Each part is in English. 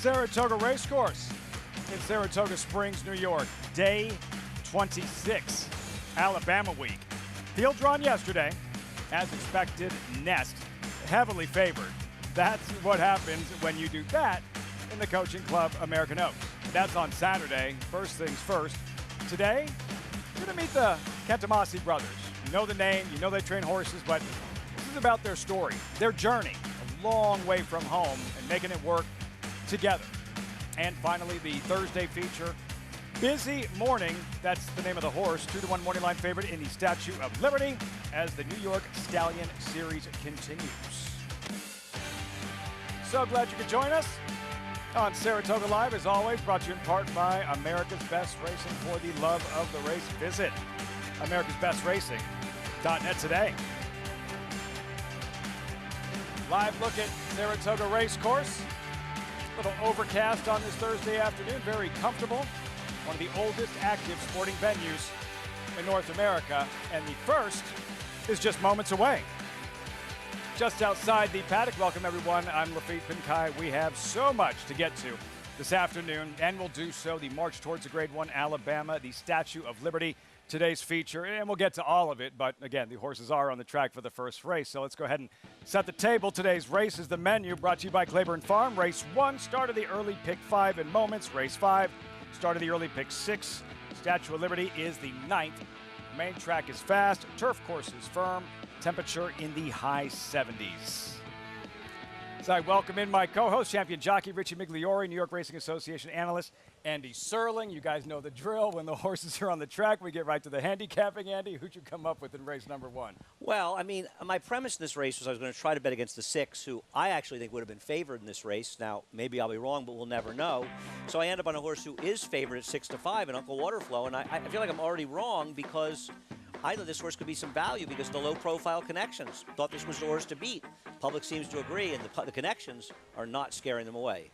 Saratoga Racecourse in Saratoga Springs, New York. Day 26, Alabama week. Field drawn yesterday. As expected, Nest heavily favored. That's what happens when you do that in the Coaching Club American Oaks. That's on Saturday. First things first. Today, you're going to meet the Kantamasi Brothers. You know the name, you know they train horses, but this is about their story, their journey, a long way from home and making it work together. And finally, the Thursday feature, busy morning. That's the name of the horse, 2-1 morning line favorite in the Statue of Liberty as the New York Stallion Series continues. So glad you could join us on Saratoga Live, as always, brought to you in part by America's Best Racing. For the love of the race, visit americasbestracing.net today. Live look at Saratoga Racecourse. A little overcast on this Thursday afternoon, very comfortable. One of the oldest active sporting venues in North America, and the first is just moments away. Just outside the paddock. Welcome, everyone. I'm Lafitte Pinkai. We have so much to get to this afternoon, and we'll do so. The march towards the Grade 1 Alabama, the Statue of Liberty, today's feature, and we'll get to all of it. But again, the horses are on the track for the first race, so let's go ahead and set the table. Today's race is the menu, brought to you by Claiborne Farm. Race 1, start of the early pick 5 in moments. Race 5, start of the early pick 6. Statue of Liberty is the 9th. Main track is fast, turf course is firm, temperature in the high 70s. So I welcome in my co-host, champion jockey Richie Migliori, New York Racing Association analyst Andy Serling. You guys know the drill. When the horses are on the track, we get right to the handicapping. Andy, who'd you come up with in race number 1? Well, I mean, my premise in this race was I was going to try to bet against the 6, who I actually think would have been favored in this race. Now, maybe I'll be wrong, but we'll never know. So I end up on a horse who is favored at 6-5 in Uncle Waterflow, and I feel like I'm already wrong because I thought this horse could be some value because of the low-profile connections. Thought this was the horse to beat. Public seems to agree, and the connections are not scaring them away.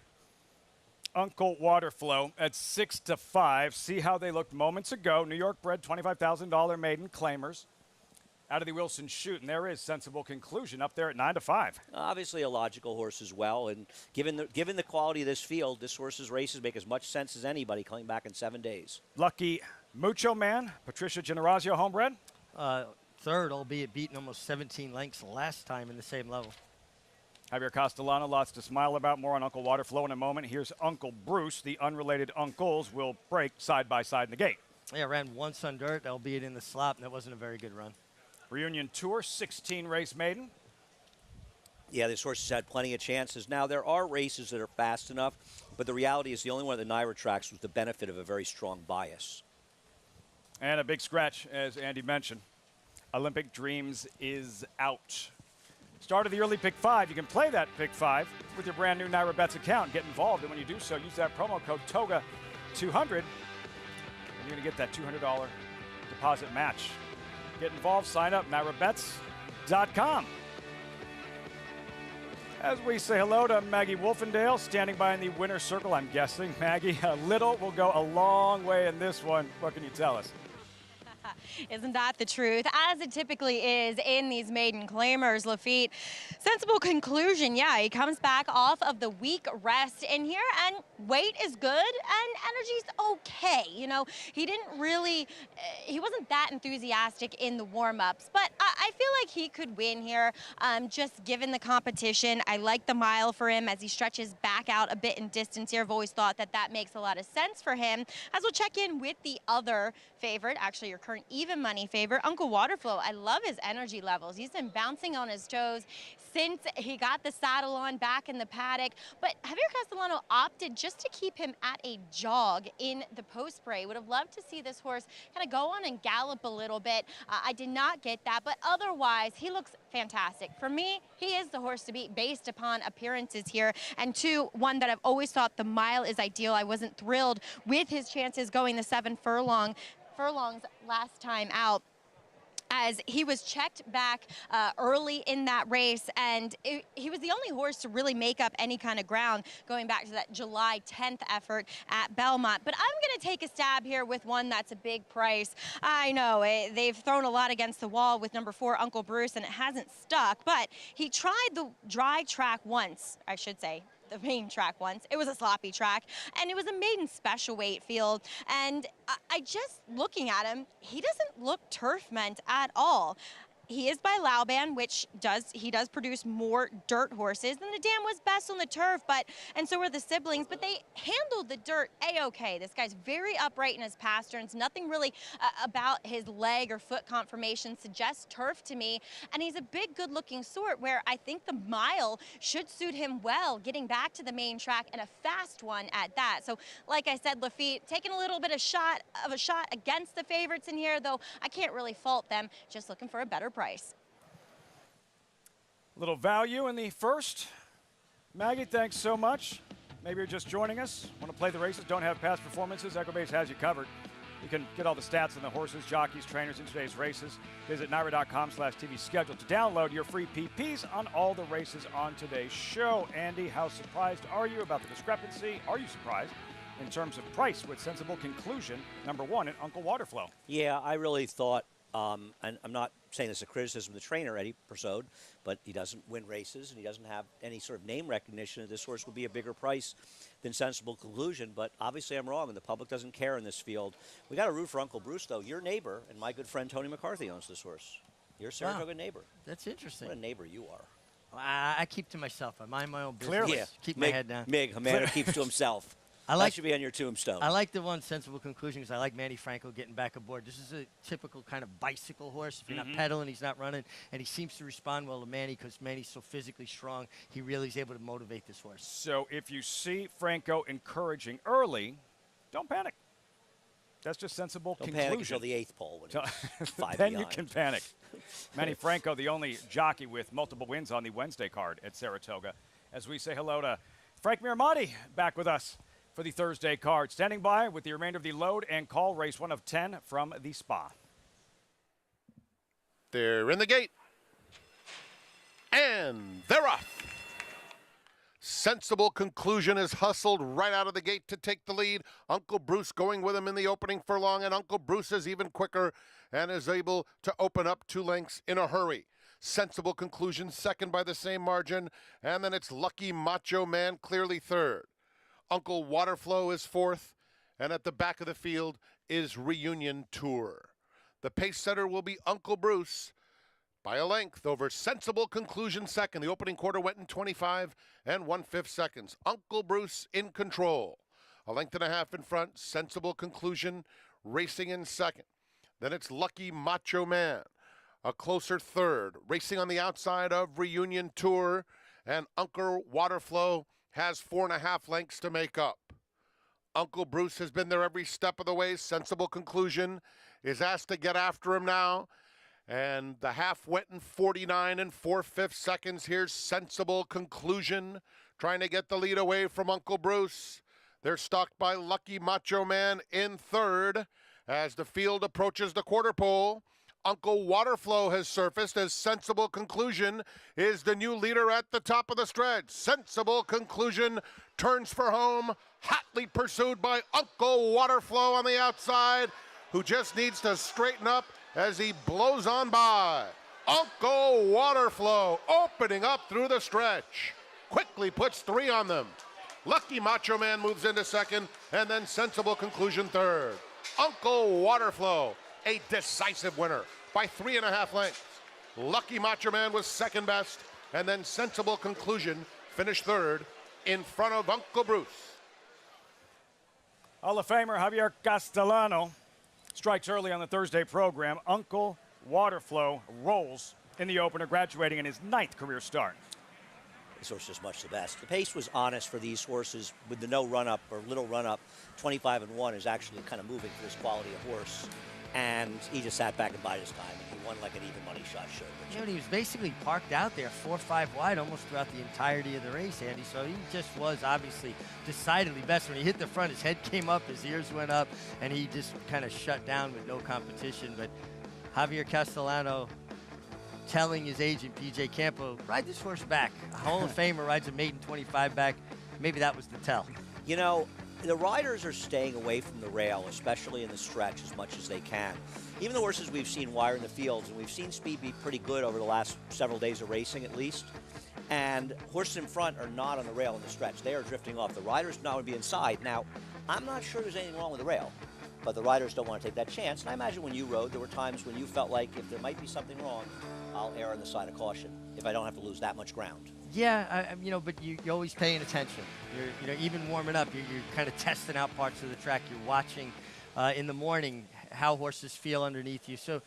Uncle Waterflow at 6-5. See how they looked moments ago. New York bred, $25,000 maiden claimers. Out of the Wilson Chute, and there is Sensible Conclusion up there at 9-5. Obviously a logical horse as well, and given the quality of this field, this horse's races make as much sense as anybody coming back in 7 days. Lucky Mucho Man, Patricia Generazio, homebred. Third, albeit beaten almost 17 lengths last time in the same level. Javier Castellano, lots to smile about. More on Uncle Waterflow in a moment. Here's Uncle Bruce. The unrelated uncles will break side by side in the gate. Yeah, ran once on dirt, albeit in the slop, and that wasn't a very good run. Reunion Tour, 16-race maiden. Yeah, this horse has had plenty of chances. Now, there are races that are fast enough, but the reality is the only one at the Naira tracks was the benefit of a very strong bias. And a big scratch, as Andy mentioned. Olympic Dreams is out. Start of the early pick 5. You can play that pick 5 with your brand new Naira Bets account. Get involved, and when you do so, use that promo code TOGA200, and you're going to get that $200 deposit match. Get involved, sign up, NairaBets.com. As we say hello to Maggie Wolfendale, standing by in the winner's circle, I'm guessing. Maggie, a little will go a long way in this one. What can you tell us? Isn't that the truth? As it typically is in these maiden claimers, Lafitte. Sensible Conclusion, yeah, he comes back off of the week rest in here, and weight is good and energy's okay. You know, he didn't really, he wasn't that enthusiastic in the warm-ups, but I feel like he could win here, just given the competition. I like the mile for him as he stretches back out a bit in distance here. I've always thought that that makes a lot of sense for him. As we'll check in with the other favorite, actually your current even money favorite, Uncle Waterflow. I love his energy levels. He's been bouncing on his toes since he got the saddle on back in the paddock. But Javier Castellano opted just to keep him at a jog in the post spray. Would have loved to see this horse kind of go on and gallop a little bit. I did not get that, but otherwise he looks fantastic. For me, he is the horse to beat based upon appearances here. And one that I've always thought the mile is ideal. I wasn't thrilled with his chances going the 7 furlongs last time out, as he was checked back early in that race, and he was the only horse to really make up any kind of ground going back to that July 10th effort at Belmont. But I'm going to take a stab here with one that's a big price. I know they've thrown a lot against the wall with number 4, Uncle Bruce, and it hasn't stuck, but he tried the dry track once, I should say. the main track once. It was a sloppy track, and it was a maiden special weight field. And I just, looking at him, he doesn't look turf meant at all. He is by Lauban, which he does produce more dirt horses. And the dam was best on the turf, and so were the siblings, but they handled the dirt A-okay. This guy's very upright in his pasterns. Nothing really about his leg or foot conformation suggests turf to me. And he's a big, good-looking sort where I think the mile should suit him well, getting back to the main track, and a fast one at that. So, like I said, Lafitte taking a little bit of a shot against the favorites in here, though I can't really fault them. Just looking for a better price. Little value in the first. Maggie, thanks so much. Maybe you're just joining us. Want to play the races, don't have past performances? Equibase has you covered. You can get all the stats on the horses, jockeys, trainers in today's races. Visit NYRA.com/TV schedule to download your free PPs on all the races on today's show. Andy, how surprised are you about the discrepancy? Are you surprised in terms of price with Sensible Conclusion, #1 at Uncle Waterflow? Yeah, I really thought, and I'm not saying this is a criticism of the trainer, Eddie Persaud, but he doesn't win races and he doesn't have any sort of name recognition. This horse would be a bigger price than Sensible Conclusion, but obviously I'm wrong, and the public doesn't care in this field. We got to root for Uncle Bruce, though. Your neighbor and my good friend Tony McCarthy owns this horse. Your Saratoga neighbor. That's interesting. What a neighbor you are. I keep to myself. I mind my own business. Clearly. Yeah. Keep my head down. Mig, a man who keeps to himself. That should be on your tombstone. I like the one Sensible Conclusion because I like Manny Franco getting back aboard. This is a typical kind of bicycle horse. If you're not pedaling, he's not running. And he seems to respond well to Manny because Manny's so physically strong. He really is able to motivate this horse. So if you see Franco encouraging early, don't panic. That's just Sensible Don't Conclusion. panic until the 8th pole when it's 5 Then behind. you can panic. Manny Franco, the only jockey with multiple wins on the Wednesday card at Saratoga. As we say hello to Frank Miramati back with us for the Thursday card. Standing by with the remainder of the load and call, race 1 of 10 from the Spa. They're in the gate. And they're off. Sensible Conclusion is hustled right out of the gate to take the lead. Uncle Bruce going with him in the opening furlong, and Uncle Bruce is even quicker and is able to open up 2 lengths in a hurry. Sensible Conclusion second by the same margin, and then it's Lucky Macho Man clearly third. Uncle Waterflow is fourth, and at the back of the field is Reunion Tour. The pace setter will be Uncle Bruce by a length over Sensible Conclusion second. The opening quarter went in 25 1/5 seconds. Uncle Bruce in control. A length and a half in front. Sensible Conclusion racing in second. Then it's Lucky Macho Man, a closer third. Racing on the outside of Reunion Tour, and Uncle Waterflow has 4.5 lengths to make up. Uncle Bruce has been there every step of the way. Sensible Conclusion is asked to get after him now. And the half went in 49 4/5 seconds. Here's Sensible Conclusion trying to get the lead away from Uncle Bruce. They're stalked by Lucky Macho Man in third. As the field approaches the quarter pole, Uncle Waterflow has surfaced as Sensible Conclusion is the new leader at the top of the stretch. Sensible Conclusion turns for home, hotly pursued by Uncle Waterflow on the outside, who just needs to straighten up as he blows on by. Uncle Waterflow opening up through the stretch. Quickly puts 3 on them. Lucky Macho Man moves into second, and then Sensible Conclusion third. Uncle Waterflow, a decisive winner by 3.5 lengths. Lucky Macho Man was second best, and then Sensible Conclusion finished third in front of Uncle Bruce. Hall of Famer Javier Castellano strikes early on the Thursday program. Uncle Waterflow rolls in the opener, graduating in his 9th career start. This horse is much the best. The pace was honest for these horses with the no run-up or little run-up. 25-1 is actually kind of moving for this quality of horse. And he just sat back and bided his time, and he won like an even money shot show. You know, he was basically parked out there 4 or 5 wide almost throughout the entirety of the race, Andy. So he just was obviously decidedly best. When he hit the front, his head came up, his ears went up, and he just kind of shut down with no competition. But Javier Castellano telling his agent, P.J. Campo, ride this horse back. A Hall of Famer rides a maiden 25 back. Maybe that was the tell. You know, the riders are staying away from the rail, especially in the stretch, as much as they can. Even the horses we've seen wire in the fields, and we've seen speed be pretty good over the last several days of racing at least, And horses in front are not on the rail in the stretch. They are drifting off. The riders now would be inside. Now, I'm not sure there's anything wrong with the rail, but the riders don't want to take that chance. And I imagine when you rode, there were times when you felt like if there might be something wrong, I'll err on the side of caution if I don't have to lose that much ground. Yeah, but you're always paying attention. You're even warming up. You're kind of testing out parts of the track. You're watching in the morning how horses feel underneath you. So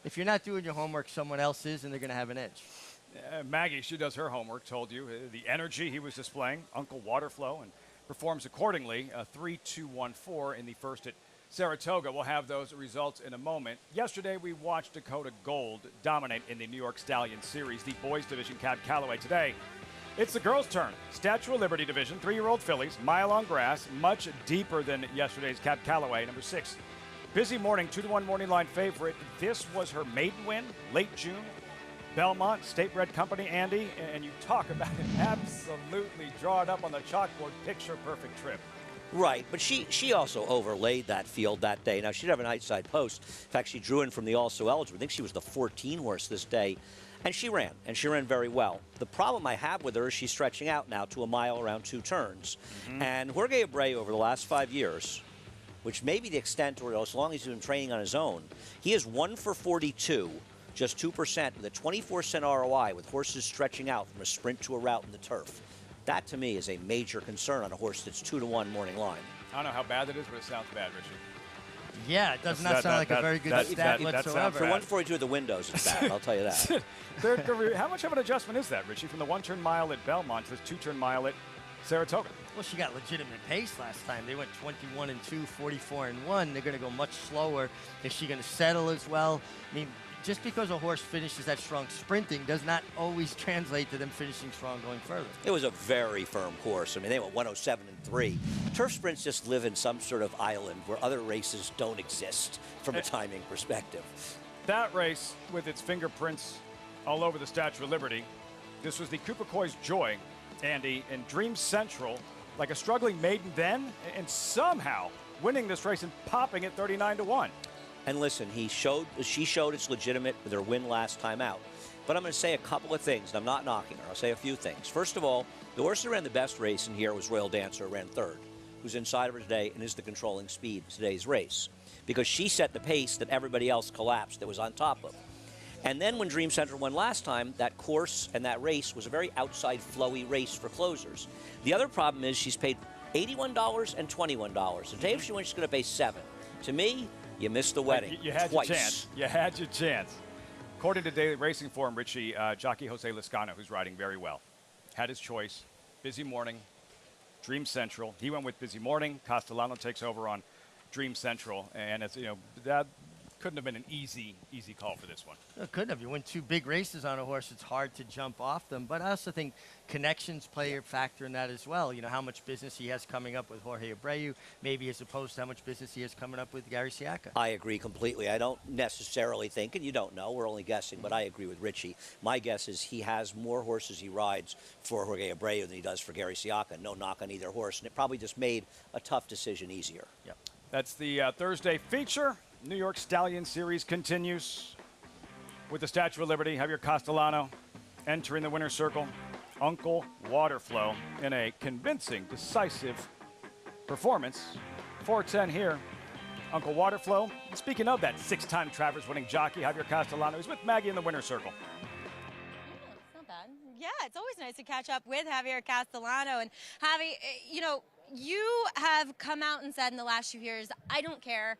if you're not doing your homework, someone else is, and they're going to have an edge. Maggie, she does her homework, told you the energy he was displaying, Uncle Waterflow, and performs accordingly. 3-2-1-4 in the first at Saratoga. We'll have those results in a moment. Yesterday, we watched Dakota Gold dominate in the New York Stallion Series, the boys division, Cab Calloway. Today, it's the girls' turn. Statue of Liberty division, 3-year-old fillies, mile on grass, much deeper than yesterday's Cab Calloway, number 6. Busy Morning, 2-1 morning line favorite. This was her maiden win, late June. Belmont, state-bred company, Andy, and you talk about an absolutely drawn up on the chalkboard, picture-perfect trip. Right, but she also overlaid that field that day. Now, she did have an outside post. In fact, she drew in from the also eligible. I think she was the 14 horse this day, and she ran very well. The problem I have with her is she's stretching out now to a mile around 2 turns. And Jorge Abreu, over the last 5 years, which may be the extent, or as long as he's been training on his own, he is 1 for 42, just 2%, with a 24-cent ROI with horses stretching out from a sprint to a route in the turf. That, to me, is a major concern on a horse that's 2-1 morning line. I don't know how bad that is, but it sounds bad, Richie. Yeah, it does not sound like a very good stat whatsoever. For 142 at the windows, it's bad, I'll tell you that. How much of an adjustment is that, Richie, from the 1-turn mile at Belmont to the 2-turn mile at Saratoga? Well, she got legitimate pace last time. They went 21-2, 44-1. They're going to go much slower. Is she going to settle as well? I mean, just because a horse finishes that strong sprinting does not always translate to them finishing strong going further. It was a very firm course. I mean, they went 107-3. Turf sprints just live in some sort of island where other races don't exist from a timing perspective. That race, with its fingerprints all over the Statue of Liberty, this was the Kupakoi's Joy, Andy, and Dream Central, like a struggling maiden then, and somehow winning this race and popping it 39-1. And listen, she showed it's legitimate with her win last time out. But I'm going to say a couple of things, and I'm not knocking her. I'll say a few things. First of all, the horse that ran the best race in here was Royal Dancer, who ran 3rd, who's inside of her today and is the controlling speed in today's race, because she set the pace that everybody else collapsed that was on top of. And then when Dream Center won last time, that course and that race was a very outside, flowy race for closers. The other problem is she's paid $81 and $21. Today, if she wins, she's going to pay $7. To me, you missed the wedding You had twice. Your chance. You had your chance. According to Daily Racing Form, Richie, jockey Jose Lascano, who's riding very well, had his choice. Busy Morning, Dream Central. He went with Busy Morning. Castellano takes over on Dream Central, and it's that couldn't have been an easy call for this one. It couldn't have. You win 2 big races on a horse, it's hard to jump off them. But I also think connections play a factor in that as well. You know, how much business he has coming up with Jorge Abreu, maybe as opposed to how much business he has coming up with Gary Siaka. I agree completely. I don't necessarily think, and you don't know, we're only guessing, but I agree with Richie. My guess is he has more horses he rides for Jorge Abreu than he does for Gary Siaka. No knock on either horse, and it probably just made a tough decision easier. Yep. That's the Thursday feature. New York Stallion Series continues with the Statue of Liberty. Javier Castellano entering the winner's circle. Uncle Waterflow in a convincing, decisive performance. 4:10 here. Uncle Waterflow. Speaking of that 6-time Travers winning jockey, Javier Castellano, is with Maggie in the winner's circle. It's not bad. Yeah, it's always nice to catch up with Javier Castellano. And Javi, you have come out and said in the last few years, I don't care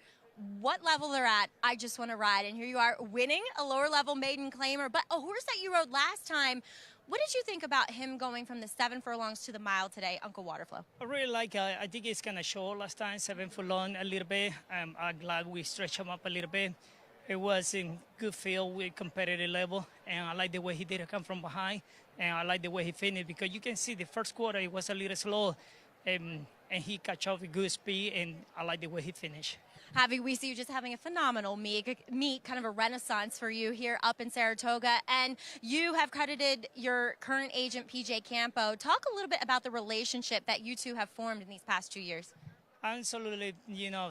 what level they're at, I just want to ride. And here you are winning a lower level maiden claimer, but a horse that you rode last time. What did you think about him going from the 7 furlongs to the mile today, Uncle Waterflow? I really like it. I think it's kind of short last time, 7 furlong a little bit. I'm glad we stretched him up a little bit. It was in good field with competitive level, and I like the way he did come from behind, and I like the way he finished, because you can see the first quarter it was a little slow, and he catch up with good speed, and I like the way he finished. Javi, we see you just having a phenomenal meet, kind of a renaissance for you here up in Saratoga, and you have credited your current agent, PJ Campo. Talk a little bit about the relationship that you two have formed in these past 2 years. Absolutely,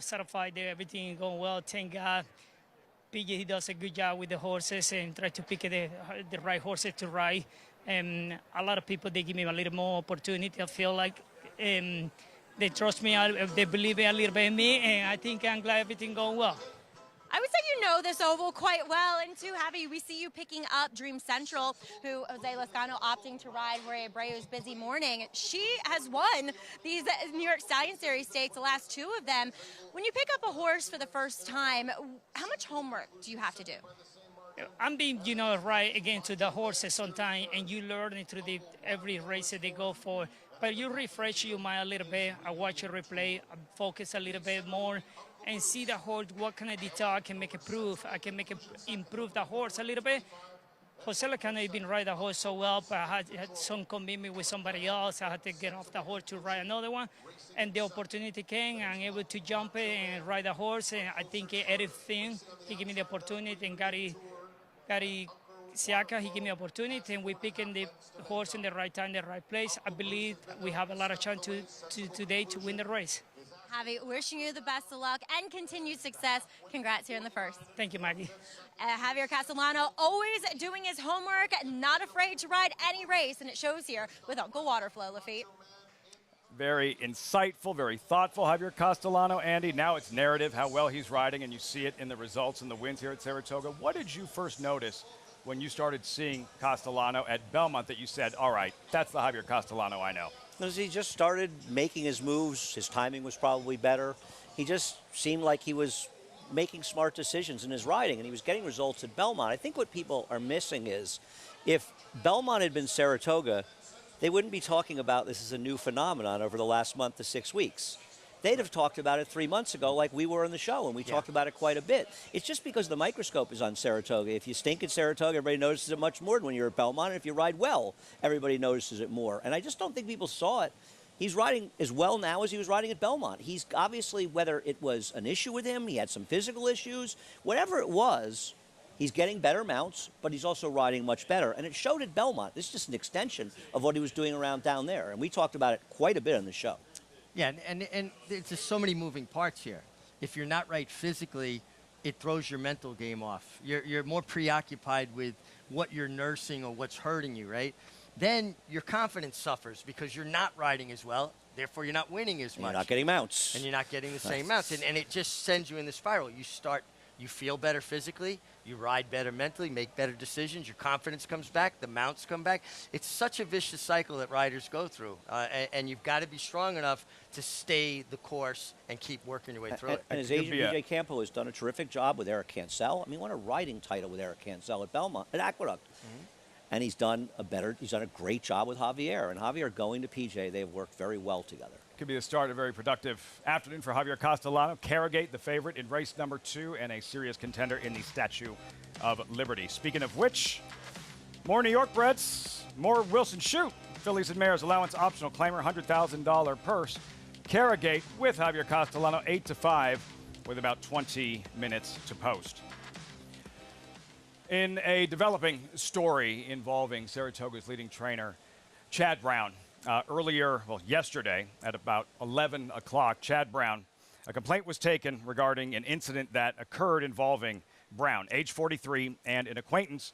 satisfied there, everything going well, thank God. PJ, he does a good job with the horses and try to pick the right horses to ride. A lot of people, they give me a little more opportunity. I feel like they trust me, they believe a little bit in me, and I think I'm glad everything going well. I would say you know this oval quite well, and too, Javi, we see you picking up Dream Central, who Jose Lezcano opting to ride Jorge Abreu's busy morning. She has won these New York Stallion Series stakes, the last two of them. When you pick up a horse for the first time, how much homework do you have to do? I'm being, right against the horses sometimes, and you learn it through every race that they go for. But you refresh your mind a little bit. I watch a replay, I focus a little bit more, and see the horse, what kind of detail I can make improve. I can make it improve the horse a little bit. Jose Lezcano has been riding the horse so well, but I had some commitment with somebody else. I had to get off the horse to ride another one. And the opportunity came, and I'm able to jump it and ride the horse. And I think everything, he gave me the opportunity, and Gary Siaka, he gave me the opportunity, and we picking the horse in the right time, the right place. I believe we have a lot of chance today to win the race. Javi, wishing you the best of luck and continued success. Congrats here in the first. Thank you, Maggie. Javier Castellano, always doing his homework, not afraid to ride any race, and it shows here with Uncle Waterflow, Lafitte. Very insightful, very thoughtful, Javier Castellano. Andy, now it's narrative, how well he's riding, and you see it in the results and the wins here at Saratoga. What did you first notice when you started seeing Castellano at Belmont that you said, all right, that's the Javier Castellano I know? As he just started making his moves, his timing was probably better. He just seemed like he was making smart decisions in his riding, and he was getting results at Belmont. I think what people are missing is if Belmont had been Saratoga, they wouldn't be talking about this as a new phenomenon over the last month to 6 weeks. They'd have talked about it 3 months ago like we were in the show, and we talked about it quite a bit. It's just because the microscope is on Saratoga. If you stink at Saratoga, everybody notices it much more than when you're at Belmont, and if you ride well, everybody notices it more. And I just don't think people saw it. He's riding as well now as he was riding at Belmont. He's obviously, whether it was an issue with him, he had some physical issues, whatever it was, he's getting better mounts, but he's also riding much better. And it showed at Belmont. This is just an extension of what he was doing around down there. And we talked about it quite a bit on the show. Yeah, and there's just so many moving parts here. If you're not right physically, it throws your mental game off. You're more preoccupied with what you're nursing or what's hurting you, right? Then your confidence suffers because you're not riding as well. Therefore, you're not winning as much. You're not getting mounts. And you're not getting the same mounts. And it just sends you in the spiral. You feel better physically, you ride better mentally, make better decisions, your confidence comes back, the mounts come back. It's such a vicious cycle that riders go through, and you've got to be strong enough to stay the course and keep working your way through it. And his agent, BJ Campo, has done a terrific job with Eric Cancel. I mean, won a riding title with Eric Cancel at Belmont, at Aqueduct. And he's done a great job with Javier. And Javier going to PJ, they've worked very well together. Could be the start of a very productive afternoon for Javier Castellano. Carragate, the favorite in race number 2, and a serious contender in the Statue of Liberty. Speaking of which, more New York breds, more Wilson Shoot. Fillies and Mares allowance optional claimer, $100,000 purse. Carragate with Javier Castellano, 8-5, with about 20 minutes to post. In a developing story involving Saratoga's leading trainer, Chad Brown, yesterday at about 11 o'clock, Chad Brown, a complaint was taken regarding an incident that occurred involving Brown, age 43, and an acquaintance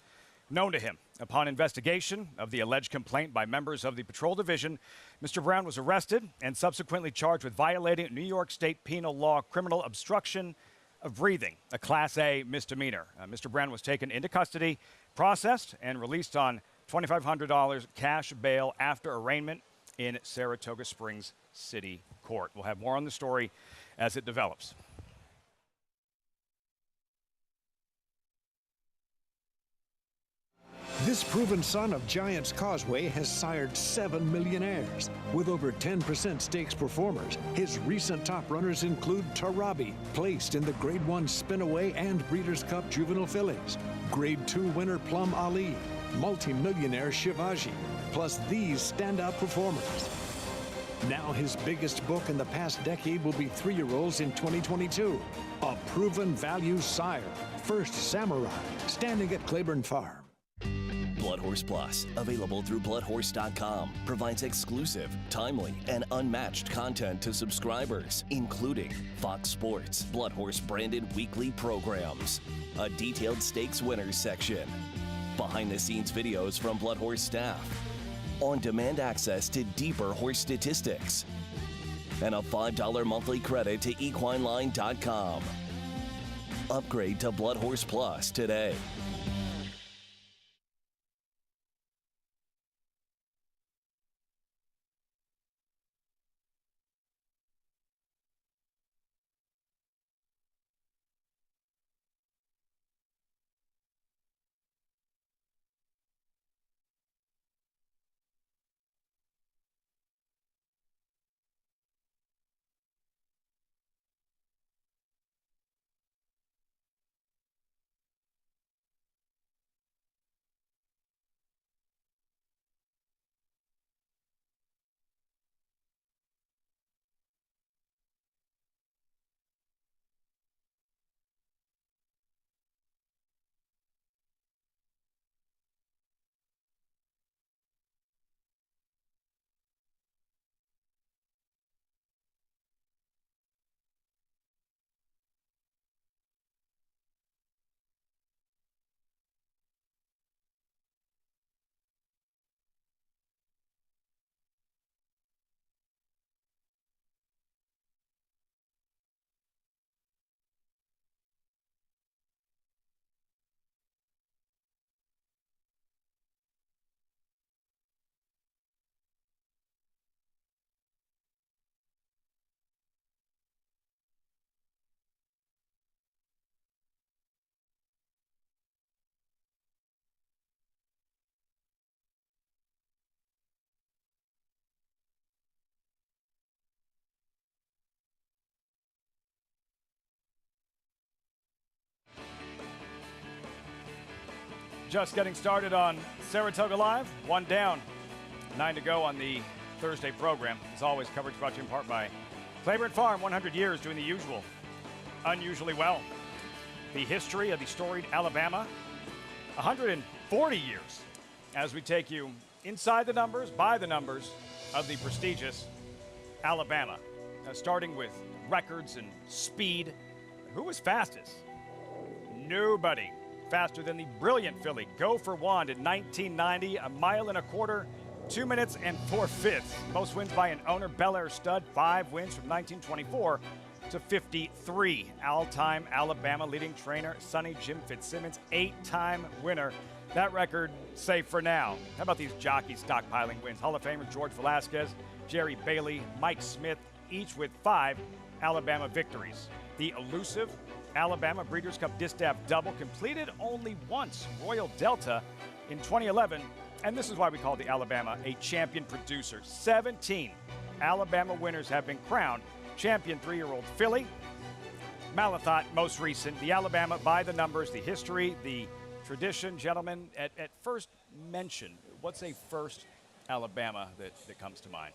known to him. Upon investigation of the alleged complaint by members of the Patrol Division, Mr. Brown was arrested and subsequently charged with violating New York State penal law criminal obstruction of breathing, a Class A misdemeanor. Mr. Brown was taken into custody, processed, and released on $2,500 cash bail after arraignment in Saratoga Springs City Court. We'll have more on the story as it develops. This proven son of Giants Causeway has sired 7 millionaires. With over 10% stakes performers, his recent top runners include Tarabi, placed in the Grade 1 Spinaway and Breeders' Cup Juvenile Fillies, Grade 2 winner Plum Ali, multi-millionaire Shivaji, plus these standout performers. Now his biggest book in the past decade will be 3-year-olds in 2022. A proven value sire, First Samurai, standing at Claiborne Farm. BloodHorse Plus, available through BloodHorse.com, provides exclusive, timely, and unmatched content to subscribers, including Fox Sports, BloodHorse branded weekly programs, a detailed stakes winners section, behind-the-scenes videos from BloodHorse staff, on-demand access to deeper horse statistics, and a $5 monthly credit to equineline.com. Upgrade to BloodHorse Plus today. Just getting started on Saratoga Live. One down, 9 to go on the Thursday program. As always, coverage brought to you in part by Claiborne Farm, 100 years doing the usual, unusually well. The history of the storied Alabama, 140 years, as we take you inside the numbers, by the numbers of the prestigious Alabama. Starting with records and speed. Who was fastest? Nobody faster than the brilliant filly Go for Wand in 1990, 1.25 miles, 2 minutes and 4/5. Most wins by an owner, Bel Air Stud, 5 wins from 1924 to 53. All-time Alabama leading trainer, Sonny Jim Fitzsimmons, 8-time winner. That record safe for now. How about these jockeys stockpiling wins? Hall of Famer George Velasquez, Jerry Bailey, Mike Smith, each with 5 Alabama victories. The elusive Alabama Breeders' Cup Distaff Double completed only once, Royal Delta in 2011, and this is why we call the Alabama a champion producer. 17 Alabama winners have been crowned champion 3-year-old filly. Malathot, most recent. The Alabama by the numbers, the history, the tradition. Gentlemen, at first mention, what's a first Alabama that comes to mind?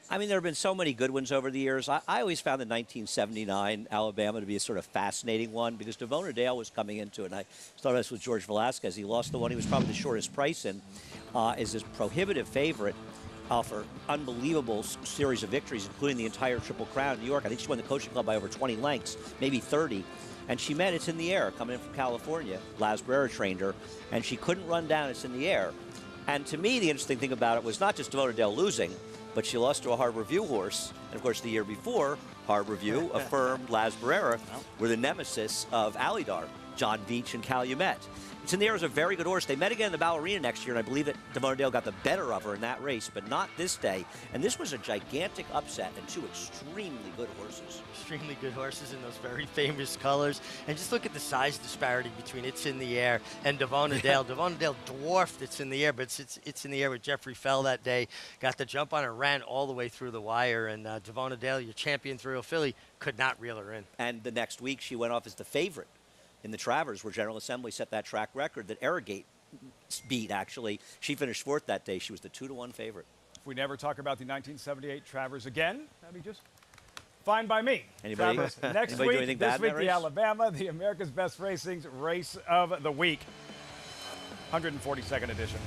I mean, there have been so many good ones over the years. I always found the 1979 Alabama to be a sort of fascinating one because Devona Dale was coming into it, and I started this with George Velasquez. He lost the one he was probably the shortest price in, is this prohibitive favorite for unbelievable series of victories, including the entire Triple Crown in New York. I think she won the Coaching Club by over 20 lengths, maybe 30. And she met It's in the Air coming in from California. Laz Brera trained her, and she couldn't run down It's in the Air. And to me, the interesting thing about it was not just Devona Dale losing, but she lost to a Hard Review horse. And, of course, the year before, Hard Review affirmed Laz Brera were the nemesis of Alydar, John Veach and Calumet. It's in the Air was a very good horse. They met again in the Ballerina next year, and I believe that Devona Dale got the better of her in that race, but not this day. And this was a gigantic upset and 2 extremely good horses. Extremely good horses in those very famous colors. And just look at the size disparity between It's in the Air and Devona Dale. Devona Dale dwarfed It's in the Air, but It's in the Air with Jeffrey Fell that day. Got the jump on her, ran all the way through the wire, and Devona Dale, your champion 3-year-old filly, could not reel her in. And the next week, she went off as the favorite in the Travers, where General Assembly set that track record that Arrogate beat, actually. She finished 4th that day. She was the 2-to-1 favorite. If we never talk about the 1978 Travers again, that'd be just fine by me. Anybody, Travers next anybody do anything week, bad this in week, that the race? Alabama, the America's Best Racing's Race of the Week. 142nd edition.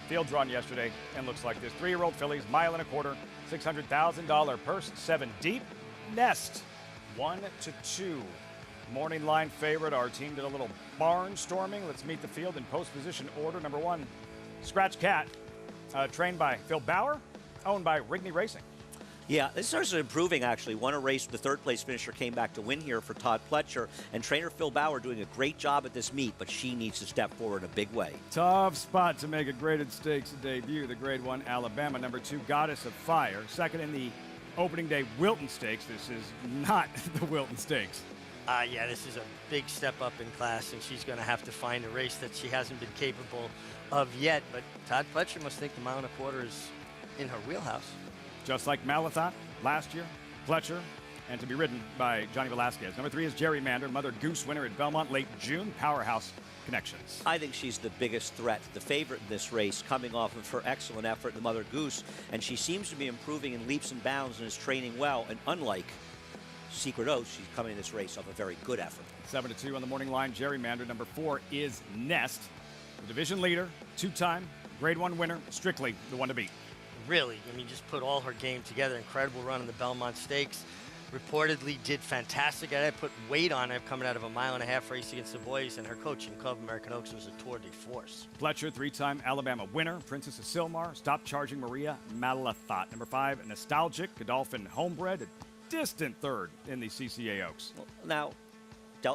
Field drawn yesterday and looks like this. 3-year-old fillies, 1.25 miles, $600,000 purse, 7 deep. Nest, 1 to 2. Morning line favorite. Our team did a little barnstorming. Let's meet the field in post position order. Number 1, Scratch Cat, trained by Phil Bauer, owned by Rigney Racing. Yeah, this starts improving, actually. Won a race. The third-place finisher came back to win here for Todd Pletcher. And trainer Phil Bauer doing a great job at this meet, but she needs to step forward in a big way. Tough spot to make a graded stakes debut. The Grade 1 Alabama. Number 2, Goddess of Fire. Second in the opening day Wilton Stakes. This is not the Wilton Stakes. Yeah, this is a big step up in class, and she's going to have to find a race that she hasn't been capable of yet. But Todd Pletcher must think the mile and a quarter is in her wheelhouse. Just like Malathot last year, Pletcher, and to be ridden by Johnny Velasquez. Number 3 is Gerrymander, Mother Goose winner at Belmont late June, Powerhouse Connections. I think she's the biggest threat, the favorite in this race, coming off of her excellent effort in the Mother Goose, and she seems to be improving in leaps and bounds and is training well, and unlike Secret Oath, she's coming in this race off a very good effort. 7-2 on the morning line, Gerrymander. Number 4 is Nest, the division leader, 2-time Grade 1 winner, strictly the one to beat. Really, I mean, just put all her game together. Incredible run in the Belmont Stakes. Reportedly did fantastic at it. Put weight on her coming out of a mile-and-a-half race against the boys, and her coaching club, American Oaks, was a tour de force. Pletcher, 3-time Alabama winner. Princess of Silmar, Stop Charging Maria, Malathot. Number 5, Nostalgic, Godolphin Homebred, a distant third in the CCA Oaks. Well, now,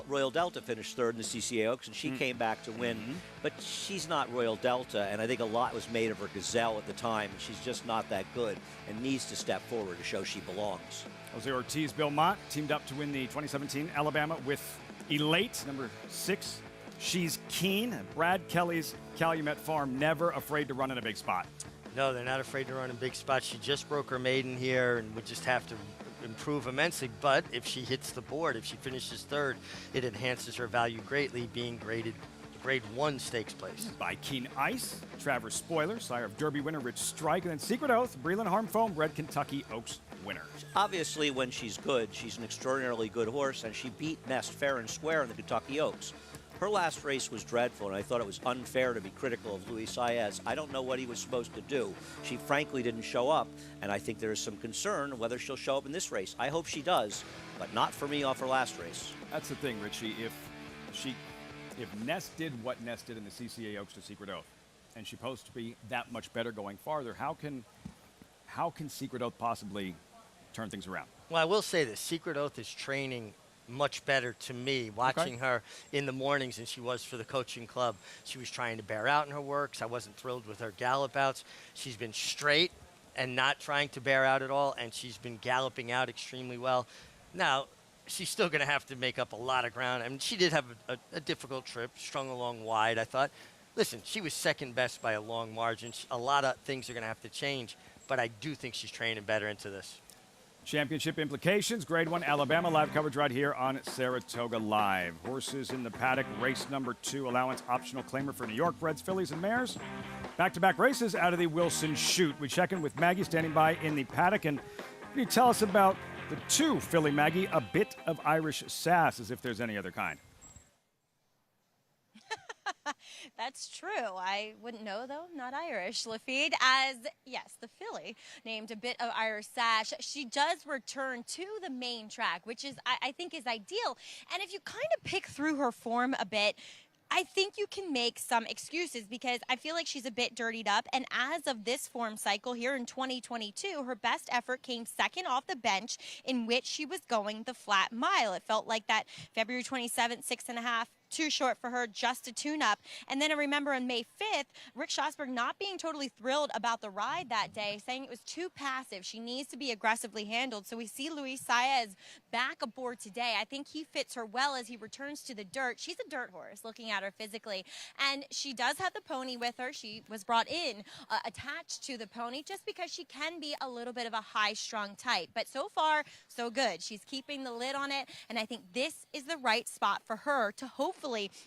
Royal Delta finished third in the CCA Oaks, and she came back to win. But she's not Royal Delta, and I think a lot was made of her Gazelle at the time. And she's just not that good and needs to step forward to show she belongs. Jose Ortiz Belmont teamed up to win the 2017 Alabama with Elate, number 6. She's Keen. Brad Kelly's Calumet Farm, never afraid to run in a big spot. No, they're not afraid to run in big spots. She just broke her maiden here and would just have to improve immensely. But if she hits the board, if she finishes third, it enhances her value greatly, being graded Grade 1 stakes place. By Keen Ice, Travers Spoiler, sire of Derby winner Rich Strike, and then Secret Oath, Breland Harm Foam, bred Kentucky Oaks winner. Obviously, when she's good, she's an extraordinarily good horse, and she beat Nest fair and square in the Kentucky Oaks. Her last race was dreadful, and I thought it was unfair to be critical of Luis Saez. I don't know what he was supposed to do. She frankly didn't show up, and I think there is some concern whether she'll show up in this race. I hope she does, but not for me off her last race. That's the thing, Richie. If Nest did what Nest did in the CCA Oaks to Secret Oath, and she's supposed to be that much better going farther, how can Secret Oath possibly turn things around? Well, I will say this. Secret Oath is training much better to me, watching her in the mornings than she was for the coaching club. She was trying to bear out in her works. I wasn't thrilled with her gallop outs. She's been straight and not trying to bear out at all, and she's been galloping out extremely well. Now, she's still going to have to make up a lot of ground. I mean, she did have a difficult trip, strung along wide, I thought. Listen, she was second best by a long margin. A lot of things are going to have to change, but I do think she's training better into this. Championship implications, Grade 1 Alabama, live coverage right here on Saratoga Live. Horses in the paddock, race number 2, allowance optional claimer for New York Reds, fillies, and mares. Back-to-back races out of the Wilson Chute. We check in with Maggie standing by in the paddock, and can you tell us about the 2 filly Maggie, a bit of Irish sass, as if there's any other kind? That's true. I wouldn't know, though. Not Irish. Lafitte, as, yes, the filly, named a bit of Irish sash. She does return to the main track, which is, I think, is ideal. And if you kind of pick through her form a bit, I think you can make some excuses because I feel like she's a bit dirtied up. And as of this form cycle here in 2022, her best effort came second off the bench, in which she was going the flat mile. It felt like that February 27th, 6.5, too short for her, just a tune-up. And then I remember on May 5th, Rick Schosberg not being totally thrilled about the ride that day, saying it was too passive. She needs to be aggressively handled. So we see Luis Saez back aboard today. I think he fits her well as he returns to the dirt. She's a dirt horse, looking at her physically. And she does have the pony with her. She was brought in attached to the pony just because she can be a little bit of a high-strung type. But so far, so good. She's keeping the lid on it. And I think this is the right spot for her to hopefully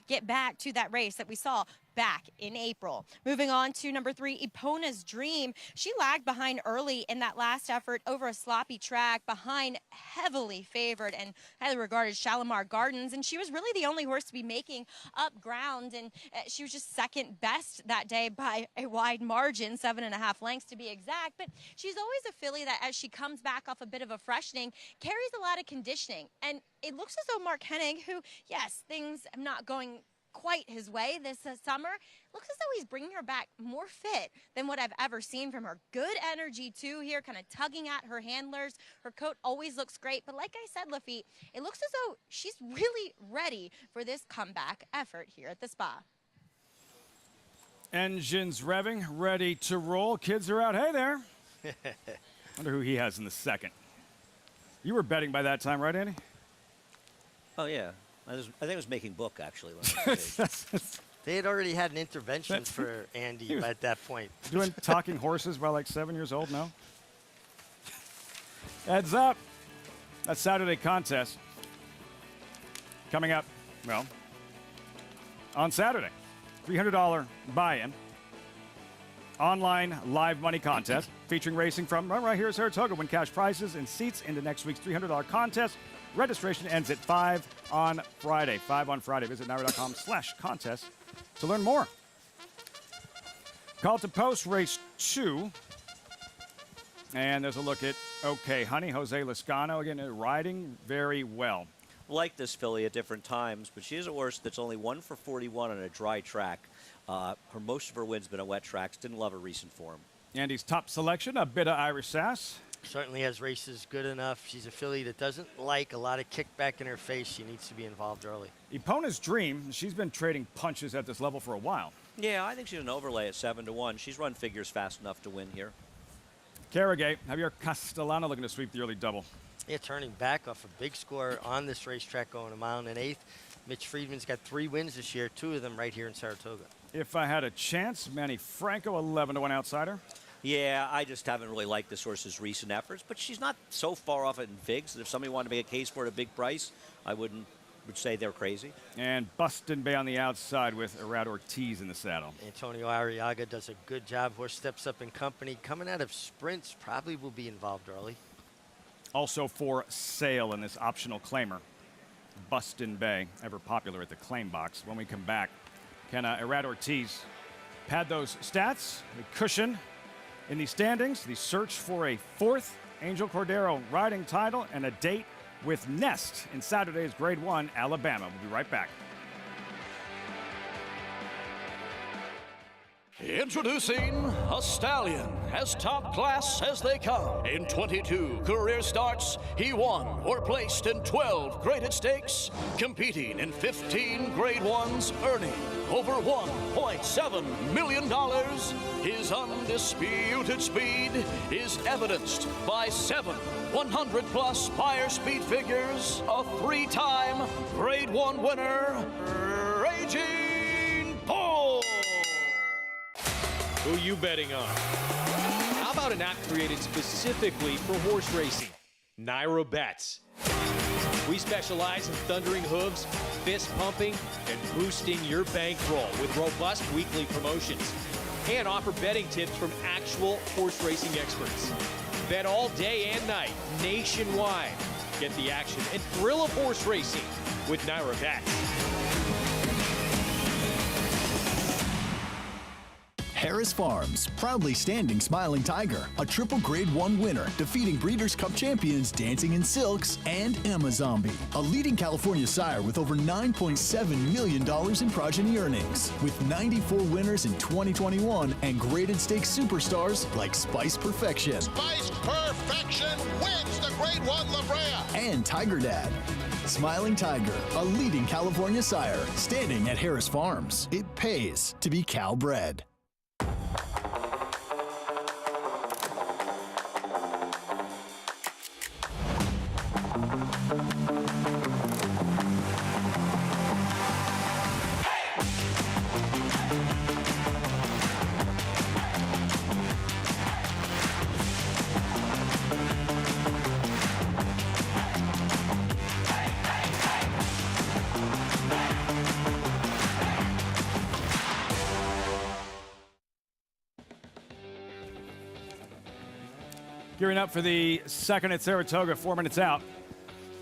get back to that race that we saw back in April. Moving on to number 3, Epona's Dream. She lagged behind early in that last effort over a sloppy track behind heavily favored and highly regarded Shalimar Gardens, and she was really the only horse to be making up ground, and she was just second best that day by a wide margin, 7.5 lengths to be exact. But she's always a filly that, as she comes back off a bit of a freshening, carries a lot of conditioning, and it looks as though Mark Hennig, who, yes, things are not going quite his way this summer, looks as though he's bringing her back more fit than what I've ever seen from her. Good energy too here, kind of tugging at her handlers. Her coat always looks great, but like I said, Lafitte, it looks as though she's really ready for this comeback effort here at the Spa. Engines revving, ready to roll. Kids are out. Hey there. Wonder who he has in the second. You were betting by that time, right, Andy? Oh, yeah. I think I was making book, actually. They had already had an intervention for Andy at that point. Doing talking horses by like 7 years old, no? Heads up. That Saturday contest coming up, well, on Saturday. $300 buy-in. Online live money contest featuring racing from right here at Saratoga. Win cash prizes and seats into next week's $300 contest. Registration ends at 5 on Friday. 5 on Friday. Visit NYRA.com/contest to learn more. Call to post race 2. And there's a look at OK Honey. Jose Lascano again riding very well. Like this filly at different times, but she is a horse that's only 1 for 41 on a dry track. Most of her wins been on wet tracks. Didn't love her recent form. Andy's top selection, a bit of Irish sass. Certainly has races good enough. She's a filly that doesn't like a lot of kickback in her face. She needs to be involved early. Epona's Dream, she's been trading punches at this level for a while. Yeah, I think she's an overlay at 7-1. She's run figures fast enough to win here. Carragate, Javier Castellano looking to sweep the early double. Yeah, turning back off a big score on this racetrack, going 1 1/8. Mitch Friedman's got 3 wins this year, 2 of them right here in Saratoga. If I had a chance, Manny Franco, 11-1 outsider. Yeah, I just haven't really liked this horse's recent efforts, but she's not so far off it in figs that if somebody wanted to make a case for it at a big price, I would say they're crazy. And Bustin Bay on the outside with Irad Ortiz in the saddle. Antonio Arriaga does a good job. Horse steps up in company. Coming out of sprints, probably will be involved early. Also for sale in this optional claimer, Bustin Bay, ever popular at the claim box. When we come back, can Irad Ortiz pad those stats, a cushion in the standings, the search for a 4th Angel Cordero riding title, and a date with Nest in Saturday's Grade 1 Alabama. We'll be right back. Introducing a stallion as top class as they come. In 22 career starts, he won or placed in 12 graded stakes, competing in 15 grade 1s, earning over $1.7 million. His undisputed speed is evidenced by 7 100-plus buyer speed figures, a 3-time grade 1 winner, Raging Bull. Who you betting on? How about an app created specifically for horse racing? Naira Bets. We specialize in thundering hooves, fist pumping, and boosting your bankroll with robust weekly promotions. And offer betting tips from actual horse racing experts. Bet all day and night, nationwide. Get the action and thrill of horse racing with Naira Bets. Harris Farms, proudly standing Smiling Tiger, a triple grade 1 winner, defeating Breeders' Cup champions Dancing in Silks and Amazombie, a leading California sire with over $9.7 million in progeny earnings, with 94 winners in 2021 and graded stakes superstars like Spice Perfection. Spice Perfection wins the Grade 1 La Brea. And Tiger Dad. Smiling Tiger, a leading California sire, standing at Harris Farms. It pays to be cow bred. Gearing up for the second at Saratoga, 4 minutes out.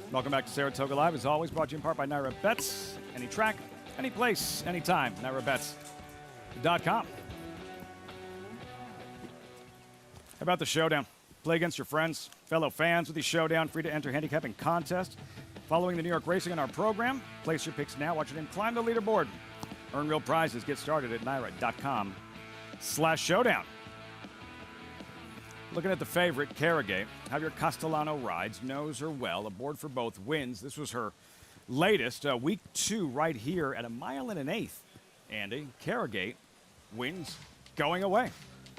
Welcome back to Saratoga Live. As always, brought to you in part by Naira Bets. Any track, any place, anytime. NairaBets.com. How about the showdown? Play against your friends, fellow fans with the showdown. Free to enter handicapping contest. Following the New York racing in our program. Place your picks now. Watch your name climb the leaderboard. Earn real prizes. Get started at Naira.com/showdown. Looking at the favorite, Carragate. Javier Castellano rides, knows her well, aboard for both wins. This was her latest, week 2 right here at 1 1/8. Andy, Carragate wins going away.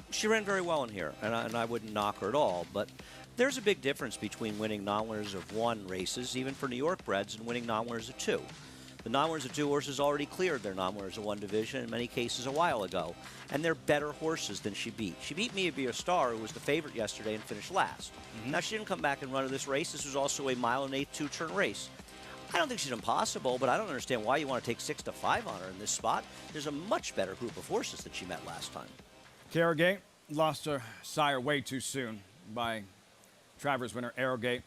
She ran very well in here, and I wouldn't knock her at all, but there's a big difference between winning non-winners of 1 races, even for New York breds, and winning non-winners of 2. The non-winners of 2 horses already cleared their non-winners of 1 division in many cases a while ago, and they're better horses than she beat. She beat Mia Be a Star, who was the favorite yesterday and finished last. Now, she didn't come back and run in this race. This was also a 1 1/8 2-turn race. I don't think she's impossible, but I don't understand why you want to take 6 to 5 on her in this spot. There's a much better group of horses that she met last time. Carragate lost her sire way too soon by Travers winner Arrogate.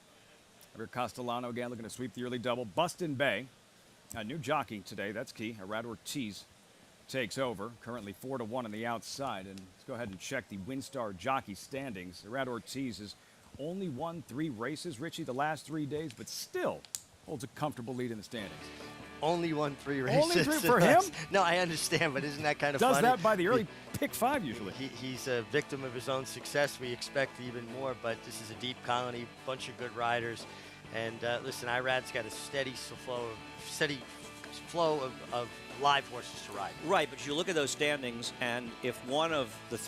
Javier Castellano again looking to sweep the early double. Bustin Bay. A new jockey today, that's key. Arad Ortiz takes over, currently 4-1 on the outside. And let's go ahead and check the WinStar jockey standings. Arad Ortiz has only won 3 races, Richie, the last 3 days, but still holds a comfortable lead in the standings. Only won 3 races. Only 3 for him? No, I understand, but isn't that kind of funny? funny? Does that by the early pick 5 usually. He's a victim of his own success. We expect even more, but this is a deep colony, bunch of good riders. And listen, Irad's got a steady flow of live horses to ride. Right, but you look at those standings, and if one of the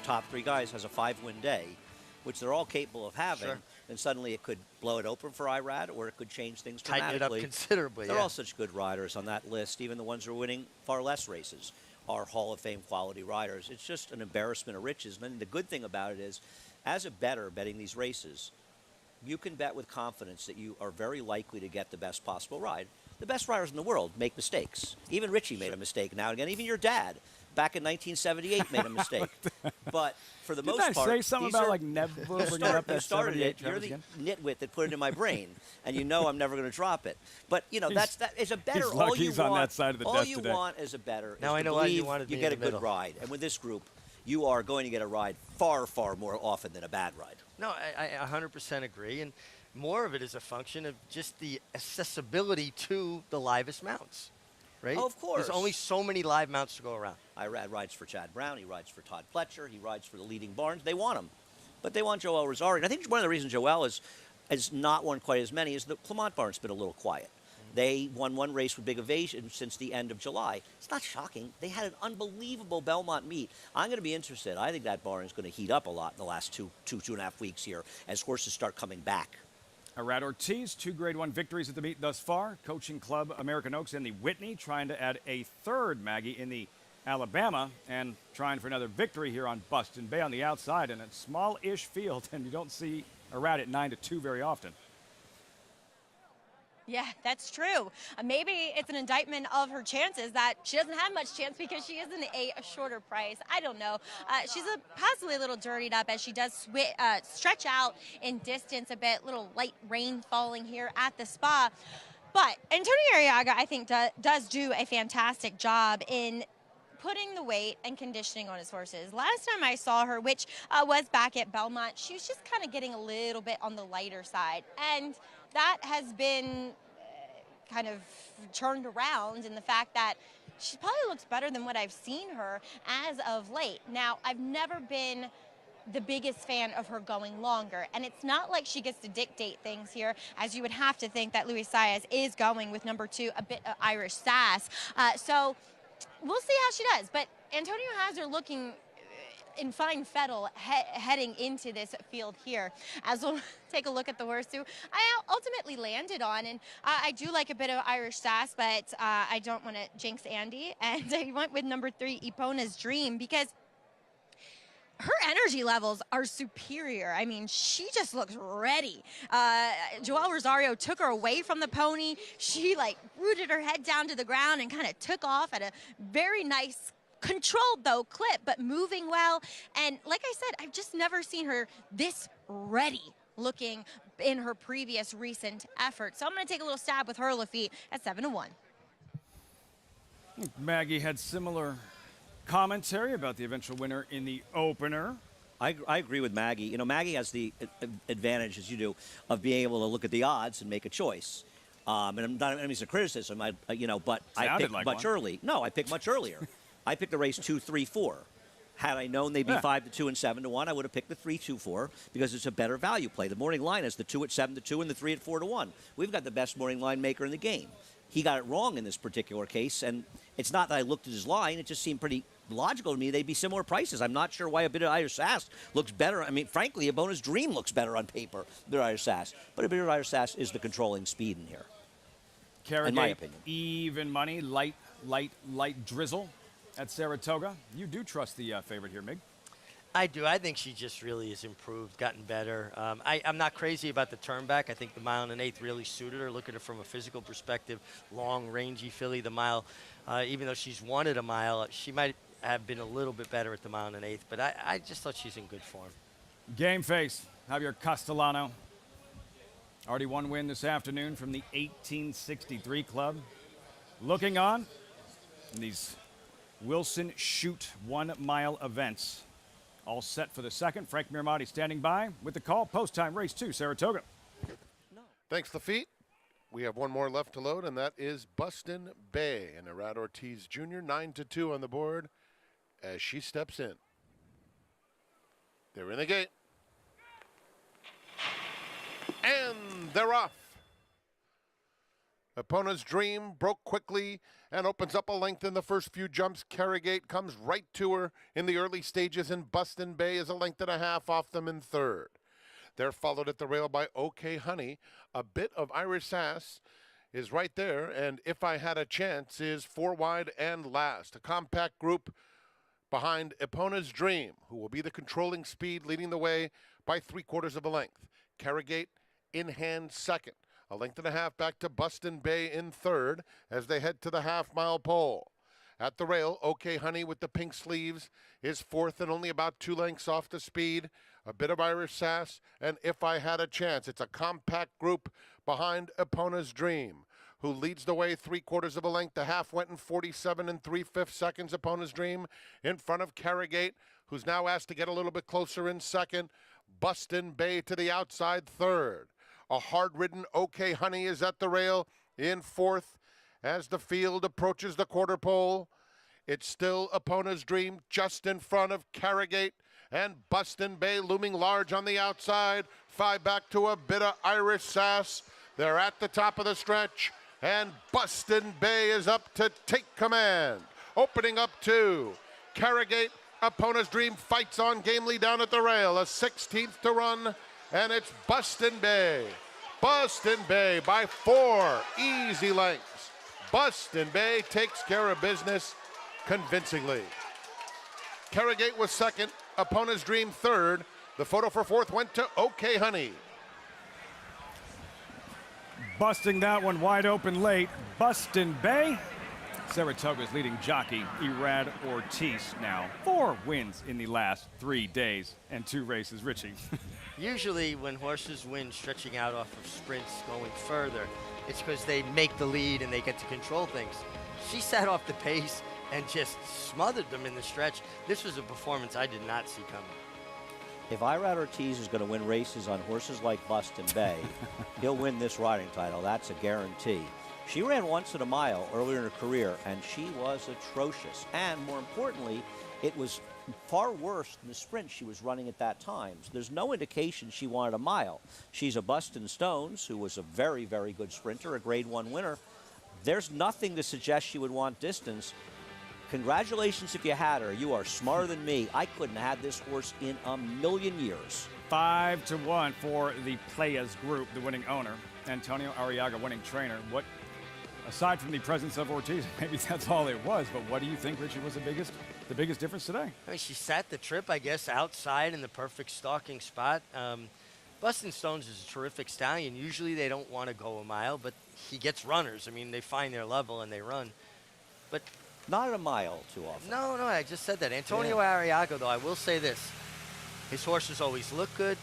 top 3 guys has a 5-win day, which they're all capable of having, then suddenly it could blow it open for Irad, or it could change things dramatically. Tighten it up considerably. They're all such good riders on that list. Even the ones who are winning far less races are Hall of Fame quality riders. It's just an embarrassment of riches. And the good thing about it is, as a bettor betting these races, you can bet with confidence that you are very likely to get the best possible ride. The best riders in the world make mistakes. Even Richie made a mistake now and again. Even your dad, back in 1978, made a mistake. But for the most part, did I say something about like never bringing up that 78? You're the nitwit that put it in my brain, and you know I'm never going to drop it. But you know that is a better. He's lucky he's on that side of the desk today. All you want as a bettor now is I know to why believe you wanted you me get in a the good middle. ride, and with this group, you are going to get a ride far, far more often than a bad ride. No, I 100% agree, and more of it is a function of just the accessibility to the livest mounts, right? Oh, of course. There's only so many live mounts to go around. Irad rides for Chad Brown. He rides for Todd Pletcher. He rides for the leading barns. They want him. But they want Joel Rosario. And I think one of the reasons Joel is not won quite as many is the Clement barn's been a little quiet. They won 1 race with Big Evasion since the end of July. It's not shocking. They had an unbelievable Belmont meet. I'm going to be interested. I think that barn is going to heat up a lot in the last two and a half weeks here as horses start coming back. Arad Ortiz, 2 Grade 1 victories at the meet thus far. Coaching Club American Oaks in the Whitney, trying to add a 3rd, Maggie, in the Alabama, and trying for another victory here on Bustin Bay on the outside in a small-ish field, and you don't see Arad at 9-2 very often. Yeah, that's true. Maybe it's an indictment of her chances that she doesn't have much chance because she isn't a shorter price. I don't know. She's possibly a little dirtied up as she does stretch out in distance a bit. Little light rain falling here at the spa. But Antonio Arriaga, I think, does do a fantastic job in putting the weight and conditioning on his horses. Last time I saw her, which was back at Belmont, she was just kind of getting a little bit on the lighter side. And that has been kind of turned around in the fact that she probably looks better than what I've seen her as of late. Now, I've never been the biggest fan of her going longer, and it's not like she gets to dictate things here, as you would have to think that Luis Saez is going with number 2, a bit of Irish sass. So we'll see how she does, but Antonio has her looking in fine fettle heading into this field here. As we'll take a look at the horse who I ultimately landed on, and I do like a bit of Irish sass, but I don't want to jinx Andy, and I went with number 3, Epona's Dream, because her energy levels are superior. I mean, she just looks ready. Joel Rosario took her away from the pony. She like rooted her head down to the ground and kind of took off at a very nice controlled, though, clip, but moving well. And like I said, I've just never seen her this ready looking in her previous recent effort. So I'm going to take a little stab with her Lafitte at 7-1. Maggie had similar commentary about the eventual winner in the opener. I agree with Maggie. You know, Maggie has the advantage, as you do, of being able to look at the odds and make a choice. And I'm not enemies of criticism, but I picked like much one. early. No, I picked much earlier. I picked the race 2, 3, 4. Had I known they'd be 5-2 and 7-1, I would have picked the 3, 2, 4 because it's a better value play. The morning line is the 2 at 7-2 and the 3 at 4-1. We've got the best morning line maker in the game. He got it wrong in this particular case, and it's not that I looked at his line. It just seemed pretty logical to me they'd be similar prices. I'm not sure why a bit of Irish Sass looks better. I mean, frankly, a Bonus Dream looks better on paper than Irish Sass. But a bit of Irish Sass is the controlling speed in here, in my opinion. Even money, light drizzle at Saratoga. You do trust the favorite here, Mig. I do. I think she just really has improved, gotten better. I'm not crazy about the turn back. I think the 1 1/8 really suited her. Look at her from a physical perspective. Long, rangy filly. The mile, even though she's wanted a mile, she might have been a little bit better at the 1 1/8. But I just thought she's in good form. Game face, Javier Castellano. Already one win this afternoon from the 1863 club. Looking on in these Wilson Shoot 1 mile events. All set for the second. Frank Mirmati standing by with the call. Post-time race 2, Saratoga. Thanks, Lafitte. We have one more left to load, and that is Bustin Bay and Irad Ortiz Jr. 9-2 on the board as she steps in. They're in the gate. And they're off. Opponent's Dream broke quickly and opens up a length in the first few jumps. Carrigate comes right to her in the early stages, and Bustin Bay is a length and a half off them in third. They're followed at the rail by OK Honey. A bit of Irish Sass is right there, and If I Had a Chance is 4 wide and last. A compact group behind Epona's Dream, who will be the controlling speed, leading the way by 3/4 of a length. Carrigate in hand second. A length and a half back to Bustin Bay in third as they head to the half-mile pole. At the rail, OK Honey with the pink sleeves is fourth and only about 2 lengths off the speed. A bit of Irish Sass, and If I Had a Chance. It's a compact group behind Epona's Dream, who leads the way 3/4 of a length. The half went in 47 3/5 seconds. Epona's Dream in front of Carrigate, who's now asked to get a little bit closer in second. Bustin Bay to the outside third. A hard-ridden OK Honey is at the rail in fourth as the field approaches the quarter pole. It's still Epona's Dream just in front of Carrigate, and Bustin Bay looming large on the outside. 5 back to a bit of Irish Sass. They're at the top of the stretch, and Bustin Bay is up to take command. Opening up 2. Carrigate, Epona's Dream fights on gamely down at the rail. A 16th to run, and it's Bustin Bay. Bustin Bay by 4 easy lengths. Bustin Bay takes care of business convincingly. Carrigate was second. Epona's Dream third. The photo for fourth went to OK Honey. Busting that one wide open late. Bustin Bay. Saratoga's leading jockey, Irad Ortiz, now 4 wins in the last 3 days and 2 races. Richie. Usually when horses win stretching out off of sprints going further, it's because they make the lead and they get to control things. She sat off the pace and just smothered them in the stretch. This was a performance I did not see coming. If Irad Ortiz is going to win races on horses like Bustin Bay, he'll win this riding title. That's a guarantee. She ran once at a mile earlier in her career, and she was atrocious. And more importantly, it was far worse than the sprint she was running at that time. So there's no indication she wanted a mile. She's a Bustin Stones, who was a very, very good sprinter, a Grade 1 winner. There's nothing to suggest she would want distance. Congratulations if you had her. You are smarter than me. I couldn't have had this horse in a million years. 5-1 for the Playas Group, the winning owner. Antonio Arriaga, winning trainer. What, aside from the presence of Ortiz, maybe that's all it was, but what do you think, Richie, was the biggest difference today? I mean, she sat the trip, I guess, outside in the perfect stalking spot. Bustin Stones is a terrific stallion. Usually they don't want to go a mile, but he gets runners. I mean, they find their level and they run. But Not at a mile too often. No, I just said that. Antonio Arriaga, though, I will say this. His horses always look good,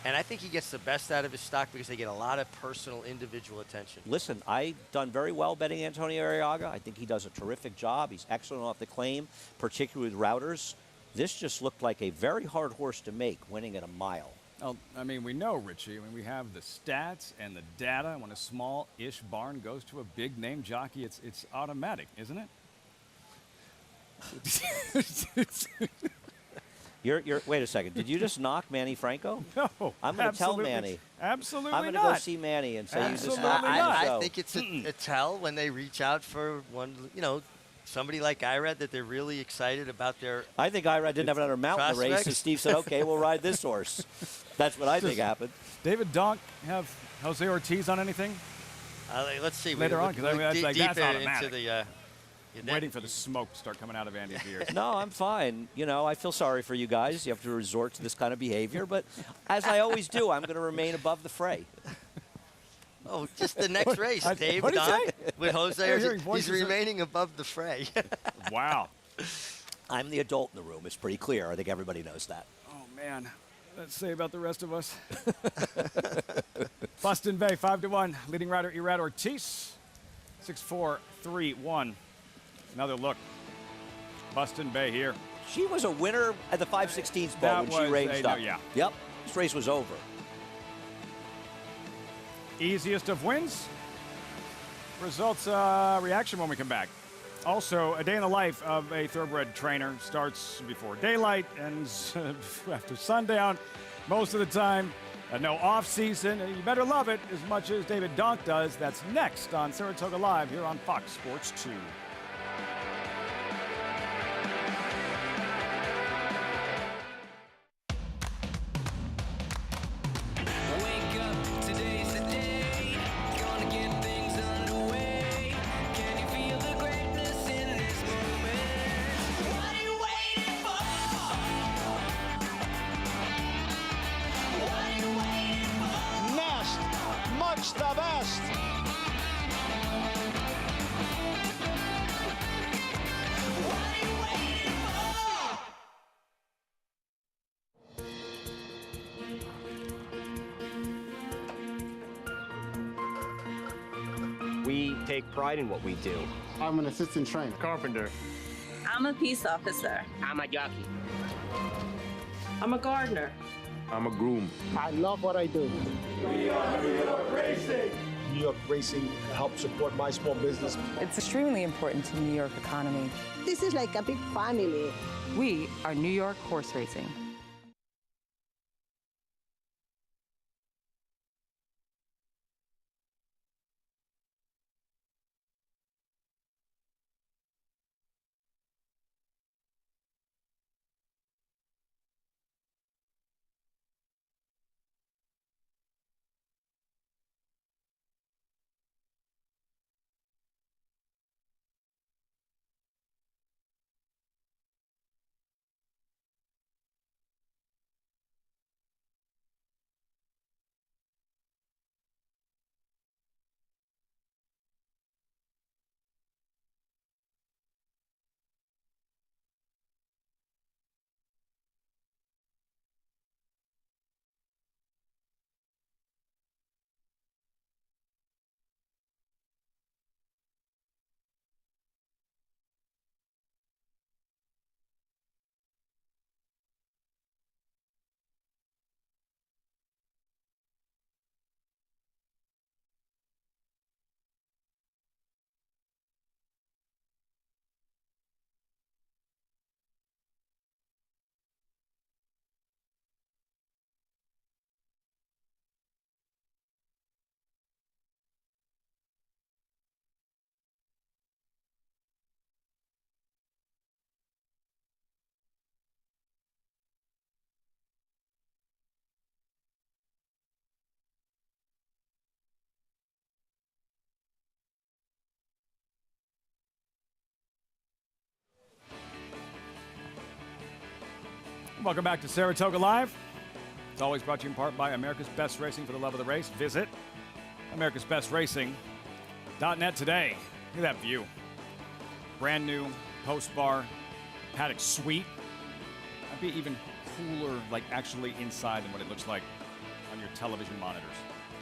and I think he gets the best out of his stock because they get a lot of personal, individual attention. Listen, I've done very well betting Antonio Arriaga. I think he does a terrific job. He's excellent off the claim, particularly with routers. This just looked like a very hard horse to make, winning at a mile. Well, I mean, we know, Richie. I mean, we have the stats and the data. When a small-ish barn goes to a big-name jockey, it's automatic, isn't it? Wait a second. Did you just knock Manny Franco? No. I'm going to tell Manny. Absolutely I'm going to go see Manny and say absolutely you just knocked not. I think it's a tell when they reach out for one, somebody like Irad that they're really excited about their. I think Irad didn't have another mount in the race, prospects. and Steve said, okay, we'll ride this horse. That's what I think happened. David Donk have Jose Ortiz on anything? Let's see. Later on, because that's automatic. Into the, I'm waiting for the smoke to start coming out of Andy's ears. No, I'm fine. I feel sorry for you guys. You have to resort to this kind of behavior. But as I always do, I'm going to remain above the fray. Oh, just the next race, Dave what did you Donk say? with Jose. Hearing He's voices remaining above the fray. Wow. I'm the adult in the room. It's pretty clear. I think everybody knows that. Oh, man. Let's say about the rest of us. Boston Bay, 5-1. Leading rider, Irad Ortiz, 6-4-3-1. Another look. Boston Bay here. She was a winner at the 5/16 ball when she ranged up. Yeah. Yep. This race was over. Easiest of wins. Results reaction when we come back. Also, a day in the life of a thoroughbred trainer starts before daylight, ends after sundown. Most of the time, no off season. And you better love it as much as David Donk does. That's next on Saratoga Live here on Fox Sports 2. The best. We take pride in what we do. I'm an assistant trainer. Carpenter. I'm a peace officer. I'm a jockey. I'm a gardener. I'm a groom. I love what I do. We are New York Racing. New York Racing helps support my small business. It's extremely important to the New York economy. This is like a big family. We are New York Horse Racing. Welcome back to Saratoga Live. It's always brought to you in part by America's Best Racing. For the love of the race, visit americasbestracing.net today. Look at that view. Brand new Post bar, Paddock suite. Might be even cooler, like actually inside than what it looks like on your television monitors.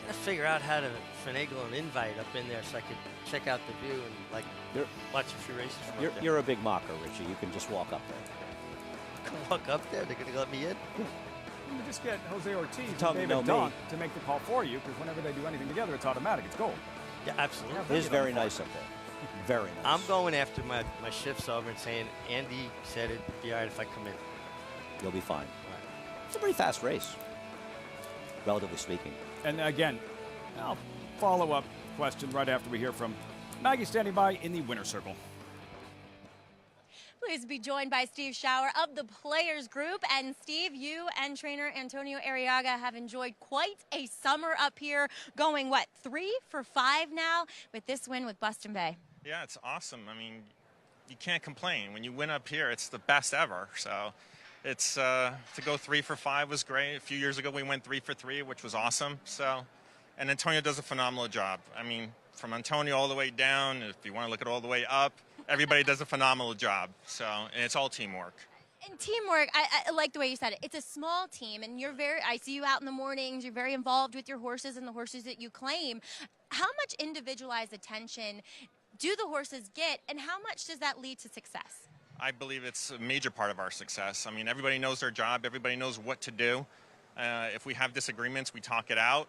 Gotta figure out how to finagle an invite up in there so I could check out the view and like watch a few races from up there. You're a big mocker, Richie. You can just walk up there. I can walk up there. They're gonna let me in. You can just get Jose Ortiz and Tell them David no Donk to make the call for you, because whenever they do anything together, it's automatic. It's gold. Yeah, absolutely. It is very nice up there. Very nice. I'm going after my shift's over and saying, Andy said it'd be all right if I come in. You'll be fine. It's a pretty fast race, relatively speaking. And again, I'll follow-up question right after we hear from Maggie standing by in the winner's circle. Pleased to be joined by Steve Schauer of the Players Group. And Steve, you and trainer Antonio Arriaga have enjoyed quite a summer up here, going, what, 3 for 5 now with this win with Buston Bay? Yeah, it's awesome. I mean, you can't complain. When you win up here, it's the best ever. So it's to go 3 for 5 was great. A few years ago, we went 3 for 3, which was awesome. So, and Antonio does a phenomenal job. I mean, from Antonio all the way down, if you want to look at all the way up, everybody does a phenomenal job. So, and it's all teamwork. And teamwork, I like the way you said it. It's a small team, and I see you out in the mornings. You're very involved with your horses and the horses that you claim. How much individualized attention do the horses get, and how much does that lead to success? I believe it's a major part of our success. I mean, everybody knows their job. Everybody knows what to do. If we have disagreements, we talk it out,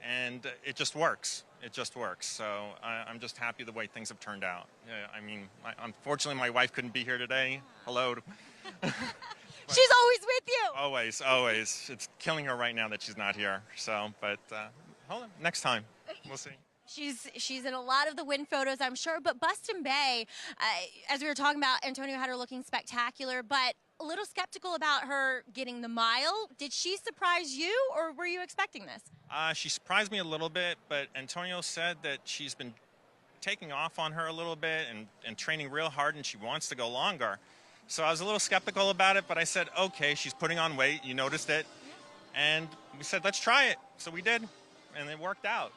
and it just works. It just works. So I'm just happy the way things have turned out. I mean, unfortunately, my wife couldn't be here today. Hello. She's always with you. Always, always. It's killing her right now that she's not here. So, but hold on, next time. We'll see. She's in a lot of the win photos, I'm sure. But Buston Bay, as we were talking about, Antonio had her looking spectacular, but a little skeptical about her getting the mile. Did she surprise you, or were you expecting this? She surprised me a little bit, but Antonio said that she's been taking off on her a little bit and training real hard, and she wants to go longer. So I was a little skeptical about it, but I said, okay, she's putting on weight. You noticed it. And we said, let's try it. So we did, and it worked out.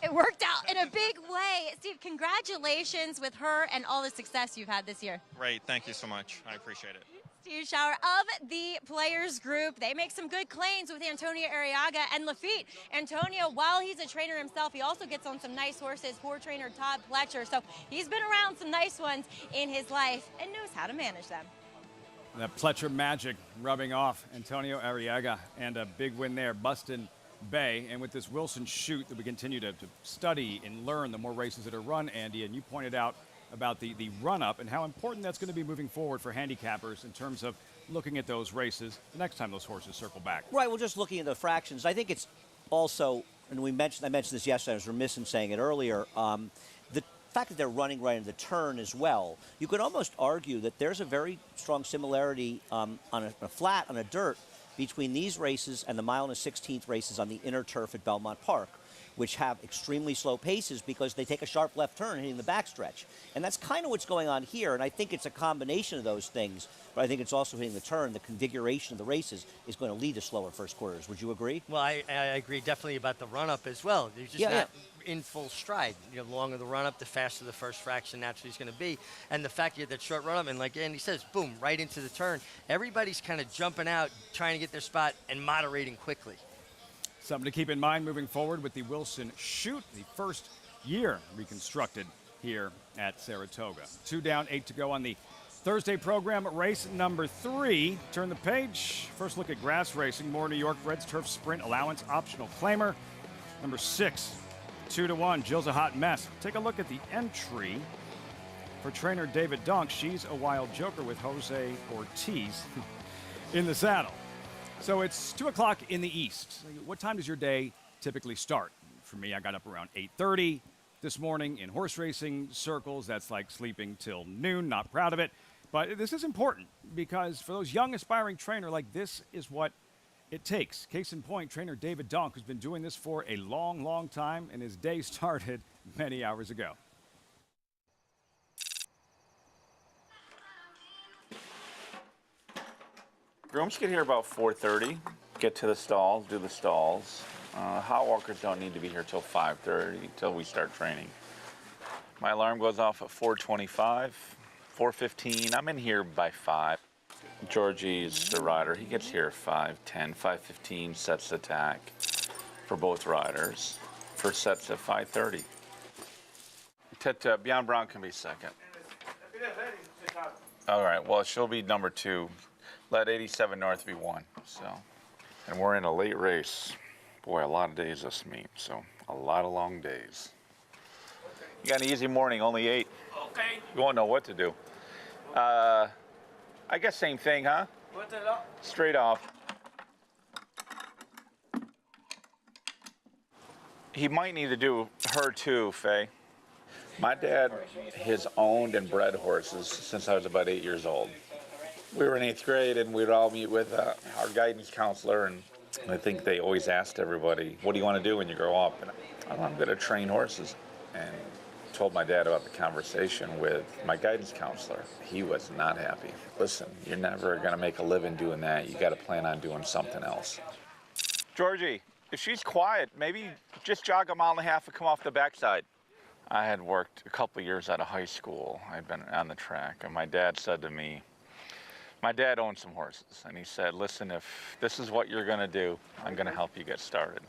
It worked out in a big way. Steve, congratulations with her and all the success you've had this year. Great. Thank you so much. I appreciate it. Steve Schauer of the Players Group. They make some good claims with Antonio Arriaga and Lafitte. Antonio, while he's a trainer himself, he also gets on some nice horses for trainer Todd Pletcher. So he's been around some nice ones in his life and knows how to manage them. That Pletcher magic rubbing off Antonio Arriaga, and a big win there, Buston Bay. And with this Wilson shoot that we continue to study and learn the more races that are run, Andy, and you pointed out about the run-up and how important that's going to be moving forward for handicappers in terms of looking at those races the next time those horses circle back. Right, well, just looking at the fractions, I think it's also, and I mentioned this yesterday, I was remiss in saying it earlier, the fact that they're running right into the turn as well, you could almost argue that there's a very strong similarity on a flat, on a dirt, between these races and the mile and a 16th races on the inner turf at Belmont Park, which have extremely slow paces because they take a sharp left turn hitting the backstretch. And that's kind of what's going on here, and I think it's a combination of those things, but I think it's also hitting the turn. The configuration of the races is going to lead to slower first quarters. Would you agree? Well, I agree definitely about the run-up as well. They're just not in full stride. You know, the longer the run-up, the faster the first fraction naturally is going to be. And the fact you get that short run-up, and like Andy says, boom, right into the turn. Everybody's kind of jumping out, trying to get their spot, and moderating quickly. Something to keep in mind moving forward with the Wilson shoot, the first year reconstructed here at Saratoga. 2 down, 8 to go on the Thursday program. Race number 3. Turn the page. First look at grass racing. More New York Reds Turf Sprint Allowance optional claimer. Number 6, 2-1. Jill's a hot mess. Take a look at the entry for trainer David Donk. She's a wild joker with Jose Ortiz in the saddle. So it's 2 o'clock in the east. What time does your day typically start? For me, I got up around 8:30 this morning in horse racing circles. That's like sleeping till noon. Not proud of it. But this is important because for those young aspiring trainer, like this is what it takes. Case in point, trainer David Donk, who's been doing this for a long, long time, and his day started many hours ago. Grooms get here about 4:30, get to the stalls, do the stalls. Hot walkers don't need to be here till 5:30, till we start training. My alarm goes off at 4:25. 4:15. I'm in here by 5. Georgie's the rider. He gets here 5:10, 5:15 sets attack for both riders. First set's at 5:30. Beyond Brown can be second. All right, well, she'll be number 2. Let 87 North be 1. So, and we're in a late race. Boy, a lot of days this meet, so a lot of long days. You got an easy morning, only 8. Okay. You won't know what to do. I guess same thing, huh? What's it up? Straight off. He might need to do her too, Faye. My dad has owned and bred horses since I was about 8 years old. We were in 8th grade and we'd all meet with our guidance counselor, and I think they always asked everybody, what do you want to do when you grow up? And I'm going to train horses. And told my dad about the conversation with my guidance counselor. He was not happy. Listen, you're never going to make a living doing that. You got to plan on doing something else. Georgie, if she's quiet, maybe just jog 1.5 miles and come off the backside. I had worked a couple years out of high school. I'd been on the track, and my dad said to me, my dad owned some horses, and he said, listen, if this is what you're going to do, I'm going to help you get started.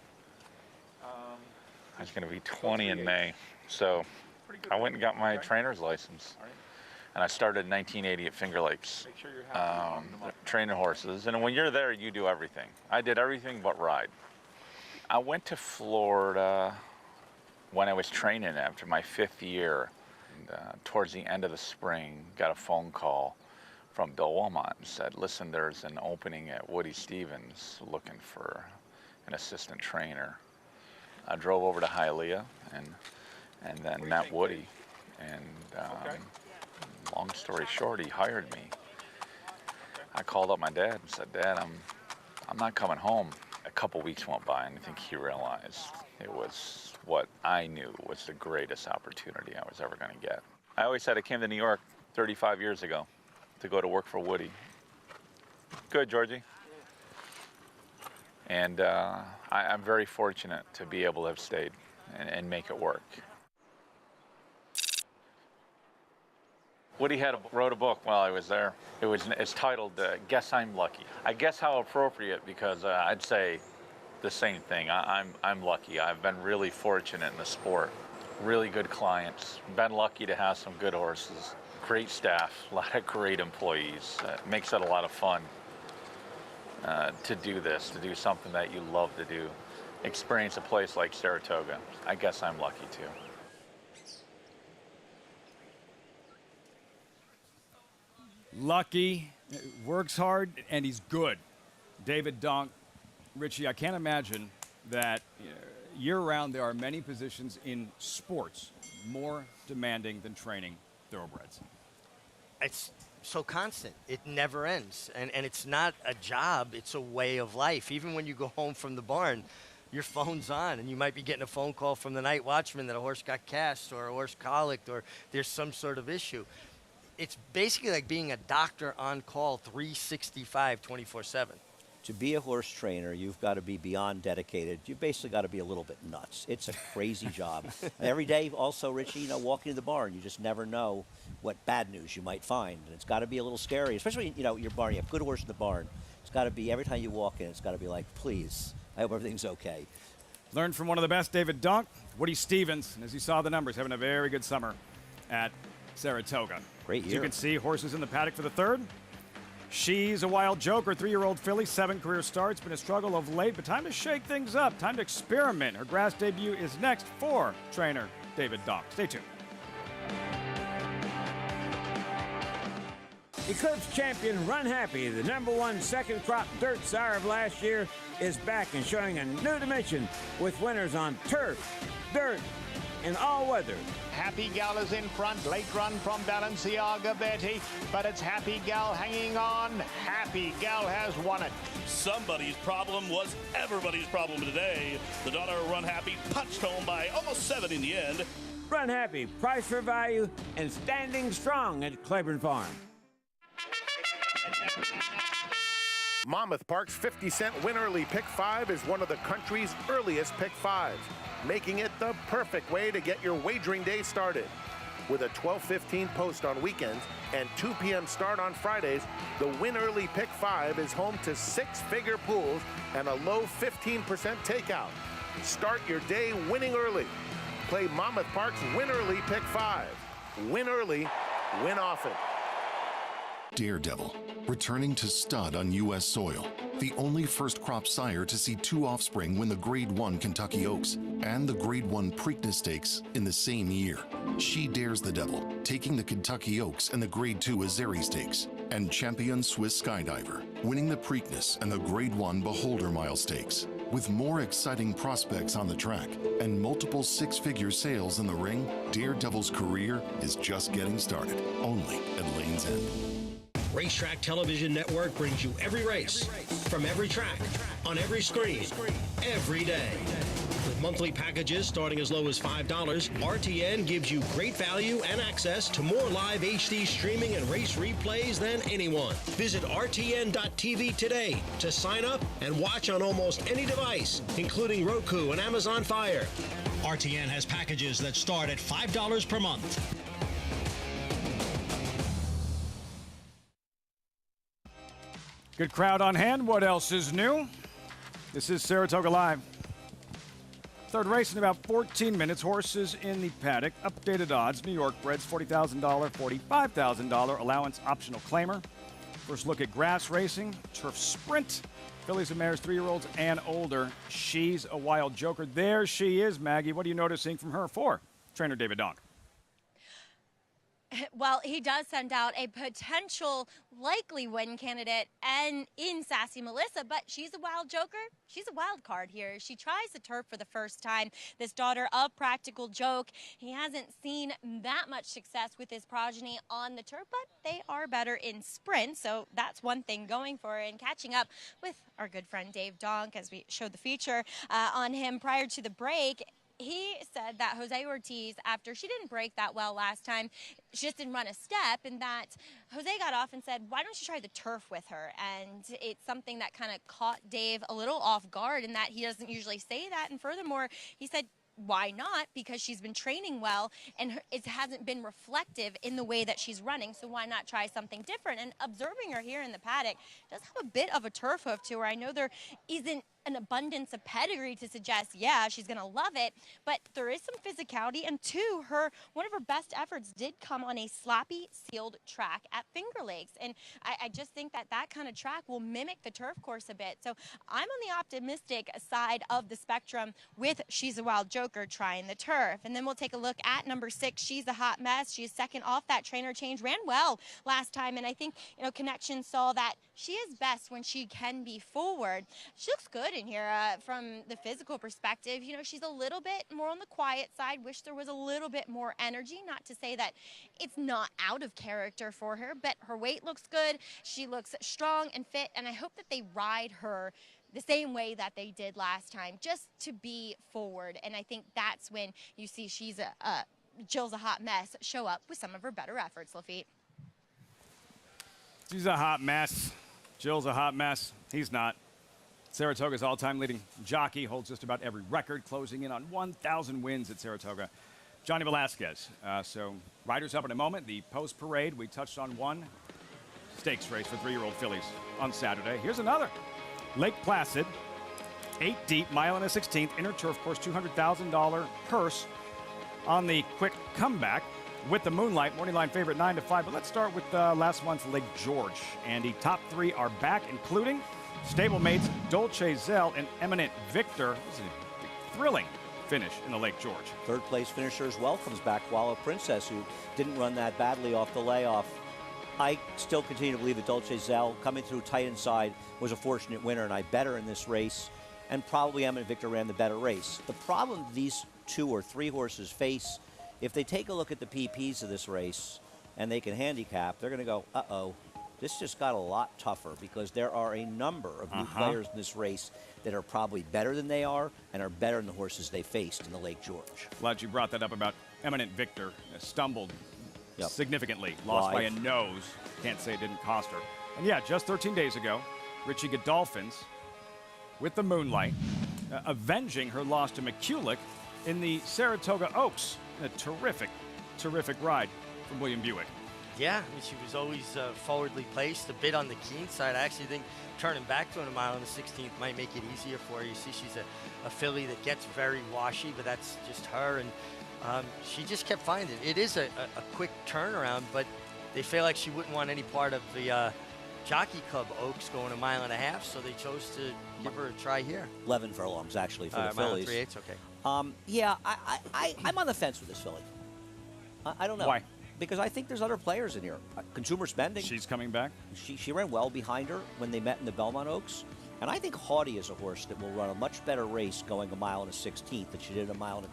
I was going to be 20 in May, so I went and got my trainer's license. And I started in 1980 at Finger Lakes, training horses. And when you're there, you do everything. I did everything but ride. I went to Florida when I was training after my 5th year. And, towards the end of the spring, got a phone call from Bill Wilmot and said, listen, there's an opening at Woody Stevens looking for an assistant trainer. I drove over to Hialeah and then met Woody. And long story short, he hired me. I called up my dad and said, Dad, I'm not coming home. A couple weeks went by, and I think he realized it was what I knew was the greatest opportunity I was ever going to get. I always said I came to New York 35 years ago to go to work for Woody. Good, Georgie. And I'm very fortunate to be able to have stayed and make it work. Woody wrote a book while I was there. It's titled Guess I'm Lucky. I guess how appropriate, because I'd say the same thing. I'm lucky. I've been really fortunate in the sport. Really good clients. Been lucky to have some good horses. Great staff, a lot of great employees. It makes it a lot of fun to do this, to do something that you love to do. Experience a place like Saratoga. I guess I'm lucky too. Lucky, works hard, and he's good. David Donk. Richie, I can't imagine that year-round there are many positions in sports more demanding than training thoroughbreds. It's so constant. It never ends. And it's not a job. It's a way of life. Even when you go home from the barn, your phone's on, and you might be getting a phone call from the night watchman that a horse got cast or a horse colicked or there's some sort of issue. It's basically like being a doctor on call 365, 24/7. To be a horse trainer, you've got to be beyond dedicated. You've basically got to be a little bit nuts. It's a crazy job. Every day, also, Richie, walking in the barn, you just never know what bad news you might find. And it's got to be a little scary, especially, your barn. You have a good horse in the barn. It's got to be, every time you walk in, it's got to be like, please, I hope everything's okay. Learned from one of the best, David Donk, Woody Stevens, and as you saw the numbers, having a very good summer at Saratoga. Great year. As you can see, horses in the paddock for the third. She's a Wild Joker, 3-year-old filly, 7 career starts, been a struggle of late, but time to shake things up, time to experiment. Her grass debut is next for trainer David Donk. Stay tuned. Eclipse champion Run Happy, the #1 second crop dirt sire of last year, is back and showing a new dimension with winners on turf, dirt, and all weather. Happy Gal is in front, late run from Balenciaga Betty, but it's Happy Gal hanging on. Happy Gal has won it. Somebody's problem was everybody's problem today. The daughter of Run Happy punched home by almost 7 in the end. Run Happy, price for value, and standing strong at Claiborne Farm. Monmouth Park's 50-cent Win Early Pick 5 is one of the country's earliest Pick 5s, making it the perfect way to get your wagering day started. With a 12:15 post on weekends and 2 p.m. start on Fridays, the Win Early Pick 5 is home to 6-figure pools and a low 15% takeout. Start your day winning early. Play Monmouth Park's Win Early Pick 5. Win early, win often. Daredevil, returning to stud on U.S. soil. The only first crop sire to see 2 offspring win the Grade 1 Kentucky Oaks and the Grade 1 Preakness Stakes in the same year. She dares the devil, taking the Kentucky Oaks and the Grade 2 Azeri Stakes, and champion Swiss Skydiver, winning the Preakness and the Grade 1 Beholder Mile Stakes. With more exciting prospects on the track and multiple 6-figure sales in the ring, Daredevil's career is just getting started, only at Lane's End. Racetrack Television Network brings you every race, from every track, on every screen, every day. With monthly packages starting as low as $5, RTN gives you great value and access to more live HD streaming and race replays than anyone. Visit RTN.tv today to sign up and watch on almost any device, including Roku and Amazon Fire. RTN has packages that start at $5 per month. Good crowd on hand. What else is new? This is Saratoga Live. Third race in about 14 minutes. Horses in the paddock. Updated odds. New York breds, $40,000, $45,000 allowance optional claimer. First look at grass racing. Turf sprint. Fillies and mares, 3-year-olds and older. She's a Wild Joker. There she is, Maggie. What are you noticing from her for trainer David Donk? Well, he does send out a potential likely win candidate and in Sassy Melissa, but she's a Wild Joker. She's a wild card here. She tries the turf for the first time. This daughter of Practical Joke. He hasn't seen that much success with his progeny on the turf, but they are better in sprint, so that's one thing going for her. And catching up with our good friend Dave Donk, as we showed the feature on him prior to the break, he said that Jose Ortiz, after she didn't break that well last time, she just didn't run a step, and that Jose got off and said, why don't you try the turf with her? And it's something that kind of caught Dave a little off guard, in that he doesn't usually say that. And furthermore, he said, why not? Because she's been training well, and it hasn't been reflective in the way that she's running, so why not try something different? And observing her here in the paddock, does have a bit of a turf hoof to her. I know there isn't an abundance of pedigree to suggest, yeah, she's going to love it, but there is some physicality, and two, one of her best efforts did come on a sloppy sealed track at Finger Lakes, and I just think that that kind of track will mimic the turf course a bit. So I'm on the optimistic side of the spectrum with She's a Wild Joker trying the turf. And then we'll take a look at number 6, She's a Hot Mess. She's second off that trainer change, ran well last time, and I think, Connection saw that she is best when she can be forward. She looks good in here from the physical perspective. She's a little bit more on the quiet side. Wish there was a little bit more energy. Not to say that it's not out of character for her, but her weight looks good. She looks strong and fit, and I hope that they ride her the same way that they did last time, just to be forward. And I think that's when you see Jill's a Hot Mess show up with some of her better efforts, Lafitte. She's a hot mess. Jill's a hot mess. He's not. Saratoga's all-time leading jockey, holds just about every record, closing in on 1,000 wins at Saratoga. Johnny Velasquez. So riders up in a moment. The post-parade, we touched on one stakes race for 3-year-old fillies on Saturday. Here's another. Lake Placid, 8 deep, mile and a 16th, inner turf course, $200,000 purse on the quick comeback with the Moonlight. Morning line favorite 9-5. But let's start with last month's Lake George. And the top 3 are back, including stablemates Dolce Zell and Eminent Victor. This is a thrilling finish in the Lake George. Third place finisher as well comes back, Wallow Princess, who didn't run that badly off the layoff. I still continue to believe that Dolce Zell, coming through tight inside, was a fortunate winner, and I bet her in this race, and probably Eminent Victor ran the better race. The problem these 2 or 3 horses face, if they take a look at the PPs of this race and they can handicap, they're going to go, uh-oh, this just got a lot tougher, because there are a number of new players in this race that are probably better than they are and are better than the horses they faced in the Lake George. Glad you brought that up about Eminent Victor. Stumbled significantly, lost by a nose. Can't say it didn't cost her. And yeah, just 13 days ago, Richie Godolphins with the Moonlight, avenging her loss to McCulloch in the Saratoga Oaks. A terrific terrific ride from William Buick. Yeah, I mean, she was always forwardly placed, a bit on the keen side. I actually think turning back to a mile on the 16th might make it easier for her. You see, she's a filly that gets very washy, but that's just her, and she just kept finding it. It is a quick turnaround, but they feel like she wouldn't want any part of the Jockey Club Oaks going 1.5 miles, so they chose to give her a try here. 11 furlongs, actually, for the mile fillies. 3/8, okay. Yeah, I'm on the fence with this filly. I don't know. Why? Because I think there's other players in here. Consumer spending. She's coming back. She ran well behind her when they met in the Belmont Oaks. And I think Haughty is a horse that will run a much better race going 1 mile and a 16th than she did 1.25 miles.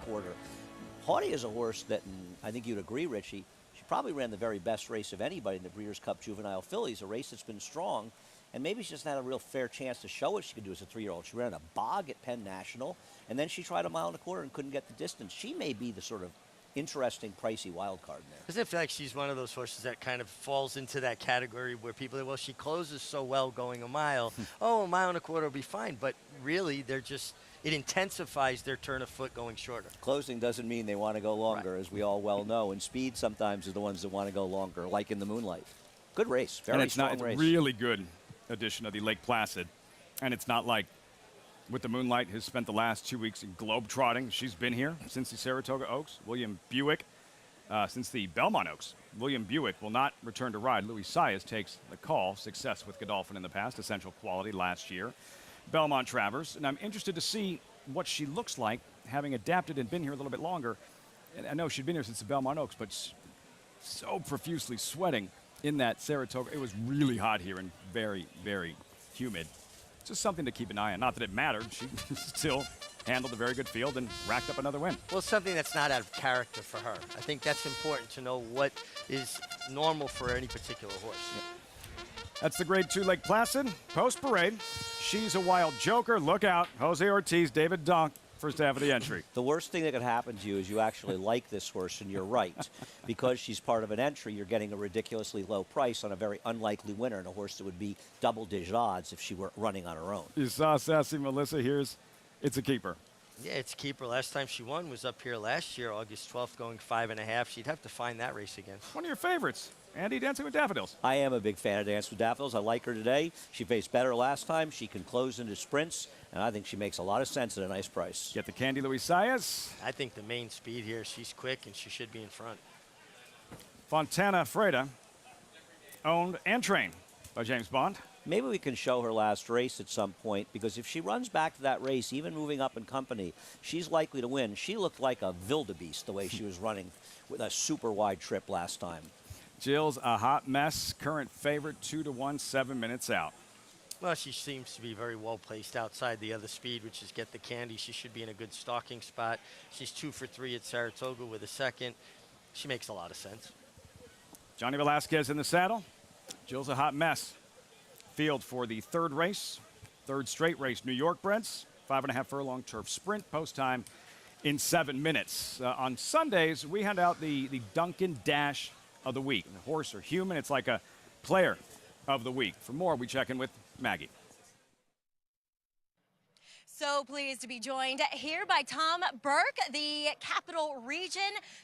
Haughty is a horse that, and I think you'd agree, Richie, she probably ran the very best race of anybody in the Breeders' Cup Juvenile Fillies, a race that's been strong. And maybe she just had a real fair chance to show what she could do as a 3-year-old. She ran a bog at Penn National, and then she tried 1.25 miles and couldn't get the distance. She may be the sort of interesting, pricey wild card in there. Doesn't it feel like she's one of those horses that kind of falls into that category where people say, well, she closes so well going 1 mile. 1.25 miles will be fine. But really, they're just, it intensifies their turn of foot going shorter. Closing doesn't mean they want to go longer, as we all well know. And speed sometimes is the ones that want to go longer, like in the Moonlight. Good race. Very strong race. Really good edition of the Lake Placid. And it's not like with the Moonlight has spent the last 2 weeks in globe-trotting. She's been here since the Saratoga Oaks. William Buick, since the Belmont Oaks. William Buick will not return to ride. Louis Saez takes the call. Success with Godolphin in the past. Essential Quality last year. Belmont Travers. And I'm interested to see what she looks like, having adapted and been here a little bit longer. And I know she'd been here since the Belmont Oaks, but so profusely sweating in that Saratoga. It was really hot here and very, very humid. Just something to keep an eye on. Not that it mattered. She still handled a very good field and racked up another win. Well, something that's not out of character for her. I think that's important to know what is normal for any particular horse. Yeah. That's the Grade 2 Lake Placid. Post-parade. She's a wild joker. Look out. Jose Ortiz, David Donk. First half of the entry. The worst thing that could happen to you is you actually like this horse, and you're right. Because she's part of an entry, you're getting a ridiculously low price on a very unlikely winner, and a horse that would be double-digit odds if she were running on her own. You saw Sassy Melissa. It's a keeper. Yeah, it's a keeper. Last time she won was up here last year, August 12th, going 5.5. She'd have to find that race again. One of your favorites. Andy, Dancing with Daffodils. I am a big fan of Dancing with Daffodils. I like her today. She faced better last time. She can close into sprints, and I think she makes a lot of sense at a nice price. Get the candy, Louis Saez. I think the main speed here, she's quick, and she should be in front. Fontana Freda, owned and trained by James Bond. Maybe we can show her last race at some point, because if she runs back to that race, even moving up in company, she's likely to win. She looked like a wildebeest the way she was running with a super wide trip last time. Jill's a hot mess. Current favorite, 2-1, 7 minutes out. Well, she seems to be very well placed outside the other speed, which is get the candy. She should be in a good stalking spot. She's 2 for 3 at Saratoga with a second. She makes a lot of sense. Johnny Velasquez in the saddle. Jill's a hot mess. Field for the third race, third straight race, New York Breds, 5.5 furlong turf sprint, post time in 7 minutes. On Sundays, we hand out the Dunkin Dash of the week. The horse or human, it's like a player of the week. For more, we check in with Maggie. So pleased to be joined here by Tom Burke, the Capital Region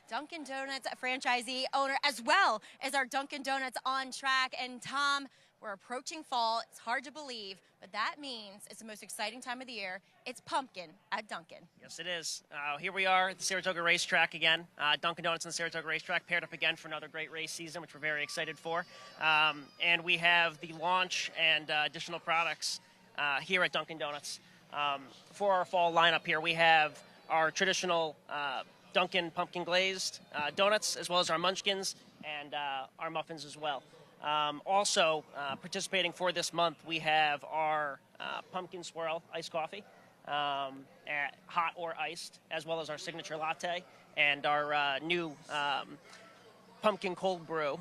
Dunkin' Donuts franchisee owner, as well as our Dunkin' Donuts on track. And Tom, we're approaching fall. It's hard to believe, but that means it's the most exciting time of the year. It's pumpkin at Dunkin'. Yes, it is. Here we are at the Saratoga Racetrack again. Dunkin' Donuts and the Saratoga Racetrack paired up again for another great race season, which we're very excited for. And we have the launch and additional products here at Dunkin' Donuts. For our fall lineup here, we have our traditional Dunkin' pumpkin glazed donuts, as well as our munchkins and our muffins as well. Also, participating for this month, we have our pumpkin swirl iced coffee, hot or iced, as well as our signature latte and our new pumpkin cold brew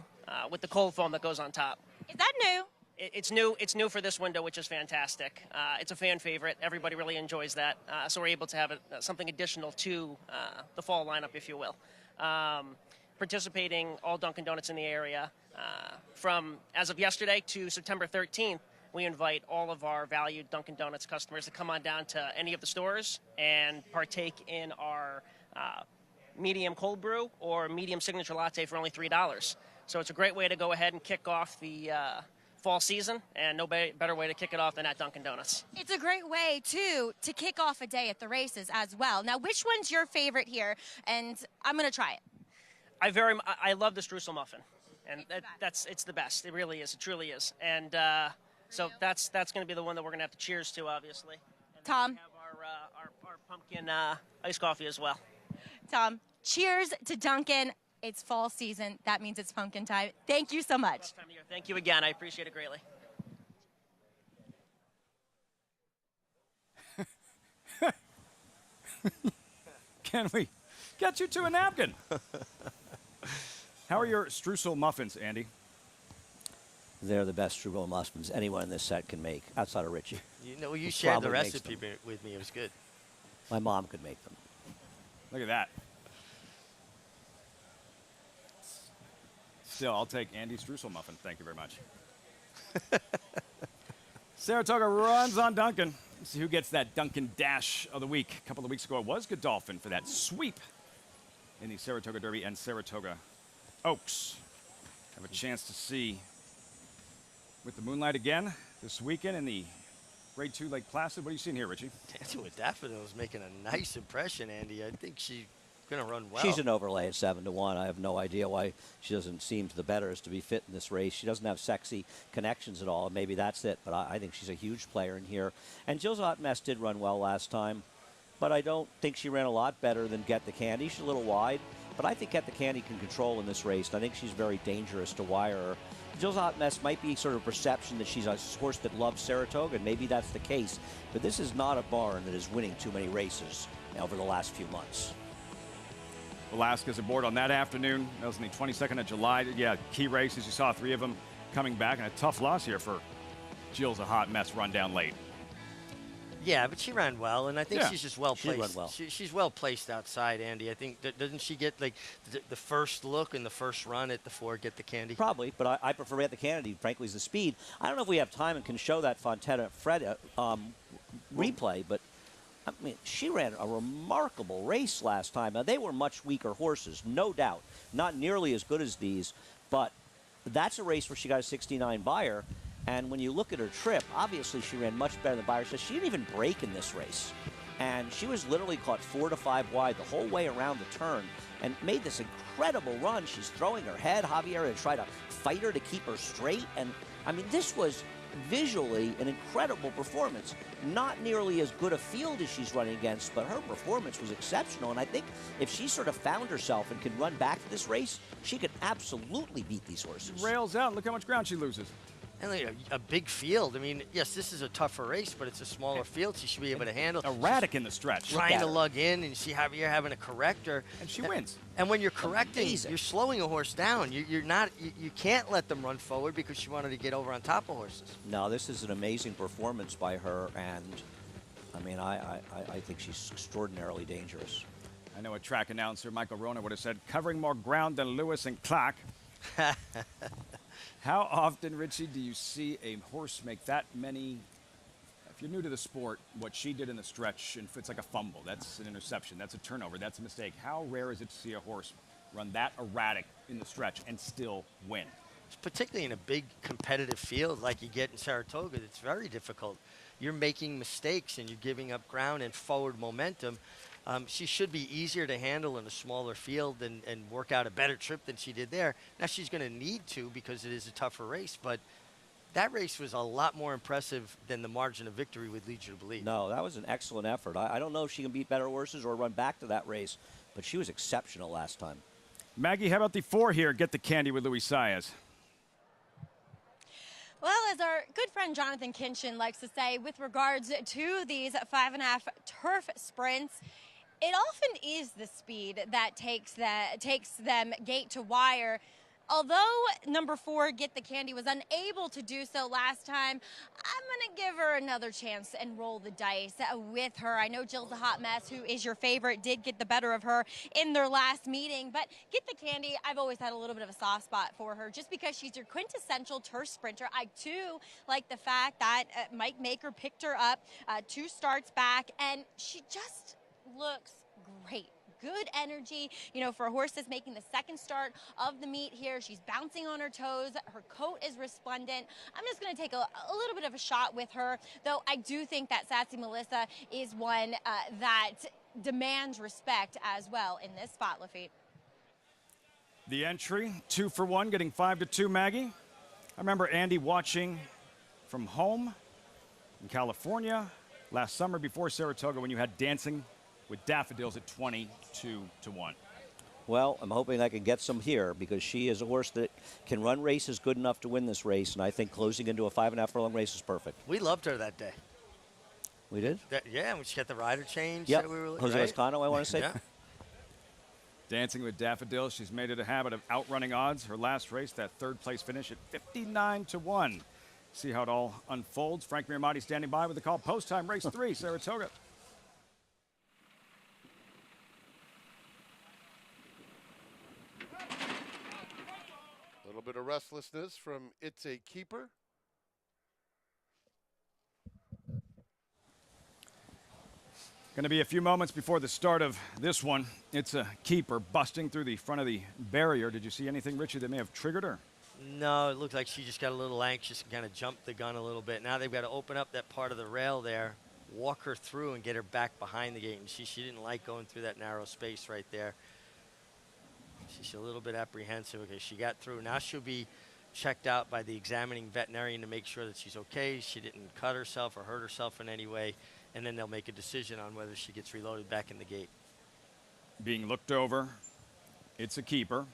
with the cold foam that goes on top. Is that new? It's new. It's new for this window, which is fantastic. It's a fan favorite. Everybody really enjoys that. So we're able to have something additional to the fall lineup, if you will. Participating all Dunkin' Donuts in the area. From as of yesterday to September 13th, we invite all of our valued Dunkin' Donuts customers to come on down to any of the stores and partake in our medium cold brew or medium signature latte for only $3. So it's a great way to go ahead and kick off the fall season, and no better way to kick it off than at Dunkin' Donuts. It's a great way, too, to kick off a day at the races as well. Now, which one's your favorite here? And I'm going to try it. I love the streusel muffin, and it's the best. It really is. It truly is. And so that's going to be the one that we're going to have to cheers to, obviously. And Tom. We have our pumpkin iced coffee as well. Tom, cheers to Dunkin'. It's fall season. That means it's pumpkin time. Thank you so much. Best time of year. Thank you again. I appreciate it greatly. Can we get you to a napkin? How are your streusel muffins, Andy? They're the best streusel muffins anyone in this set can make, outside of Richie. You know, you Who shared the probably makes recipe them. with me. It was good. My mom could make them. Look at that. Still, I'll take Andy's streusel muffin. Thank you very much. Saratoga runs on Dunkin'. Let's see who gets that Dunkin' Dash of the week. A couple of weeks ago, it was Godolphin for that sweep in the Saratoga Derby and Saratoga Oaks. Have a chance to see with the moonlight again this weekend in the Grade 2 Lake Placid. What are you seeing here, Richie? Dancing with Daffodils making a nice impression, Andy. I think she's going to run well. She's an overlay at 7-1. I have no idea why she doesn't seem to the betters to be fit in this race. She doesn't have sexy connections at all. Maybe that's it, but I think she's a huge player in here. And Jill's Hot Mess did run well last time, but I don't think she ran a lot better than Get the Candy. She's a little wide, but I think Get the Candy can control in this race, and I think she's very dangerous to wire her. Jill's Hot Mess might be sort of perception that she's a horse that loves Saratoga, and maybe that's the case, but this is not a barn that is winning too many races over the last few months. Alaska's aboard on that afternoon. That was on the 22nd of July. Yeah, key races. You saw 3 of them coming back, and a tough loss here for Jill's a Hot Mess run down late. Yeah, but she ran well, and I think Yeah, she's just well she ran placed. well. She's well placed outside, Andy. I think doesn't she get like the first look and the first run at the 4 Get the Candy? Probably, but I prefer Get the Candy. Frankly, is the speed. I don't know if we have time and can show that Fontana Fred replay, but I mean, she ran a remarkable race last time. Now, they were much weaker horses, no doubt. Not nearly as good as these, but that's a race where she got a 69 buyer. And when you look at her trip, obviously she ran much better than buyer. So she didn't even break in this race. And she was literally caught 4 to 5 wide the whole way around the turn and made this incredible run. She's throwing her head. Javier to try to fight her to keep her straight. And, I mean, this was visually an incredible performance. Not nearly as good a field as she's running against, but her performance was exceptional. And I think if she sort of found herself and can run back to this race, she could absolutely beat these horses. Rails out. Look how much ground she loses. And like a big field. I mean, yes, this is a tougher race, but it's a smaller field. She should be able to handle. Erratic in the stretch. Trying to lug in, and you see Javier having to correct her. And she wins. And when you're correcting, you're slowing a horse down. You're not. You can't let them run forward because she wanted to get over on top of horses. No, this is an amazing performance by her, and I mean, I think she's extraordinarily dangerous. I know a track announcer, Michael Rona, would have said, covering more ground than Lewis and Clark. How often, Richie, do you see a horse make that many? If you're new to the sport, what she did in the stretch, and it's like a fumble, that's an interception, that's a turnover, that's a mistake. How rare is it to see a horse run that erratic in the stretch and still win? Particularly in a big competitive field like you get in Saratoga, it's very difficult. You're making mistakes and you're giving up ground and forward momentum. She should be easier to handle in a smaller field and work out a better trip than she did there. Now, she's going to need to because it is a tougher race, but that race was a lot more impressive than the margin of victory would lead you to believe. No, that was an excellent effort. I don't know if she can beat better horses or run back to that race, but she was exceptional last time. Maggie, how about the 4 here? Get the Candy with Luis Saez. Well, as our good friend Jonathan Kinchin likes to say, with regards to these 5.5 turf sprints, it often is the speed that takes them gate to wire. Although number 4, Get the Candy, was unable to do so last time, I'm going to give her another chance and roll the dice with her. I know Jill's a Hot Mess, who is your favorite, did get the better of her in their last meeting. But Get the Candy, I've always had a little bit of a soft spot for her just because she's your quintessential turf sprinter. I, too, like the fact that Mike Maker picked her up 2 starts back, and she just looks great. Good energy, you know, for a horse that's making the second start of the meet here. She's bouncing on her toes. Her coat is resplendent. I'm just going to take a little bit of a shot with her, though I do think that Sassy Melissa is one that demands respect as well in this spot, Lafitte. The entry, 2-for-1, getting 5-2, Maggie. I remember Andy watching from home in California last summer before Saratoga when you had Dancing with Daffodils at 22-1. Well, I'm hoping I can get some here because she is a horse that can run races good enough to win this race, and I think closing into a 5.5 furlong race is perfect. We loved her that day. We did? Yeah, when she got the rider change. Yeah, we were, Jose right? Escano, I want to say. Yeah. Dancing with Daffodils, she's made it a habit of outrunning odds. Her last race, that third-place finish at 59-1. See how it all unfolds. Frank Mirmati standing by with the call. Post-time race 3, Saratoga. A little bit of restlessness from It's a Keeper. Going to be a few moments before the start of this one. It's a keeper busting through the front of the barrier. Did you see anything, Richie, that may have triggered her? No, it looked like she just got a little anxious and kind of jumped the gun a little bit. Now they've got to open up that part of the rail there, walk her through and get her back behind the gate. And she didn't like going through that narrow space right there. She's a little bit apprehensive. Okay, she got through. Now she'll be checked out by the examining veterinarian to make sure that she's okay. She didn't cut herself or hurt herself in any way. And then they'll make a decision on whether she gets reloaded back in the gate. Being looked over. It's a keeper.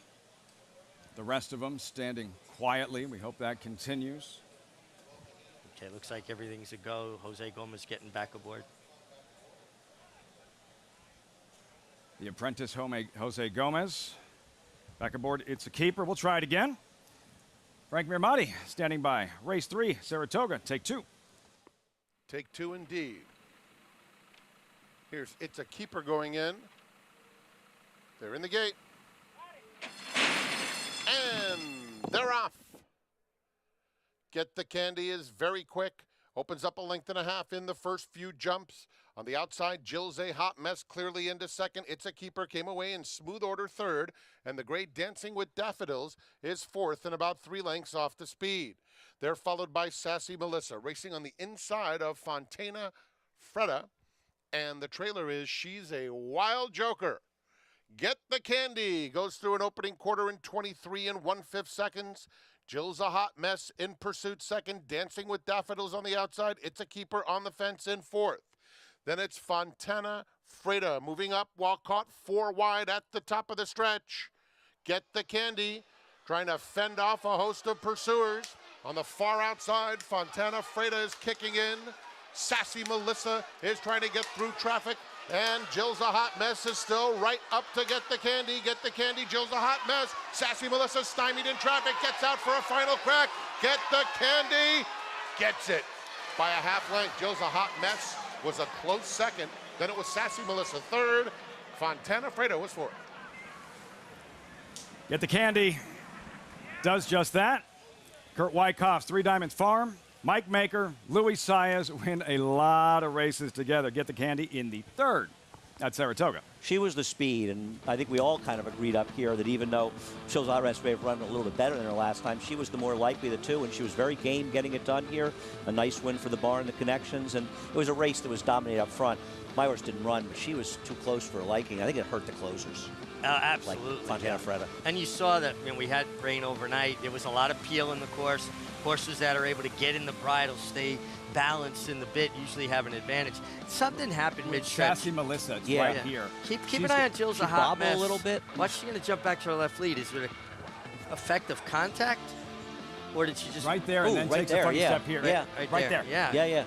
The rest of them standing quietly. We hope that continues. Okay, looks like everything's a go. Jose Gomez getting back aboard. The apprentice, Jose Gomez, back aboard. It's a keeper. We'll try it again. Frank Mirmati standing by. Race 3, Saratoga, take 2. Take 2 indeed. Here's It's a Keeper going in. They're in the gate. And they're off. Get the Candy is very quick. Opens up a length and a half in the first few jumps. On the outside, Jill's a hot mess clearly into second. It's a Keeper came away in smooth order third. And the great Dancing with Daffodils is fourth and about 3 lengths off the speed. They're followed by Sassy Melissa racing on the inside of Fontana Freda. And the trailer is She's a Wild Joker. Get the Candy goes through an opening quarter in 23 1/5 seconds. Jill's a hot mess in pursuit second. Dancing with Daffodils on the outside. It's a Keeper on the fence in fourth. Then it's Fontana Freda moving up while caught 4 wide at the top of the stretch. Get the Candy trying to fend off a host of pursuers. On the far outside, Fontana Freda is kicking in. Sassy Melissa is trying to get through traffic. And Jill's a hot mess is still right up to Get the Candy. Get the Candy, Jill's a hot mess. Sassy Melissa stymied in traffic, gets out for a final crack. Get the Candy gets it by a half length. Jill's a hot mess was a close second. Then it was Sassy Melissa third. Fontana Freda was fourth. Get the Candy does just that. Kurt Wyckoff's 3 Diamonds Farm. Mike Maker, Louis Saez win a lot of races together. Get the Candy in the third at Saratoga. She was the speed, and I think we all kind of agreed up here that even though Shills Autorest may have run a little bit better than her last time, she was the more likely of the two, and she was very game getting it done here. A nice win for the barn, the connections, and it was a race that was dominated up front. My horse didn't run, but she was too close for her liking. I think it hurt the closers. Absolutely. Like Fontana Freda. And you saw that when we had rain overnight, there was a lot of peel in the course. Horses that are able to get in the bridle, stay balanced in the bit, usually have an advantage. Something happened mid-stretch. Sassy Melissa, it's Yeah. right here. Keep an eye on Jill's a hot mess. a little bit. What's she going to jump back to her left lead? Is it an effect of contact? Or did she just... Right there, and then takes a funny step here. Yeah. Right there. Yeah.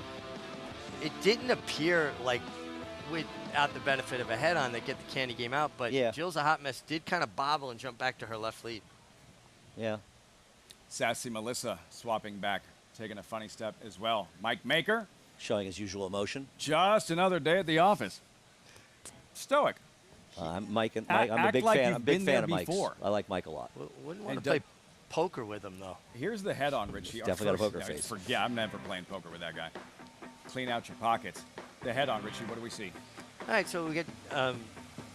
It didn't appear like without the benefit of a head-on that Get the Candy game out, but Jill's a hot mess did kind of bobble and jump back to her left lead. Yeah. Sassy Melissa swapping back, taking a funny step as well. Mike Maker. Showing his usual emotion. Just another day at the office. Stoic. I'm a big fan. I'm a big fan of Mike's. I like Mike a lot. Wouldn't want to play poker with him, though. Here's the head-on, Richie. Definitely got a poker face. Yeah, I'm never playing poker with that guy. Clean out your pockets. The head-on, Richie. What do we see? All right, so we get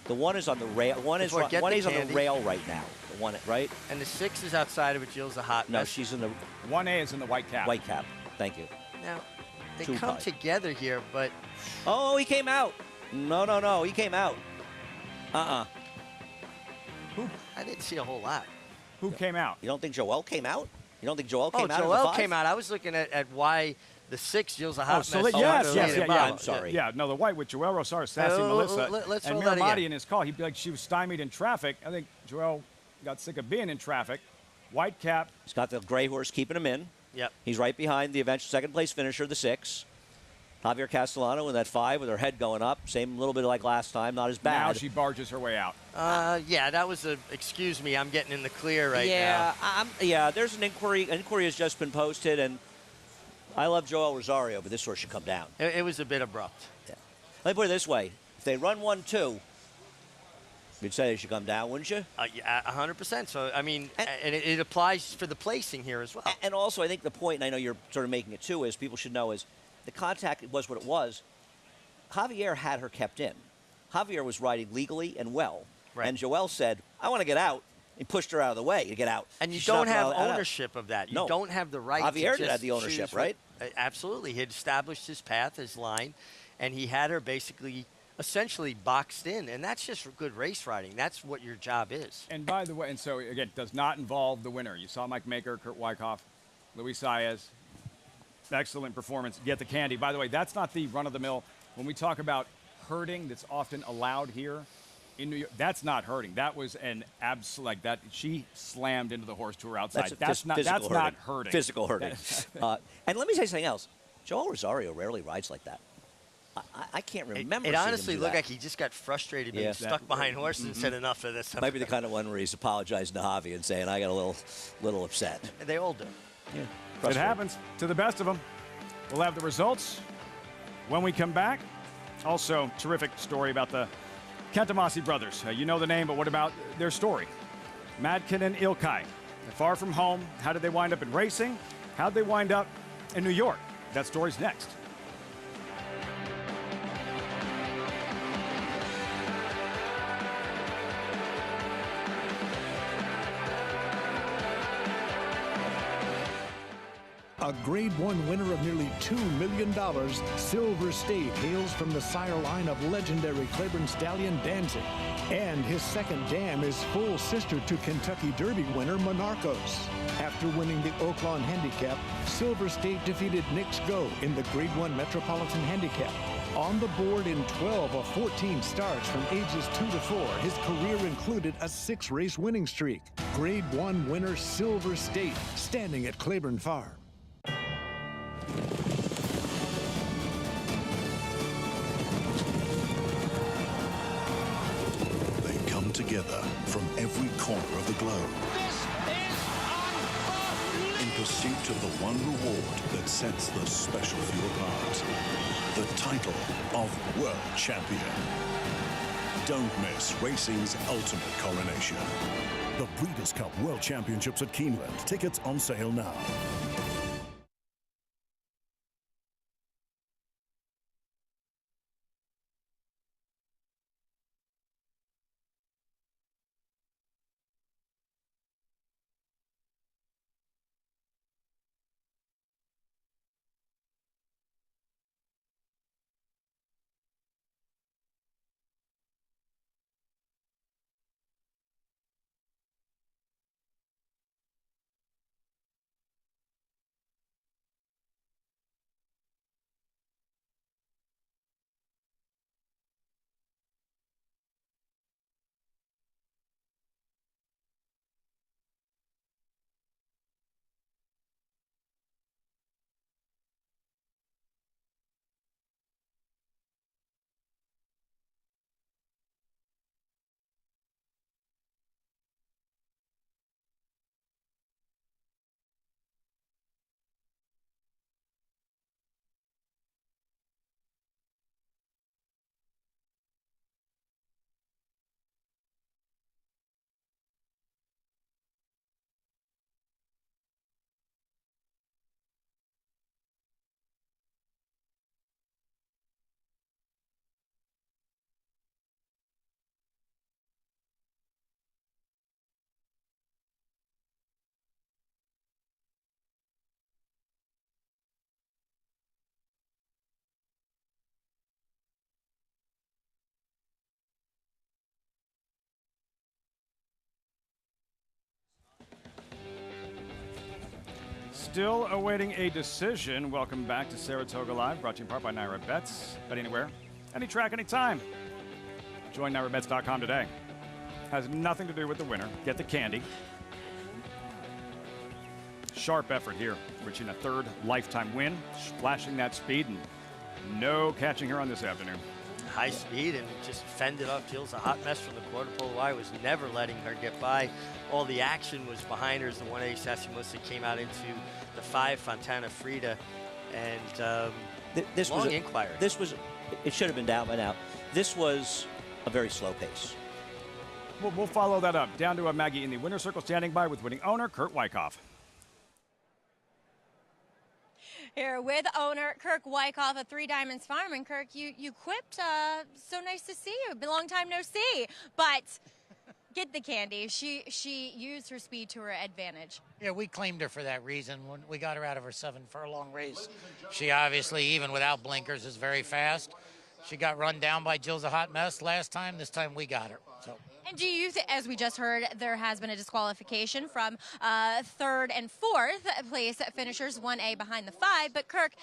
The 1 is on the rail. One is on the rail right now. The 1, right? And the 6 is outside of it. Jill's a hot No, mess. she's in the 1A is in the white cap. white cap. Thank you. Now, they Too come high. together here, but Oh, he came out. No, he came out. I didn't see a whole lot. Who came out? You don't think Joel came out? You don't think Joel came out? Joel as a 5? came out. I was looking at why the 6 Jill's a hot mess. Yes. I'm sorry. Yeah, no, the white with Joel Rosario, Sassy Melissa, let's and roll that Miramati again. in his call. He'd be like, she was stymied in traffic. I think Joel got sick of being in traffic. White cap. He's got the gray horse keeping him in. Yep. He's right behind the eventual second-place finisher, the 6. Javier Castellano in that 5 with her head going up. Same little bit like last time, not as bad. Now she barges her way out. Yeah, that was a, excuse me, I'm getting in the clear right yeah, now. there's an inquiry. An inquiry has just been posted, and I love Joel Rosario, but this horse should come down. It was a bit abrupt. Yeah. Let me put it this way. If they run 1-2, you'd say they should come down, wouldn't you? Yeah, 100%. So, I mean, and it applies for the placing here as well. And also, I think the point, and I know you're sort of making it too, is people should know is the contact was what it was. Javier had her kept in. Javier was riding legally and well. Right. And Joel said, I want to get out. He pushed her out of the way to get out. And you She's don't not have allowed out. ownership of that. You No. don't have the right to Javier did just have the ownership, choose right? Absolutely. He had established his path, his line, and he had her basically essentially boxed in. And that's just good race riding. That's what your job is. And by the way, and so again, does not involve the winner. You saw Mike Maker, Kurt Wyckoff, Luis Saez. Excellent performance. Get the candy. By the way, that's not the run-of-the-mill. When we talk about herding that's often allowed here in New York, that's not herding. That was an absolute, like that, she slammed into the horse to her outside. That's not herding. Physical herding. And let me say something else. Joel Rosario rarely rides like that. I can't remember. It honestly seeing him do looked that. like he just got frustrated being stuck behind horses and said enough of this. Might be the kind of one where he's apologizing to Javi and saying, I got a little upset. They all do. Yeah. It happens to the best of them. We'll have the results when we come back. Also, terrific story about the Kantamasi Brothers. You know the name, but what about their story? Madkin and Ilkay. They're far from home. How did they wind up in racing? How did they wind up in New York? That story's next. A Grade 1 winner of nearly $2 million, Silver State hails from the sire line of legendary Claiborne stallion Danzig. And his second dam is full sister to Kentucky Derby winner Monarchos. After winning the Oaklawn Handicap, Silver State defeated Knicks Go in the Grade 1 Metropolitan Handicap. On the board in 12 of 14 starts from ages 2 to 4, his career included a 6-race winning streak. Grade 1 winner Silver State, standing at Claiborne Farm. They come together from every corner of the globe in pursuit of the one reward that sets the special few apart. The title of World Champion. Don't miss racing's ultimate coronation. The Breeders' Cup World Championships at Keeneland. Tickets on sale now. Still awaiting a decision. Welcome back to Saratoga Live, brought to you in part by Naira Bets. Bet anywhere, any track, anytime. Join NairaBets.com today. Has nothing to do with the winner. Get the candy. Sharp effort here, reaching a third lifetime win, flashing that speed, and no catching her on this afternoon. High speed and just fended off Jill's a hot mess from the quarter pole wire, was never letting her get by. All the action was behind her as the 1A Sassy Melissa came out into the 5 Fontana Frida, and this long was inquiry. It should have been down by now. This was a very slow pace. We'll follow that up. Down to Maggie in the winner's circle, standing by with winning owner Kurt Wyckoff. Here with owner Kirk Wyckoff of Three Diamonds Farm. And Kirk, you quipped, so nice to see you. Been a long time no see. But get the candy. She used her speed to her advantage. Yeah, we claimed her for that reason. When we got her out of her 7-furlong race, she obviously, even without blinkers, is very fast. She got run down by Jill's a hot mess last time. This time we got her. So. And do you, as we just heard, there has been a disqualification from 3rd and 4th place finishers, 1A behind the 5. But Kirk,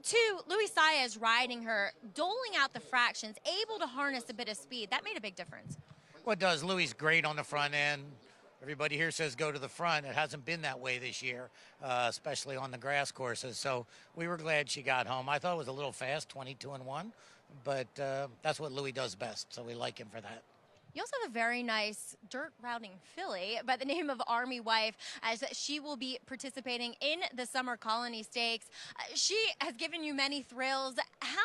2, Luis Saez riding her, doling out the fractions, able to harness a bit of speed. That made a big difference. Well, it does. Louis great on the front end. Everybody here says go to the front. It hasn't been that way this year, especially on the grass courses. So we were glad she got home. I thought it was a little fast, 22-1, but that's what Louis does best. So we like him for that. You also have a very nice dirt routing filly by the name of Army Wife, as she will be participating in the Summer Colony Stakes. She has given you many thrills. How,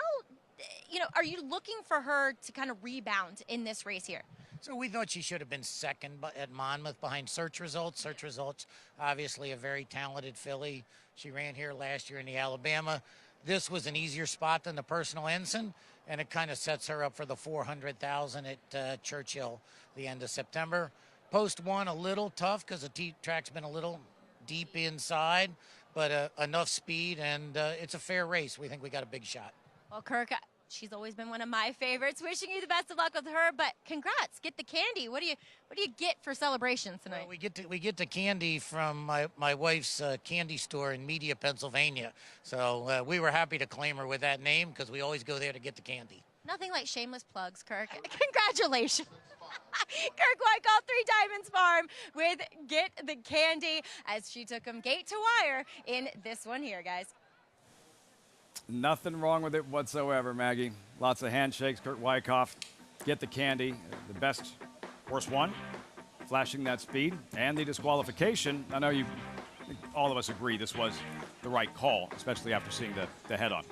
are you looking for her to kind of rebound in this race here? So we thought she should have been second at Monmouth behind Search Results. Search Results, obviously a very talented filly. She ran here last year in the Alabama. This was an easier spot than the Personal Ensign, and it kind of sets her up for the 400,000 at Churchill the end of September. Post 1 a little tough because the track's been a little deep inside, but enough speed, and it's a fair race. We think we got a big shot. Well, Kirk, she's always been one of my favorites. Wishing you the best of luck with her, but congrats. Get the candy. What do you get for celebrations tonight? Well, we get the candy from my wife's candy store in Media, Pennsylvania. So we were happy to claim her with that name because we always go there to get the candy. Nothing like shameless plugs, Kirk. Congratulations. Kirk Wyckoff, Three Diamonds Farm with Get the Candy, as she took him gate to wire in this one here, guys. Nothing wrong with it whatsoever, Maggie. Lots of handshakes. Kurt Wyckoff, Get the Candy, the best horse won, flashing that speed, and the disqualification. I know all of us agree this was the right call, especially after seeing the head-on.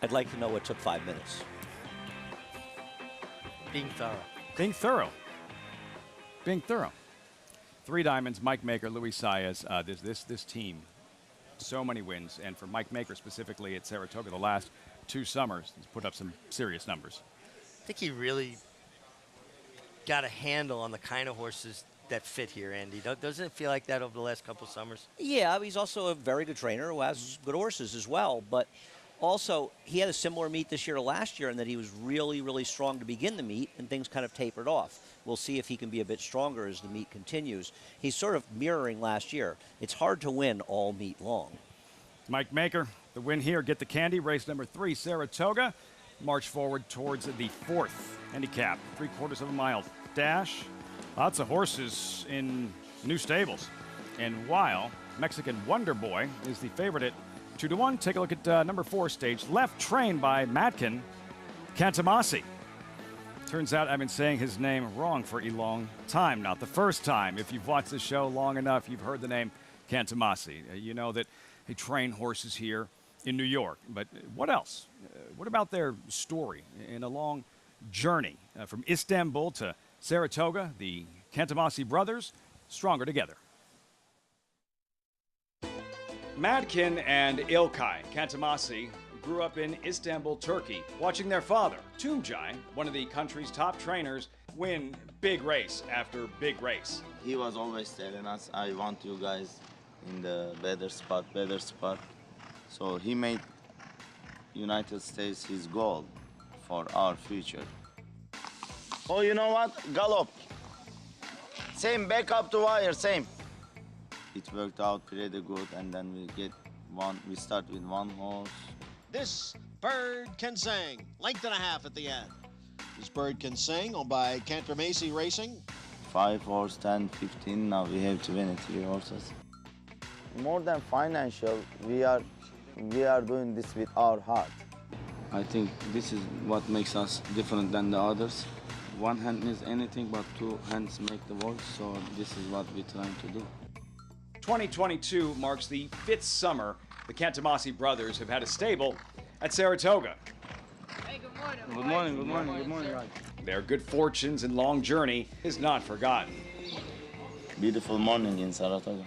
I'd like to know what took 5 minutes. Being thorough. Being thorough. Being thorough. Three Diamonds, Mike Maker, Luis Saez. This team, so many wins, and for Mike Maker specifically at Saratoga the last 2 summers, he's put up some serious numbers. I think he really got a handle on the kind of horses that fit here, Andy. Doesn't it feel like that over the last couple of summers? Yeah, he's also a very good trainer who has good horses as well, but also he had a similar meet this year to last year in that he was really, really strong to begin the meet, and things kind of tapered off. We'll see if he can be a bit stronger as the meet continues. He's sort of mirroring last year. It's hard to win all meet long. Mike Maker, the win here. Get the Candy, race number 3, Saratoga. March forward towards the 4th handicap, 3/4 of a mile dash. Lots of horses in new stables. And while Mexican Wonder Boy is the favorite at 2-1, take a look at number 4 stage left, trained by Matkin, Kantamasi. Turns out I've been saying his name wrong for a long time, not the first time. If you've watched the show long enough, you've heard the name Kantamasi. You know that they train horses here in New York. But what else? What about their story in a long journey from Istanbul to Saratoga? The Kantamasi Brothers, stronger together. Madkin and İlkay Kantamasi grew up in Istanbul, Turkey, watching their father, Tuncay, one of the country's top trainers, win big race after big race. He was always telling us, I want you guys in the better spot. So he made United States his goal for our future. Oh, you know what? Gallop. Same, back up to wire, same. it worked out pretty good, and then we start with one horse. This bird can sing. Length and a half at the end. This bird can sing, owned by Kantamasi Racing. 5 horse, 10, 15. Now we have 23 horses. More than financial, we are doing this with our heart. I think this is what makes us different than the others. One hand means anything, but two hands make the work. So this is what we're trying to do. 2022 marks the 5th summer the Kantamasi Brothers have had a stable at Saratoga. Hey, good morning. Good morning, good morning, good morning, guys. Their good fortunes and long journey is not forgotten. Beautiful morning in Saratoga.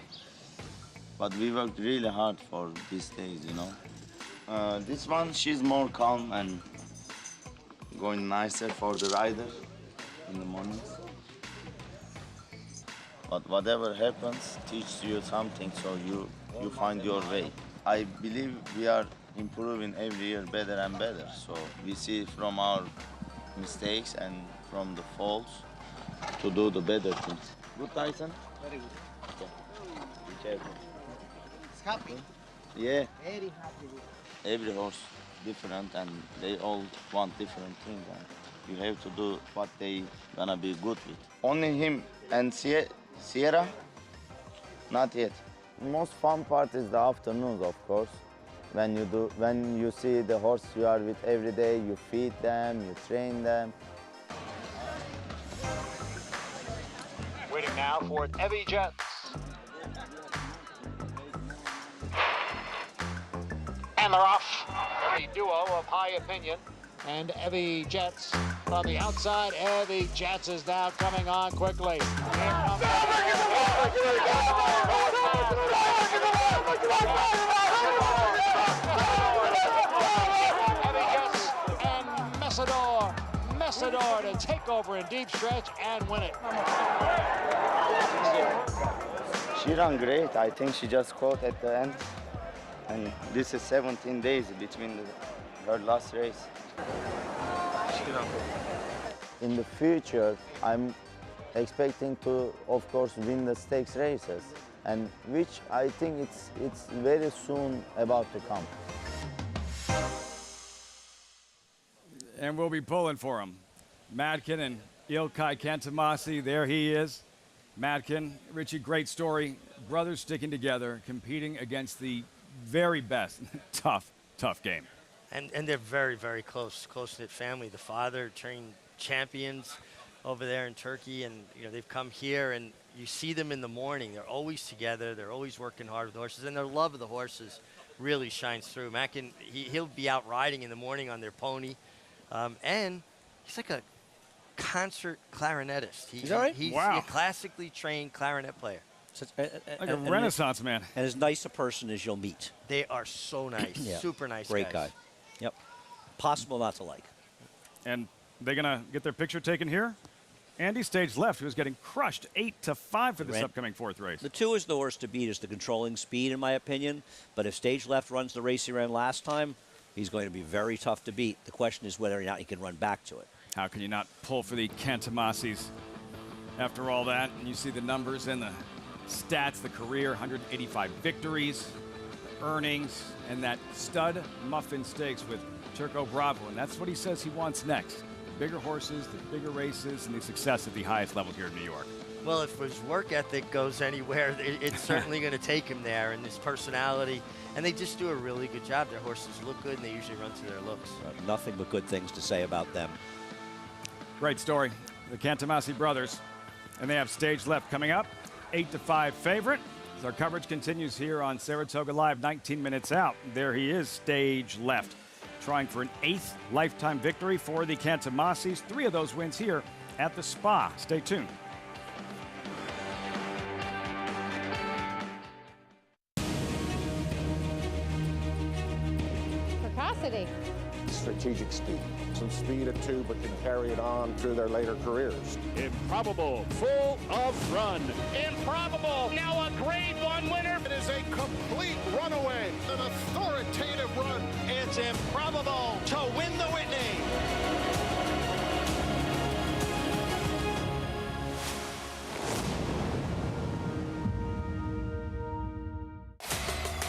But we worked really hard for these days, you know. This one, she's more calm and going nicer for the rider in the mornings. But whatever happens, teaches you something, so you find your way. I believe we are improving every year better and better. So we see from our mistakes and from the faults to do the better things. Good, Tyson? Very good. Okay. Be careful. It's happy. Yeah. Very happy. Every horse different, and they all want different things. And you have to do what they gonna be good with. Only him and Sierra? Not yet. Most fun part is the afternoons, of course. When you see the horse you are with every day, you feed them, you train them. Waiting now for Evie Jets. And they're off. The duo of High Opinion and Evie Jets from the outside. Evie Jets is now coming on quickly. Here comes Evie Jets and Messidor to take over in deep stretch and win it. She ran great. I think she just caught at the end. And this is 17 days between her last race. In the future, I'm expecting to, of course, win the stakes races, and which I think it's very soon about to come. And we'll be pulling for him. Madkin and Ilkay Kantamasi, there he is. Madkin, Richie, great story. Brothers sticking together, competing against the very best. Tough game. And they're very, very close-knit family. The father trained champions over there in Turkey, and they've come here, and you see them in the morning. They're always together. They're always working hard with the horses, and their love of the horses really shines through. Mackin, he'll be out riding in the morning on their pony, and he's like a concert clarinetist. He's a classically trained clarinet player. Like a Renaissance man. And as nice a person as you'll meet. They are so nice. Yeah. Super nice Great guys. guy. Yep. Possible not to like. And they're going to get their picture taken here. Andy staged left, who was getting crushed 8-5 for this upcoming 4th race. The 2 is the horse to beat, is the controlling speed, in my opinion. But if stage left runs the race he ran last time, he's going to be very tough to beat. The question is whether or not he can run back to it. How can you not pull for the Kantamasis after all that? And you see the numbers and the stats, the career, 185 victories, earnings, and that stud Muffin Stakes with Turco Bravo. And that's what he says he wants next. The bigger horses, the bigger races, and the success at the highest level here in New York. Well, if his work ethic goes anywhere, it's certainly going to take him there, and his personality. And they just do a really good job. Their horses look good, and they usually run to their looks. Nothing but good things to say about them. Great story. The Kantamasi Brothers. And they have stage left coming up. 8-5 favorite. As our coverage continues here on Saratoga Live, 19 minutes out. There he is, stage left. Trying for an 8th lifetime victory for the Kantamasis. 3 of those wins here at the Spa. Stay tuned. Precocity. Strategic speed. Some speed at 2, but can carry it on through their later careers. Improbable, full of run. Improbable, now a Grade 1 winner. It is a complete runaway, an authoritative run. It's Improbable to win the Whitney.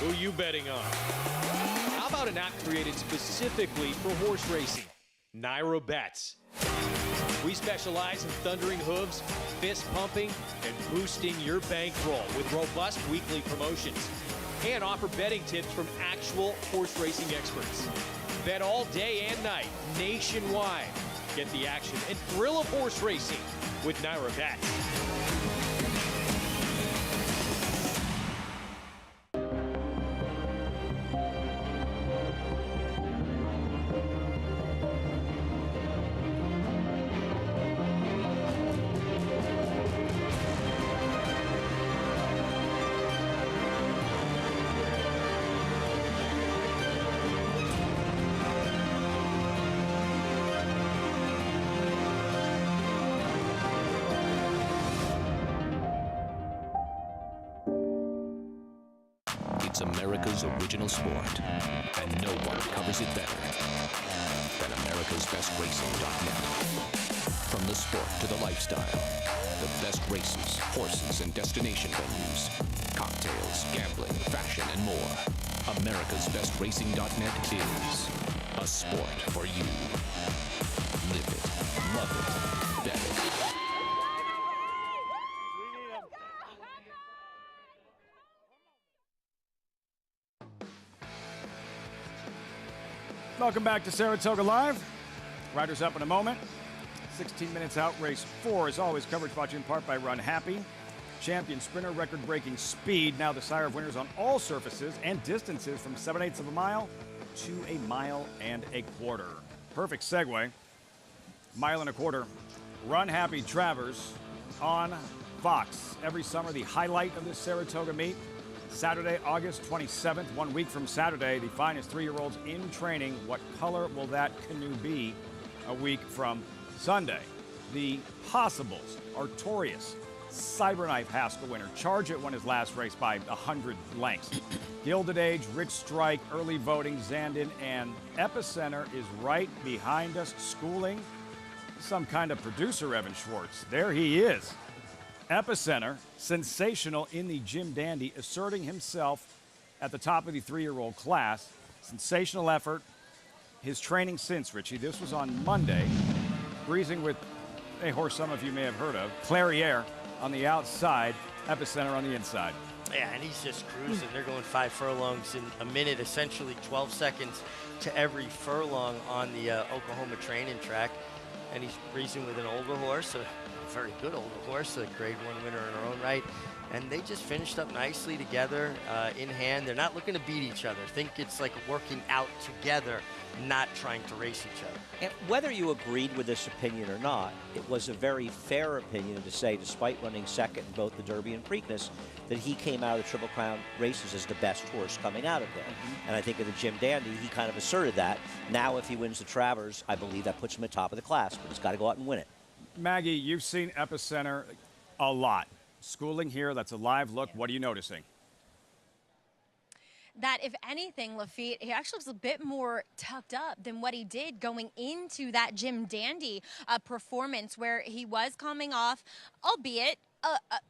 Who you betting on? How about an app created specifically for horse racing? Naira Bets. We specialize in thundering hooves, fist pumping, and boosting your bankroll with robust weekly promotions. And offer betting tips from actual horse racing experts. Bet all day and night, nationwide. Get the action and thrill of horse racing with Naira Bets. It's America's original sport, and no one covers it better than America'sBestRacing.net. From the sport to the lifestyle, the best races, horses, and destination venues, cocktails, gambling, fashion, and more. America'sBestRacing.net is a sport for you. Live it, love it, bet it. Welcome back to Saratoga Live. Riders up in a moment. 16 minutes out, race 4. As always, coverage brought to you in part by Run Happy. Champion sprinter, record-breaking speed. Now the sire of winners on all surfaces and distances from 7/8 of a mile to 1.25 miles. Perfect segue. 1.25 miles. Run Happy Travers on Fox. Every summer, the highlight of this Saratoga meet. Saturday, August 27th, 1 week from Saturday, the finest 3-year-olds in training. What color will that canoe be a week from Sunday? The Possibles, Artorias, Cyberknife Haskell winner. Charge It won his last race by 100 lengths. Gilded Age, Rich Strike, early voting, Zandon, and Epicenter is right behind us, schooling some kind of producer, Evan Schwartz. There he is. Epicenter, sensational in the Jim Dandy, asserting himself at the top of the 3-year-old class. Sensational effort. His training since, Richie, this was on Monday, breezing with a horse some of you may have heard of, Clairiere on the outside, Epicenter on the inside. Yeah, and he's just cruising. They're going 5 furlongs in a minute, essentially 12 seconds to every furlong on the Oklahoma training track. And he's breezing with an older horse, a very good older horse, a Grade 1 winner in her own right. And they just finished up nicely together in hand. They're not looking to beat each other. Think it's like working out together, not trying to race each other. And whether you agreed with this opinion or not, it was a very fair opinion to say, despite running second in both the Derby and Preakness, that he came out of the Triple Crown races as the best horse coming out of there. And I think in the Jim Dandy, he kind of asserted that. Now, if he wins the Travers, I believe that puts him at top of the class, but he's got to go out and win it. Maggie, you've seen Epicenter a lot. Schooling here, that's a live look. What are you noticing? That if anything, Lafitte, he actually looks a bit more tucked up than what he did going into that Jim Dandy performance, where he was coming off, albeit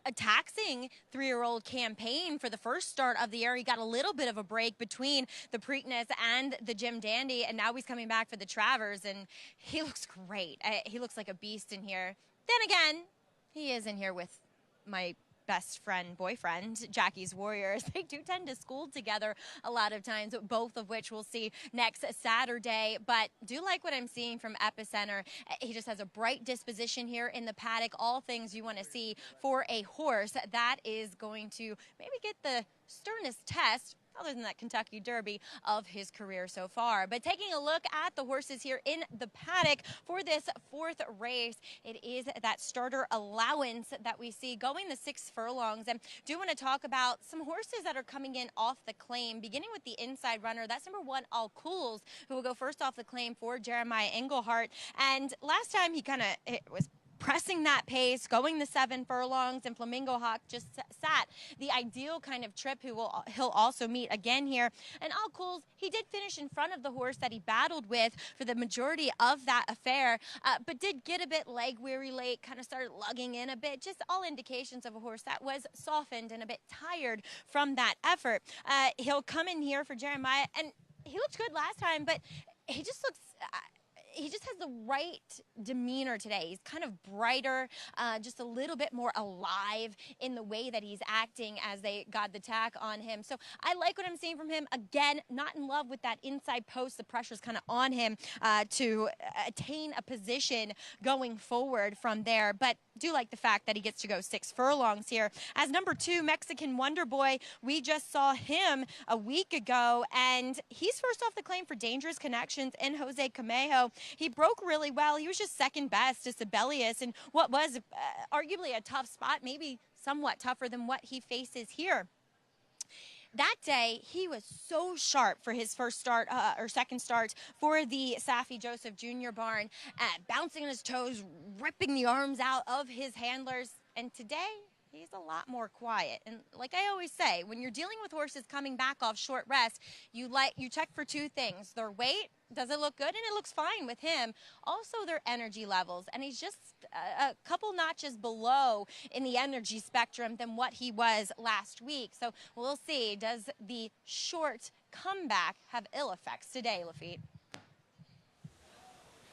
a taxing 3-year-old campaign for the first start of the year. He got a little bit of a break between the Preakness and the Jim Dandy, and now he's coming back for the Travers, and he looks great. He looks like a beast in here. Then again, he is in here with my best friend, boyfriend, Jackie's Warriors. They do tend to school together a lot of times, both of which we'll see next Saturday. But do like what I'm seeing from Epicenter. He just has a bright disposition here in the paddock. All things you want to see for a horse that is going to maybe get the sternest test, other than that Kentucky Derby, of his career so far. But taking a look at the horses here in the paddock for this 4th race, it is that starter allowance that we see going the 6 furlongs. And do want to talk about some horses that are coming in off the claim, beginning with the inside runner. That's number 1, All Cools, who will go first off the claim for Jeremiah Englehart. And last time he kind of was pressing that pace, going the 7 furlongs, and Flamingo Hawk just sat the ideal kind of trip he'll also meet again here. And Al Coles, he did finish in front of the horse that he battled with for the majority of that affair, but did get a bit leg weary late, kind of started lugging in a bit, just all indications of a horse that was softened and a bit tired from that effort. He'll come in here for Jeremiah, and he looked good last time, but he just looks... he just has the right demeanor today. He's kind of brighter, just a little bit more alive in the way that he's acting as they got the tack on him. So I like what I'm seeing from him. Again, not in love with that inside post. The pressure's kind of on him to attain a position going forward from there. But do like the fact that he gets to go 6 furlongs here. As number 2, Mexican Wonder Boy, we just saw him a week ago, and he's first off the claim for Dangerous Connections in Jose Camejo. He broke really well. He was just second best to Sibelius in what was arguably a tough spot, maybe somewhat tougher than what he faces here. That day, he was so sharp for his first start or second start for the Safi Joseph Jr. barn, bouncing on his toes, ripping the arms out of his handlers. And today, he's a lot more quiet. And like I always say, when you're dealing with horses coming back off short rest, you check for 2 things: their weight, does it look good? And it looks fine with him. Also, their energy levels. And he's just a couple notches below in the energy spectrum than what he was last week. So we'll see. Does the short comeback have ill effects today, Lafitte?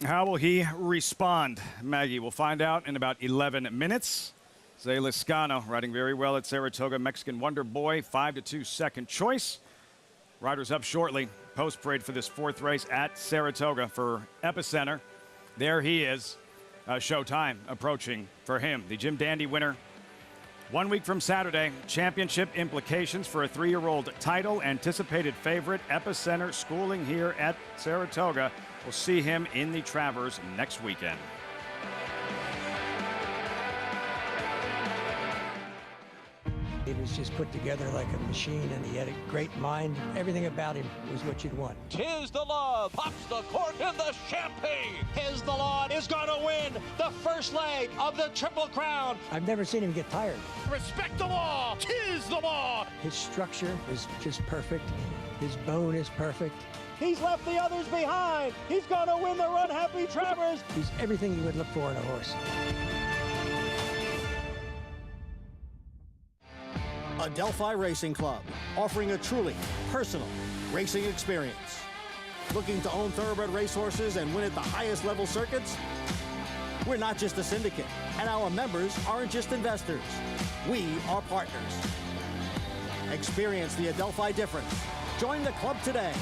How will he respond, Maggie? We'll find out in about 11 minutes. Zay Liscano riding very well at Saratoga. Mexican Wonder Boy, 5-2 second choice. Riders up shortly. Post parade for this 4th race at Saratoga for Epicenter. There he is. Showtime approaching for him. The Jim Dandy winner. 1 week from Saturday. Championship implications for a 3-year-old title. Anticipated favorite. Epicenter schooling here at Saratoga. We'll see him in the Travers next weekend. He was just put together like a machine, and he had a great mind. Everything about him was what you'd want. Tis the Law pops the cork in the champagne. Tis the Law is going to win the first leg of the Triple Crown. I've never seen him get tired. Respect the law. Tis the law. His structure is just perfect. His bone is perfect. He's left the others behind. He's going to win the Run Happy Travers. He's everything you would look for in a horse. Adelphi Racing Club, offering a truly personal racing experience. Looking to own thoroughbred racehorses and win at the highest level circuits? We're not just a syndicate, and our members aren't just investors. We are partners. Experience the Adelphi difference. Join the club today.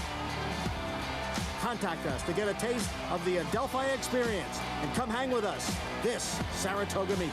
Contact us to get a taste of the Adelphi experience and come hang with us this Saratoga meet.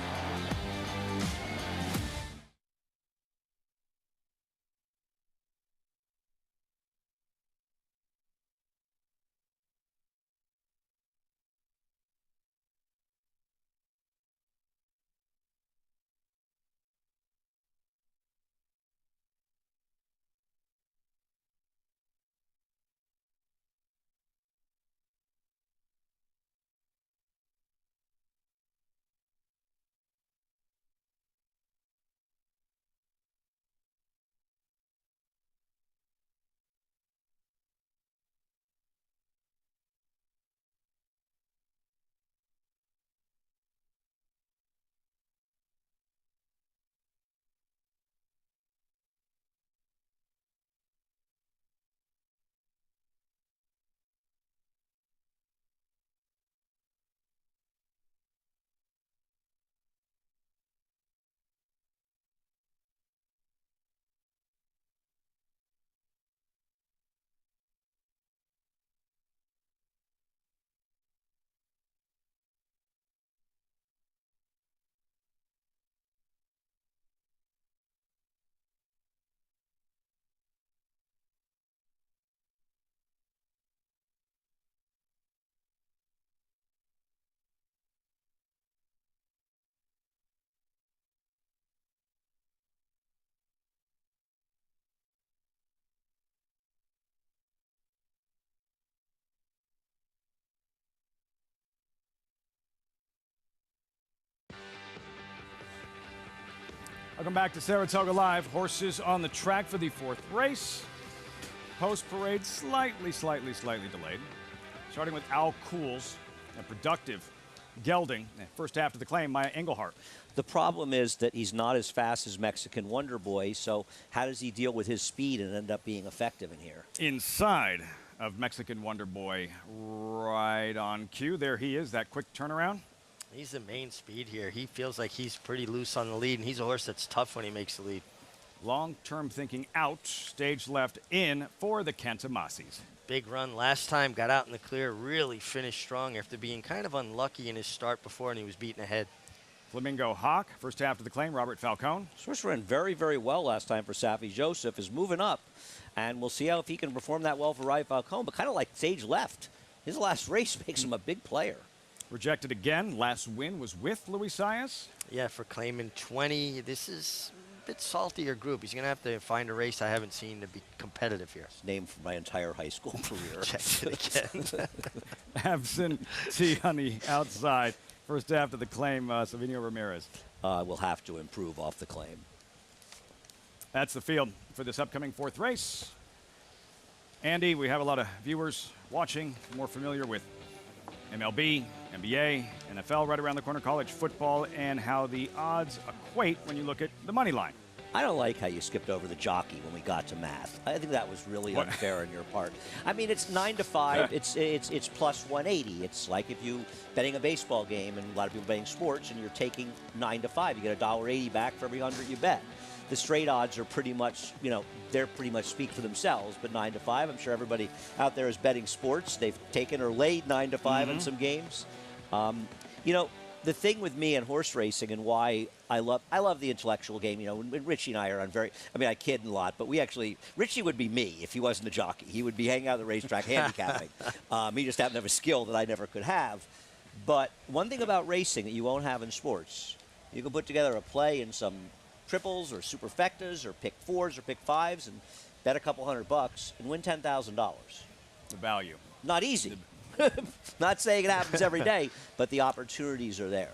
Welcome back to Saratoga Live. Horses on the track for the 4th race. Post-parade slightly delayed. Starting with Al Cools, a productive gelding. First after the claim, Maya Engelhart. The problem is that he's not as fast as Mexican Wonder Boy, so how does he deal with his speed and end up being effective in here? Inside of Mexican Wonder Boy, right on cue. There he is, that quick turnaround. He's the main speed here. He feels like he's pretty loose on the lead, and he's a horse that's tough when he makes the lead. Long-term thinking out, stage left in for the Kantamasis. Big run last time, got out in the clear, really finished strong after being kind of unlucky in his start before, and he was beaten ahead. Flamingo Hawk, first half of the claim, Robert Falcone. This horse ran very, very well last time for Safi Joseph, is moving up, and we'll see how if he can perform that well for Robert Falcone, but kind of like stage left. His last race makes him a big player. Rejected again. Last win was with Luis Saez. Yeah, for claiming 20. This is a bit saltier group. He's going to have to find a race I haven't seen to be competitive here. It's named for my entire high school career. Check it again. Absentee on the outside. First half of the claim, Savinio Ramirez. Will have to improve off the claim. That's the field for this upcoming 4th race. Andy, we have a lot of viewers watching, more familiar with MLB, NBA, NFL, right around the corner, college football, and how the odds equate when you look at the money line. I don't like how you skipped over the jockey when we got to math. I think that was really unfair on your part. I mean, it's 9 to 5. It's plus 180. It's like if you betting a baseball game, and a lot of people betting sports, and you're taking 9 to 5. You get $1.80 back for every 100 you bet. The straight odds are pretty much, they're pretty much speak for themselves. But 9 to 5, I'm sure everybody out there is betting sports. They've taken or laid 9 to 5 in some games. The thing with me and horse racing and why I love the intellectual game. When Richie and I are on I kid a lot, but Richie would be me if he wasn't a jockey. He would be hanging out at the racetrack handicapping. He just happened to have a skill that I never could have. But one thing about racing that you won't have in sports, you can put together a play in some triples or superfectas or pick 4s or pick 5s and bet a couple $100 and win $10,000. The value. Not easy. Not saying it happens every day, but the opportunities are there.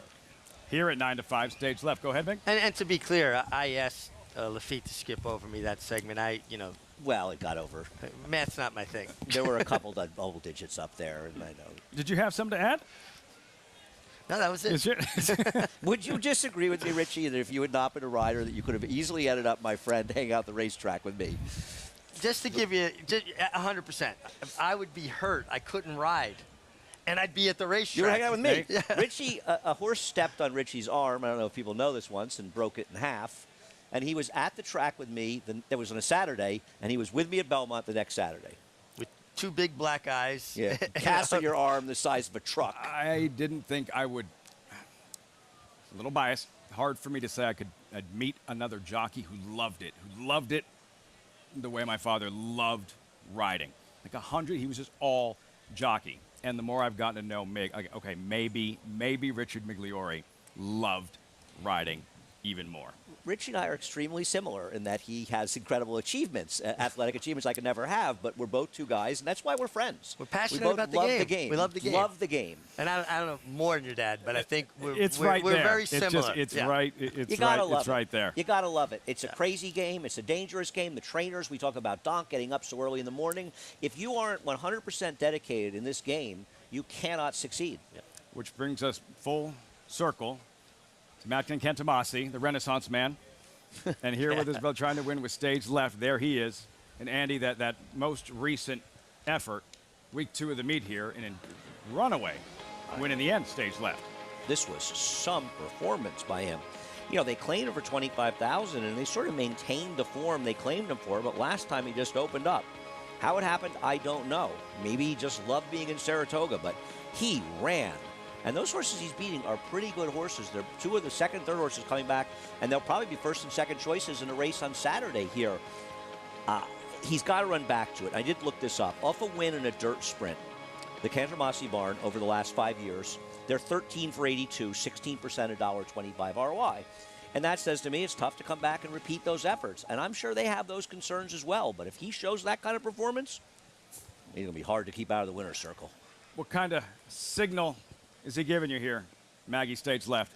Here at 9 to 5, stage left. Go ahead, Vic. And to be clear, I asked Lafitte to skip over me that segment. Well, it got over. Math's not my thing. There were a couple double digits up there, and I know. Did you have something to add? No, that was it. Would you disagree with me, Richie, that if you had not been a rider, that you could have easily ended up, my friend, hanging out the racetrack with me? Just to give you 100%, I would be hurt. I couldn't ride, and I'd be at the racetrack. You were hanging out with me. Yeah. Richie, a horse stepped on Richie's arm. I don't know if people know this once, and broke it in half. And he was at the track with me. That was on a Saturday, and he was with me at Belmont the next Saturday. With 2 big black eyes. Yeah, cast on your arm the size of a truck. I didn't think I would. A little biased. Hard for me to say I'd meet another jockey who loved it the way my father loved riding. Like 100, he was just all jockey. And the more I've gotten to know Mig, okay, maybe Richard Migliore loved riding even more. Richie and I are extremely similar in that he has incredible achievements, athletic achievements I could never have, but we're both 2 guys, and that's why we're friends. We're passionate about the game. We love the game. Love the game. And I don't know more than your dad, but I think we're right there. very similar. It's yeah. right. It's right there. You got to love it. It's a crazy game. It's a dangerous game. The trainers, we talk about Donk getting up so early in the morning. If you aren't 100% dedicated in this game, you cannot succeed. Yeah. Which brings us full circle to Matkin Kantamasi, the Renaissance man. And here with his brother trying to win with stage left. There he is. And Andy, that most recent effort, week 2 of the meet here, and a runaway win in the end, stage left. This was some performance by him. They claimed him for $25,000, and they sort of maintained the form they claimed him for, but last time he just opened up. How it happened, I don't know. Maybe he just loved being in Saratoga, but he ran. And those horses he's beating are pretty good horses. They're 2 of the second, third horses coming back, and they'll probably be first and second choices in a race on Saturday here. He's got to run back to it. I did look this up. Off a win in a dirt sprint, the Kantamasi barn over the last 5 years, they're 13 for 82, 16% $1.25 ROI. And that says to me it's tough to come back and repeat those efforts. And I'm sure they have those concerns as well. But if he shows that kind of performance, he's going to be hard to keep out of the winner's circle. What kind of signal is he giving you here? Maggie, stage left.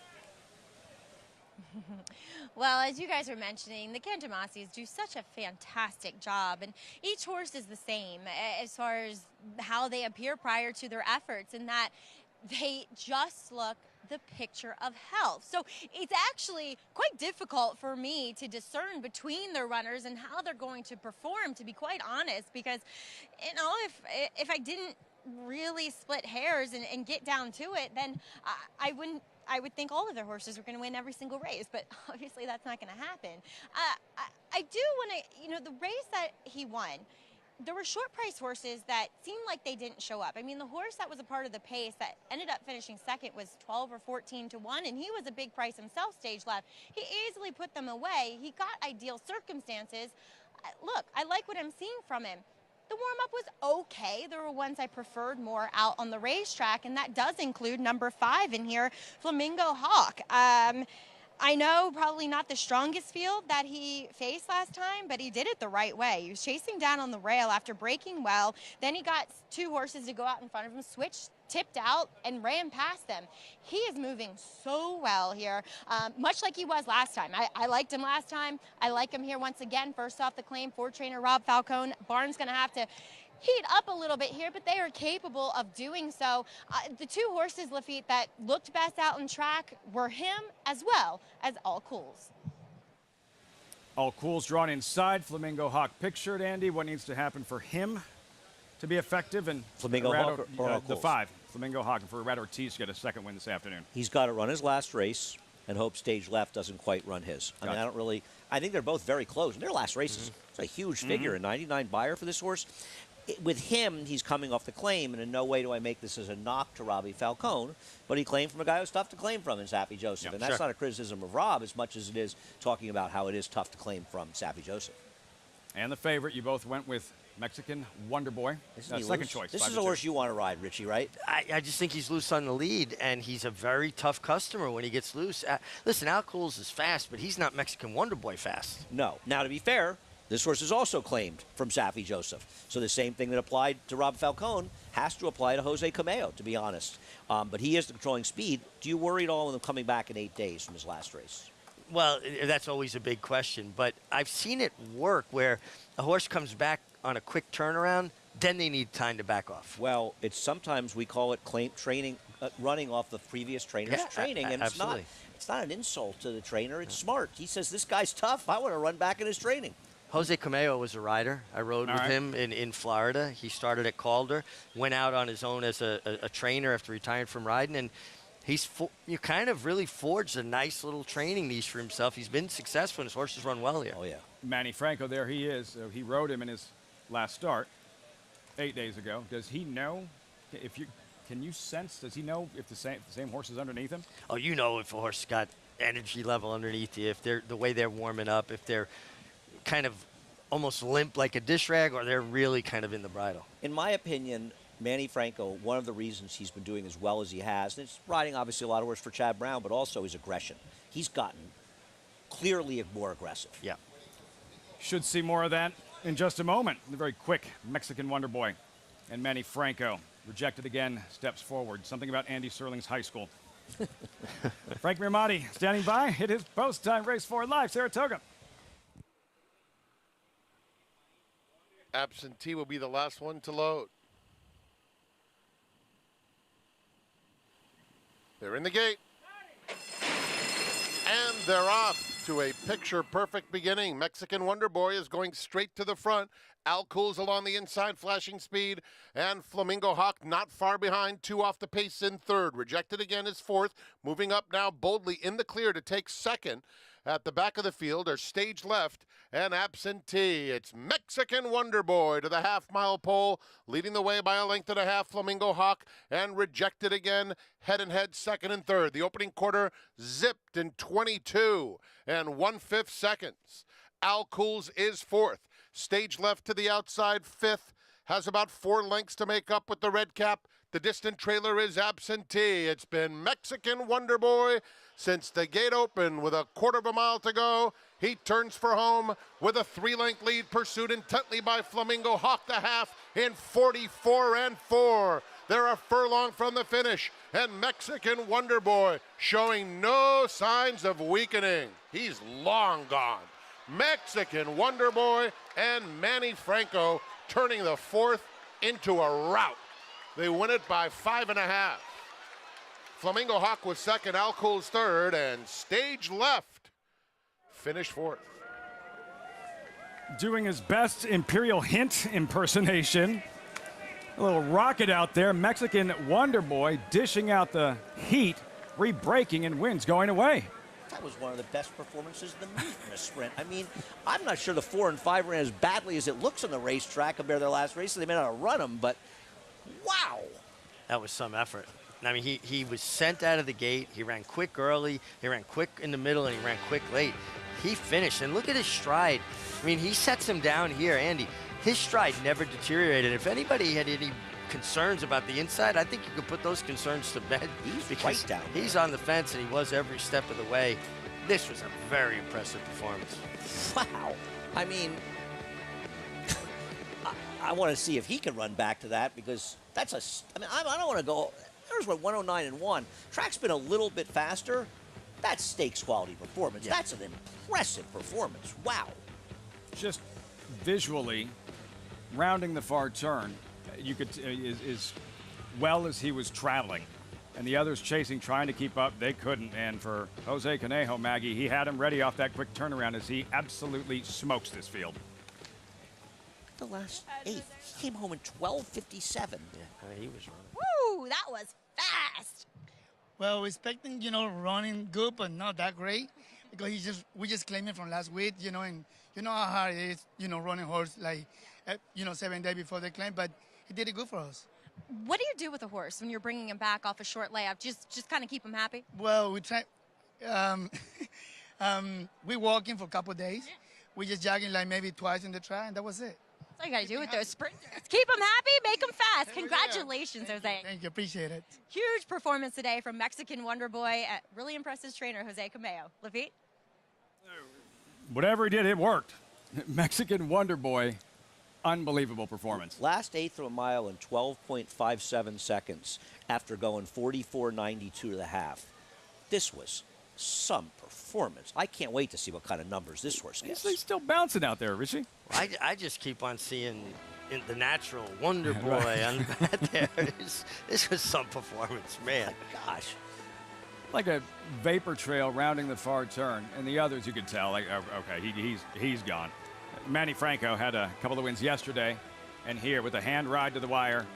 Well, as you guys were mentioning, the Kantamasis do such a fantastic job, and each horse is the same as far as how they appear prior to their efforts, in that they just look the picture of health. So it's actually quite difficult for me to discern between their runners and how they're going to perform, to be quite honest, because, you know, if I didn't really split hairs and get down to it, then I would think all of their horses were going to win every single race, but obviously that's not going to happen. I do want to, you know, the race that he won, there were short price horses that seemed like they didn't show up. I mean, the horse that was a part of the pace that ended up finishing second was 12 or 14 to 1, and he was a big price himself, stage left. He easily put them away. He got ideal circumstances. Look, I like what I'm seeing from him. The warm-up was okay. There were ones I preferred more out on the racetrack, and that does include number 5 in here, Flamingo Hawk. I know probably not the strongest field that he faced last time, but he did it the right way. He was chasing down on the rail after breaking well. Then he got 2 horses to go out in front of him, switched, tipped out, and ran past them. He is moving so well here, much like he was last time. I liked him last time. I like him here once again. First off the claim, 4 trainer Rob Falcone. Barnes going to have to heat up a little bit here, but they are capable of doing so. The 2 horses, Lafitte, that looked best out in track were him as well as All Cools. All Cools drawn inside. Flamingo Hawk pictured, Andy. What needs to happen for him to be effective? And Flamingo Hawk or All the Cools? 5. Flamingo Hawk, and for Red Ortiz to get a second win this afternoon. He's got to run his last race and hope stage left doesn't quite run his. I mean, I think they're both very close. And their last race is a huge figure, a 99 buyer for this horse. With him, he's coming off the claim, and in no way do I make this as a knock to Robbie Falcone, but he claimed from a guy who's tough to claim from in Saffie Joseph. And that's not a criticism of Rob as much as it is talking about how it is tough to claim from Saffie Joseph. And the favorite, you both went with Mexican Wonder Boy. Second choice. This is a horse you want to ride, Richie, right? I just think he's loose on the lead, and he's a very tough customer when he gets loose. Listen, Al Cools is fast, but he's not Mexican Wonder Boy fast. No. Now, to be fair, this horse is also claimed from Saffie Joseph. So the same thing that applied to Rob Falcone has to apply to Jose Cameo, to be honest. But he is the controlling speed. Do you worry at all with him coming back in 8 days from his last race? Well, that's always a big question. But I've seen it work where a horse comes back on a quick turnaround, then they need time to back off. Well, it's sometimes we call it training, running off the previous trainer's training. And it's not an insult to the trainer. It's smart. He says, this guy's tough. I want to run back in his training. Jose Cameo was a rider. I rode with him in Florida. He started at Calder, went out on his own as a trainer after retiring from riding, and he's kind of really forged a nice little training niche for himself. He's been successful, and his horses run well here. Oh, yeah. Manny Franco, there he is. He rode him in his last start 8 days ago. Does he know can you sense, does he know if the same horse is underneath him? Oh, you know if a horse got energy level underneath you, if they're the way they're warming up, if they're kind of almost limp like a dish rag, or they're really kind of in the bridle. In my opinion, Manny Franco, one of the reasons he's been doing as well as he has, and it's riding obviously a lot of horse for Chad Brown, but also his aggression. He's gotten clearly more aggressive. Yeah. Should see more of that in just a moment. The very quick Mexican Wonder Boy and Manny Franco. Rejected again, steps forward. Something about Andy Serling's high school. Frank Mirmati standing by. It is post time, race 4 live, Saratoga. Absentee will be the last one to load. They're in the gate. And they're off to a picture-perfect beginning. Mexican Wonder Boy is going straight to the front. Al Cools along the inside, flashing speed. And Flamingo Hawk not far behind, 2 off the pace in third. Rejected again is fourth. Moving up now boldly in the clear to take second. At the back of the field are Stage Left and Absentee. It's Mexican Wonder Boy to the half-mile pole, leading the way by a length and a half, Flamingo Hawk, and Rejected again, head and head, second and third. The opening quarter zipped in 22 and 1/5 seconds. Al Cools is fourth. Stage Left to the outside, fifth, has about 4 lengths to make up with the red cap. The distant trailer is Absentee. It's been Mexican Wonder Boy since the gate opened with a 1/4 mile to go. He turns for home with a 3-length lead, pursued intently by Flamingo Hawk the half in 44 and 4. They're a furlong from the finish, and Mexican Wonder Boy showing no signs of weakening. He's long gone. Mexican Wonder Boy and Manny Franco turning the fourth into a rout. They win it by 5.5. Flamingo Hawk was second, Al Cool's third, and Stage Left finished fourth. Doing his best Imperial Hint impersonation. A little rocket out there. Mexican Wonder Boy dishing out the heat, re-braking, and wins going away. That was one of the best performances of the meet in a sprint. I mean, I'm not sure the 4 and 5 ran as badly as it looks on the racetrack compared to their last race. So they may not have run them, but wow. That was some effort. I mean, he was sent out of the gate. He ran quick early, he ran quick in the middle, and he ran quick late. He finished, and look at his stride. I mean, he sets him down here, Andy. His stride never deteriorated. If anybody had any concerns about the inside, I think you could put those concerns to bed. He's right down there. He's on the fence, and he was every step of the way. This was a very impressive performance. Wow. I mean, I want to see if he can run back to that, because that's I mean, I don't want to go. There's what, 109 and 1. Track's been a little bit faster. That's stakes quality performance. Yeah. That's an impressive performance. Wow. Just visually, rounding the far turn, you could, as well as he was traveling, and the others chasing, trying to keep up, they couldn't. And for Jose Conejo, Maggie, he had him ready off that quick turnaround as he absolutely smokes this field. The last 8th. He came home in 12:57. Yeah, he was running. Woo, that was fast. Well, expecting, running good, but not that great, because we just claimed it from last week, and you know how hard it is, running horse, like, 7 days before the claim, but he did it good for us. What do you do with a horse when you're bringing him back off a short layup? Just kind of keep him happy? Well, we try, we walk him for a couple of days. We just jogging like maybe twice in the track, and that was it. That's all you got to do with those sprinters. Keep them happy, make them fast. Congratulations, Jose. Thank you, appreciate it. Huge performance today from Mexican Wonder Boy. Really impressed his trainer, Jose Cameo. Lafitte? Whatever he did, it worked. Mexican Wonder Boy, unbelievable performance. Last 8th of a mile in 12.57 seconds after going 44.92 to the half. This was some performance. I can't wait to see what kind of numbers this horse gets. He's still bouncing out there, Richie. I just keep on seeing the natural Wonder Boy on the bat there. This was some performance, man. Oh my gosh. Like a vapor trail rounding the far turn, and the others you could tell, like, okay, he's gone. Manny Franco had a couple of wins yesterday, and here with a hand ride to the wire,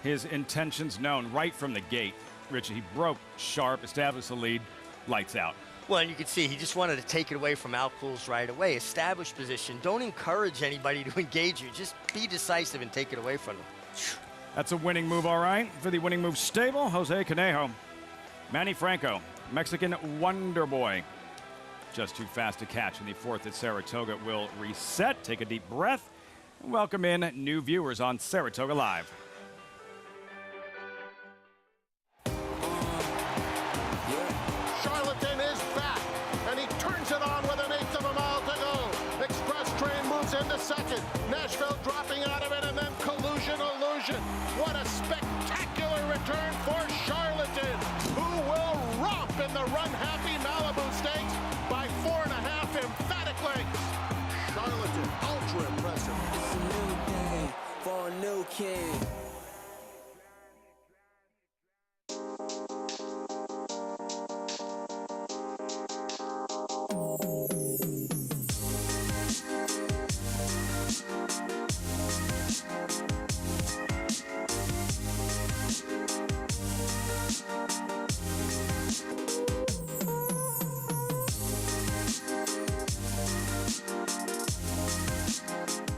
his intentions known right from the gate. Richie, he broke sharp, established the lead, lights out. Well, and you can see he just wanted to take it away from Al Cool's right away. Establish position. Don't encourage anybody to engage you. Just be decisive and take it away from them. That's a winning move, all right. For the winning move stable, Jose Conejo. Manny Franco, Mexican Wonder Boy. Just too fast to catch in the 4th at Saratoga. Will reset, take a deep breath, and welcome in new viewers on Saratoga Live. Charlatan is back, and he turns it on with 1/8 of a mile to go. Express Train moves into second. Nashville dropping out of it, and then Collusion Illusion. What a spectacular return for Charlatan, who will romp in the Run Happy Malibu Stakes by 4.5 emphatic lengths. Charlatan, ultra impressive. It's a new day for a new king.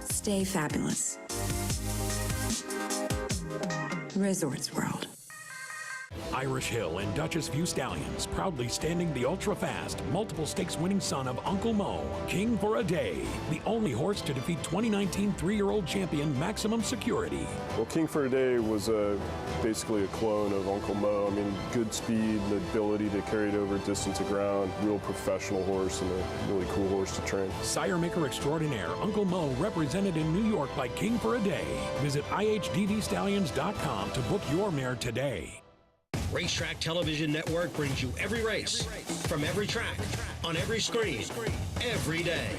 Stay fabulous. Resorts World. Irish Hill and Duchess View Stallions, proudly standing the ultra-fast, multiple stakes winning son of Uncle Mo, King for a Day, the only horse to defeat 2019 3-year-old champion Maximum Security. Well, King for a Day was basically a clone of Uncle Mo. I mean, good speed, the ability to carry it over distance of ground, real professional horse and a really cool horse to train. Sire maker extraordinaire Uncle Mo, represented in New York by King for a Day. Visit IHDVStallions.com to book your mare today. Racetrack Television Network brings you every race, from every track, on every screen, every day.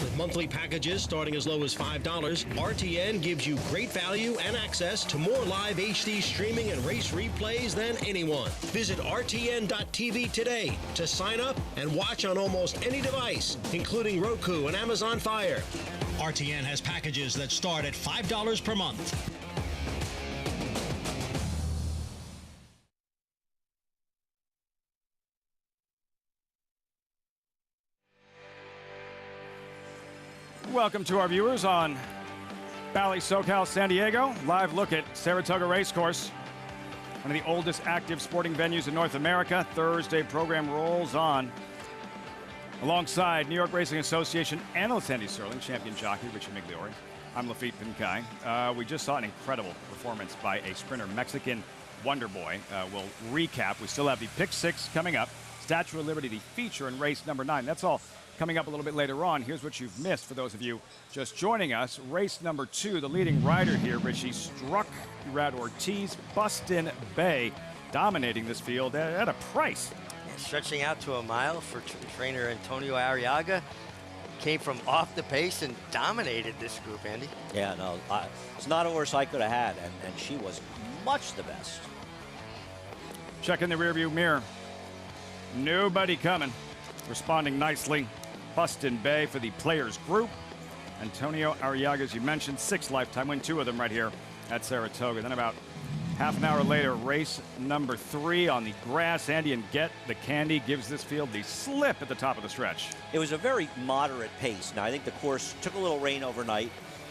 With monthly packages starting as low as $5, RTN gives you great value and access to more live HD streaming and race replays than anyone. Visit RTN.tv today to sign up and watch on almost any device, including Roku and Amazon Fire. RTN has packages that start at $5 per month. Welcome to our viewers on Bally SoCal San Diego. Live look at Saratoga Racecourse, one of the oldest active sporting venues in North America. Thursday program rolls on alongside New York Racing Association analyst Andy Serling, champion jockey Richie Migliori. I'm Lafitte Pinkai. We just saw an incredible performance by a sprinter, Mexican Wonder Boy. We'll recap. We still have the Pick 6 coming up, Statue of Liberty, the feature in race number 9. That's all coming up a little bit later on. Here's what you've missed for those of you just joining us. Race number 2, the leading rider here, Richie, struck Rad Ortiz, Bustin Bay, dominating this field at a price. Yeah, stretching out to a mile for trainer Antonio Arriaga. Came from off the pace and dominated this group, Andy. Yeah, no, it's not a horse I could have had, and she was much the best. Check in the rearview mirror. Nobody coming. Responding nicely. Bustin Bay for the players group. Antonio Arriaga, as you mentioned, 6 lifetime win, 2 of them right here at Saratoga. Then about half an hour later, race number 3 on the grass. Andy and Get the Candy gives this field the slip at the top of the stretch. It was a very moderate pace. Now, I think the course took a little rain overnight,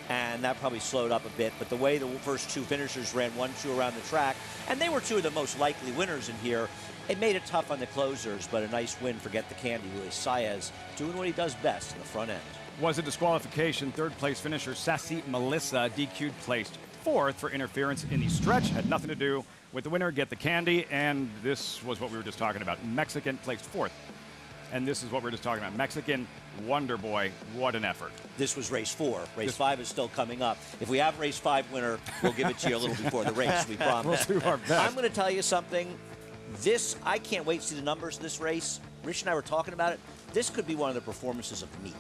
and that probably slowed up a bit. But the way the first 2 finishers ran 1-2 around the track, and they were 2 of the most likely winners in here, it made it tough on the closers, but a nice win for Get the Candy. Luis Saez doing what he does best in the front end. Was a disqualification. 3rd place finisher Sassy Melissa DQ'd, placed 4th for interference in the stretch. Had nothing to do with the winner, Get the Candy, and this was what we were just talking about. Mexican placed 4th. And this is what we were just talking about. Mexican Wonder Boy, what an effort. This was race 4. Race 5 is still coming up. If we have race 5 winner, we'll give it to you a little before the race, we promise. We'll do our best. I'm going to tell you something. I can't wait to see the numbers of this race. Rich and I were talking about it. This could be one of the performances of the meet.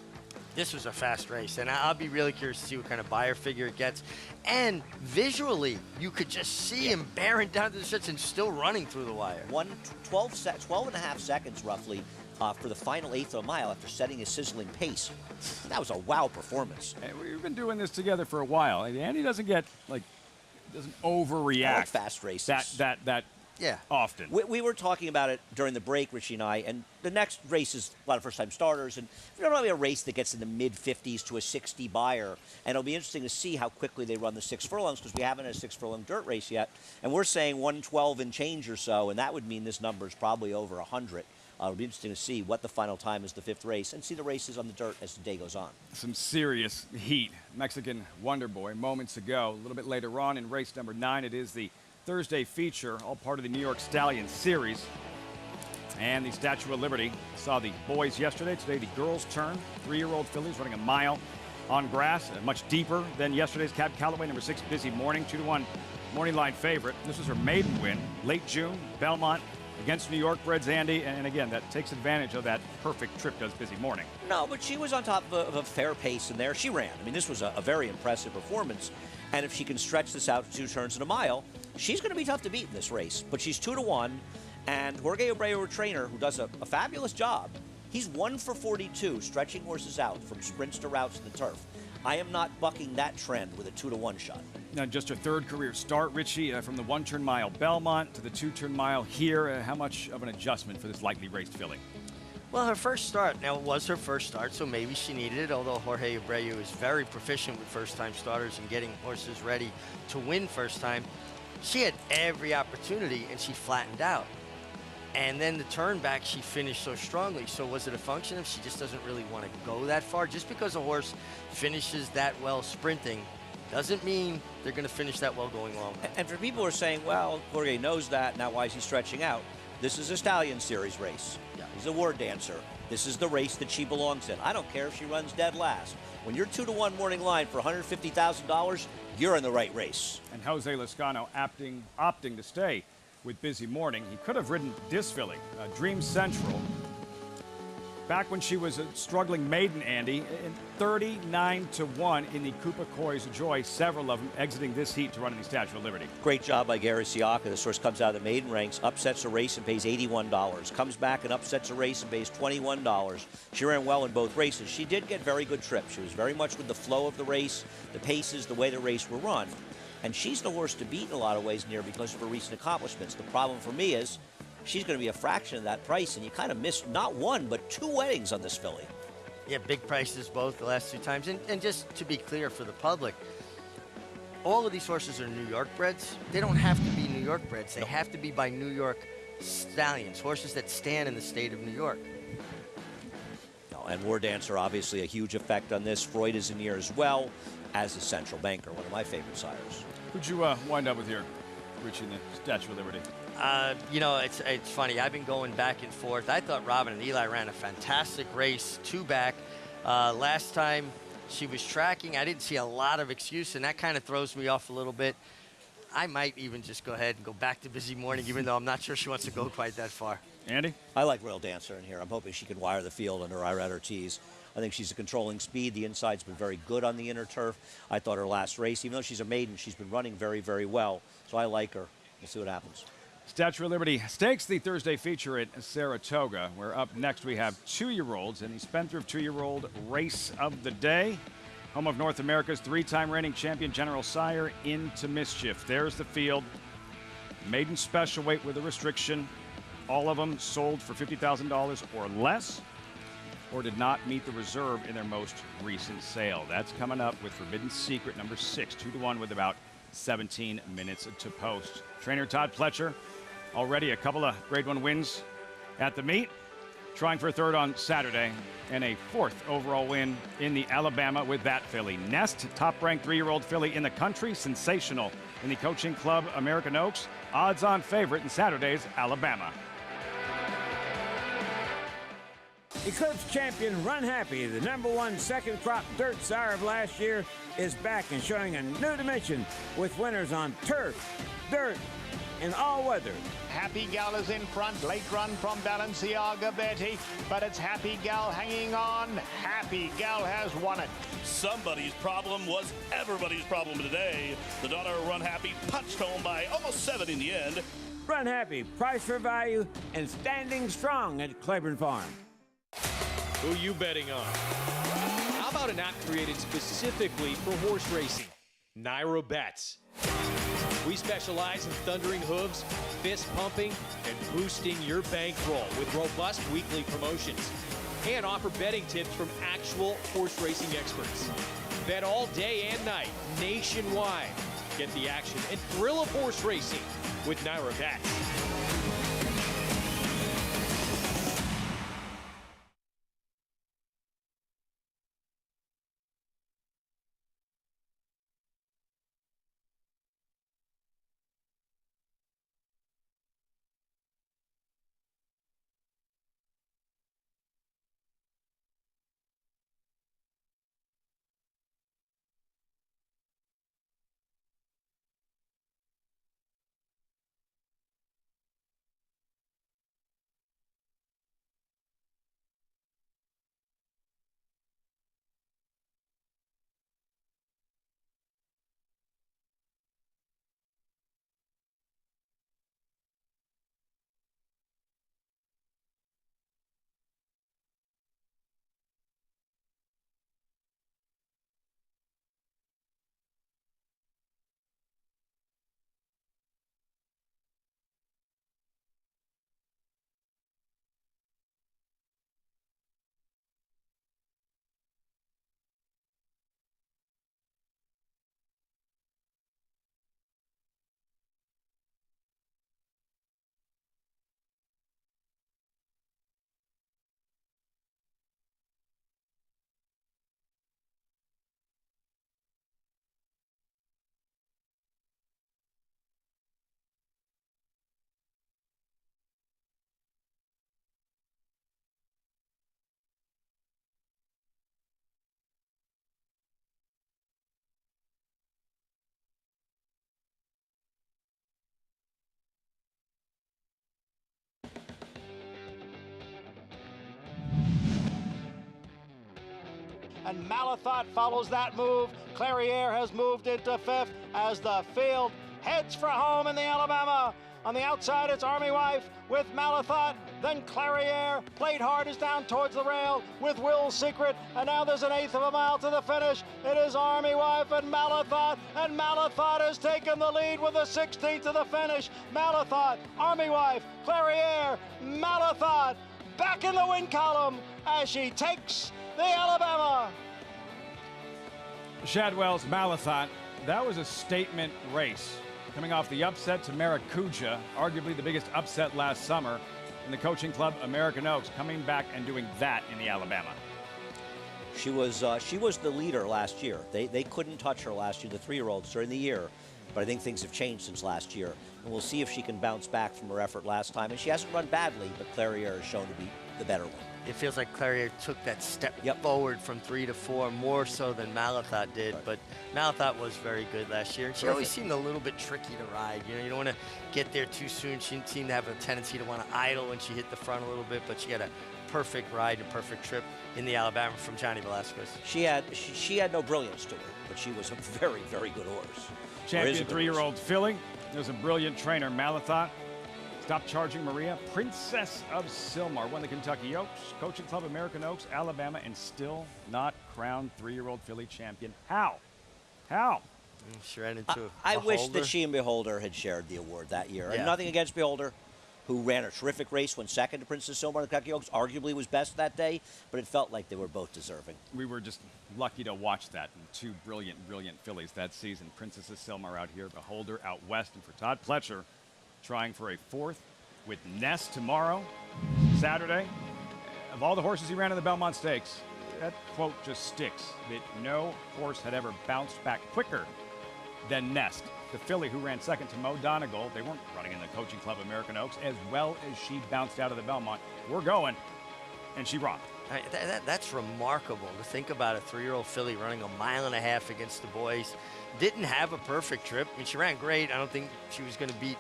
This was a fast race, and I'll be really curious to see what kind of buyer figure it gets. And visually, you could just see him bearing down to the stretch and still running through the wire. 12 and a half seconds, roughly, for the final 1/8 of a mile after setting a sizzling pace. That was a wow performance. Hey, we've been doing this together for a while. Andy doesn't get, doesn't overreact. I like fast races. Yeah. Often. We were talking about it during the break, Richie and I, and the next race is a lot of first-time starters, and probably a race that gets in the mid-50s to a 60 buyer, and it'll be interesting to see how quickly they run the 6 furlongs, because we haven't had a 6 furlong dirt race yet, and we're saying 112 and change or so, and that would mean this number is probably over 100. It'll be interesting to see what the final time is the 5th race, and see the races on the dirt as the day goes on. Some serious heat. Mexican Wonder Boy moments ago. A little bit later on in race number 9, it is the Thursday feature, all part of the New York Stallion Series. And the Statue of Liberty saw the boys yesterday. Today, the girls' turn. 3-year-old fillies running a mile on grass, much deeper than yesterday's. Cab Calloway, number 6, Busy Morning, 2-1 morning line favorite. This was her maiden win, late June, Belmont, against New York breds Andy. And again, that takes advantage of that perfect trip, does Busy Morning. No, but she was on top of a fair pace in there. She ran. I mean, this was a very impressive performance. And if she can stretch this out to 2 turns in a mile, she's going to be tough to beat in this race. But she's 2-1, and Jorge Abreu, her trainer, who does a fabulous job, he's 1 for 42, stretching horses out from sprints to routes to the turf. I am not bucking that trend with a 2-1 shot. Now, just her 3rd career start, Richie, from the 1-turn mile Belmont to the 2-turn mile here. How much of an adjustment for this lightly raced filly? Well, her first start. Now, it was her first start, so maybe she needed it, although Jorge Abreu is very proficient with first-time starters and getting horses ready to win first time. She had every opportunity, and she flattened out. And then the turn back, she finished so strongly. So was it a function of she just doesn't really want to go that far? Just because a horse finishes that well sprinting doesn't mean they're going to finish that well going long. And for people who are saying, well, Jorge knows that, now why is he stretching out? This is a Stallion Series race. Yeah. He's a word dancer. This is the race that she belongs in. I don't care if she runs dead last. When you're 2-to-1 morning line for $150,000, you're in the right race. And Jose Lezcano opting to stay with Busy Morning. He could have ridden this filly, Dream Central, back when she was a struggling maiden, Andy, in 39-1 in the Coupe Coy's Joy, several of them exiting this heat to run in the Statue of Liberty. Great job by Gary Siaka. This horse comes out of the maiden ranks, upsets a race and pays $81. Comes back and upsets a race and pays $21. She ran well in both races. She did get very good trips. She was very much with the flow of the race, the paces, the way the race were run. And she's the horse to beat in a lot of ways, near, because of her recent accomplishments. The problem for me is she's going to be a fraction of that price, and you kind of missed not one, but two weddings on this filly. Yeah, big prices both the last two times. And just to be clear for the public, all of these horses are New York breds. They don't have to be New York breds. They have to be by New York stallions, horses that stand in the state of New York. No, and War Dancer, obviously a huge effect on this. Freud is in here as well as a central banker, one of my favorite sires. Who'd you wind up with here, reaching the Statue of Liberty? You know, it's funny. I've been going back and forth. I thought Robin and Eli ran a fantastic race, two back. Last time she was tracking, I didn't see a lot of excuse, and that kind of throws me off a little bit. I might even just go ahead and go back to Busy Morning, even though I'm not sure she wants to go quite that far. Andy? I like Royal Dancer in here. I'm hoping she can wire the field under Irad Ortiz. I think she's a controlling speed. The inside's been very good on the inner turf. I thought her last race, even though she's a maiden, she's been running very, very well. So I like her. We'll see what happens. Statue of Liberty Stakes, the Thursday feature at Saratoga, where up next we have 2-year-olds in the Spendthrift 2-year-old race of the day. Home of North America's 3-time reigning champion General Sire, Into Mischief. There's the field. Maiden special weight with a restriction. All of them sold for $50,000 or less, or did not meet the reserve in their most recent sale. That's coming up with Forbidden Secret, number 6, 2-to-1 with about 17 minutes to post. Trainer Todd Pletcher, already a couple of Grade 1 wins at the meet, trying for a third on Saturday, and a 4th overall win in the Alabama with that filly. Nest, top-ranked 3-year-old filly in the country, sensational in the Coaching Club American Oaks, odds-on favorite in Saturday's Alabama. Eclipse champion Run Happy, the #1 second crop dirt sire of last year, is back and showing a new dimension with winners on turf, dirt, and all weather. Happy Gal is in front, late run from Balenciaga Betty, but it's Happy Gal hanging on. Happy Gal has won it. Somebody's problem was everybody's problem today. The daughter of Run Happy punched home by almost 7 in the end. Run Happy, price for value, and standing strong at Claiborne Farm. Who you betting on? How about an app created specifically for horse racing? Naira Bets. We specialize in thundering hooves, fist pumping, and boosting your bankroll with robust weekly promotions. And offer betting tips from actual horse racing experts. Bet all day and night, nationwide. Get the action and thrill of horse racing with Naira Bets. and Malathot follows that move. Clairiere has moved into 5th as the field heads for home in the Alabama. On the outside, it's Army Wife with Malathot, then Clairiere. Played Hard is down towards the rail with Will's Secret, and now there's an 1/8 of a mile to the finish. It is Army Wife and Malathot has taken the lead with a 16th to the finish. Malathot, Army Wife, Clairiere, Malathot back in the win column as she takes the Alabama. Shadwell's Malathot, that was a statement race. Coming off the upset to Maracuja, arguably the biggest upset last summer, and the coaching club American Oaks coming back and doing that in the Alabama. She was the leader last year. They couldn't touch her last year, the 3-year-olds, during the year. But I think things have changed since last year. And we'll see if she can bounce back from her effort last time. And she hasn't run badly, but Clairiere has shown to be the better one. It feels like Clairiere took that step forward from 3 to 4, more so than Malathot did. Right. But Malathot was very good last year. And she always seemed a little bit tricky to ride. You know, you don't want to get there too soon. She seemed to have a tendency to want to idle when she hit the front a little bit, but she had a perfect ride and perfect trip in the Alabama from Johnny Velasquez. She had no brilliance to her, but she was a very, very good horse. Champion 3-year-old filly. There's a brilliant trainer, Malathot. Stop Charging Maria, Princess of Sylmar, won the Kentucky Oaks, Coaching Club American Oaks, Alabama, and still not crowned 3-year-old filly champion. How? She ran into I wish that she and Beholder had shared the award that year. Yeah. And nothing against Beholder, who ran a terrific race, went second to Princess of Sylmar and the Kentucky Oaks, arguably was best that day, but it felt like they were both deserving. We were just lucky to watch that. And 2 brilliant fillies that season. Princess of Sylmar out here, Beholder out west, and for Todd Pletcher, trying for a 4th with Nest tomorrow, Saturday. Of all the horses he ran in the Belmont Stakes, that quote just sticks, that no horse had ever bounced back quicker than Nest. The filly who ran second to Mo Donegal, they weren't running in the Coaching Club American Oaks, as well as she bounced out of the Belmont. We're going, and she rocked. That's remarkable to think about, a 3-year-old filly running 1.5 miles against the boys. Didn't have a perfect trip. I mean, she ran great. I don't think she was going to beat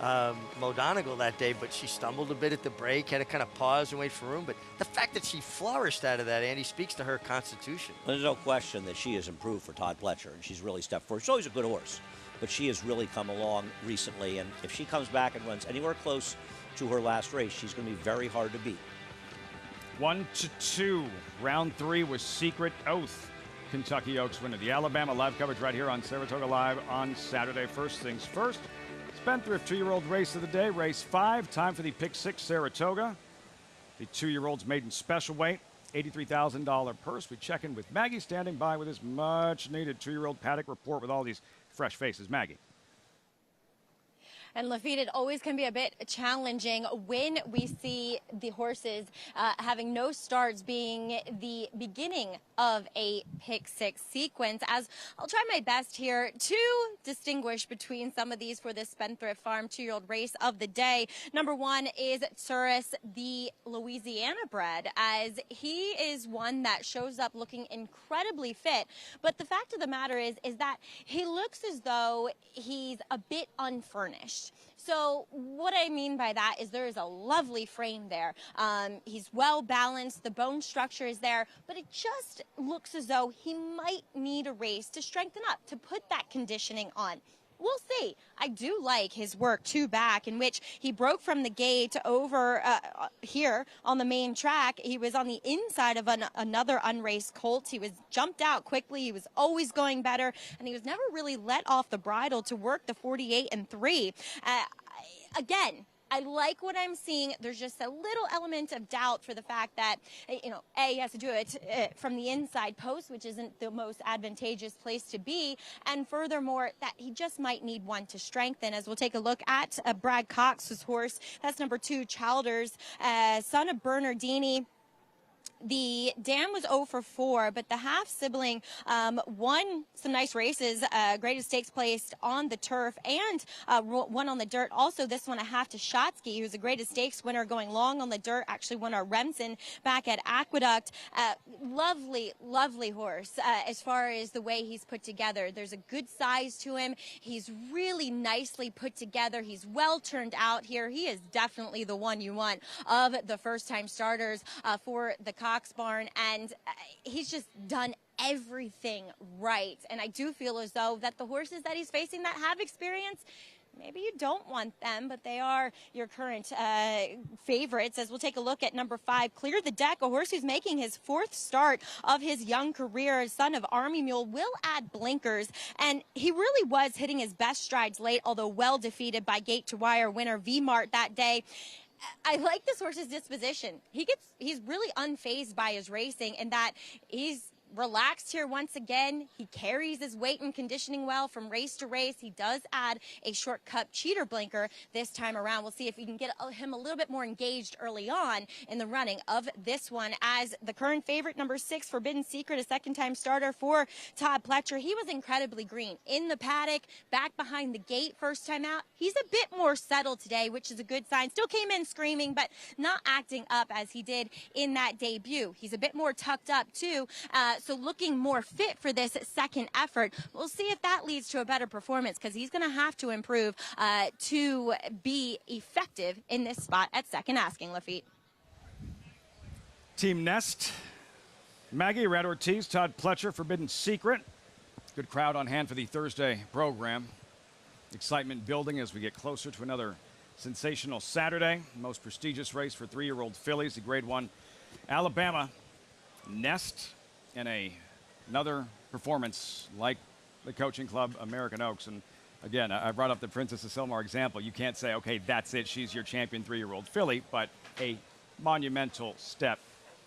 Mo Donegal that day, but she stumbled a bit at the break, had to kind of pause and wait for room. But the fact that she flourished out of that, Andy, speaks to her constitution. There's no question that she has improved for Todd Pletcher, and she's really stepped forward. She's always a good horse, but she has really come along recently, and if she comes back and runs anywhere close to her last race, she's going to be very hard to beat. 1-2. Round 3 was Secret Oath. Kentucky Oaks winner. The Alabama live coverage right here on Saratoga Live on Saturday. First things first, Spendthrift 2-year-old race of the day, race 5. Time for the Pick 6 Saratoga. The 2-year-old's maiden special weight, $83,000 purse. We check in with Maggie, standing by with his much-needed 2-year-old Paddock report with all these fresh faces. Maggie. And Lafitte, it always can be a bit challenging when we see the horses having no starts, being the beginning of a pick 6 sequence, as I'll try my best here to distinguish between some of these for this Spendthrift Farm 2-year-old race of the day. Number 1 is Tsuris, the Louisiana bred, as he is one that shows up looking incredibly fit. But the fact of the matter is that he looks as though he's a bit unfurnished. So what I mean by that is there is a lovely frame there. He's well balanced, the bone structure is there, but it just looks as though he might need a race to strengthen up, to put that conditioning on. We'll see. I do like his work 2 back, in which he broke from the gate over here on the main track. He was on the inside of another unraced colt. He was jumped out quickly. He was always going better, and he was never really let off the bridle to work the 48 and 3. Again, I like what I'm seeing. There's just a little element of doubt for the fact that, he has to do it from the inside post, which isn't the most advantageous place to be. And furthermore, that he just might need one to strengthen. As we'll take a look at Brad Cox's horse. That's number 2, Childers, son of Bernardini. The dam was 0 for 4, but the half sibling won some nice races. Greatest stakes placed on the turf and won on the dirt. Also, this one a half to Shotsky, who's a greatest stakes winner going long on the dirt. Actually won our Remsen back at Aqueduct. Lovely, lovely horse as far as the way he's put together. There's a good size to him. He's really nicely put together. He's well turned out here. He is definitely the one you want of the first-time starters for the Cox Barn, and he's just done everything right. And I do feel as though that the horses that he's facing that have experience, maybe you don't want them, but they are your current favorites. As we'll take a look at number 5, Clear the Deck, a horse who's making his 4th start of his young career. Son of Army Mule will add blinkers, and he really was hitting his best strides late, although well defeated by Gate to Wire winner V-Mart that day. I like this horse's disposition. He's really unfazed by his racing, in that he's relaxed here once again. He carries his weight and conditioning well from race to race. He does add a shortcut cheater blinker this time around. We'll see if we can get him a little bit more engaged early on in the running of this one. As the current favorite, number 6, Forbidden Secret, a second-time starter for Todd Pletcher. He was incredibly green in the paddock, back behind the gate first time out. He's a bit more settled today, which is a good sign. Still came in screaming, but not acting up as he did in that debut. He's a bit more tucked up, too. So looking more fit for this second effort. We'll see if that leads to a better performance, because he's going to have to improve to be effective in this spot at second asking, Lafitte. Team Nest, Maggie, Red Ortiz, Todd Pletcher, Forbidden Secret. Good crowd on hand for the Thursday program. Excitement building as we get closer to another sensational Saturday. Most prestigious race for 3-year-old fillies, the Grade 1 Alabama Nest. And another performance like the coaching club American Oaks. And again, I brought up the Princess of Silmar example. You can't say, okay, that's it, she's your champion 3-year-old filly, but a monumental step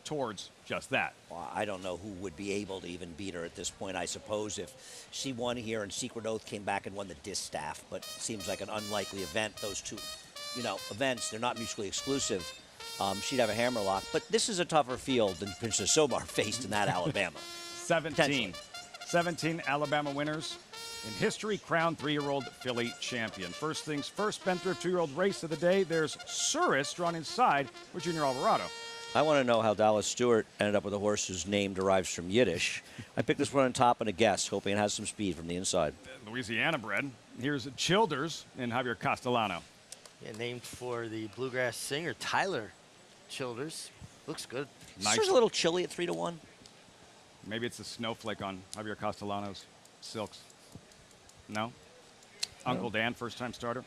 towards just that. Well, I don't know who would be able to even beat her at this point. I suppose if she won here and Secret Oath came back and won the distaff, but seems like an unlikely event. Those two, events, they're not mutually exclusive. She'd have a hammerlock, but this is a tougher field than Princess Silmar faced in that Alabama. 17 Alabama winners in history, crowned 3-year-old filly champion. First things first, Spendthrift 2-year-old race of the day. There's Suris drawn inside with Junior Alvarado. I want to know how Dallas Stewart ended up with a horse whose name derives from Yiddish. I picked this one on top and a guess, hoping it has some speed from the inside. Louisiana bred. Here's Childers in Javier Castellano. Yeah, named for the bluegrass singer Tyler Childers. Looks good. Nice. This is a little chilly at 3-1. Maybe it's a snowflake on Javier Castellano's silks. No? Uncle Dan, first-time starter.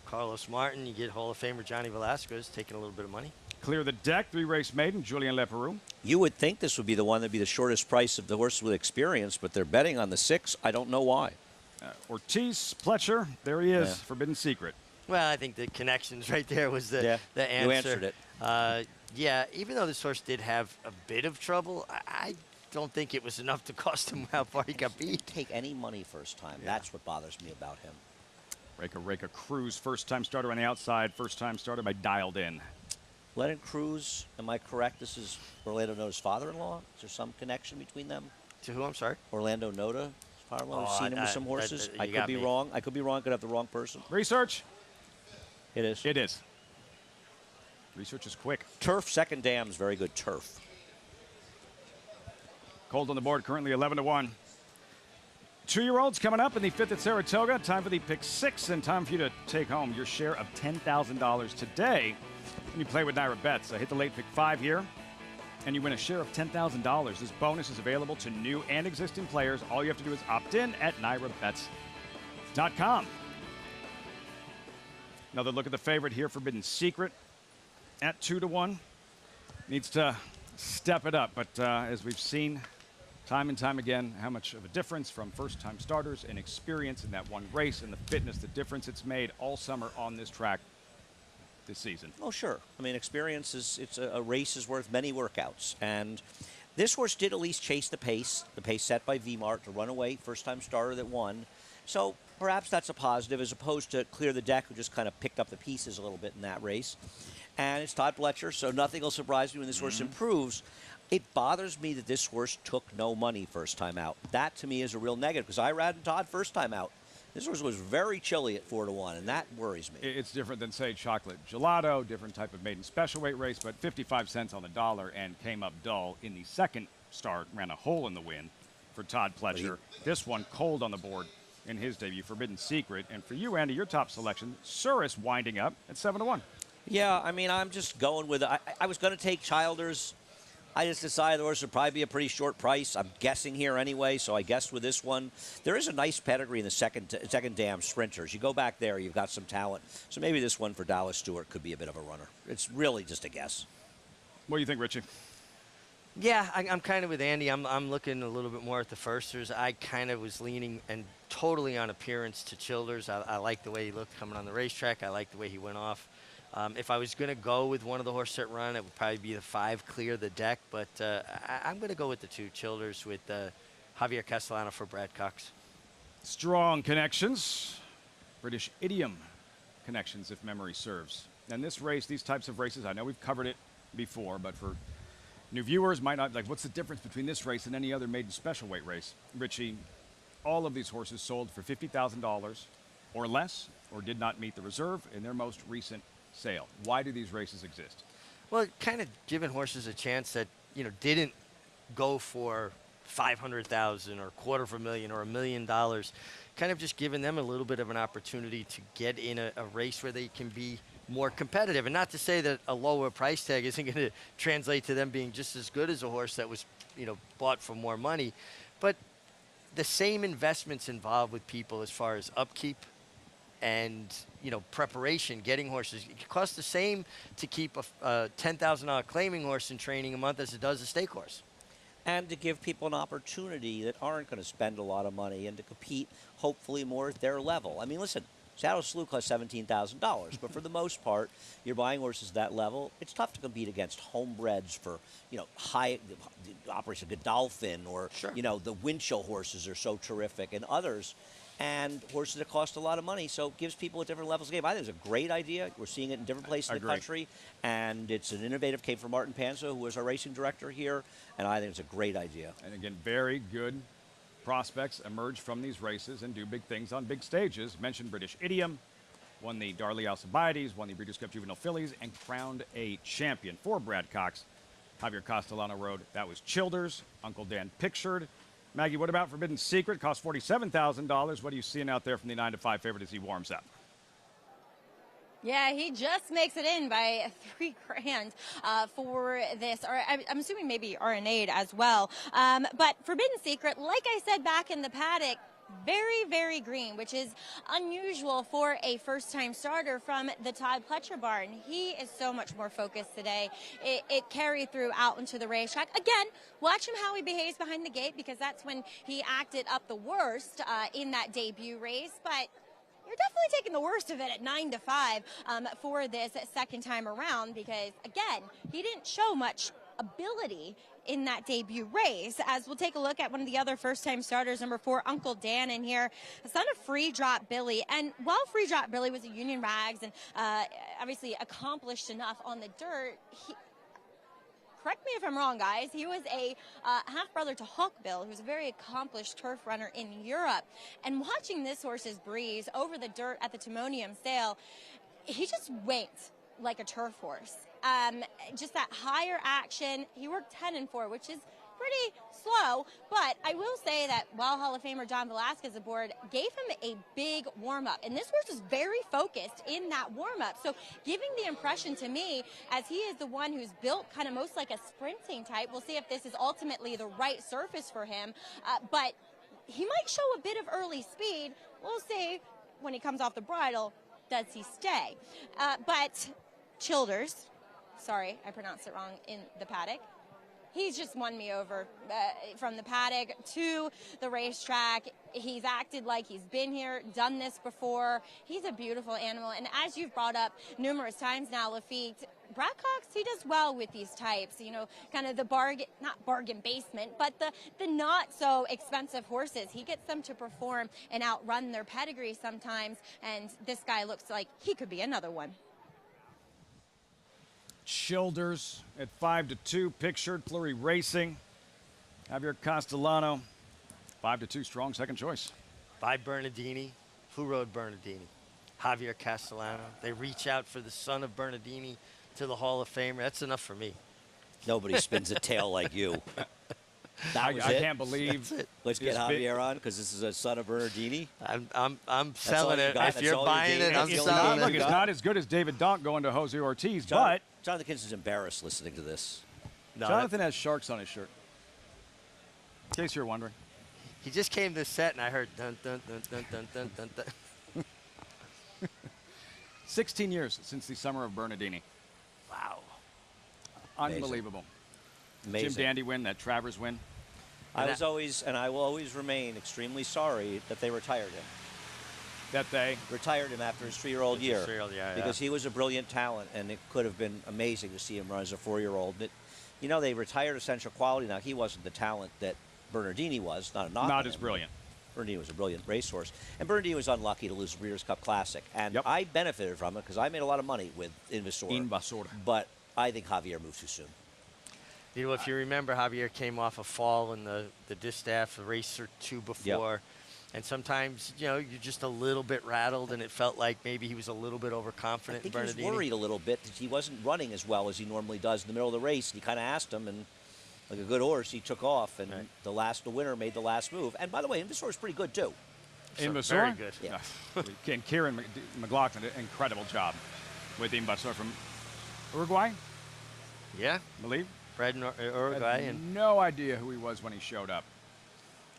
Carlos Martin, you get Hall of Famer Johnny Velasquez taking a little bit of money. Clear the Deck, 3-race maiden, Julien Leperoux. You would think this would be the one that'd be the shortest price of the horses with experience, but they're betting on the 6. I don't know why. Ortiz, Pletcher, there he is, Yeah. Forbidden Secret. Well, I think the connections right there was the answer. You answered it. Yeah, even though this horse did have a bit of trouble, I don't think it was enough to cost him how far he got beat. Take any money first time. Yeah. That's what bothers me about him. Reka Cruz, first-time starter on the outside, first-time starter by Dialed In. Lennon Cruz, am I correct? This is Orlando Noda's father-in-law? Is there some connection between them? To who, I'm sorry? Orlando Noda, his father-in-law. I've seen him with some horses. I could got be me. wrong. I could be wrong. Could have the wrong person. Research. It is. It is. Research is quick. Turf, second dam is very good turf. Cold on the board, currently 11-1. 2-year-olds coming up in the 5th at Saratoga. Time for the pick 6, and time for you to take home your share of $10,000 today when you play with Naira Bets. Hit the late pick 5 here, and you win a share of $10,000. This bonus is available to new and existing players. All you have to do is opt in at NairaBets.com. Another look at the favorite here, Forbidden Secret, at 2-1. Needs to step it up, but as we've seen time and time again, how much of a difference from first-time starters and experience in that one race and the fitness, the difference it's made all summer on this track this season. Oh, sure. I mean, experience it's a race is worth many workouts, and this horse did at least chase the pace set by V-Mart to run away, first-time starter that won. So perhaps that's a positive, as opposed to Clear the Deck, who just kind of picked up the pieces a little bit in that race. And it's Todd Pletcher, so nothing will surprise me when this horse improves. It bothers me that this horse took no money first time out. That, to me, is a real negative, because I ran Todd first time out. This horse was very chilly at 4-1, and that worries me. It's different than, say, Chocolate Gelato, different type of maiden special weight race, but 55 cents on the dollar and came up dull in the second start, ran a hole in the wind for Todd Pletcher. This one cold on the board in his debut, Forbidden Secret. And for you, Andy, your top selection, Suris winding up at 7-1. Yeah, I mean, I'm just going with it. I was going to take Childers I just decided the horse would probably be a pretty short price. I'm guessing here anyway, so I guessed with this one. There is a nice pedigree in the second dam sprinters. You go back there, you've got some talent. So maybe this one for Dallas Stewart could be a bit of a runner. It's really just a guess. What do you think, Richie? Yeah, I'm kind of with Andy. I'm looking a little bit more at the firsters. I kind of was leaning and totally on appearance to Childers. I like the way he looked coming on the racetrack. I like the way he went off. If I was going to go with one of the horses that run, it would probably be the 5 Clear the Deck. But I'm going to go with the 2 Childers with Javier Castellano for Brad Cox. Strong connections. British idiom connections, if memory serves. And this race, these types of races, I know we've covered it before, but for new viewers might not, like, what's the difference between this race and any other maiden special weight race? Richie, all of these horses sold for $50,000 or less or did not meet the reserve in their most recent sale. Why do these races exist? Well, kind of giving horses a chance that, didn't go for $500,000 or $250,000 or $1 million, kind of just giving them a little bit of an opportunity to get in a race where they can be more competitive. And not to say that a lower price tag isn't going to translate to them being just as good as a horse that was, bought for more money, but the same investments involved with people as far as upkeep and, preparation, getting horses. It costs the same to keep a $10,000 claiming horse in training a month as it does a stake horse. And to give people an opportunity that aren't going to spend a lot of money and to compete, hopefully, more at their level. I mean, listen, Shadow Slew costs $17,000, but for the most part, you're buying horses at that level. It's tough to compete against homebreds for, high Operation Godolphin or, the Winchell horses are so terrific and others. And horses that cost a lot of money, so it gives people at different levels of game. I think it's a great idea. We're seeing it in different places in the country, and it's an innovative. Came from Martin Panzo, who was our racing director here, and I think it's a great idea. And again, very good prospects emerge from these races and do big things on big stages. Mentioned British Idiom, won the Darley Alcibiades, won the Breeders' Cup Juvenile Fillies, and crowned a champion for Brad Cox. Javier Castellano rode. That was Childers. Uncle Dan pictured. Maggie, what about Forbidden Secret? Cost $47,000. What are you seeing out there from the 9-5 favorite as he warms up? Yeah, he just makes it in by $3,000 for this. Or I'm assuming maybe RNA'd as well. But Forbidden Secret, like I said back in the paddock, very, very green, which is unusual for a first-time starter from the Todd Pletcher barn. He is so much more focused today. It carried through out into the racetrack. Again, watch him how he behaves behind the gate, because that's when he acted up the worst in that debut race. But you're definitely taking the worst of it at 9-5 for this second time around, because, again, he didn't show much ability in that debut race. As we'll take a look at one of the other first-time starters, number 4, Uncle Dan in here, a son of Free Drop Billy. And while Free Drop Billy was a Union Rags and obviously accomplished enough on the dirt, correct me if I'm wrong, guys, he was a half-brother to Hawkbill, who's a very accomplished turf runner in Europe. And watching this horse's breeze over the dirt at the Timonium sale, he just went like a turf horse. Just that higher action. He worked 10-4, which is pretty slow, but I will say that while Hall of Famer Don Velasquez aboard gave him a big warm-up, and this horse was very focused in that warm-up, so giving the impression to me, as he is the one who's built kind of most like a sprinting type. We'll see if this is ultimately the right surface for him, but he might show a bit of early speed. We'll see when he comes off the bridle, does he stay? But Childers, sorry, I pronounced it wrong in the paddock. He's just won me over from the paddock to the racetrack. He's acted like he's been here, done this before. He's a beautiful animal. And as you've brought up numerous times now, Lafitte, Brad Cox, he does well with these types, kind of the bargain, not bargain basement, but the not so expensive horses. He gets them to perform and outrun their pedigree sometimes. And this guy looks like he could be another one. Childers at 5-2, pictured. Fleury Racing. Javier Castellano, 5-2, strong second choice. By Bernardini. Who rode Bernardini? Javier Castellano. They reach out for the son of Bernardini to the Hall of Famer. That's enough for me. Nobody spins a tail like you. That was I can't believe. Let's get Javier on, because this is a son of Bernardini. I'm selling it. If you're buying it, I'm selling it. Look, it's not as good as David Donk going to Jose Ortiz, but Jonathan Kinson's embarrassed listening to this. No, Jonathan has sharks on his shirt. In case you're wondering. He just came to set, and I heard dun dun dun dun dun dun dun dun. 16 years since the summer of Bernardini. Wow. Unbelievable. Amazing. Jim Dandy win, that Travers win. I was always, and I will always remain extremely sorry that they retired him. That they retired him after his 3-year-old year. 3-year-old, yeah, because he was a brilliant talent, and it could have been amazing to see him run as a 4-year-old. You know, they retired Essential Quality. Now, he wasn't the talent that Bernardini was, not a knock. Not as brilliant. Bernardini was a brilliant racehorse. And Bernardini was unlucky to lose the Breeders' Cup Classic. And I benefited from it because I made a lot of money with Invasor. But I think Javier moved too soon. You know, if you remember, Javier came off a fall in the distaff, a race or two before. And sometimes, you know, you're just a little bit rattled, and it felt like maybe he was a little bit overconfident in Bernardini. He was worried a little bit that he wasn't running as well as he normally does in the middle of the race. And he kind of asked him, and like a good horse, he took off, and the winner made the last move. And by the way, Invasor was pretty good too. Invasor? Very good. Yeah. And Kieran McLaughlin did an incredible job with Invasor from Uruguay. Yeah, I believe. Bred in Uruguay. I had no idea who he was when he showed up.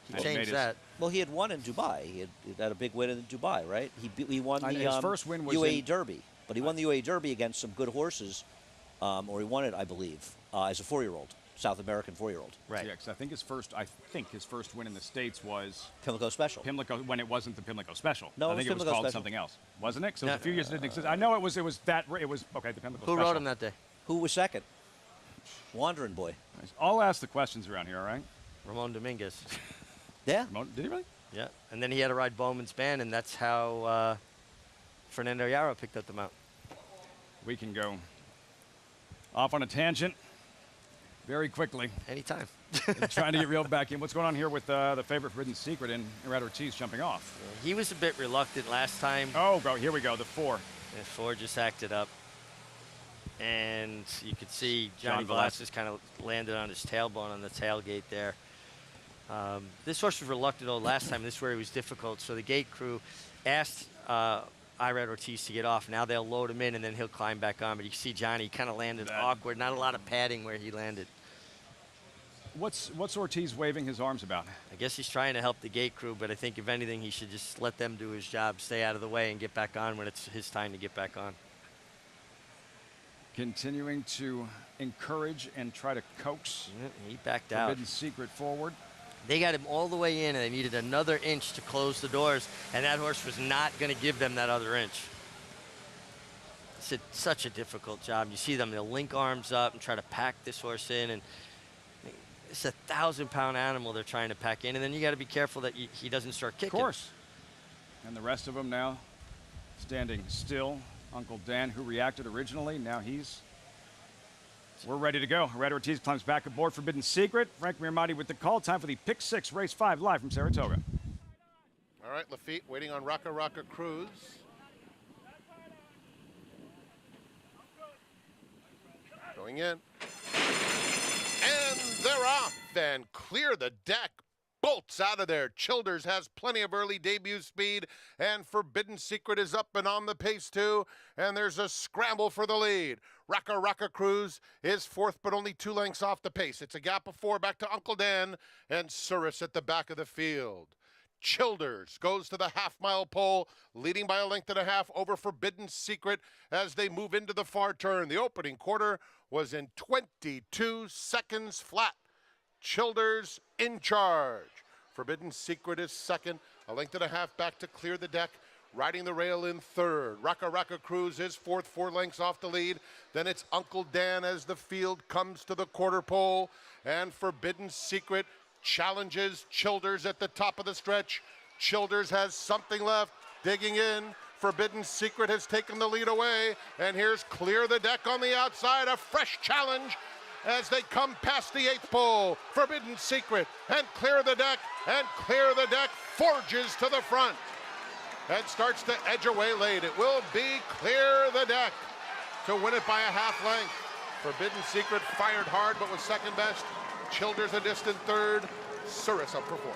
He changed that. Well, he had won in Dubai. He had a big win in Dubai, right? He won the his first win was UAE Derby. But he won the UAE Derby against some good horses, or he won it, I believe, as a 4-year-old, South American 4-year-old. Right. Yeah, because I think his first win in the States was Pimlico Special. Pimlico, when it wasn't the Pimlico Special. No, I think it was Pimlico called Special. something else, wasn't it? So a few years it didn't exist. I know it was the Pimlico Special. Who rode him that day? Who was second? Wandering Boy. I'll ask the questions around here, all right? Ramon Dominguez. Yeah. Did he really? Yeah. And then he had to ride Bowman's Band, and that's how Fernando Yarro picked up the mount. We can go off on a tangent very quickly. Anytime. Trying to get reeled back in. What's going on here with the favorite Forbidden Secret and Irad Ortiz jumping off? He was a bit reluctant last time. Oh, here we go, the 4. And 4 just acted up. And you could see Johnny Velazquez kind of landed on his tailbone on the tailgate there. This horse was reluctant last time. This is where he was difficult. So the gate crew asked Irad Ortiz to get off. Now they'll load him in, and then he'll climb back on. But you see Johnny kind of landed awkward. Not a lot of padding where he landed. What's Ortiz waving his arms about? I guess he's trying to help the gate crew, but I think if anything, he should just let them do his job, stay out of the way, and get back on when it's his time to get back on. Continuing to encourage and try to coax. He backed out. Forbidden Secret forward. They got him all the way in, and they needed another inch to close the doors, and that horse was not going to give them that other inch. It's such a difficult job. You see them, they'll link arms up and try to pack this horse in, and it's a 1,000-pound animal they're trying to pack in, and then you got to be careful that he doesn't start kicking. Of course. And the rest of them now standing still. Uncle Dan, who reacted originally, now we're ready to go. Irad Ortiz climbs back aboard Forbidden Secret. Frank Miramati with the call. Time for the Pick 6, Race 5, live from Saratoga. All right, Lafitte waiting on Raka Raka Cruz. Going in. And they're off and clear the deck. Bolts out of there. Childers has plenty of early debut speed, and Forbidden Secret is up and on the pace too, and there's a scramble for the lead. Raka Raka Cruz is 4th, but only 2 lengths off the pace. It's a gap of 4 back to Uncle Dan, and Surus at the back of the field. Childers goes to the half-mile pole, leading by 1.5 lengths over Forbidden Secret as they move into the far turn. The opening quarter was in 22 seconds flat. Childers in charge. Forbidden Secret is 2nd, 1.5 lengths back to clear the deck. Riding the rail in 3rd. Raka Raka Cruz is 4th, 4 lengths off the lead. Then it's Uncle Dan as the field comes to the quarter pole. And Forbidden Secret challenges Childers at the top of the stretch. Childers has something left, digging in. Forbidden Secret has taken the lead away. And here's Clear the Deck on the outside, a fresh challenge as they come past the 8th pole. Forbidden Secret and Clear the Deck, and Clear the Deck forges to the front and starts to edge away late. It will be Clear the Deck to win it by a 1/2 length. Forbidden Secret fired hard but was 2nd best. Childers a distant 3rd. Surus up for 4th.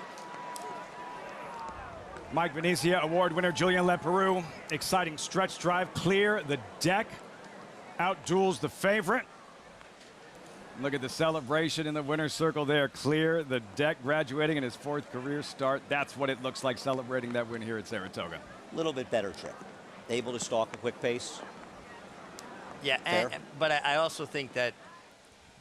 Mike Venezia Award winner Julien Leperoux. Exciting stretch drive. Clear the Deck outduels the favorite. Look at the celebration in the winner's circle there. Clear the deck, graduating in his 4th career start. That's what it looks like celebrating that win here at Saratoga. A little bit better trip. Able to stalk a quick pace. Yeah, but I also think that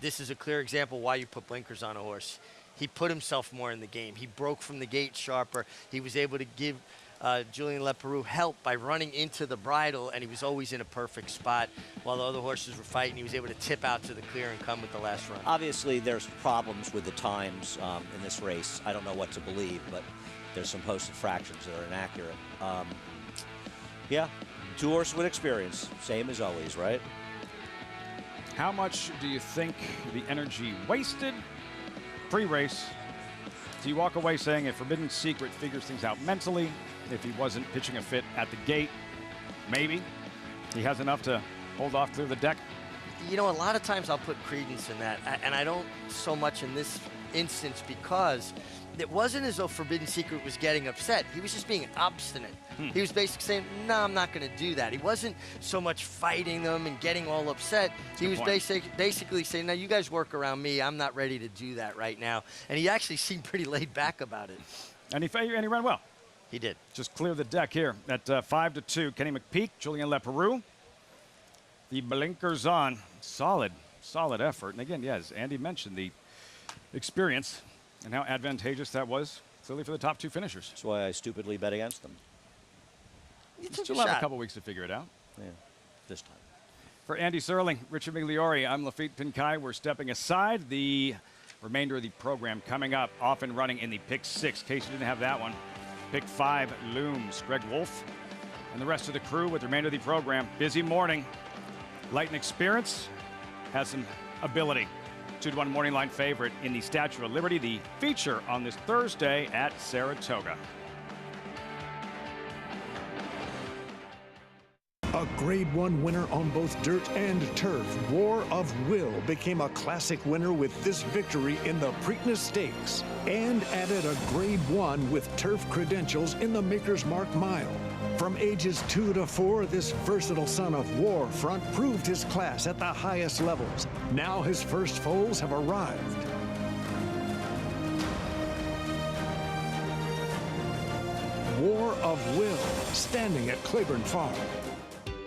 this is a clear example why you put blinkers on a horse. He put himself more in the game. He broke from the gate sharper. He was able to give Julien Leparoux help by running into the bridle, and he was always in a perfect spot while the other horses were fighting. He was able to tip out to the clear and come with the last run. Obviously, there's problems with the times in this race. I don't know what to believe, but there's some posted fractions that are inaccurate. Yeah, 2-horse win experience, same as always, right? How much do you think the energy wasted pre-race? Do you walk away saying if Forbidden Secret figures things out mentally, if he wasn't pitching a fit at the gate, maybe he has enough to hold off, clear the deck? You know, a lot of times I'll put credence in that, and I don't so much in this instance because it wasn't as though Forbidden Secret was getting upset. He was just being obstinate. He was basically saying, no, I'm not going to do that. He wasn't so much fighting them and getting all upset. He was basically saying, now you guys work around me. I'm not ready to do that right now. And he actually seemed pretty laid back about it. And he ran well. He did. Just clear the deck here at 5-2. Kenny McPeak, Julien Leparoux. The blinkers on. Solid effort. And again, as Andy mentioned, the experience and how advantageous that was, clearly for the top 2 finishers. That's why I stupidly bet against them. You still have a couple weeks to figure it out. Yeah, this time. For Andy Serling, Richard Migliori, I'm Lafitte Pinkai. We're stepping aside. The remainder of the program coming up, off and running in the Pick 6. In case you didn't have that one. Pick 5 looms. Greg Wolf and the rest of the crew with the remainder of the program. Busy morning. Light and experience. Has some ability. 2-1 morning line favorite in the Statue of Liberty, the feature on this Thursday at Saratoga. A Grade 1 winner on both dirt and turf, War of Will became a classic winner with this victory in the Preakness Stakes and added a Grade 1 with turf credentials in the Maker's Mark Mile. From ages 2 to 4, this versatile son of Warfront proved his class at the highest levels. Now his first foals have arrived. War of Will, standing at Claiborne Farm.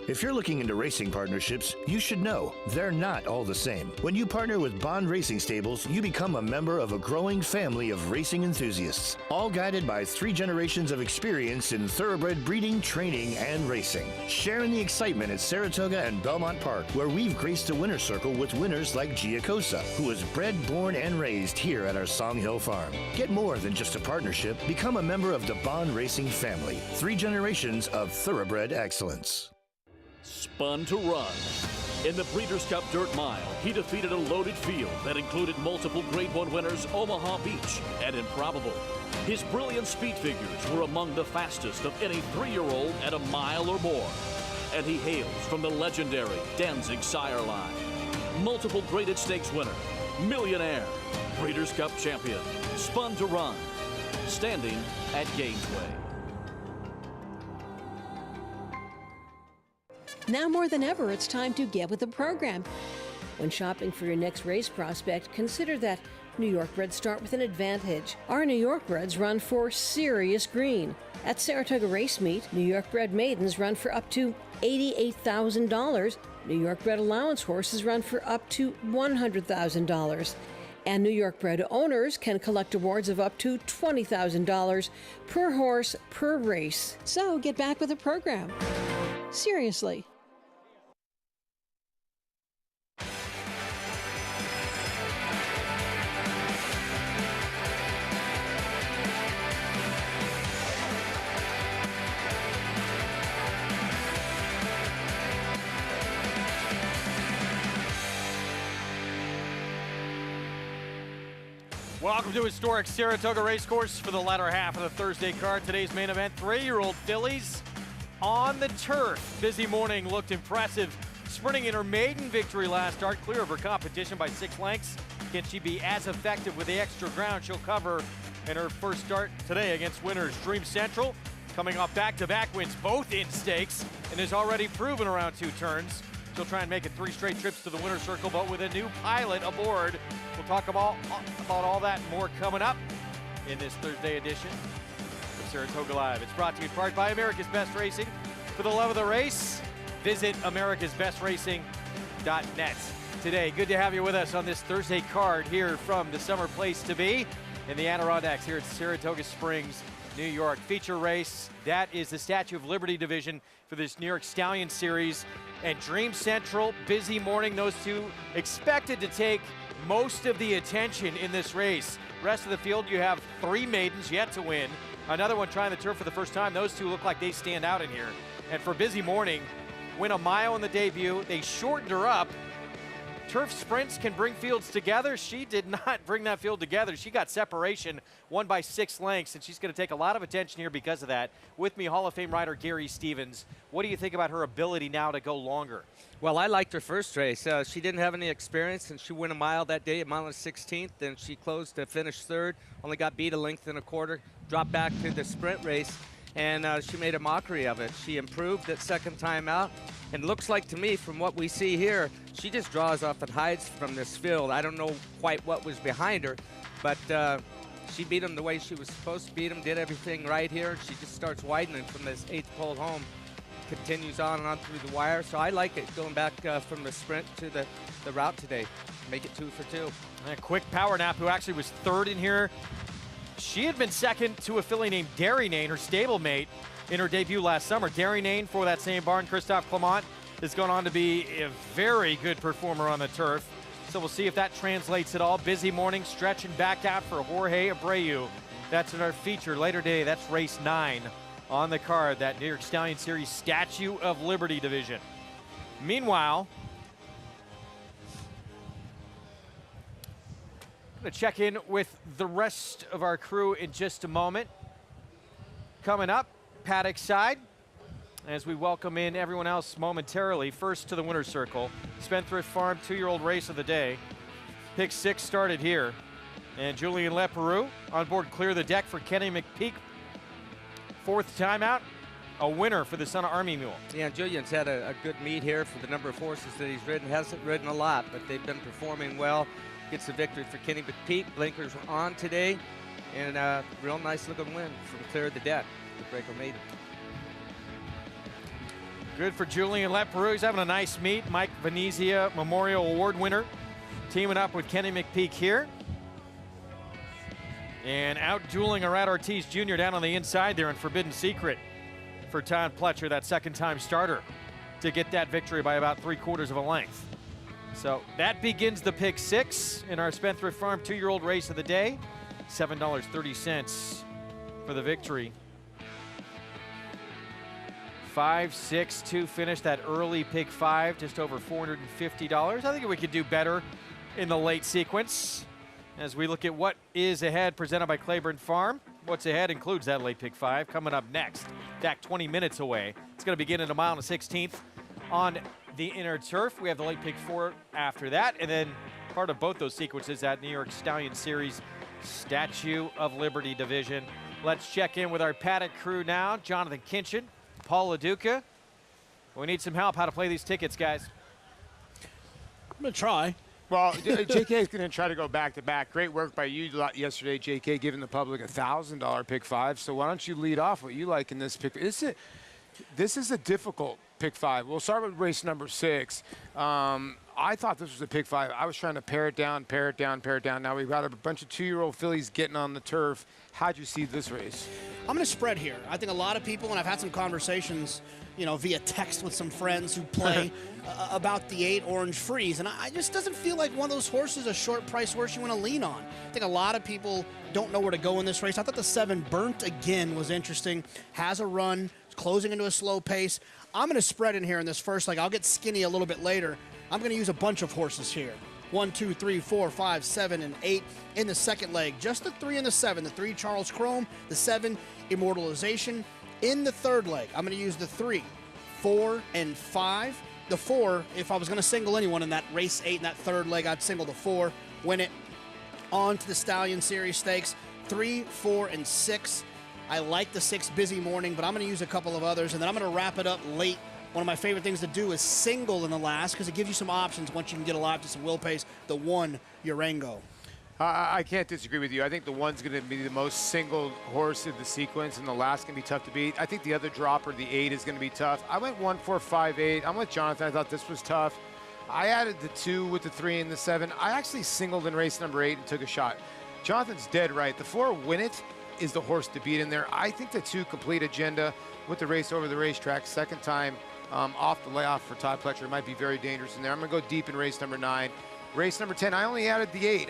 If you're looking into racing partnerships, you should know they're not all the same. When you partner with Bond Racing Stables, you become a member of a growing family of racing enthusiasts, all guided by 3 generations of experience in thoroughbred breeding, training, and racing. Share in the excitement at Saratoga and Belmont Park, where we've graced a winner's circle with winners like Giacosa, who was bred, born, and raised here at our Song Hill Farm. Get more than just a partnership. Become a member of the Bond Racing family. 3 generations of thoroughbred excellence. Spun to Run. In the Breeders' Cup Dirt Mile, he defeated a loaded field that included multiple Grade 1 winners Omaha Beach and Improbable. His brilliant speed figures were among the fastest of any 3-year-old at a mile or more. And he hails from the legendary Danzig sire line. Multiple graded stakes winner, millionaire, Breeders' Cup champion, Spun to Run, standing at Gainesway. Now more than ever, it's time to get with the program. When shopping for your next race prospect, consider that New York breds start with an advantage. Our New York breds run for serious green. At Saratoga Race Meet, New York bred maidens run for up to $88,000. New York bred allowance horses run for up to $100,000. And New York bred owners can collect awards of up to $20,000 per horse per race. So get back with the program. Seriously. Welcome to historic Saratoga Racecourse for the latter half of the Thursday card. Today's main event, 3-year-old fillies on the turf. Busy morning, looked impressive, sprinting in her maiden victory last start, clear of her competition by 6 lengths. Can she be as effective with the extra ground she'll cover in her first start today against winners Dream Central, coming off back-to-back wins, both in stakes, and has already proven around 2 turns. She'll try and make it 3 straight trips to the winner's circle, but with a new pilot aboard. We'll talk about all that and more coming up in this Thursday edition of Saratoga Live. It's brought to you in part by America's Best Racing. For the love of the race, visit americasbestracing.net. Today, good to have you with us on this Thursday card here from the summer place to be in the Adirondacks here at Saratoga Springs, New York. Feature race, that is the Statue of Liberty division for this New York Stallion Series. And Dream Central, busy morning. Those two expected to take most of the attention in this race. Rest of the field, you have 3 maidens yet to win. Another one trying the turf for the first time. Those two look like they stand out in here. And for busy morning, win a mile in the debut. They shortened her up. Turf sprints can bring fields together. She did not bring that field together. She got separation, won by 6 lengths, and she's going to take a lot of attention here because of that. With me, Hall of Fame rider Gary Stevens. What do you think about her ability now to go longer? Well, I liked her first race. She didn't have any experience, and she won a mile that day, a mile and 16th, and she closed to finish 3rd, only got beat a length and a quarter, dropped back to the sprint race, and she made a mockery of it. She improved that second time out, and looks like to me, from what we see here, she just draws off and hides from this field. I don't know quite what was behind her, but she beat him the way she was supposed to beat him, did everything right here. She just starts widening from this 8th pole home, continues on and on through the wire. So I like it going back from the sprint to the route today. Make it 2 for 2. And a quick power nap, who actually was 3rd in here. She had been 2nd to a filly named Darrynane, her stablemate, in her debut last summer. Darrynane for that same barn. Christophe Clement has gone on to be a very good performer on the turf. So we'll see if that translates at all. Busy morning, stretch and back out for Jorge Abreu. That's in our feature later today. That's race 9 on the card, that New York Stallion Series Statue of Liberty division. Meanwhile, I'm going to check in with the rest of our crew in just a moment. Coming up, Paddock side, as we welcome in everyone else momentarily. First to the winner's circle, Spendthrift Farm 2-year-old race of the day. Pick 6 started here, and Julian Leperoux on board clear the deck for Kenny McPeak. 4th timeout, a winner for the Son of Army Mule. Yeah, Julian's had a good meet here for the number of horses that he's ridden. Hasn't ridden a lot, but they've been performing well. Gets the victory for Kenny McPeak. Blinkers on today, and a real nice looking win from clear the deck. Breaker Maiden. Good for Julian Leperoux. He's having a nice meet. Mike Venezia Memorial Award winner, teaming up with Kenny McPeak here. And out dueling Arad Ortiz Jr. down on the inside there in Forbidden Secret for Todd Pletcher, that 2nd-time starter, to get that victory by about 3/4 of a length. So that begins the pick 6 in our Spendthrift Farm 2-year-old race of the day. $7.30 for the victory. 5-6-2 finish, that early pick 5, just over $450. I think we could do better in the late sequence as we look at what is ahead, presented by Claiborne Farm. What's ahead includes that late pick 5 coming up next. Back 20 minutes away. It's going to begin at a mile and a 16th on the inner turf. We have the late pick 4 after that, and then part of both those sequences, that New York Stallion Series Statue of Liberty division. Let's check in with our Paddock crew now. Jonathan Kinchin, Paul LaDuca. We need some help how to play these tickets, guys. I'm going to try. Well, JK is going to try to go back-to-back. Great work by you yesterday, JK, giving the public a $1,000 pick 5. So why don't you lead off what you like in this pick? This is a difficult pick 5. We'll start with race number 6. I thought this was a pick 5. I was trying to pare it down. Now we've got a bunch of 2-year-old fillies getting on the turf. How'd you see this race? I'm going to spread here. I think a lot of people, and I've had some conversations, via text with some friends who play about the 8 Orange Freeze, and I just doesn't feel like one of those horses, a short price horse you want to lean on. I think a lot of people don't know where to go in this race. I thought the 7 Burnt Again was interesting. Has a run, closing into a slow pace. I'm going to spread in here in this first leg. I'll get skinny a little bit later. I'm going to use a bunch of horses here. 1, 2, 3, 4, 5, 7, and 8 in the second leg. Just the 3 and the 7. The 3, Charles Chrome. The 7, Immortalization. In the third leg, I'm going to use the 3, 4, and 5. The 4, if I was going to single anyone in that race 8 in that third leg, I'd single the 4. Win it. On to the Stallion Series Stakes. 3, 4, and 6. I like the 6 Busy Morning, but I'm going to use a couple of others, and then I'm going to wrap it up late One of my favorite things to do is single in the last because it gives you some options once you can get alive to some will pace. The 1, Urango. I can't disagree with you. I think the 1's going to be the most single horse in the sequence, and the last can be tough to beat. I think the other dropper, the 8, is going to be tough. I went 1, 4, 5, 8. I'm with Jonathan. I thought this was tough. I added the 2 with the 3 and the 7. I actually singled in race number 8 and took a shot. Jonathan's dead right. The 4, Win It, is the horse to beat in there. I think the 2, Complete Agenda, with the race over the racetrack, second time off the layoff for Todd Pletcher, might be very dangerous in there. I'm going to go deep in race number 9. Race number 10, I only added the 8.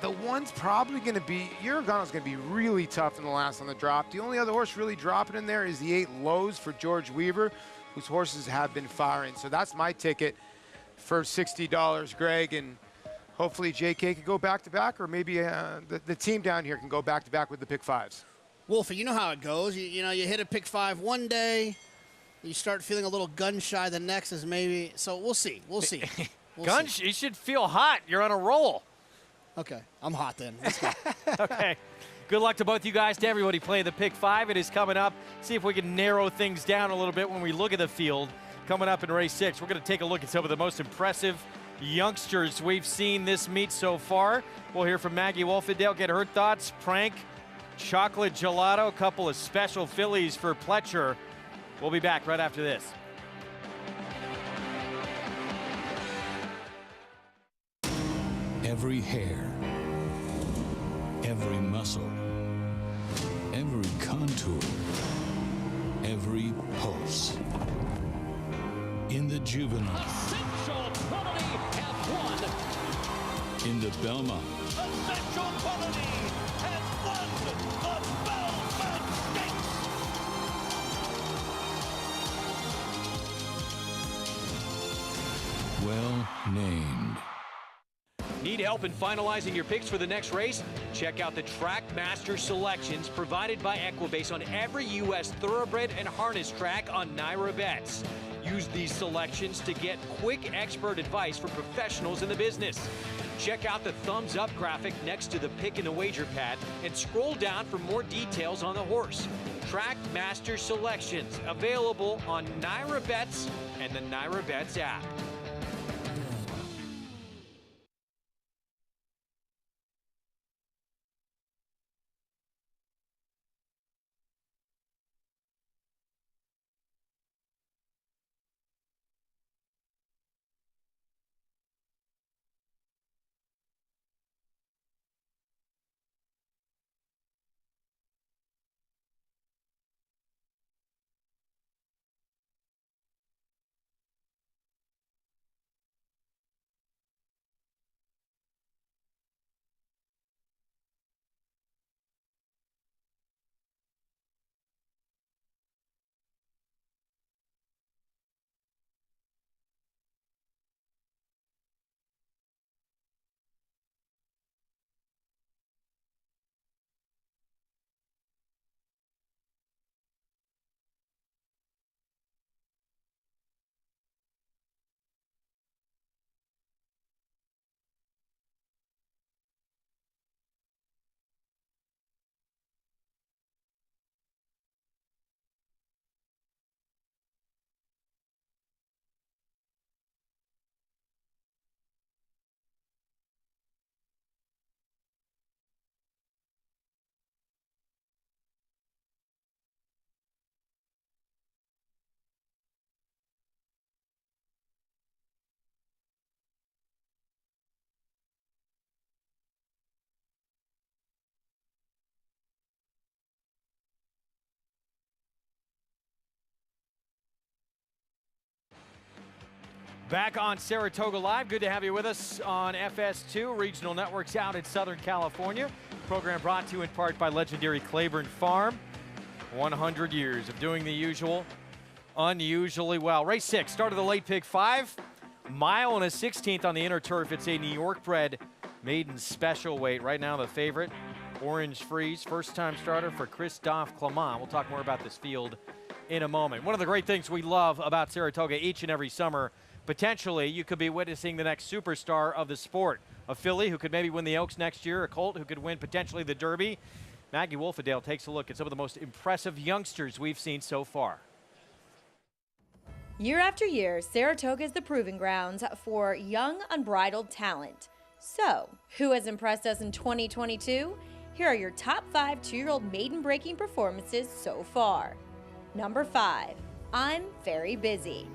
The 1's probably going to be, Uragano's going to be really tough in the last on the drop. The only other horse really dropping in there is the 8, Lowe's for George Weaver, whose horses have been firing. So that's my ticket for $60, Greg, and hopefully JK can go back-to-back, or maybe the team down here can go back-to-back with the pick 5s. Wolfie, you know how it goes. You know, you hit a pick 5 one day, you start feeling a little gun-shy the next is maybe, so we'll see. We'll see. You should feel hot. You're on a roll. Okay, I'm hot then. Let's go. Okay. Good luck to both you guys, to everybody playing the pick 5. It is coming up. See if we can narrow things down a little bit when we look at the field. Coming up in race 6, we're going to take a look at some of the most impressive youngsters we've seen this meet so far. We'll hear from Maggie Wolfendale, get her thoughts. Prank, chocolate gelato, a couple of special fillies for Pletcher. We'll be back right after this. Every hair, every muscle, every contour, every pulse. In the juvenile, Essential Quality have won. in the Belmont, Essential Quality has won the Belmont Stakes. well named. Need help in finalizing your picks for the next race? Check out the Track Master selections provided by Equibase on every U.S. thoroughbred and harness track on Naira Bets. Use these selections to get quick expert advice for professionals in the business. Check out the thumbs up graphic next to the pick in the wager pad and scroll down for more details on the horse. Track Master selections available on Naira Bets and the Naira Bets app. Back on Saratoga Live. Good to have you with us on FS2, regional networks out in Southern California. Program brought to you in part by legendary Claiborne Farm. 100 years of doing the usual, unusually well. Race 6, start of the late pick 5. Mile and a 16th on the inner turf. It's a New York bred maiden special weight. Right now the favorite, Orange Freeze, first time starter for Christophe Clement. We'll talk more about this field in a moment. One of the great things we love about Saratoga each and every summer, potentially you could be witnessing the next superstar of the sport. A filly who could maybe win the Oaks next year, a colt who could win potentially the Derby. Maggie Wolfendale takes a look at some of the most impressive youngsters we've seen so far. Year after year, Saratoga is the proving grounds for young, unbridled talent. So, who has impressed us in 2022? Here are your top 5 2-year-old maiden-breaking performances so far. Number 5, I'm Very Busy.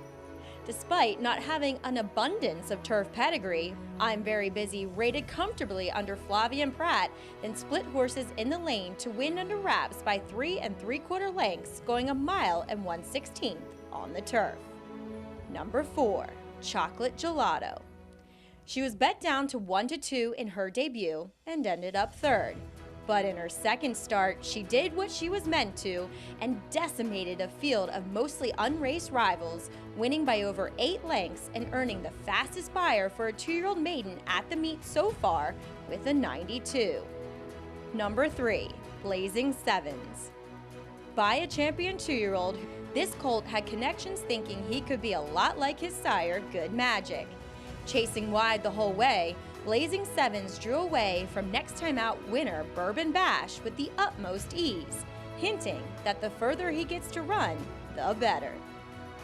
Despite not having an abundance of turf pedigree, I'm Very Busy rated comfortably under Flavia Pratt, then split horses in the lane to win under wraps by 3 3/4 lengths, going a mile and 1/16 on the turf. Number 4, Chocolate Gelato. She was bet down to 1-2 in her debut and ended up 3rd. But in her second start, she did what she was meant to and decimated a field of mostly unraced rivals, winning by over 8 lengths and earning the fastest buyer for a 2-year-old maiden at the meet so far with a 92. Number 3, Blazing Sevens. By a champion 2-year-old, this colt had connections thinking he could be a lot like his sire, Good Magic. Chasing wide the whole way, Blazing Sevens drew away from next time out winner Bourbon Bash with the utmost ease, hinting that the further he gets to run, the better.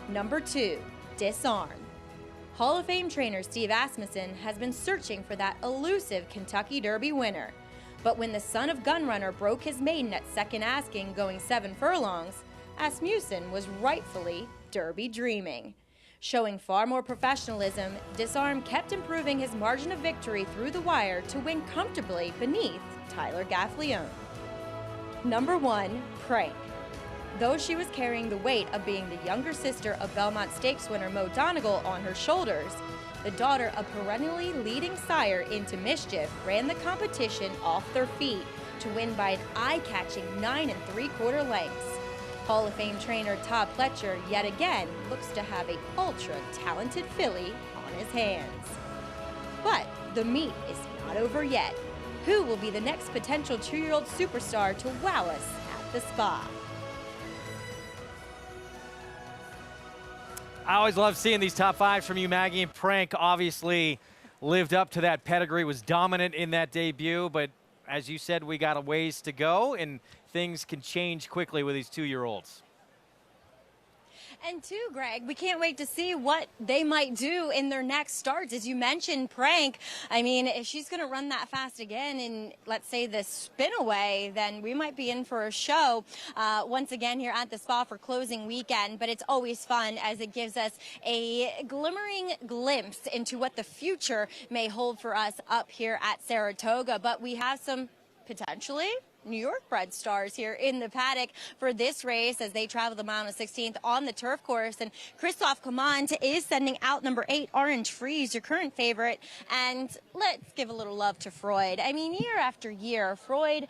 Number 2, Disarm. Hall of Fame trainer Steve Asmussen has been searching for that elusive Kentucky Derby winner. But when the son of Gunrunner broke his maiden at second asking going 7 furlongs, Asmussen was rightfully Derby dreaming. Showing far more professionalism, Disarm kept improving his margin of victory through the wire to win comfortably beneath Tyler Gaffleone. Number 1, Prank. Though she was carrying the weight of being the younger sister of Belmont Stakes winner Mo Donegal on her shoulders, the daughter of perennially leading sire Into Mischief ran the competition off their feet to win by an eye-catching 9 3/4 lengths. Hall of Fame trainer Todd Pletcher yet again looks to have a ultra-talented filly on his hands. But the meet is not over yet. Who will be the next potential 2-year-old superstar to wow us at the Spa? I always love seeing these top 5s from you, Maggie. And Prank obviously lived up to that pedigree, was dominant in that debut, but as you said, we got a ways to go, and things can change quickly with these 2-year-olds. And too, Greg, we can't wait to see what they might do in their next starts. As you mentioned, Prank, I mean, if she's going to run that fast again in, let's say, the spin away, then we might be in for a show once again here at the Spa for closing weekend. But it's always fun as it gives us a glimmering glimpse into what the future may hold for us up here at Saratoga. But we have some potentially New York bred stars here in the paddock for this race as they travel the mile and 16th on the turf course. And Christophe Clement is sending out number 8, Orange Freeze, your current favorite. And let's give a little love to Freud. I mean, year after year, Freud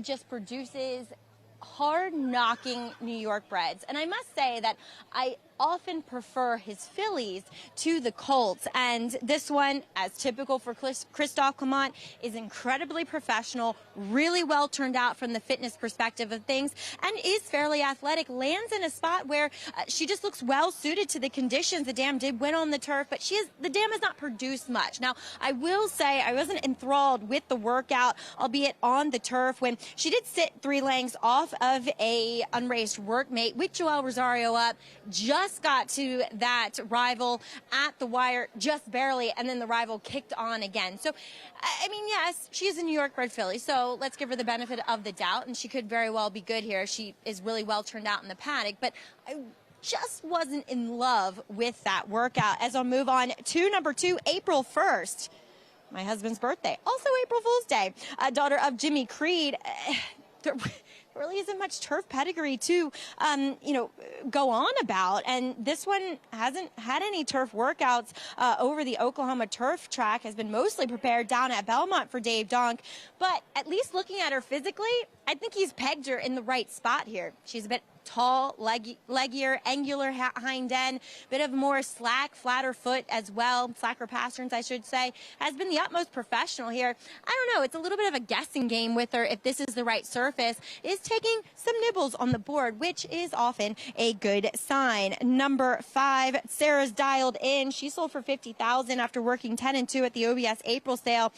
just produces hard-knocking New York breds. And I must say that I often prefer his fillies to the colts, and this one, as typical for Christophe Clement, is incredibly professional, really well turned out from the fitness perspective of things, and is fairly athletic. Lands in a spot where she just looks well suited to the conditions. The dam did win on the turf, but the dam has not produced much. Now, I will say I wasn't enthralled with the workout, albeit on the turf, when she did sit 3 lengths off of a unraced workmate with Joel Rosario up, just got to that rival at the wire just barely, and then the rival kicked on again. So, I mean, yes, she is a New York bred filly, so let's give her the benefit of the doubt, and she could very well be good here. She is really well turned out in the paddock, but I just wasn't in love with that workout. As I'll move on to number 2, April 1st, my husband's birthday, also April Fool's Day, daughter of Jimmy Creed. There really isn't much turf pedigree to, go on about. And this one hasn't had any turf workouts over the Oklahoma turf track, has been mostly prepared down at Belmont for Dave Donk. But at least looking at her physically, I think he's pegged her in the right spot here. She's a bit tall, leggier, angular hind end, bit of more slack, flatter foot as well, slacker pasterns, I should say, has been the utmost professional here. I don't know, it's a little bit of a guessing game with her if this is the right surface. Is taking some nibbles on the board, which is often a good sign. Number 5, Sarah's dialed in. She sold for $50,000 after working 10-2 at the OBS April sale.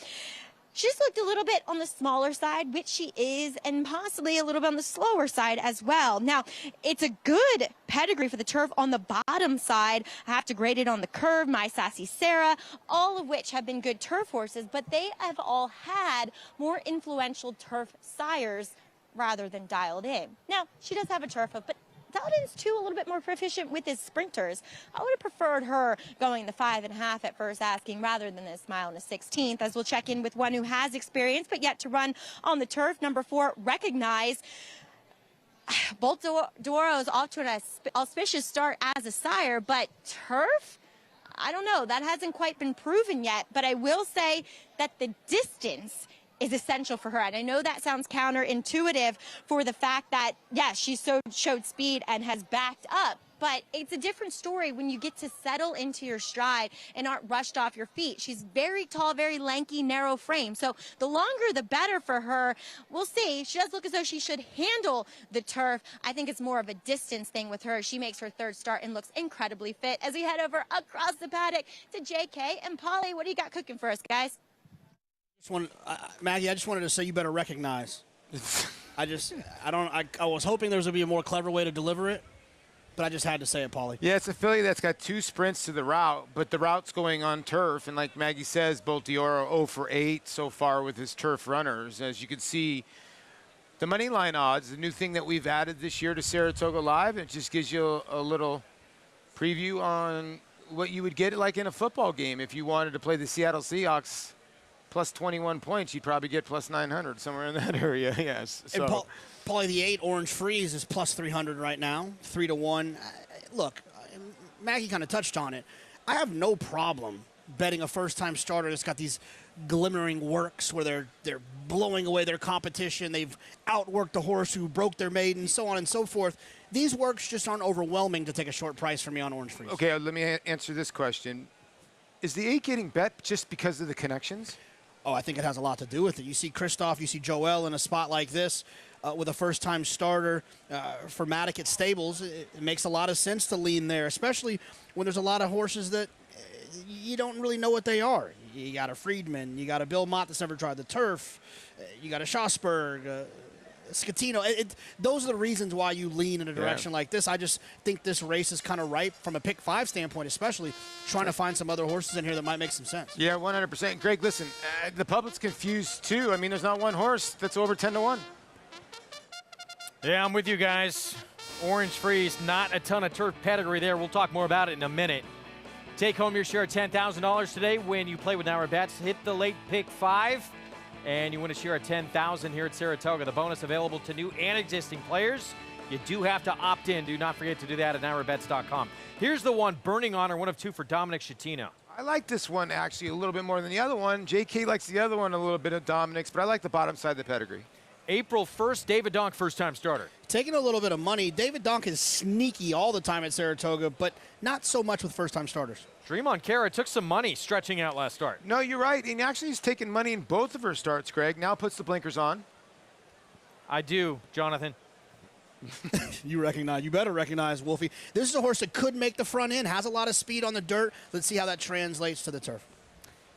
she's looked a little bit on the smaller side, which she is, and possibly a little bit on the slower side as well. Now, it's a good pedigree for the turf on the bottom side. I have to grade it on the curve, My Sassy Sarah, all of which have been good turf horses, but they have all had more influential turf sires rather than Dialed In. Now, she does have a turf hoof, but Dialed In's too a little bit more proficient with his sprinters. I would have preferred her going the 5.5 at first asking rather than this mile and a 16th, as we'll check in with one who has experience but yet to run on the turf. Number 4, Recognize. Bolt d'Oro's off to an auspicious start as a sire, but turf? I don't know. That hasn't quite been proven yet, but I will say that the distance is essential for her. And I know that sounds counterintuitive for the fact that, yes, she showed speed and has backed up, but it's a different story when you get to settle into your stride and aren't rushed off your feet. She's very tall, very lanky, narrow frame. So the longer, the better for her. We'll see. She does look as though she should handle the turf. I think it's more of a distance thing with her. She makes her 3rd start and looks incredibly fit. As we head over across the paddock to JK and Polly, what do you got cooking for us, guys? Maggie, I just wanted to say you better recognize. I was hoping there was going to be a more clever way to deliver it, but I just had to say it, Paulie. Yeah, it's a filly that's got 2 sprints to the route, but the route's going on turf. And like Maggie says, Bolt d'Oro 0 for 8 so far with his turf runners. As you can see, the money line odds, the new thing that we've added this year to Saratoga Live, it just gives you a little preview on what you would get like in a football game. If you wanted to play the Seattle Seahawks plus 21 points, you'd probably get plus 900, somewhere in that area, yes. So. And Paulie, the 8 Orange Freeze is plus 300 right now, 3-1. Look, Maggie kind of touched on it. I have no problem betting a first-time starter that's got these glimmering works where they're blowing away their competition. They've outworked a horse who broke their maiden, so on and so forth. These works just aren't overwhelming to take a short price for me on Orange Freeze. Okay, let me answer this question. Is the 8 getting bet just because of the connections? Oh, I think it has a lot to do with it. You see Christoph, you see Joel in a spot like this with a first-time starter for Paddock at Stables. It makes a lot of sense to lean there, especially when there's a lot of horses that you don't really know what they are. You got a Friedman, you got a Bill Mott that's never tried the turf, you got a Schosberg, Scatino. Those are the reasons why you lean in a direction like this. I just think this race is kind of ripe from a pick 5 standpoint, especially trying to find some other horses in here that might make some sense. Yeah, 100%. Greg, listen, the public's confused too. I mean, there's not one horse that's over 10-1. Yeah, I'm with you guys. Orange Freeze, not a ton of turf pedigree there. We'll talk more about it in a minute. Take home your share of $10,000 today when you play with Naira Bets. Hit the late pick 5. And you win a share of $10,000 here at Saratoga. The bonus available to new and existing players. You do have to opt in. Do not forget to do that at NairaBets.com. Here's the one, Burning Honor, 1 of 2 for Dominic Schettino. I like this one actually a little bit more than the other one. JK likes the other one a little bit of Dominic's, but I like the bottom side of the pedigree. April 1st, David Donk, first-time starter. Taking a little bit of money. David Donk is sneaky all the time at Saratoga, but not so much with first-time starters. Dream on Kara took some money stretching out last start. No, you're right. And actually he's taken money in both of her starts, Greg. Now puts the blinkers on. I do, Jonathan. You better recognize Wolfie. This is a horse that could make the front end, has a lot of speed on the dirt. Let's see how that translates to the turf.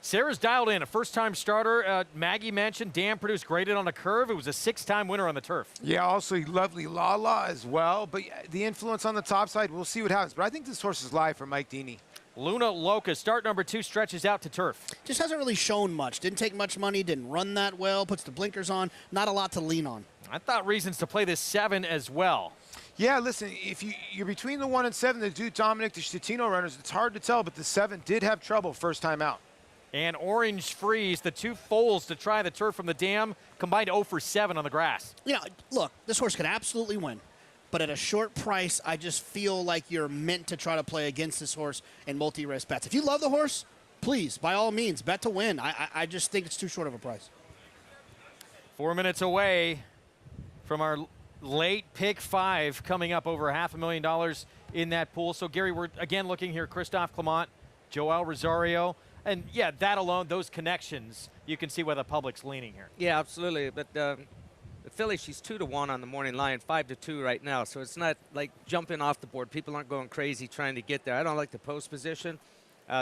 Sarah's Dialed In, a first-time starter. Maggie mentioned Dan produced graded on the curve. It was a 6-time winner on the turf. Yeah, also lovely Lala as well. But the influence on the top side, we'll see what happens. But I think this horse is live for Mike Deeney. Luna Loca, start number 2, stretches out to turf. Just hasn't really shown much. Didn't take much money, didn't run that well, puts the blinkers on. Not a lot to lean on. I thought reasons to play this 7 as well. Yeah, listen, if you're between the 1 and 7, the Duke Dominic, the Schettino runners, it's hard to tell, but the 7 did have trouble first time out. And Orange Freeze, the 2 foals to try the turf from the dam, combined 0 for 7 on the grass. You know, look, this horse could absolutely win. But at a short price, I just feel like you're meant to try to play against this horse in multi-risk bets. If you love the horse, please, by all means, bet to win. I just think it's too short of a price. 4 minutes away from our late pick 5, coming up over $500,000 in that pool. So, Gary, we're again looking here, Christophe Clement, Joel Rosario. And, yeah, that alone, those connections, you can see where the public's leaning here. Yeah, absolutely. But the filly, she's 2-1 on the morning line, 5-2 right now. So it's not like jumping off the board. People aren't going crazy trying to get there. I don't like the post position,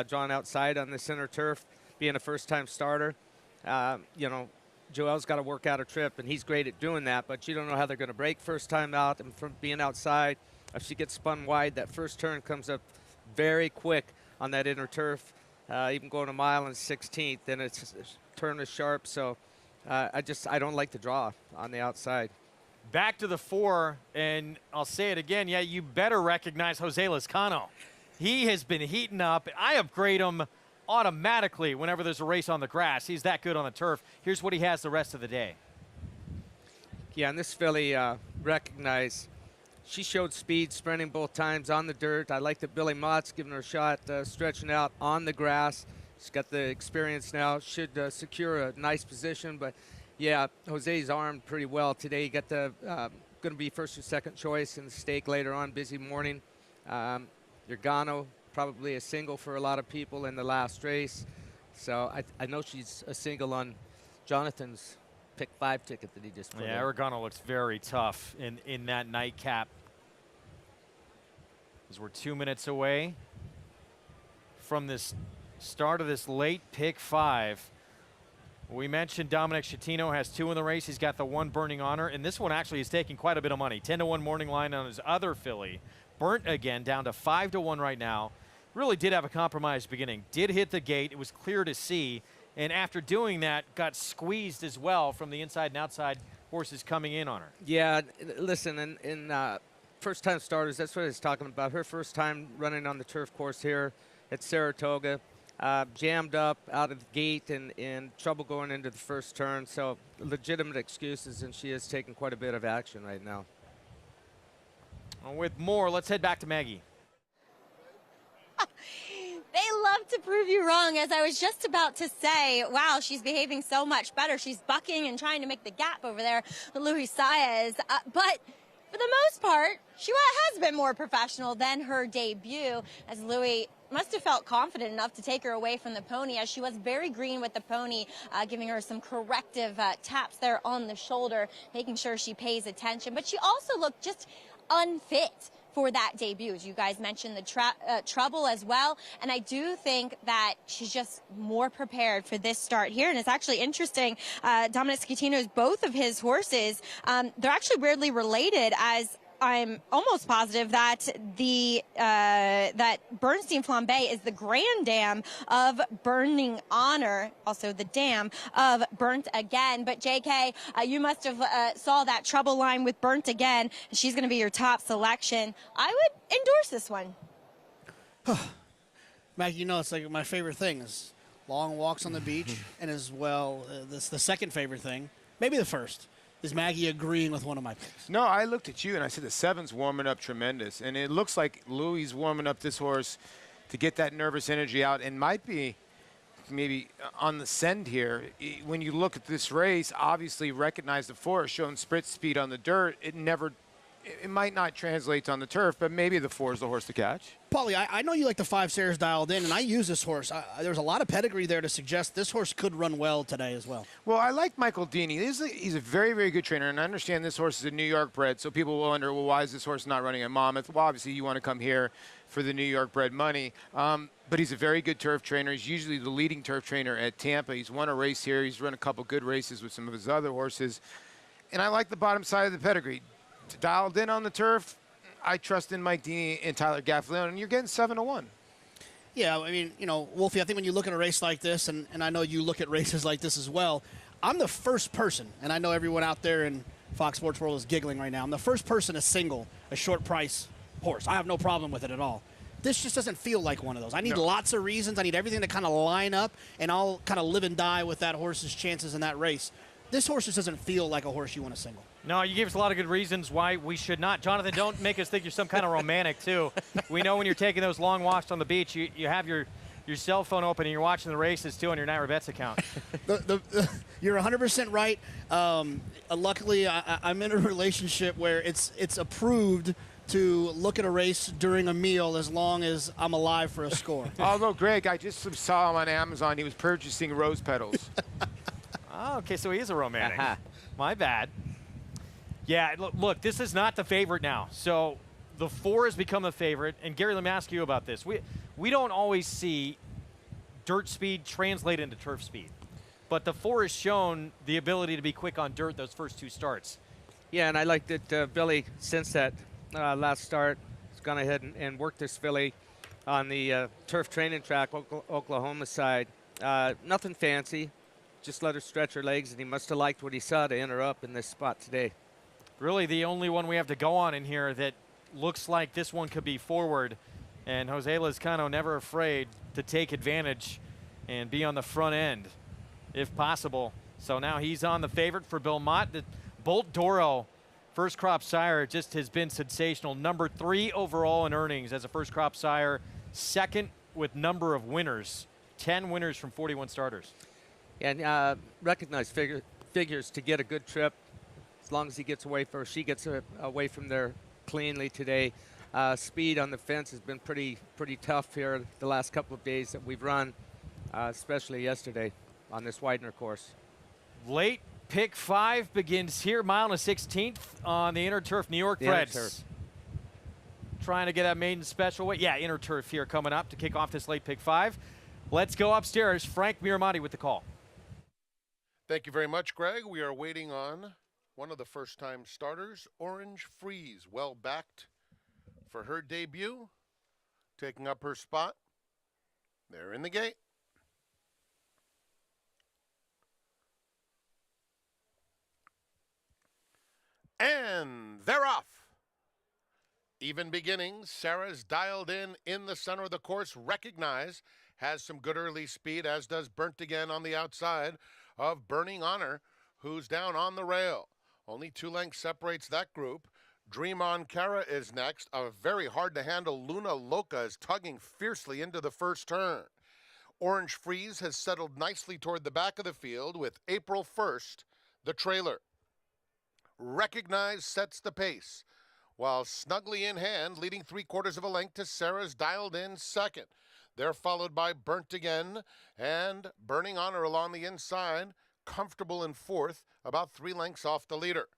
drawn outside on the center turf, being a first-time starter. You know, Joel's got to work out a trip, and he's great at doing that, but you don't know how they're going to break first time out. And from being outside, if she gets spun wide, that first turn comes up very quick on that inner turf, even going a mile and 16th, then it's turn is sharp. So I don't like the draw on the outside. Back to the 4, and I'll say it again. Yeah, you better recognize Jose Lezcano. He has been heating up. I upgrade him automatically whenever there's a race on the grass. He's that good on the turf. Here's what he has the rest of the day. Yeah, and this filly, recognize, she showed speed sprinting both times on the dirt. I like that Billy Mott's giving her a shot, stretching out on the grass. She's got the experience now, should secure a nice position. But, yeah, Jose's armed pretty well today. You got the going to be first or second choice in the stake later on, busy morning. Yorgano, probably a single for a lot of people in the last race. So I know she's a single on Jonathan's pick 5 ticket that he just put in. Yeah, Yorgano looks very tough in that nightcap. As we're 2 minutes away from this start of this late pick 5. We mentioned Dominic Schettino has 2 in the race. He's got the 1 Burning Honor, and this one actually is taking quite a bit of money. 10-1 morning line on his other filly. Burnt again, down to 5-1 right now. Really did have a compromised beginning. Did hit the gate. It was clear to see. And after doing that, got squeezed as well from the inside and outside horses coming in on her. Yeah, listen, in first-time starters, that's what I was talking about. Her first time running on the turf course here at Saratoga. Jammed up out of the gate and trouble going into the first turn. So legitimate excuses, and she is taking quite a bit of action right now. With more, let's head back to Maggie. They love to prove you wrong, as I was just about to say. Wow, she's behaving so much better. She's bucking and trying to make the gap over there with Luis Saez. But for the most part, she has been more professional than her debut, as Louis must have felt confident enough to take her away from the pony, as she was very green with the pony, giving her some corrective taps there on the shoulder, making sure she pays attention. But she also looked just unfit for that debut. As you guys mentioned, the trouble as well. And I do think that she's just more prepared for this start here. And it's actually interesting, Dominic Schettino's, both of his horses, they're actually weirdly related, as I'm almost positive that that Bernstein Flambe is the grand dam of Burning Honor, also the dam of Burnt Again. But JK, you must have saw that trouble line with Burnt Again. She's going to be your top selection. I would endorse this one. Maggie, you know, it's like my favorite thing is long walks on the beach, and as well, this the second favorite thing, maybe the first, is Maggie agreeing with one of my picks. No, I looked at you and I said the 7's warming up tremendous. And it looks like Louis warming up this horse to get that nervous energy out, and might be maybe on the send here. When you look at this race, obviously recognize the 4 showing sprint speed on the dirt. It might not translate on the turf, but maybe the 4 is the horse to catch. Paulie, I know you like the 5 Stairs dialed in, and I use this horse. There's a lot of pedigree there to suggest this horse could run well today as well. Well, I like Michael Deeney. He's a very, very good trainer, and I understand this horse is a New York bred, so people will wonder, well, why is this horse not running at Monmouth? Well, obviously you want to come here for the New York bred money, but he's a very good turf trainer. He's usually the leading turf trainer at Tampa. He's won a race here. He's run a couple good races with some of his other horses, and I like the bottom side of the pedigree. Dialed in on the turf, I trust in Mike Deeney and Tyler Gaffalione, and you're getting 7-1. Yeah, I mean, you know, Wolfie, I think when you look at a race like this, and I know you look at races like this as well, I'm the first person, and I know everyone out there in Fox Sports World is giggling right now, I'm the first person to single a short price horse. I have no problem with it at all. This just doesn't feel like one of those. I need lots of reasons. I need everything to kind of line up, and I'll kind of live and die with that horse's chances in that race. This horse just doesn't feel like a horse you want to single. No, you gave us a lot of good reasons why we should not. Jonathan, don't make us think you're some kind of romantic, too. We know when you're taking those long walks on the beach, you have your cell phone open and you're watching the races, too, on your Naira Bets account. You're 100% right. Luckily, I'm in a relationship where it's approved to look at a race during a meal as long as I'm alive for a score. Although, Greg, I just saw him on Amazon. He was purchasing rose petals. Oh, okay, so he is a romantic. My bad. Yeah, look, this is not the favorite now. So the 4 has become the favorite. And, Gary, let me ask you about this. We don't always see dirt speed translate into turf speed. but the 4 has shown the ability to be quick on dirt those first 2 starts. Yeah, and I like that Billy, since that last start, has gone ahead and worked this filly on the turf training track, Oklahoma side. Nothing fancy, just let her stretch her legs, and he must have liked what he saw to enter up in this spot today. Really the only one we have to go on in here that looks like this one could be forward, and Jose Lezcano never afraid to take advantage and be on the front end if possible. So now he's on the favorite for Bill Mott. The Bolt Doro first crop sire just has been sensational. Number 3 overall in earnings as a first crop sire, second with number of winners, 10 winners from 41 starters. And recognize figures to get a good trip as long as he gets away from, or she gets away from there cleanly today. Speed on the fence has been pretty tough here the last couple of days that we've run, especially yesterday on this Widener course. Late pick 5 begins here, mile and a 16th on the Inner Turf New York Threads. Trying to get that maiden special weight. Yeah, Inner Turf here coming up to kick off this late pick 5. Let's go upstairs. Frank Miramati with the call. Thank you very much, Greg. We are waiting on one of the first-time starters, Orange Freeze, well backed for her debut, taking up her spot. They're in the gate. And they're off. Even beginnings. Sarah's dialed in the center of the course. Recognize has some good early speed, as does Burnt Again on the outside of Burning Honor, who's down on the rail. Only 2 lengths separates that group. Dream On Cara is next. A very hard-to-handle Luna Loca is tugging fiercely into the first turn. Orange Freeze has settled nicely toward the back of the field with April 1st, the trailer. Recognize sets the pace, while snugly in hand, leading 3/4 of a length to Sarah's dialed in second. They're followed by Burnt Again and Burning Honor along the inside, comfortable in 4th, about 3 lengths off the leader.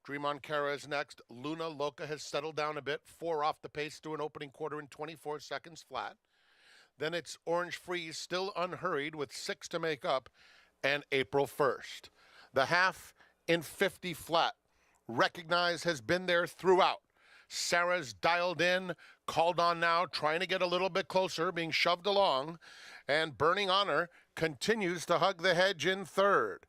Dream On Cara is next. Luna Loca has settled down a bit, 4 off the pace to an opening quarter in 24 seconds flat. Then it's Orange Freeze, still unhurried with 6 to make up, and April 1st. The half in 50 flat. Recognize has been there throughout. Sarah's dialed in, called on now, trying to get a little bit closer, being shoved along. And Burning Honor continues to hug the hedge in 3rd.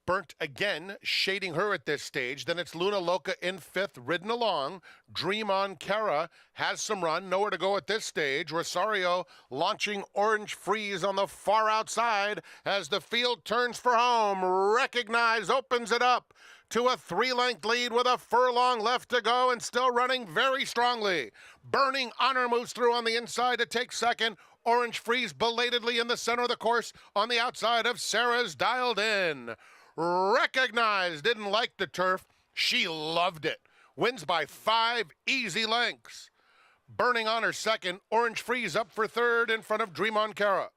Burnt Again, shading her at this stage. Then it's Luna Loca in 5th, ridden along. Dream On Cara has some run, nowhere to go at this stage. Rosario launching Orange Freeze on the far outside as the field turns for home. Recognize opens it up to a 3-length lead with a furlong left to go and still running very strongly. Burning Honor moves through on the inside to take second. Orange Freeze belatedly in the center of the course on the outside of Sarah's dialed in. Recognize didn't like the turf. She loved it. Wins by 5 easy lengths. Burning Honor second. Orange Freeze up for 3rd in front of Dream On Cara.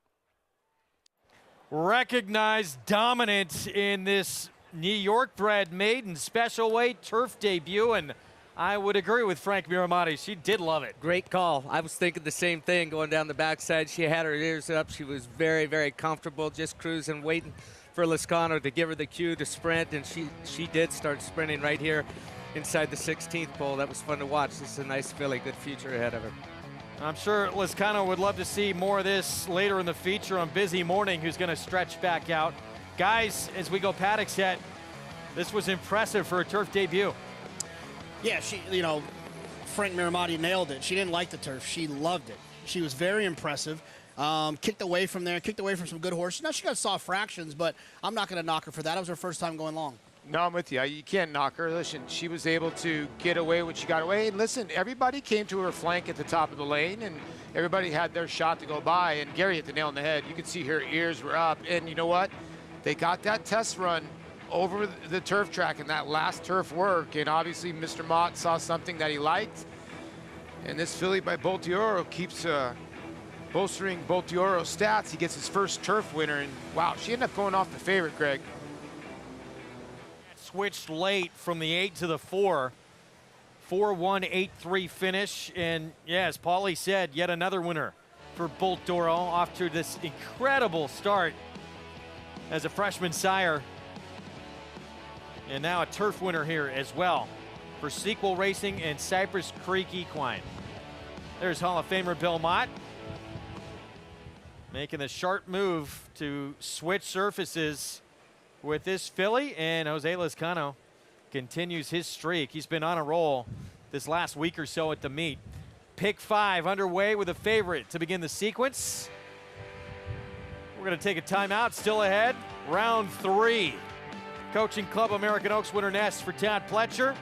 Recognize dominance in this New York bred maiden special weight turf debut, and I would agree with Frank Miramati. She did love it. Great call. I was thinking the same thing going down the backside. She had her ears up. She was very, very comfortable, just cruising, waiting for Lezcano to give her the cue to sprint, and she did start sprinting right here inside the 16th pole. That was fun to watch. This is a nice filly, good future ahead of her. I'm sure Lezcano would love to see more of this later in the feature on Busy Morning, who's going to stretch back out. Guys, as we go paddock set, this was impressive for a turf debut. Yeah, Frank Miramati nailed it. She didn't like the turf. She loved it. She was very impressive. Kicked away from there, kicked away from some good horses. Now, she got soft fractions, but I'm not going to knock her for that. It was her first time going long. No, I'm with you. You can't knock her. Listen, she was able to get away when she got away. And listen, everybody came to her flank at the top of the lane, and everybody had their shot to go by. And Gary hit the nail on the head. You could see her ears were up. And you know what? They got that test run over the turf track in that last turf work. And obviously, Mr. Mott saw something that he liked. And this filly by Bolt D'Oro keeps bolstering Bolt D'Oro's stats. He gets his first turf winner. And wow, she ended up going off the favorite, Greg. Switched late from the 8 to the 4. 4-1, 8-3 finish. And yeah, as Paulie said, yet another winner for Bolt D'Oro, off to this incredible start as a freshman sire. And now a turf winner here as well for Sequel Racing and Cypress Creek Equine. There's Hall of Famer Bill Mott making the sharp move to switch surfaces with this filly, and Jose Lezcano continues his streak. He's been on a roll this last week or so at the meet. Pick 5 underway with a favorite to begin the sequence. We're going to take a timeout, still ahead. Round 3. Coaching Club American Oaks winner Ness for Todd Pletcher.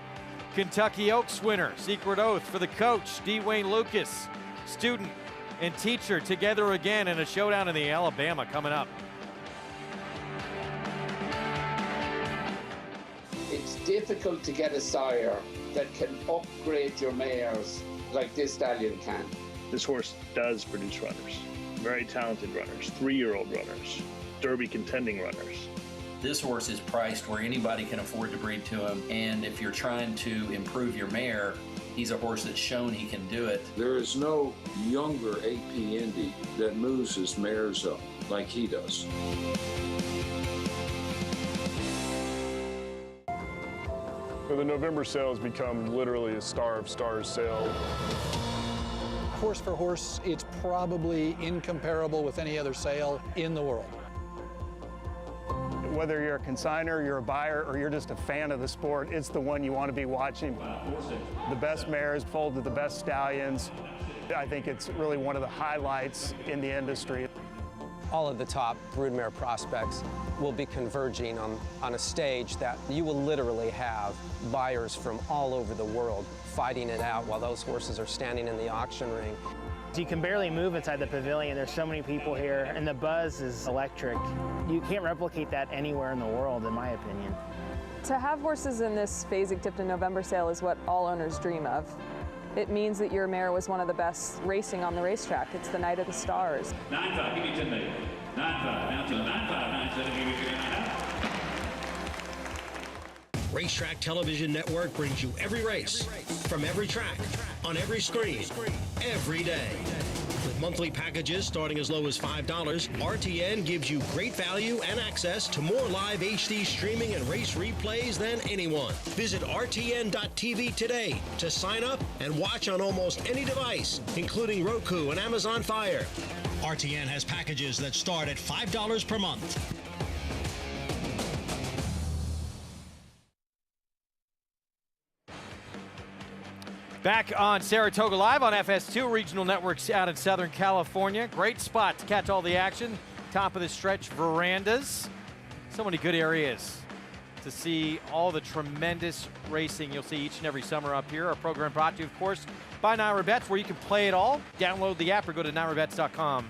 Kentucky Oaks winner, Secret Oath for the coach, D. Wayne Lucas. Student and teacher together again in a showdown in the Alabama coming up. It's difficult to get a sire that can upgrade your mares like this stallion can. This horse does produce runners, very talented runners, 3-year-old runners, Derby contending runners. This horse is priced where anybody can afford to breed to him, and if you're trying to improve your mare, he's a horse that's shown he can do it. There is no younger AP Indy that moves his mares up like he does. The November sale has become literally a Star of Stars sale. Horse for horse, it's probably incomparable with any other sale in the world. Whether you're a consignor, you're a buyer, or you're just a fan of the sport, it's the one you want to be watching. The best mares foaled to the best stallions. I think it's really one of the highlights in the industry. All of the top broodmare prospects will be converging on a stage that you will literally have buyers from all over the world fighting it out while those horses are standing in the auction ring. You can barely move inside the pavilion. There's so many people here, and the buzz is electric. You can't replicate that anywhere in the world, in my opinion. To have horses in this phasing tipped in November sale is what all owners dream of. It means that your mare was one of the best racing on the racetrack. It's the night of the stars. 9-5, give me 10 million. 9-5, now to the 9-5, 9-7, give me 3.5. Racetrack Television Network brings you every race, from every track, on every screen, every day. With monthly packages starting as low as $5, RTN gives you great value and access to more live HD streaming and race replays than anyone. Visit RTN.tv today to sign up and watch on almost any device, including Roku and Amazon Fire. RTN has packages that start at $5 per month. Back on Saratoga Live on FS2, regional networks out in Southern California. Great spot to catch all the action. Top of the stretch verandas. So many good areas to see all the tremendous racing you'll see each and every summer up here. Our program brought to you, of course, by Naira Bets, where you can play it all. Download the app or go to nairabets.com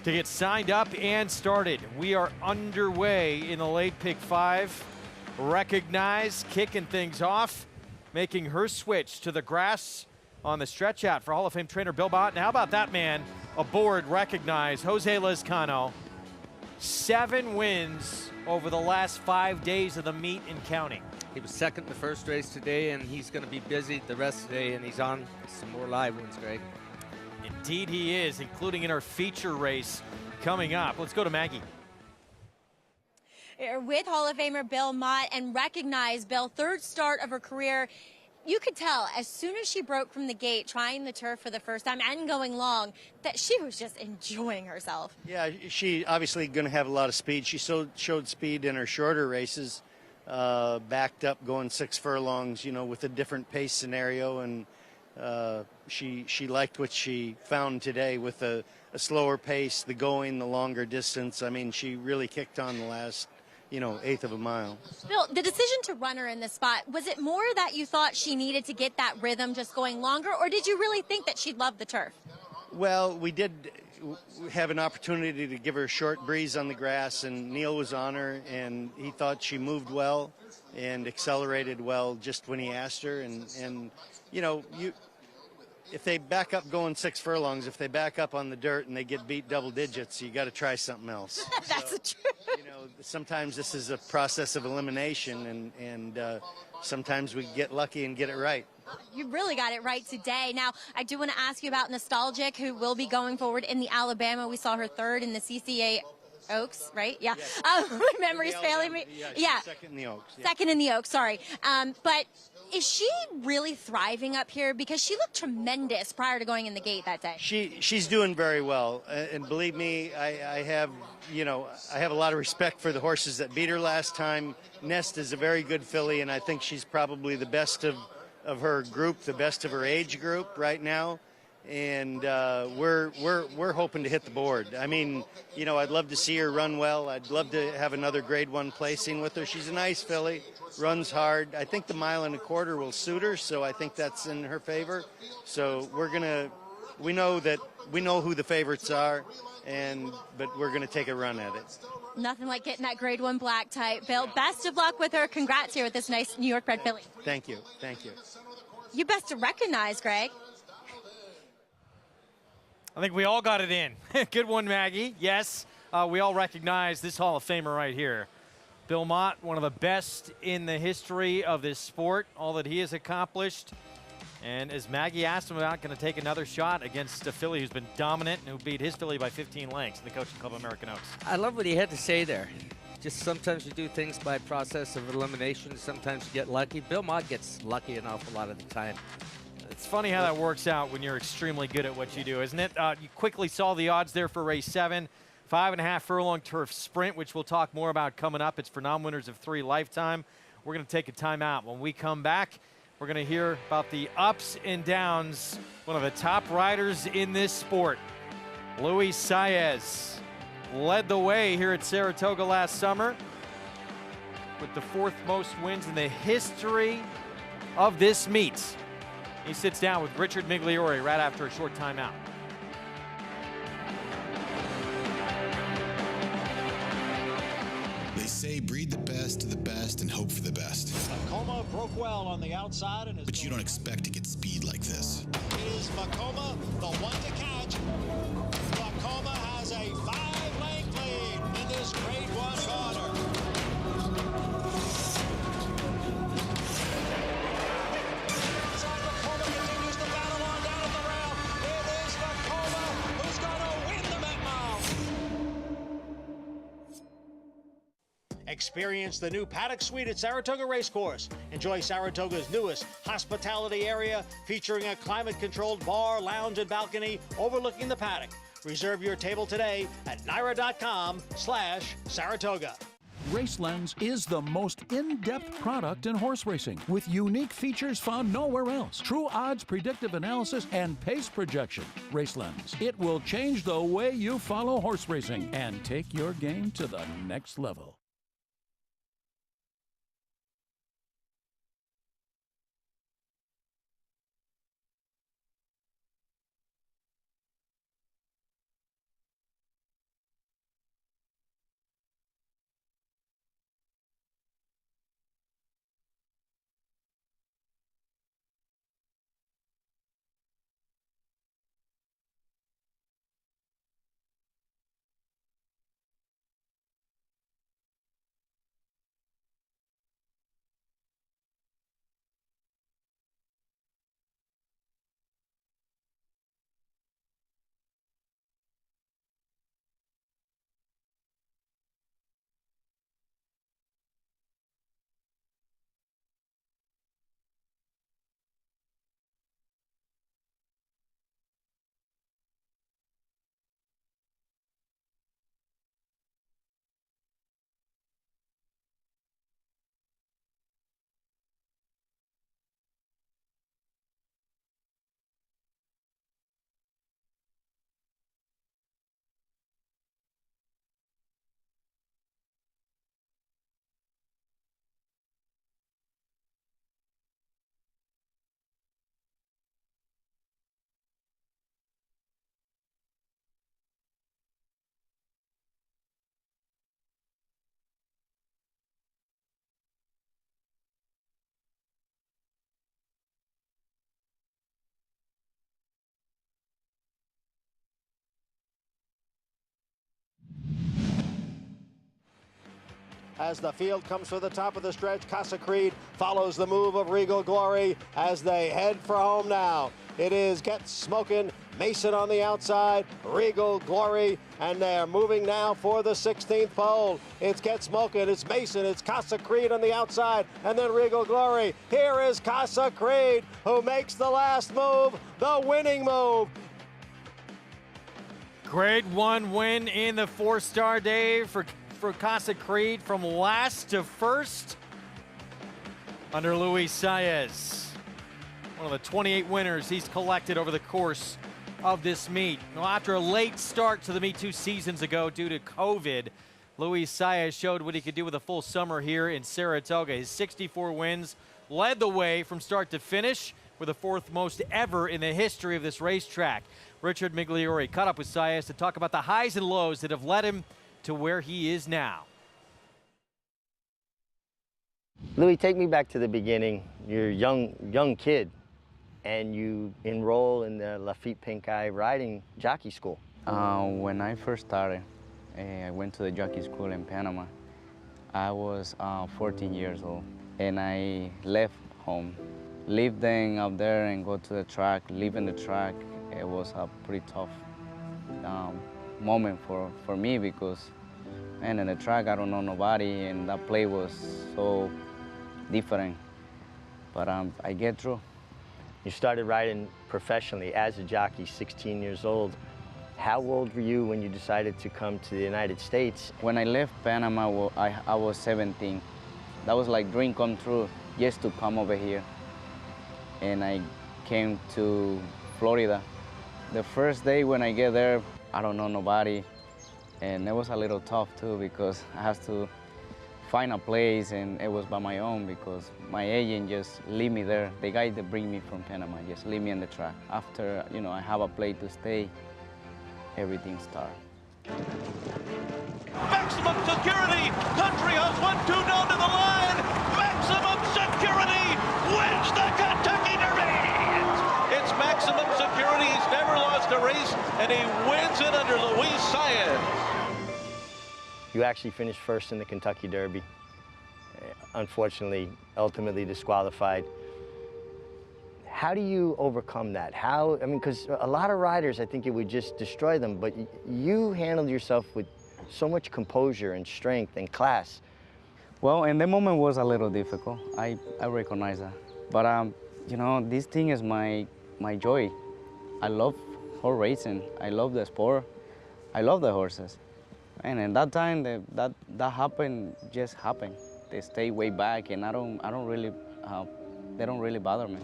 to get signed up and started. We are underway in the late pick 5. Recognize, kicking things off, making her switch to the grass on the stretch out for Hall of Fame trainer Bill Mott. And how about that man aboard Recognize, Jose Lezcano. 7 wins over the last 5 days of the meet and counting. He was second in the first race today, and he's going to be busy the rest of the day, and he's on some more live ones, Greg. Indeed he is, including in our feature race coming up. Let's go to Maggie. With Hall of Famer Bill Mott, and Recognize, Bill, third start of her career. You could tell as soon as she broke from the gate, trying the turf for the first time and going long, that she was just enjoying herself. Yeah, she obviously going to have a lot of speed. She showed speed in her shorter races, backed up going 6 furlongs, you know, with a different pace scenario, and she liked what she found today with a slower pace, the going, the longer distance. I mean, she really kicked on the last, you know, 1/8 of a mile. Bill, the decision to run her in this spot, was it more that you thought she needed to get that rhythm just going longer, or did you really think that she'd love the turf? Well, we did have an opportunity to give her a short breeze on the grass, and Neil was on her, and he thought she moved well and accelerated well just when he asked her. And you know, if they back up going 6 furlongs, if they back up on the dirt and they get beat double digits, you got to try something else. That's the truth. You know, sometimes this is a process of elimination, and sometimes we get lucky and get it right. You really got it right today. Now, I do want to ask you about Nostalgic, who will be going forward in the Alabama. We saw her third in the CCA Oaks, right? Yeah. Memory's failing me. Yeah. Second in the Oaks. Yeah. Second in the Oaks, sorry. But is she really thriving up here? Because she looked tremendous prior to going in the gate that day. She's doing very well, and believe me, I have a lot of respect for the horses that beat her last time. Nest is a very good filly, and I think she's probably the best of her group, the best of her age group right now. And we're hoping to hit the board. I mean, I'd love to see her run well. I'd love to have another Grade 1 placing with her. She's a nice filly, runs hard. I think the 1 1/4 will suit her, so I think that's in her favor. So we know who the favorites are, but we're gonna take a run at it. Nothing like getting that Grade 1 black type. Bill, best of luck with her. Congrats here with this nice New York bred filly. Thank you. You best to recognize, Greg. I think we all got it in. Good one, Maggie. Yes, we all recognize this Hall of Famer right here. Bill Mott, one of the best in the history of this sport, all that he has accomplished. And as Maggie asked him about, going to take another shot against a filly who's been dominant and who beat his filly by 15 lengths in the Coaching Club of American Oaks. I love what he had to say there. Just sometimes you do things by process of elimination. Sometimes you get lucky. Bill Mott gets lucky an awful lot of the time. It's funny how that works out when you're extremely good at what you do, isn't it? You quickly saw the odds there for race 7. 5.5 furlong turf sprint, which we'll talk more about coming up. It's for non-winners of 3 lifetime. We're going to take a timeout. When we come back, we're going to hear about the ups and downs. One of the top riders in this sport, Luis Saez, led the way here at Saratoga last summer with the 4th most wins in the history of this meet. He sits down with Richard Migliore right after a short timeout. They say breed the best of the best and hope for the best. Makoma broke well on the outside. But you don't expect to get speed like this. Is Makoma the one to catch? Makoma has a 5-length lead in this Grade 1 quarter. Experience the new Paddock Suite at Saratoga Racecourse. Enjoy Saratoga's newest hospitality area featuring a climate-controlled bar, lounge, and balcony overlooking the paddock. Reserve your table today at naira.com/Saratoga. RaceLens is the most in-depth product in horse racing with unique features found nowhere else. True odds, predictive analysis, and pace projection. RaceLens. It will change the way you follow horse racing and take your game to the next level. As the field comes to the top of the stretch, Casa Creed follows the move of Regal Glory as they head for home now. It is Get Smokin', Mason on the outside, Regal, Glory, and they're moving now for the 16th pole. It's Get Smokin', it's Mason, it's Casa Creed on the outside, and then Regal Glory. Here is Casa Creed, who makes the last move, the winning move. Grade 1 win in the 4-star day for Casa Creed from last to first under Luis Saez. One of the 28 winners he's collected over the course of this meet. Well, after a late start to the meet 2 seasons ago due to COVID, Luis Saez showed what he could do with a full summer here in Saratoga. His 64 wins led the way from start to finish, with the 4th most ever in the history of this racetrack. Richard Migliore caught up with Saez to talk about the highs and lows that have led him to where he is now. Louis, take me back to the beginning. You're a young kid, and you enroll in the Lafitte Pink Eye riding jockey school. When I first started, I went to the jockey school in Panama. I was 14 years old, and I left home. Living up there and go to the track, leaving the track, it was a pretty tough moment for me because, man, in the track I don't know nobody, and that play was so different. But I get through. You started riding professionally as a jockey, 16 years old. How old were you when you decided to come to the United States? When I left Panama, I was 17. That was like dream come true, just to come over here. And I came to Florida. The first day when I get there, I don't know nobody. And it was a little tough too because I had to find a place, and it was by my own because my agent just leave me there. The guy that bring me from Panama just leave me on the track. After, you know, I have a place to stay, everything started. Maximum security. Country has 1-2 down to the line. Maximum security wins the Kentucky Derby. It's maximum security. He's never lost a race, and he wins it under Luis Saez. You actually finished first in the Kentucky Derby. Unfortunately, ultimately disqualified. How do you overcome that? How, I mean, because a lot of riders, I think it would just destroy them, but you handled yourself with so much composure and strength and class. Well, in the moment was a little difficult. I recognize that. But, you know, this thing is my joy. I love horse racing. I love the sport. I love the horses. And in that time, that happened, just happened. They stay way back, and I don't really, they don't really bother me.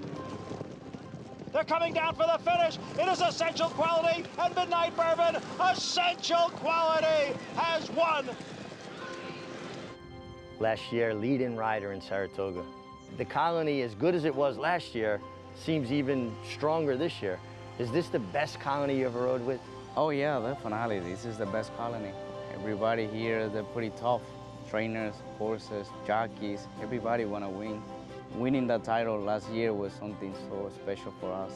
They're coming down for the finish. It is Essential Quality and Midnight Bourbon. Essential Quality has won. Last year, lead-in rider in Saratoga. The Colony, as good as it was last year, seems even stronger this year. Is this the best Colony you ever rode with? Oh yeah, definitely. This is the best Colony. Everybody here, they're pretty tough. Trainers, horses, jockeys, everybody want to win. Winning that title last year was something so special for us.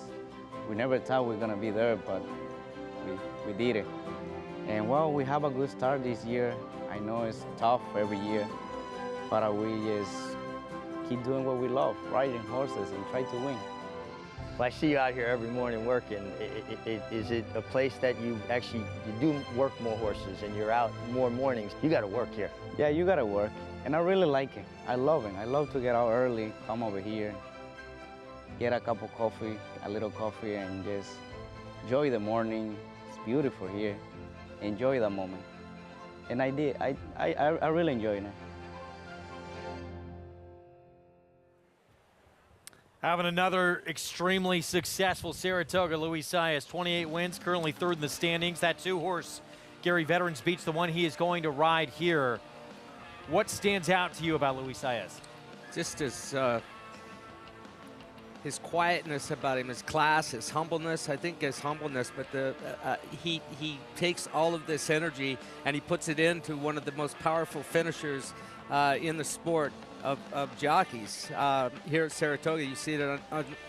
We never thought we were gonna be there, but we did it. And well, we have a good start this year. I know it's tough every year, but we just keep doing what we love, riding horses and try to win. Well, I see you out here every morning working. Is it a place that you do work more horses and you're out more mornings? You got to work here. Yeah, you got to work. And I really like it. I love it. I love to get out early, come over here, get a cup of coffee, a little coffee, and just enjoy the morning. It's beautiful here. Enjoy the moment. And I did. I really enjoyed it. Having another extremely successful Saratoga, Luis Saez, 28 wins, currently 3rd in the standings. That 2-horse Gary Veterans beats the one he is going to ride here. What stands out to you about Luis Saez? Just his quietness about him, his class, his humbleness. I think his humbleness, but he takes all of this energy and he puts it into one of the most powerful finishers in the sport of jockeys. Here at Saratoga, you see it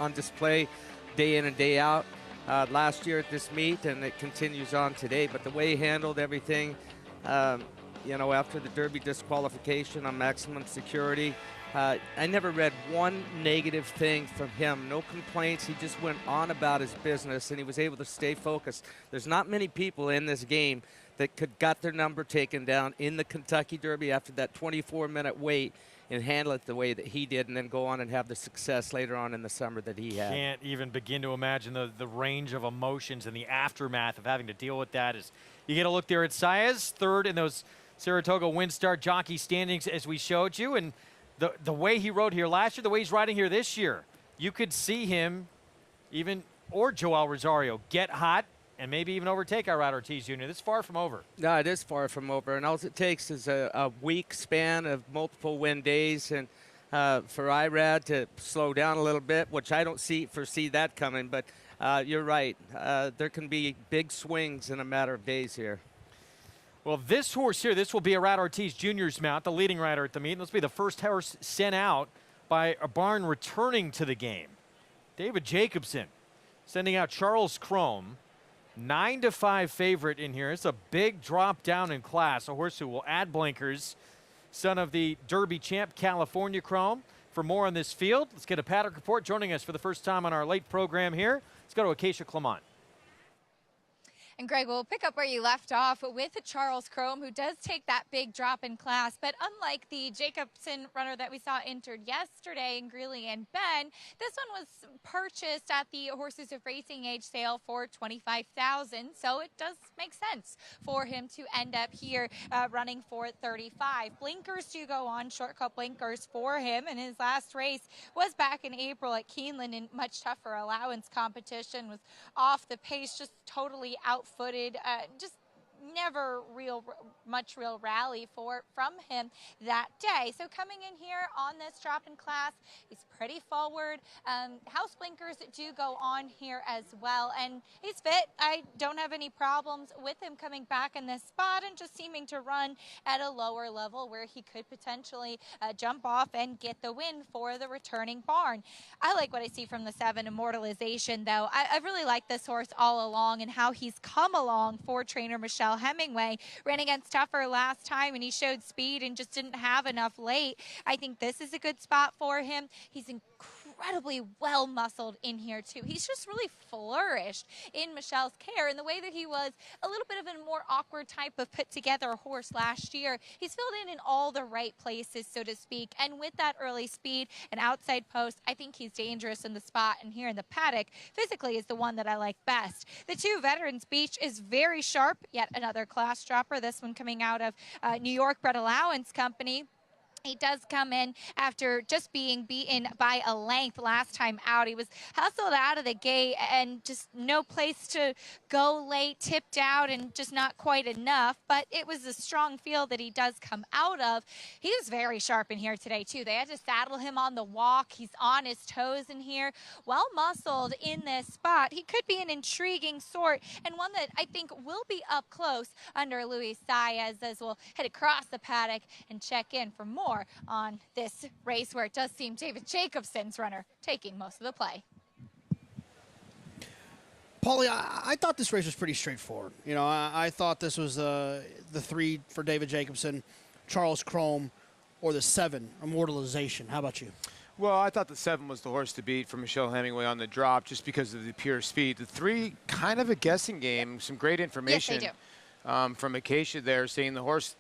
on display day in and day out. Last year at this meet, and it continues on today. But the way he handled everything, you know, after the Derby disqualification on maximum security, I never read one negative thing from him. No complaints. He just went on about his business, and he was able to stay focused. There's not many people in this game that got their number taken down in the Kentucky Derby after that 24-minute wait and handle it the way that he did, and then go on and have the success later on in the summer that he had. Can't even begin to imagine the range of emotions and the aftermath of having to deal with that. As you get a look there at Saez, third in those Saratoga WinStar jockey standings as we showed you, and the way he rode here last year, the way he's riding here this year, you could see him or Joel Rosario get hot and maybe even overtake Irad Ortiz Jr. This is far from over. No, it is far from over, and all it takes is a week span of multiple win days, and for Irad to slow down a little bit, which I don't foresee that coming, but you're right. There can be big swings in a matter of days here. Well, this horse here, this will be Irad Ortiz Jr.'s mount, the leading rider at the meet. This will be the first horse sent out by a barn returning to the game. David Jacobson sending out Charles Chrome, 9-5 favorite in here. It's a big drop down in class. A horse who will add blinkers, son of the Derby champ California Chrome. For more on this field, let's get a Paddock report. Joining us for the first time on our late program here, let's go to Acacia Clement. And Greg, we'll pick up where you left off with Charles Chrome, who does take that big drop in class. But unlike the Jacobson runner that we saw entered yesterday in Greeley and Ben, this one was purchased at the Horses of Racing Age sale for $25,000. So it does make sense for him to end up here running for $35,000. Blinkers do go on, short cut blinkers for him. And his last race was back in April at Keeneland in much tougher allowance competition, was off the pace, just totally outfooted, just never much real rally from him that day. So coming in here on this drop in class, he's pretty forward. House blinkers do go on here as well, and he's fit. I don't have any problems with him coming back in this spot and just seeming to run at a lower level where he could potentially jump off and get the win for the returning barn. I like what I see from the 7 Immortalization, though. I really like this horse all along and how he's come along for trainer Michelle Hemingway. Ran against Tougher last time and he showed speed and just didn't have enough late. I think this is a good spot for him. He's incredibly well muscled in here too. He's just really flourished in Michelle's care in the way that he was a little bit of a more awkward type of put together horse last year. He's filled in all the right places, so to speak, and with that early speed and outside post, I think he's dangerous in the spot, and here in the paddock physically is the one that I like best. The 2 Veterans Beach is very sharp, yet another class dropper, this one coming out of New York Bred Allowance Company. He does come in after just being beaten by a length last time out. He was hustled out of the gate and just no place to go late, tipped out, and just not quite enough. But it was a strong field that he does come out of. He was very sharp in here today, too. They had to saddle him on the walk. He's on his toes in here, well muscled in this spot. He could be an intriguing sort and one that I think will be up close under Luis Saez, as we'll head across the paddock and check in for more on this race where it does seem David Jacobson's runner taking most of the play. Paulie, I thought this race was pretty straightforward. You know, I thought this was the 3 for David Jacobson, Charles Chrome, or the 7, Immortalization. How about you? Well, I thought the 7 was the horse to beat for Michelle Hemingway on the drop just because of the pure speed. The 3, kind of a guessing game. Some great information from Acacia there, saying the horse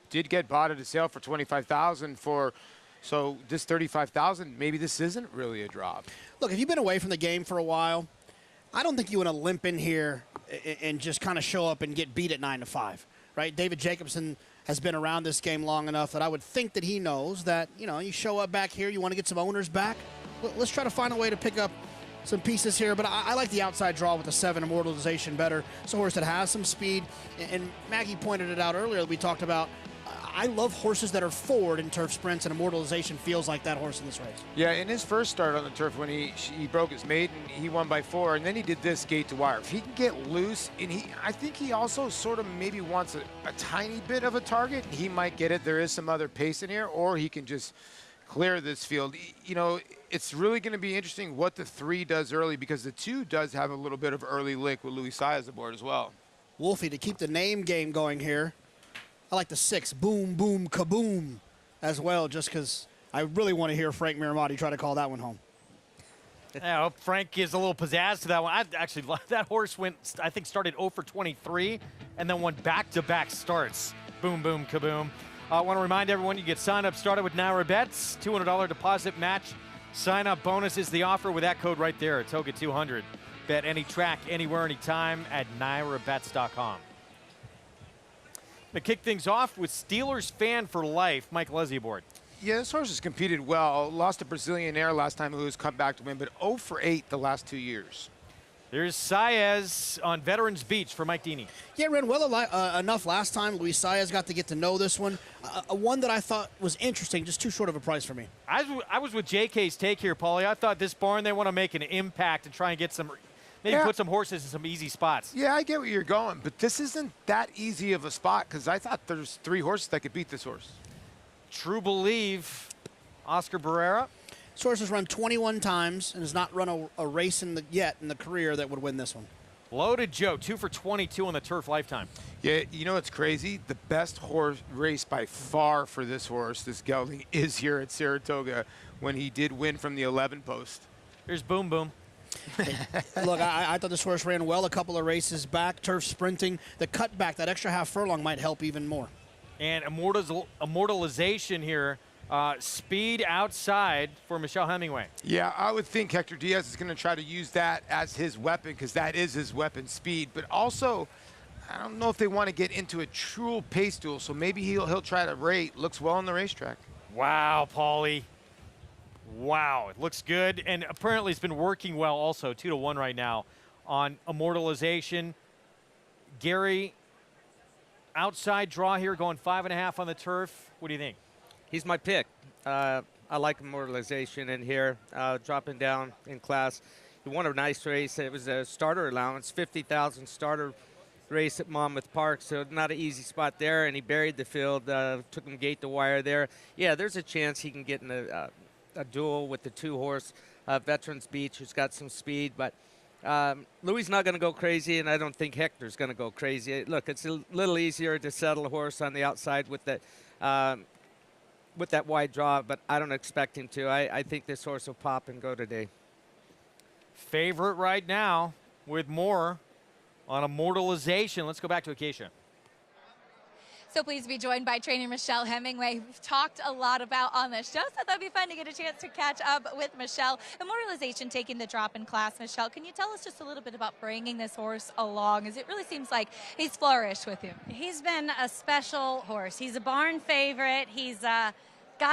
did get bought at a sale for $25,000 so this $35,000, maybe this isn't really a drop. Look, if you've been away from the game for a while, I don't think you want to limp in here and just kind of show up and get beat at 9-5, right? David Jacobson has been around this game long enough that I would think that he knows that, you know, you show up back here, you want to get some owners back. Let's try to find a way to pick up some pieces here, but I like the outside draw with the 7 Immortalization better. It's a horse that has some speed, and Maggie pointed it out earlier. We talked about I love horses that are forward in turf sprints, and Immortalization feels like that horse in this race. Yeah, in his first start on the turf when he broke his maiden, he won by 4, and then he did this gate to wire. If he can get loose, and I think he also sort of maybe wants a tiny bit of a target, he might get it. There is some other pace in here, or he can just clear this field. You know, it's really going to be interesting what the 3 does early, because the 2 does have a little bit of early lick with Luis Saez aboard as well. Wolfie, to keep the name game going here, I like the 6, Boom Boom Kaboom, as well, just because I really want to hear Frank Miramati try to call that one home. Yeah, well, Frank gives a little pizzazz to that one. That horse went, I think, started 0 for 23 and then went back-to-back starts. Boom, boom, kaboom. I want to remind everyone you get signed up started with Naira Bets. $200 deposit match. Sign-up bonus is the offer with that code right there, Toga 200. Bet any track, anywhere, anytime at NairaBets.com. To kick things off with Steelers fan for life, Mike Leslie aboard. Yeah, this horse has competed well. Lost to Brazilian Air last time, who has come back to win, but 0 for 8 the last 2 years. Here's Saez on Veterans Beach for Mike Deeney. Yeah, ran well enough last time. Luis Saez got to get to know this one. One that I thought was interesting, just too short of a price for me. I was with JK's take here, Paulie. I thought this barn, they want to make an impact and try and get some, maybe put some horses in some easy spots. Yeah, I get where you're going, but this isn't that easy of a spot because I thought there's 3 horses that could beat this horse. True Believe, Oscar Barrera. This horse has run 21 times and has not run a race yet in the career that would win this one. Loaded Joe, 2 for 22 on the turf lifetime. Yeah, you know what's crazy? The best horse race by far for this horse, this gelding, is here at Saratoga when he did win from the 11 post. Here's Boom Boom. Look, I thought this horse ran well a couple of races back, turf sprinting. The cutback, that extra half furlong might help even more. And immortalization here. Speed outside for Michelle Hemingway. Yeah, I would think Hector Diaz is going to try to use that as his weapon because that is his weapon, speed. But also, I don't know if they want to get into a true pace duel, so maybe he'll try to rate. Looks well on the racetrack. Wow, Paulie. Wow, it looks good. And apparently it's been working well also, 2-1 right now on immortalization. Gary, outside draw here, going 5.5 on the turf. What do you think? He's my pick. I like immortalization in here, dropping down in class. He won a nice race. It was a starter allowance, 50,000 starter race at Monmouth Park, so not an easy spot there. And he buried the field, took him gate to wire there. Yeah, there's a chance he can get in a duel with the 2-horse Veterans Beach, who's got some speed. But Louis not going to go crazy, and I don't think Hector's going to go crazy. Look, it's a little easier to settle a horse on the outside with that. With that wide draw, but I don't expect him to. I think this horse will pop and go today. Favorite right now with more on immortalization. Let's go back to Acacia. So pleased to be joined by trainer Michelle Hemingway. We've talked a lot about on the show, so that'd be fun to get a chance to catch up with Michelle. Immortalization taking the drop in class. Michelle, can you tell us just a little bit about bringing this horse along, as it really seems like he's flourished with you? He's been a special horse. He's a barn favorite. He's got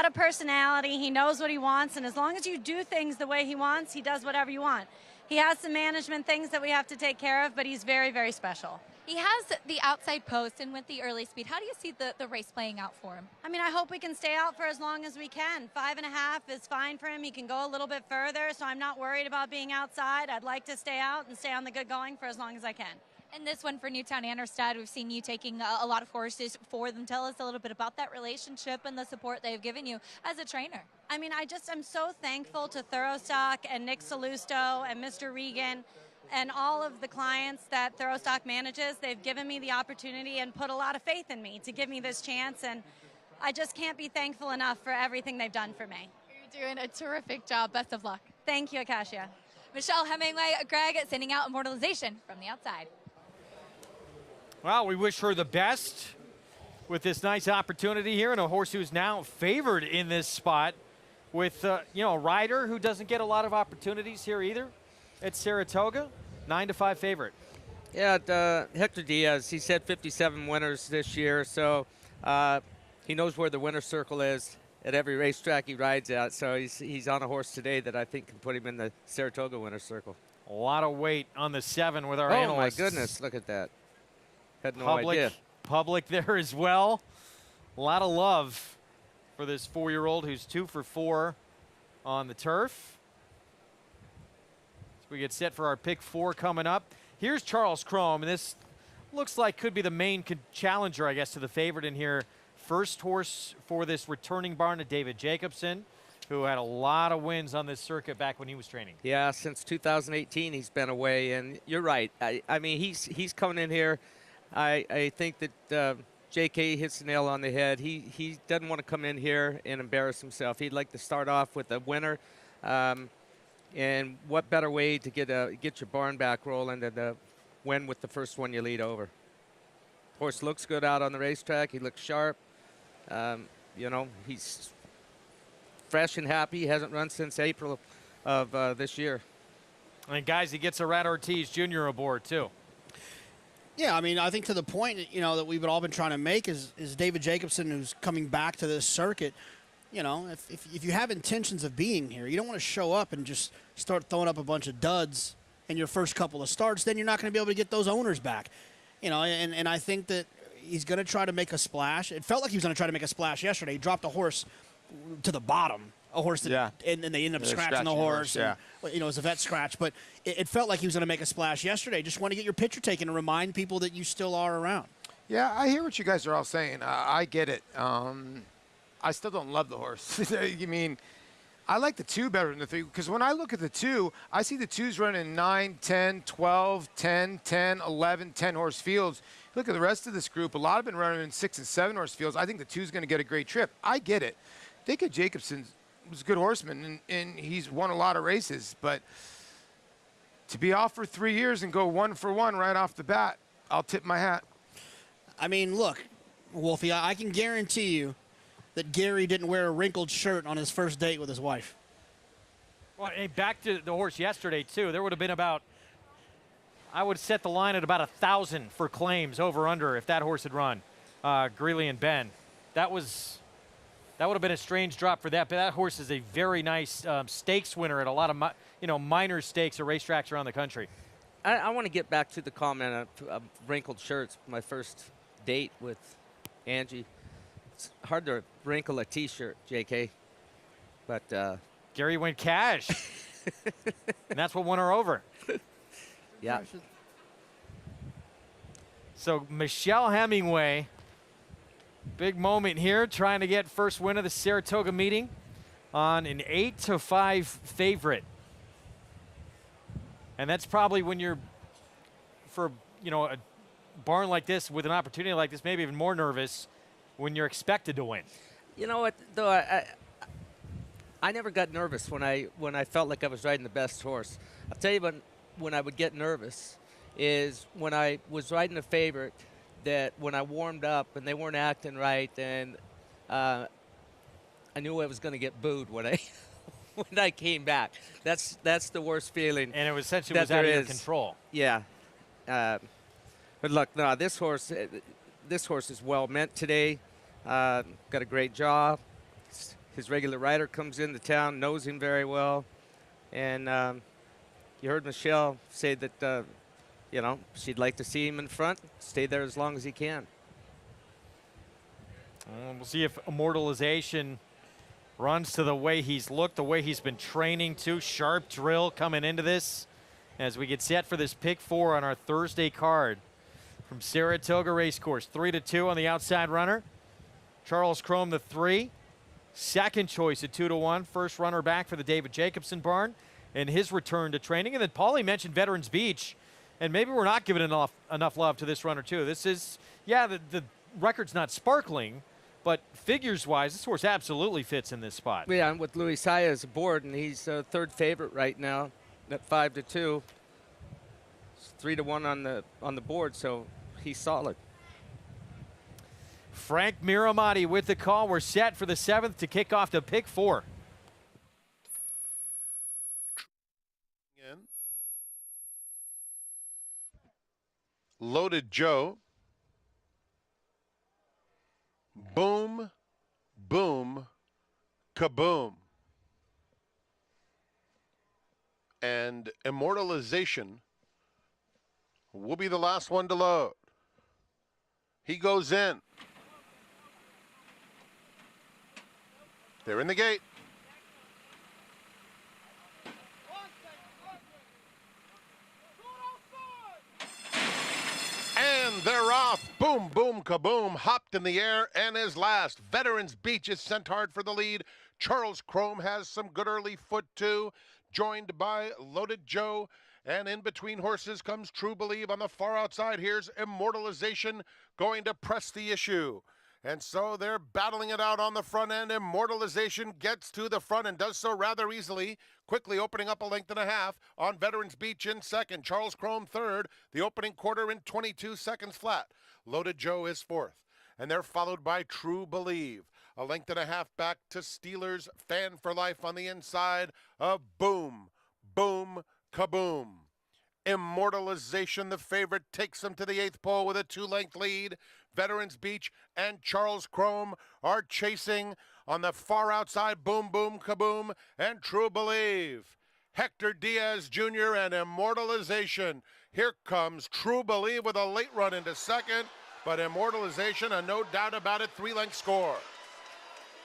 a personality. He knows what he wants, and as long as you do things the way he wants, he does whatever you want. He has some management things that we have to take care of, but he's very, very special. He has the outside post, and with the early speed, how do you see the race playing out for him? I mean, I hope we can stay out for as long as we can. 5.5 is fine for him. He can go a little bit further, so I'm not worried about being outside. I'd like to stay out and stay on the good going for as long as I can. And this one for Newtown Anderstad, we've seen you taking a lot of horses for them. Tell us a little bit about that relationship and the support they've given you as a trainer. I mean, I'm so thankful to Thoroughstock and Nick Salusto and Mr. Regan and all of the clients that Thoroughstock manages. They've given me the opportunity and put a lot of faith in me to give me this chance, and I just can't be thankful enough for everything they've done for me. You're doing a terrific job. Best of luck. Thank you, Acacia. Michelle Hemingway, Greg, sending out immortalization from the outside. Well, we wish her the best with this nice opportunity here, and a horse who's now favored in this spot with, a rider who doesn't get a lot of opportunities here either at Saratoga. 9-5 favorite. Yeah, Hector Diaz, he said 57 winners this year, so he knows where the winner's circle is at every racetrack he rides at. So he's on a horse today that I think can put him in the Saratoga winner's circle. A lot of weight on the 7 with our analysts. Oh, my goodness, look at that. Had no idea. Public there as well. A lot of love for this 4-year-old who's 2 for 4 on the turf. So we get set for our pick 4 coming up. Here's Charles Chrome, and this looks like could be the main challenger, I guess, to the favorite in here. First horse for this returning barn to David Jacobson, who had a lot of wins on this circuit back when he was training. Yeah, since 2018 he's been away, and you're right. I mean, he's coming in here. I think that JK hits the nail on the head. He doesn't want to come in here and embarrass himself. He'd like to start off with a winner. And what better way to get your barn back rolling than to win with the first one you lead over. Horse looks good out on the racetrack. He looks sharp. You know, he's fresh and happy. He hasn't run since April of this year. And guys, he gets a Rat Ortiz Jr. aboard too. Yeah, I mean, I think to the point, you know, that we've all been trying to make is David Jacobson, who's coming back to this circuit. You know, if you have intentions of being here, you don't want to show up and just start throwing up a bunch of duds in your first couple of starts. Then you're not going to be able to get those owners back. You know, and I think that he's going to try to make a splash. It felt like he was going to try to make a splash yesterday. He dropped a horse to the bottom, a horse that, and they ended up scratching the horse. And, you know, it was a vet scratch. But it felt like he was going to make a splash yesterday. Just want to get your picture taken and remind people that you still are around. Yeah, I hear what you guys are all saying. I get it. I still don't love the horse. You mean, I like the 2 better than the 3, because when I look at the 2, I see the 2s running 9, 10, 12, 10, 10, 11, 10 horse fields. Look at the rest of this group. A lot have been running in 6 and 7 horse fields. I think the 2 is going to get a great trip. I get it. I think Jacobson was a good horseman, and he's won a lot of races. But to be off for 3 years and go 1 for 1 right off the bat, I'll tip my hat. I mean, look, Wolfie, I can guarantee you that Gary didn't wear a wrinkled shirt on his first date with his wife. Well, and back to the horse yesterday, too. There would have been about, I would set the line at about 1,000 for claims over-under if that horse had run, Greeley and Ben. That would have been a strange drop for that, but that horse is a very nice stakes winner at a lot of minor stakes or racetracks around the country. I want to get back to the comment of wrinkled shirts. My first date with Angie. It's hard to wrinkle a T-shirt, JK. But Gary went cash, and that's what won her over. Yeah. So Michelle Hemingway, big moment here, trying to get first win of the Saratoga meeting on an 8-5 favorite. And that's probably when you're, for a barn like this with an opportunity like this, maybe even more nervous when you're expected to win. You know what, though, I never got nervous when I felt like I was riding the best horse. I'll tell you when I would get nervous is when I was riding a favorite that when I warmed up and they weren't acting right, and I knew I was going to get booed when I came back. That's the worst feeling. And it was essentially was out of your control. Yeah. But look, no, this horse is well meant today. Got a great jaw. His regular rider comes into town, knows him very well, and you heard Michelle say that she'd like to see him in front, stay there as long as he can. We'll see if Immortalization runs to the way he's looked, the way he's been training to. Sharp drill coming into this as we get set for this pick 4 on our Thursday card from Saratoga Racecourse. 3-2 on the outside runner. Charles Chrome, the 3. Second choice at 2-1. First runner back for the David Jacobson barn and his return to training. And then Paulie mentioned Veterans Beach, and maybe we're not giving enough love to this runner too. This is, the record's not sparkling, but figures-wise, this horse absolutely fits in this spot. Yeah, and with Luis Saez aboard, and he's third favorite right now at 5-2. It's 3-1 on the board, so he's solid. Frank Miramati with the call. We're set for the 7th to kick off the pick 4. Loaded Joe. Boom, boom, kaboom. And Immortalization will be the last one to load. He goes in. They're in the gate. And they're off. Boom, boom, kaboom. Hopped in the air and is last. Veterans Beach is sent hard for the lead. Charles Chrome has some good early foot too. Joined by Loaded Joe And in between horses comes True Believe on the far outside. Here's Immortalization going to press the issue. And so they're battling it out on the front end. Immortalization gets to the front and does so rather easily, quickly opening up a length and a half on Veterans Beach in second. Charles Chrome third, the opening quarter in 22 seconds flat. Loaded Joe is fourth. And they're followed by True Believe. A length and a half back to Steelers Fan for Life on the inside of Boom, Boom, Kaboom. Immortalization, the favorite, takes them to the 8th pole with a 2-length lead. Veterans Beach and Charles Chrome are chasing on the far outside. Boom, Boom, Kaboom, and True Believe. Hector Diaz Jr. and Immortalization. Here comes True Believe with a late run into second, but Immortalization, a no doubt about it, 3-length score.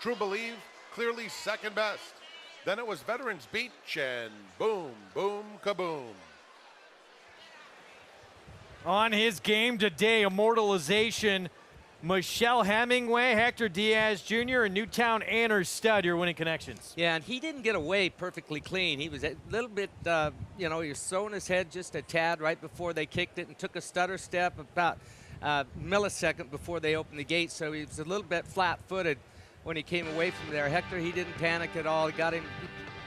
True Believe clearly second best. Then it was Veterans Beach and Boom, Boom, Kaboom. On his game today, Immortalization, Michelle Hemingway, Hector Diaz Jr., and Newtown Anner Stud, your winning connections. Yeah, and he didn't get away perfectly clean. He was a little bit, he was throwing his head just a tad right before they kicked it and took a stutter step about a millisecond before they opened the gate, so he was a little bit flat-footed when he came away from there. Hector, he didn't panic at all. He got him,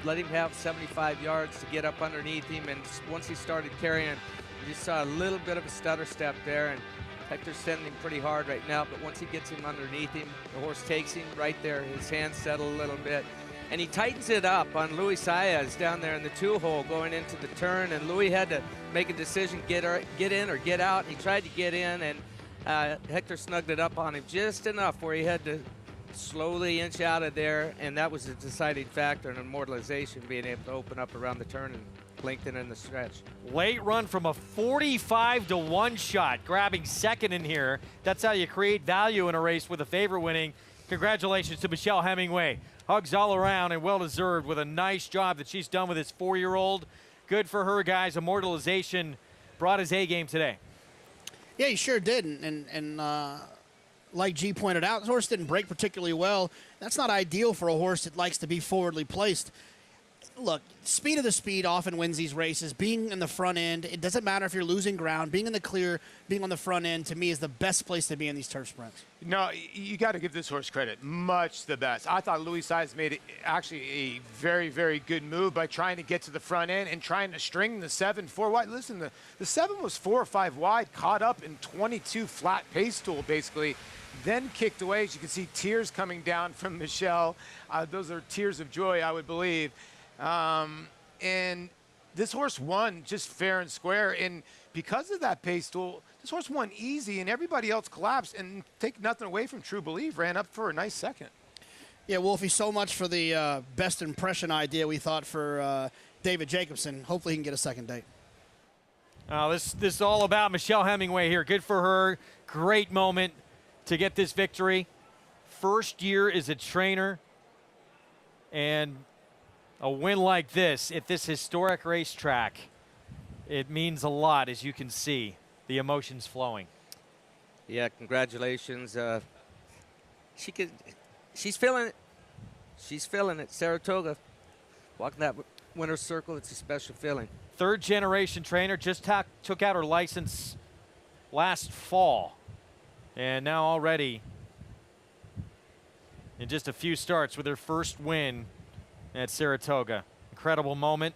let him have 75 yards to get up underneath him, and once he started carrying, you saw a little bit of a stutter step there, and Hector's sending him pretty hard right now, but once he gets him underneath him, the horse takes him right there. His hands settle a little bit, and he tightens it up on Louis Saez down there in the 2-hole going into the turn, and Louis had to make a decision, get in or get out. He tried to get in, and Hector snugged it up on him just enough where he had to slowly inch out of there, and that was a deciding factor in Immortalization, being able to open up around the turn and lengthen in the stretch. Late run from a 45-1 shot, grabbing second in here. That's how you create value in a race with a favorite winning. Congratulations to Michelle Hemingway. Hugs all around and well-deserved with a nice job that she's done with this 4-year-old. Good for her, guys. Immortalization brought his A-game today. Yeah, he sure did, and like G pointed out, this horse didn't break particularly well. That's not ideal for a horse that likes to be forwardly placed. Look, speed of the speed often wins these races. Being in the front end, it doesn't matter if you're losing ground. Being in the clear, being on the front end, to me, is the best place to be in these turf sprints. No, you got to give this horse credit. Much the best. I thought Louis Saez made actually a very, very good move by trying to get to the front end and trying to string the 7 4 wide. Listen, the 7 was 4 or 5 wide, caught up in 22 flat pace tool, basically. Then kicked away. As you can see, tears coming down from Michelle. Those are tears of joy, I would believe. And this horse won just fair and square. And because of that pace tool, this horse won easy, and everybody else collapsed. And take nothing away from True Believe, ran up for a nice second. Yeah, Wolfie, so much for the best impression idea we thought for David Jacobson. Hopefully he can get a second date. This is all about Michelle Hemingway here. Good for her. Great moment to get this victory. First year as a trainer, and a win like this at this historic racetrack, it means a lot, as you can see. The emotions flowing. Yeah, congratulations. She's feeling it. She's feeling it. Saratoga, walking that winner's circle, it's a special feeling. Third-generation trainer, just took out her license last fall. And now already in just a few starts with her first win at Saratoga. Incredible moment.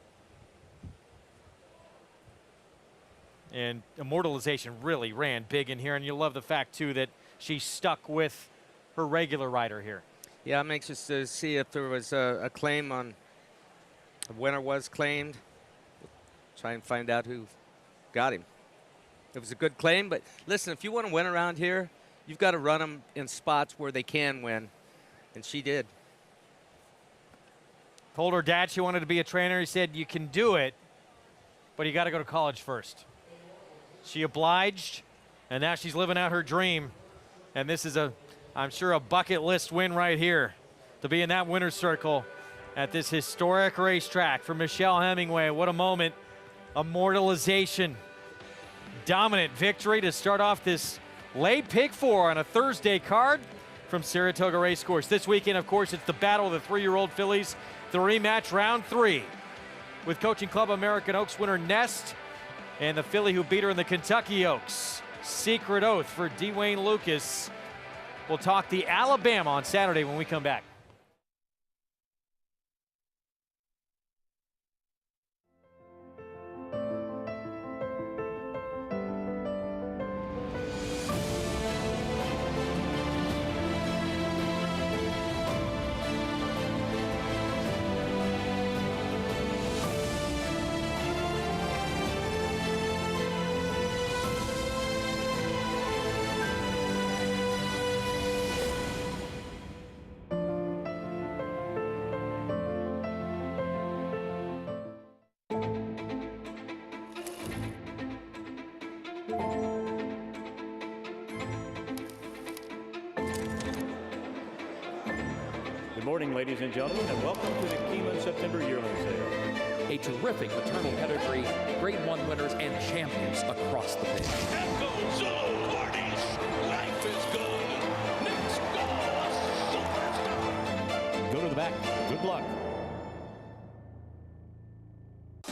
And Immortalization really ran big in here, and you'll love the fact, too, that she stuck with her regular rider here. Yeah, I'm anxious to see if there was a claim on, a winner was claimed. We'll try and find out who got him. It was a good claim, but listen, if you want to win around here, you've got to run them in spots where they can win, and she did. Told her dad she wanted to be a trainer. He said, you can do it, but you got to go to college first. She obliged, and now she's living out her dream. And this is, I'm sure, a bucket list win right here to be in that winner's circle at this historic racetrack for Michelle Hemingway. What a moment. Immortalization. Dominant victory to start off this late pick 4 on a Thursday card from Saratoga Racecourse. This weekend, of course, it's the battle of the 3-year-old fillies, the rematch, round 3. with Coaching Club American Oaks winner Nest and the filly who beat her in the Kentucky Oaks. Secret Oath for Dwayne Lucas. We'll talk the Alabama on Saturday when we come back. Good morning, ladies and gentlemen, and welcome to the Keeneland September yearling sale. A terrific maternal pedigree, Grade 1 winners and champions across the field. Life is good. Next superstar. Go to the back. Good luck.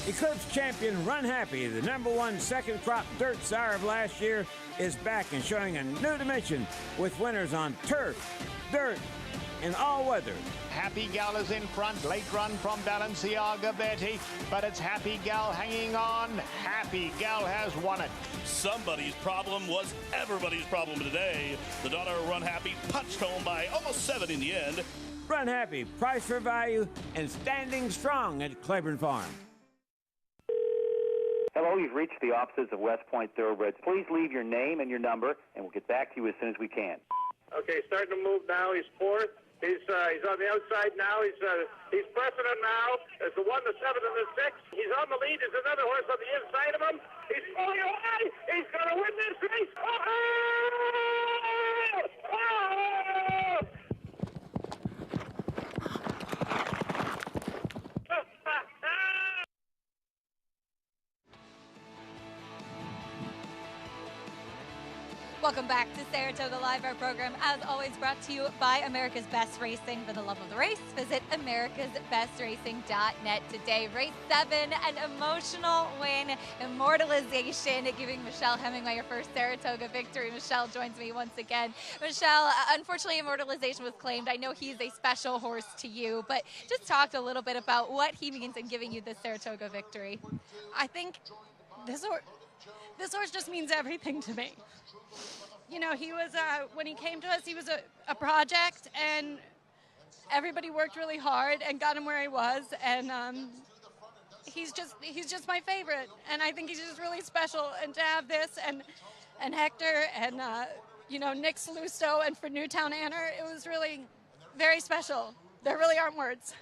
Eclipse champion Run Happy, the #1 second crop dirt sire of last year, is back and showing a new dimension with winners on turf, dirt, and all weather. Happy Gal is in front, late run from Balenciaga Betty, but it's Happy Gal hanging on. Happy Gal has won it. Somebody's problem was everybody's problem today. The daughter of Run Happy punched home by almost 7 in the end. Run Happy, price for value, and standing strong at Claiborne Farm. Hello, you've reached the offices of West Point Thoroughbreds. Please leave your name and your number, and we'll get back to you as soon as we can. Okay, starting to move now. He's fourth. He's on the outside now. He's pressing him now. There's the 1, the 7, and the 6. He's on the lead. There's another horse on the inside of him. He's pulling away. He's going to win this race. Welcome back to Saratoga Live, our program, as always, brought to you by America's Best Racing. For the love of the race, visit americasbestracing.net today. Race 7, an emotional win, immortalization, giving Michelle Hemingway her first Saratoga victory. Michelle joins me once again. Michelle, unfortunately, immortalization was claimed. I know he's a special horse to you, but just talk a little bit about what he means in giving you this Saratoga victory. I think this horse just means everything to me. You know, he was, when he came to us, he was a project, and everybody worked really hard and got him where he was, and he's just my favorite, and I think he's just really special, and to have this, and Hector, and, you know, Nick Salusto, and for Newtown Anner, it was really very special. There really aren't words.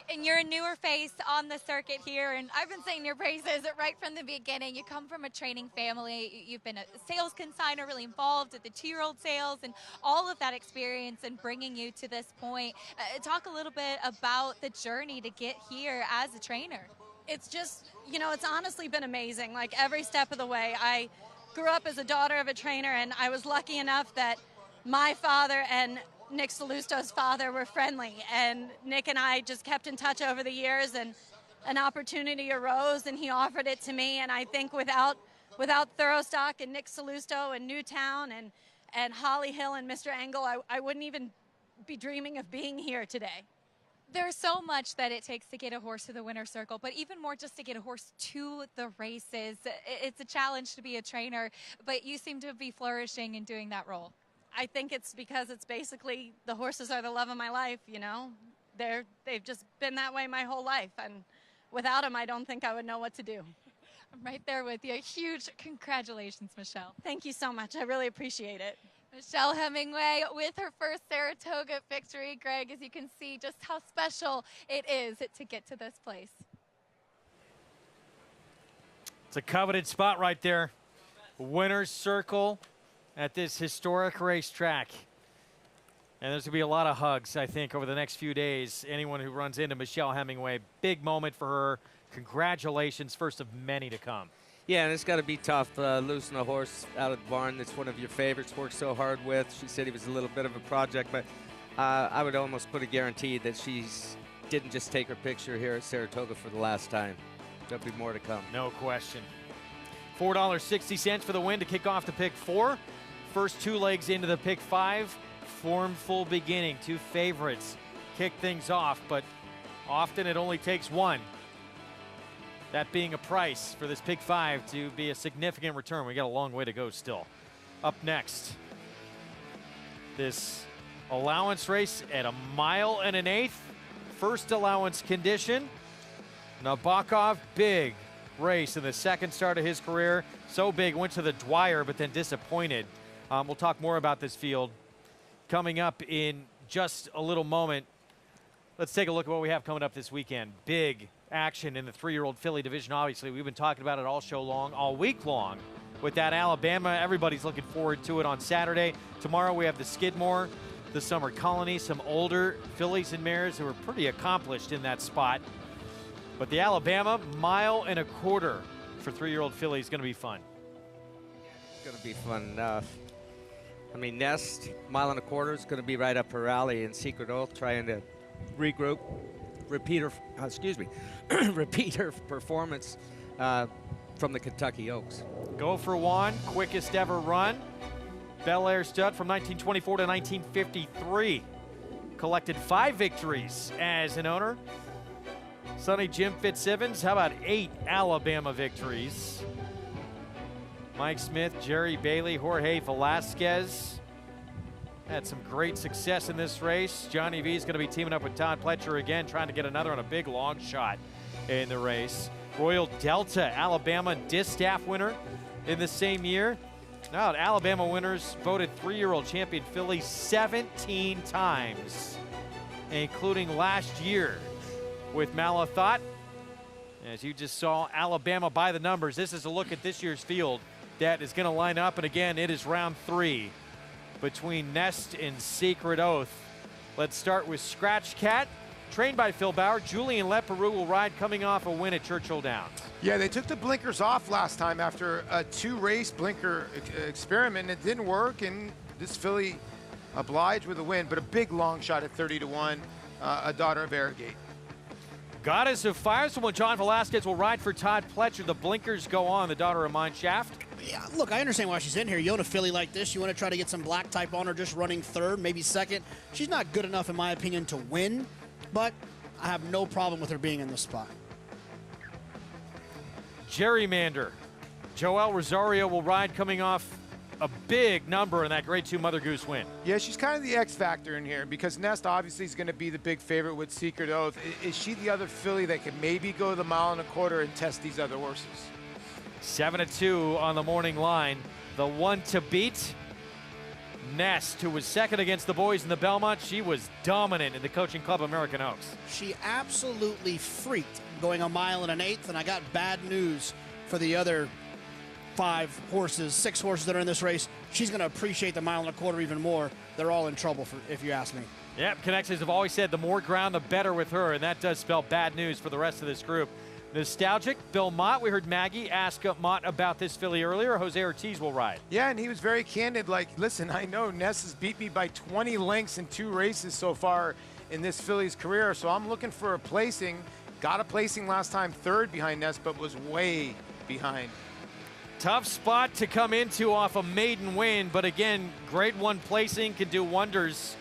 And you're a newer face on the circuit here, and I've been saying your praises right from the beginning. You come from a training family. You've been a sales consignor, really involved at the 2-year-old sales, and all of that experience and bringing you to this point. Talk a little bit about the journey to get here as a trainer. It's just, you know, it's honestly been amazing. Like, every step of the way. I grew up as a daughter of a trainer, and I was lucky enough that my father and Nick Salusto's father were friendly, and Nick and I just kept in touch over the years, and an opportunity arose and he offered it to me, and I think without Thoroughstock and Nick Salusto and Newtown and Holly Hill and Mr. Engel, I wouldn't even be dreaming of being here today. There's so much that it takes to get a horse to the winner's circle, but even more just to get a horse to the races. It's a challenge to be a trainer, but you seem to be flourishing in doing that role. I think it's because it's basically the horses are the love of my life, you know. They've just been that way my whole life, and without them, I don't think I would know what to do. I'm right there with you. Huge congratulations, Michelle. Thank you so much. I really appreciate it. Michelle Hemingway with her first Saratoga victory. Greg, as you can see just how special it is to get to this place. It's a coveted spot right there. Winner's circle at this historic racetrack. And there's going to be a lot of hugs, I think, over the next few days. Anyone who runs into Michelle Hemingway, big moment for her. Congratulations, first of many to come. Yeah, and it's got to be tough losing a horse out of the barn that's one of your favorites, worked so hard with. She said he was a little bit of a project, but I would almost put a guarantee that she didn't just take her picture here at Saratoga for the last time. there'll be more to come. No question. $4.60 for the win to kick off the pick 4. First 2 legs into the pick 5. Formful beginning. 2 favorites kick things off, but often it only takes one. That being a price for this pick 5 to be a significant return. We got a long way to go still. Up next, this allowance race at 1 1/8. First allowance condition. Nabokov, big race in the second start of his career. So big, went to the Dwyer, but then disappointed. We'll talk more about this field coming up in just a little moment. Let's take a look at what we have coming up this weekend. Big action in the 3-year-old filly division. Obviously, we've been talking about it all week long. With that Alabama, everybody's looking forward to it on Saturday. Tomorrow we have the Skidmore, the Summer Colony, some older fillies and mares who are pretty accomplished in that spot. But the Alabama 1.25 miles for 3-year-old filly is going to be fun. It's going to be fun enough. I mean, Nest, 1.25 miles is going to be right up her alley, and Secret Oath trying to regroup, repeat her performance from the Kentucky Oaks. Go for one, quickest ever run. Bel Air stud from 1924 to 1953. Collected 5 victories as an owner. Sonny Jim Fitzsimmons, how about 8 Alabama victories? Mike Smith, Jerry Bailey, Jorge Velasquez. Had some great success in this race. Johnny V is going to be teaming up with Todd Pletcher again, trying to get another on a big long shot in the race. Royal Delta, Alabama Distaff winner in the same year. Now, Alabama winners voted 3-year-old champion filly 17 times, including last year with Malathot. As you just saw, Alabama by the numbers. This is a look at this year's field that is going to line up. And again, it is round 3 between Nest and Secret Oath. Let's start with Scratch Cat. Trained by Phil Bauer, Julian Leperoux will ride coming off a win at Churchill Downs. Yeah, they took the blinkers off last time after a 2-race blinker experiment. It didn't work, and this filly obliged with a win, but a big long shot at 30-1, a daughter of Arrogate. Goddess of Fire, someone John Velasquez will ride for Todd Pletcher. The blinkers go on, the daughter of Mine Shaft. Yeah, look, I understand why she's in here. You own a filly like this, you want to try to get some black type on her, just running 3rd, maybe 2nd. She's not good enough, in my opinion, to win, but I have no problem with her being in this spot. Gerrymander. Joel Rosario will ride coming off a big number in that Grade 2 Mother Goose win. Yeah, she's kind of the X factor in here because Nest obviously is going to be the big favorite with Secret Oath. Is she the other filly that could maybe go the 1.25 miles and test these other horses? 7-2 on the morning line. The one to beat, Nest, who was 2nd against the boys in the Belmont. She was dominant in the Coaching Club American Oaks. She absolutely freaked going 1.1 miles, and I got bad news for the other 6 horses that are in this race. She's going to appreciate the 1.25 miles even more. They're all in trouble, if you ask me. Yep, Connections have always said the more ground, the better with her, and that does spell bad news for the rest of this group. Nostalgic, Bill Mott. We heard Maggie ask Mott about this filly earlier. Jose Ortiz will ride. Yeah, and he was very candid. Like, listen, I know Ness has beat me by 20 lengths in 2 races so far in this filly's career, so I'm looking for a placing. Got a placing last time, 3rd behind Ness, but was way behind. Tough spot to come into off a maiden win, but again, Grade 1 placing can do wonders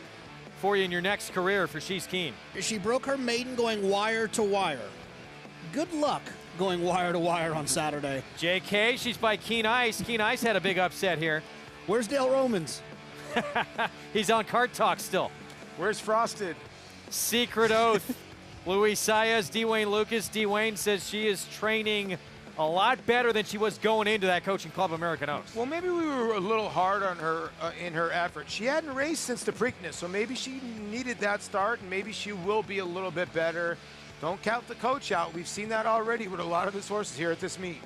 for you in your next career for She's Keen. She broke her maiden going wire to wire. Good luck going wire to wire on Saturday. JK, she's by Keen Ice. Keen Ice had a big upset here. Where's Dale Romans? He's on Card Talk still. Where's Frosted? Secret Oath. Luis Saez, Dwayne Lucas. Dwayne says she is training a lot better than she was going into that Coaching Club American Oaks. Well, maybe we were a little hard on her in her effort. She hadn't raced since the Preakness, so maybe she needed that start, and maybe she will be a little bit better. Don't count the coach out. We've seen that already with a lot of his horses here at this meet.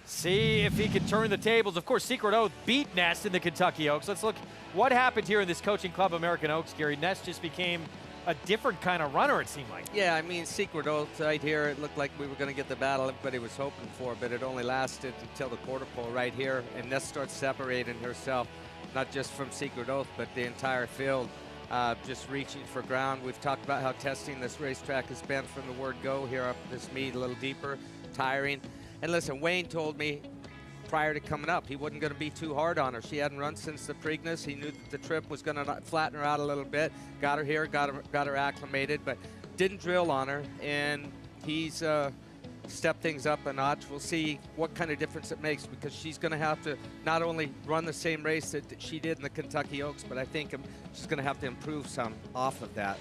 See if he can turn the tables. Of course, Secret Oath beat Nest in the Kentucky Oaks. Let's look what happened here in this Coaching Club American Oaks, Gary. Nest just became a different kind of runner, it seemed like. Yeah, I mean, Secret Oath right here, it looked like we were going to get the battle everybody was hoping for, but it only lasted until the quarter pole right here, and Nest starts separating herself, not just from Secret Oath, but the entire field. just reaching for ground. We've talked about how testing this racetrack has been from the word go here up this meet, a little deeper, tiring. And listen, Wayne told me prior to coming up, he wasn't going to be too hard on her. She hadn't run since the Preakness. He knew that the trip was going to flatten her out a little bit. Got her here, got her acclimated, but didn't drill on her. And he's stepped things up a notch. We'll see what kind of difference it makes, because she's going to have to not only run the same race that she did in the Kentucky Oaks, but I think she's going to have to improve some off of that.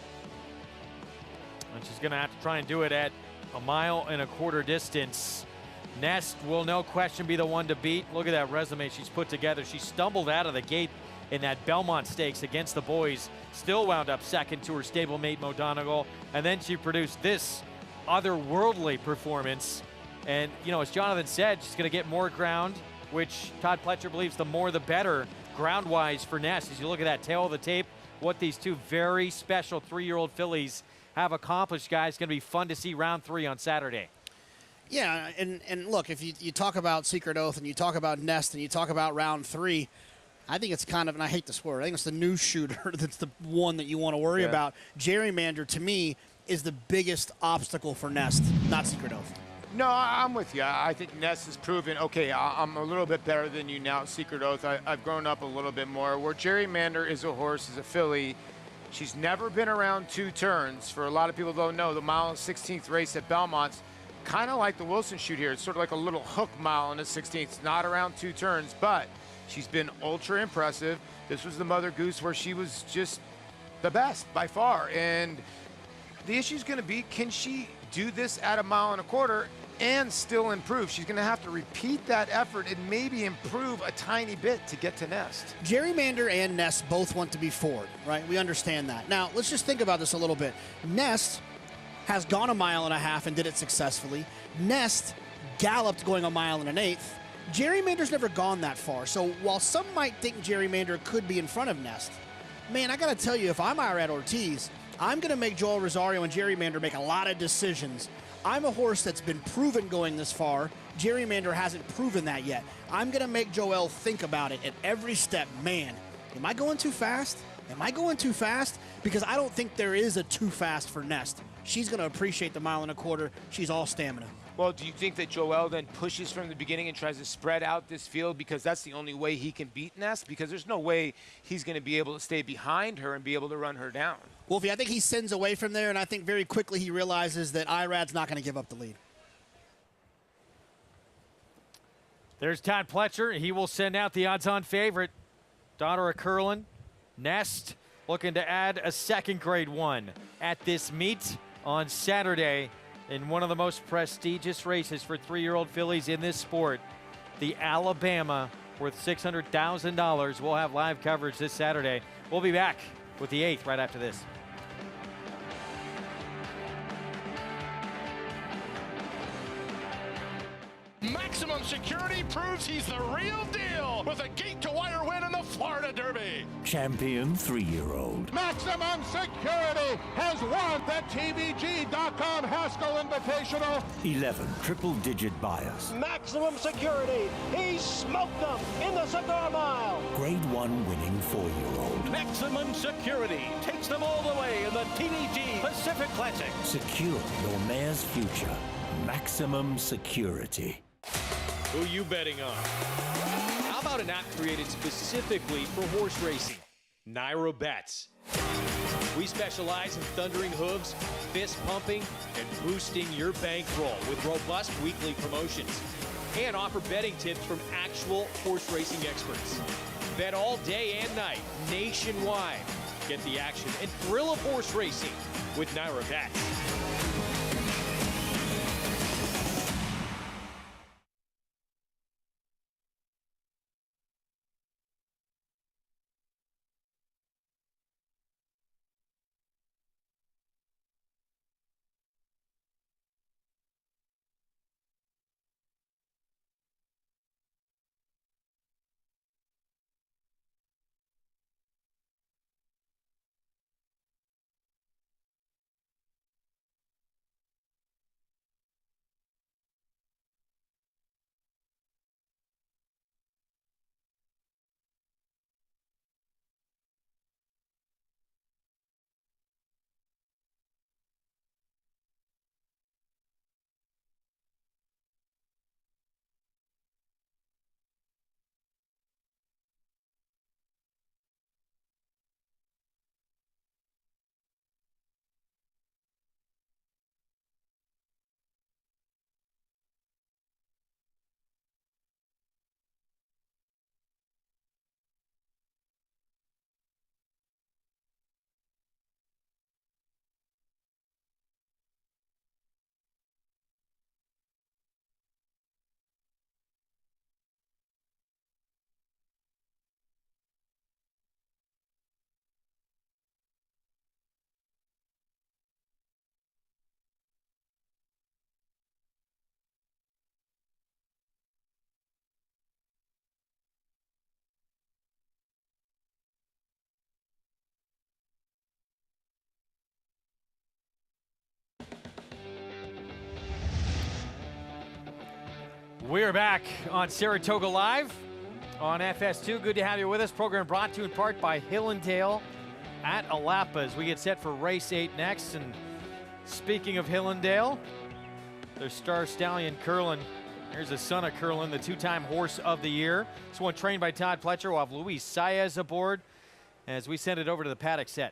And she's going to have to try and do it at 1.25 mile distance. Nest will no question be the one to beat. Look at that resume she's put together. She stumbled out of the gate in that Belmont Stakes against the boys, still wound up second to her stablemate Mo Donegal, and then she produced this otherworldly performance. And, you know, as Jonathan said, she's going to get more ground, which Todd Pletcher believes the more the better ground-wise for Nest. As you look at that tail of the tape, what these two very special 3-year-old fillies have accomplished, guys, it's going to be fun to see round 3 on Saturday. Yeah, and look, if you talk about Secret Oath and you talk about Nest and you talk about round 3, I think it's kind of, and I hate this word, I think it's the news shooter that's the one that you want to worry about. Gerrymander, to me, is the biggest obstacle for Nest, not Secret Oath. No, I'm with you. I think Nest has proven, okay, I'm a little bit better than you now, Secret Oath. I've grown up a little bit more. Where Gerrymander is a horse, is a filly. She's never been around 2 turns. For a lot of people who don't know, the mile and 16th race at Belmont's kind of like the Wilson shoot here. It's sort of like a little hook mile in the 16th. It's not around 2 turns, but she's been ultra impressive. This was the Mother Goose where she was just the best by far. And the issue is going to be, can she do this at 1.25 miles and still improve? She's going to have to repeat that effort and maybe improve a tiny bit to get to Nest. Gerrymander and Nest both want to be forward, right? We understand that. Now, let's just think about this a little bit. Nest has gone 1.5 miles and did it successfully. Nest galloped going 1 1/8 miles. Gerrymander's never gone that far. So while some might think Gerrymander could be in front of Nest, man, I got to tell you, if I'm Irad Ortiz, I'm going to make Joel Rosario and Gerrymander make a lot of decisions. I'm a horse that's been proven going this far. Gerrymander hasn't proven that yet. I'm going to make Joel think about it at every step. Man, am I going too fast? Am I going too fast? Because I don't think there is a too fast for Nest. She's going to appreciate the 1.25 miles. She's all stamina. Well, do you think that Joel then pushes from the beginning and tries to spread out this field because that's the only way he can beat Nest? Because there's no way he's going to be able to stay behind her and be able to run her down. Wolfie, I think he sends away from there, and I think very quickly he realizes that Irad's not going to give up the lead. There's Todd Pletcher. He will send out the odds-on favorite, Daughter of Curlin. Nest looking to add a second grade 1 at this meet on Saturday in one of the most prestigious races for 3-year-old fillies in this sport, the Alabama, worth $600,000. We'll have live coverage this Saturday. We'll be back with the 8th right after this. Maximum Security proves he's the real deal with a gate-to-wire win in the Florida Derby. Champion 3-year-old. Maximum Security has won the TVG.com Haskell Invitational. 11 triple-digit bias. Maximum Security. He smoked them in the cigar mile. Grade 1 winning 4-year-old. Maximum Security takes them all the way in the TVG Pacific Classic. Secure your mare's future. Maximum Security. Who you betting on? How about an app created specifically for horse racing? Naira Bets. We specialize in thundering hooves, fist pumping, and boosting your bankroll with robust weekly promotions. And offer betting tips from actual horse racing experts. Bet all day and night, nationwide. Get the action and thrill of horse racing with Naira Bets. We're back on Saratoga Live on FS2. Good to have you with us. Program brought to you in part by Hillendale at Alapa as we get set for race 8 next. And speaking of Hillendale, their star stallion Curlin. Here's the son of Curlin, the 2-time horse of the year. This one trained by Todd Pletcher. We'll have Luis Saez aboard as we send it over to the paddock set.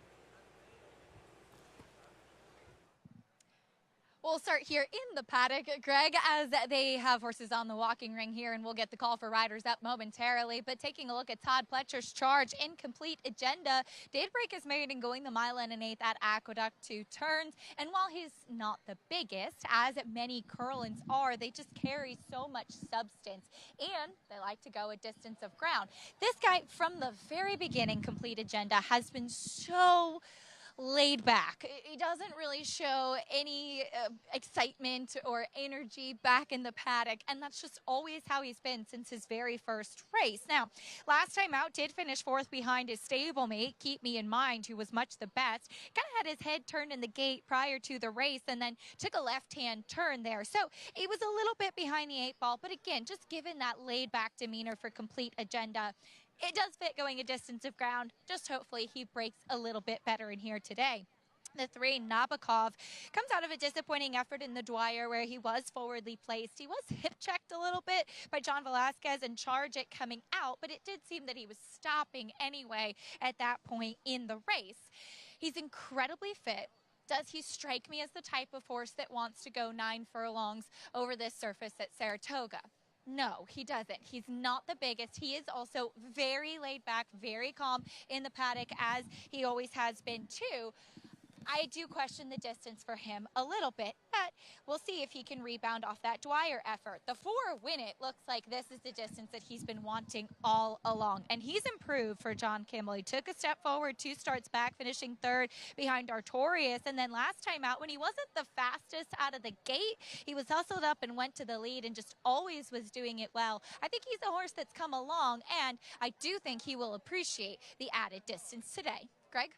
We'll start here in the paddock, Greg, as they have horses on the walking ring here, and we'll get the call for riders up momentarily. But taking a look at Todd Pletcher's charge, Incomplete Agenda, did break his maiden going the 1 1/8 at Aqueduct 2 turns. And while he's not the biggest, as many Curlins are, they just carry so much substance, and they like to go a distance of ground. This guy, from the very beginning, Complete Agenda, has been so laid back. He doesn't really show any excitement or energy back in the paddock, and that's just always how he's been since his very first race. Now, last time out, did finish 4th behind his stablemate, Keep Me in Mind, who was much the best. Kind of had his head turned in the gate prior to the race and then took a left-hand turn there. So he was a little bit behind the 8 ball, but again, just given that laid-back demeanor for Complete Agenda, it does fit going a distance of ground. Just hopefully he breaks a little bit better in here today. The 3, Nabokov, comes out of a disappointing effort in the Dwyer where he was forwardly placed. He was hip-checked a little bit by John Velasquez and Charge It coming out, but it did seem that he was stopping anyway at that point in the race. He's incredibly fit. Does he strike me as the type of horse that wants to go 9 furlongs over this surface at Saratoga? No, he doesn't. He's not the biggest. He is also very laid back, very calm in the paddock, as he always has been too. I do question the distance for him a little bit, but we'll see if he can rebound off that Dwyer effort. The 4, Win It, looks like this is the distance that he's been wanting all along, and he's improved for John Kimball. He took a step forward, 2 starts back, finishing 3rd behind Artorias, and then last time out, when he wasn't the fastest out of the gate, he was hustled up and went to the lead and just always was doing it well. I think he's a horse that's come along, and I do think he will appreciate the added distance today. Greg?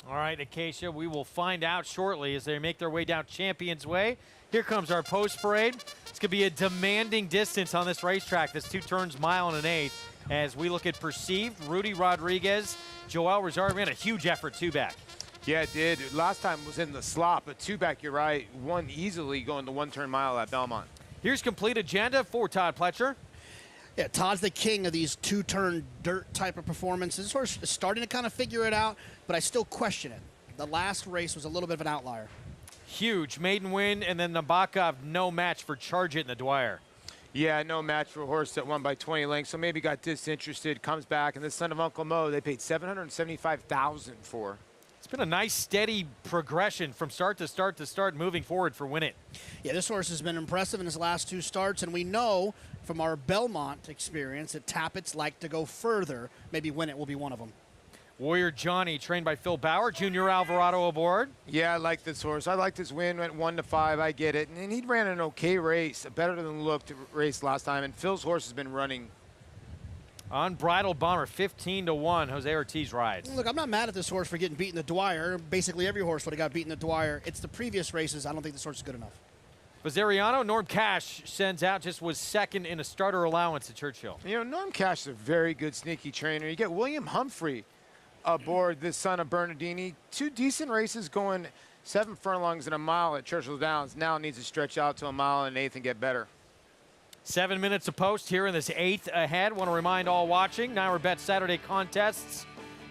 All right, Acacia, we will find out shortly as they make their way down Champions Way. Here comes our post parade. It's going to be a demanding distance on this racetrack, this 2 turns 1 1/8, as we look at Perceived, Rudy Rodriguez, Joel Rosario. We had a huge effort, 2-back. Yeah, it did. Last time was in the slop, but 2-back, you're right, won easily going the 1 turn mile at Belmont. Here's Complete Agenda for Todd Pletcher. Yeah, Todd's the king of these 2-turn dirt type of performances. This horse is starting to kind of figure it out, but I still question it. The last race was a little bit of an outlier. Huge maiden win, and then Nabokov, no match for Charge It in the Dwyer. Yeah, no match for a horse that won by 20 lengths, so maybe got disinterested, comes back, and the son of Uncle Mo, they paid $775,000 for. It's been a nice, steady progression from start to start to start, moving forward for Win It. Yeah, this horse has been impressive in his last 2 starts, and we know from our Belmont experience that Tappets like to go further. Maybe Win It will be one of them. Warrior Johnny, trained by Phil Bauer, Junior Alvarado aboard. Yeah, I like this horse. I liked his win, went 1 to 5. I get it. And he ran an okay race, a better than looked race last time. And Phil's horse has been running. Unbridled Bomber, 15 to 1. Jose Ortiz rides. Look, I'm not mad at this horse for getting beaten the Dwyer. Basically, every horse would have got beaten the Dwyer. It's the previous races. I don't think this horse is good enough. Vazariano, Norm Cash sends out, just was 2nd in a starter allowance at Churchill. You know, Norm Cash is a very good sneaky trainer. You get William Humphrey aboard, the son of Bernardini. 2 decent races going 7 furlongs and a mile at Churchill Downs. Now needs to stretch out to a 1 1/8 and get better. 7 minutes of post here in this 8th ahead. Want to remind all watching, Naira Bet Saturday contests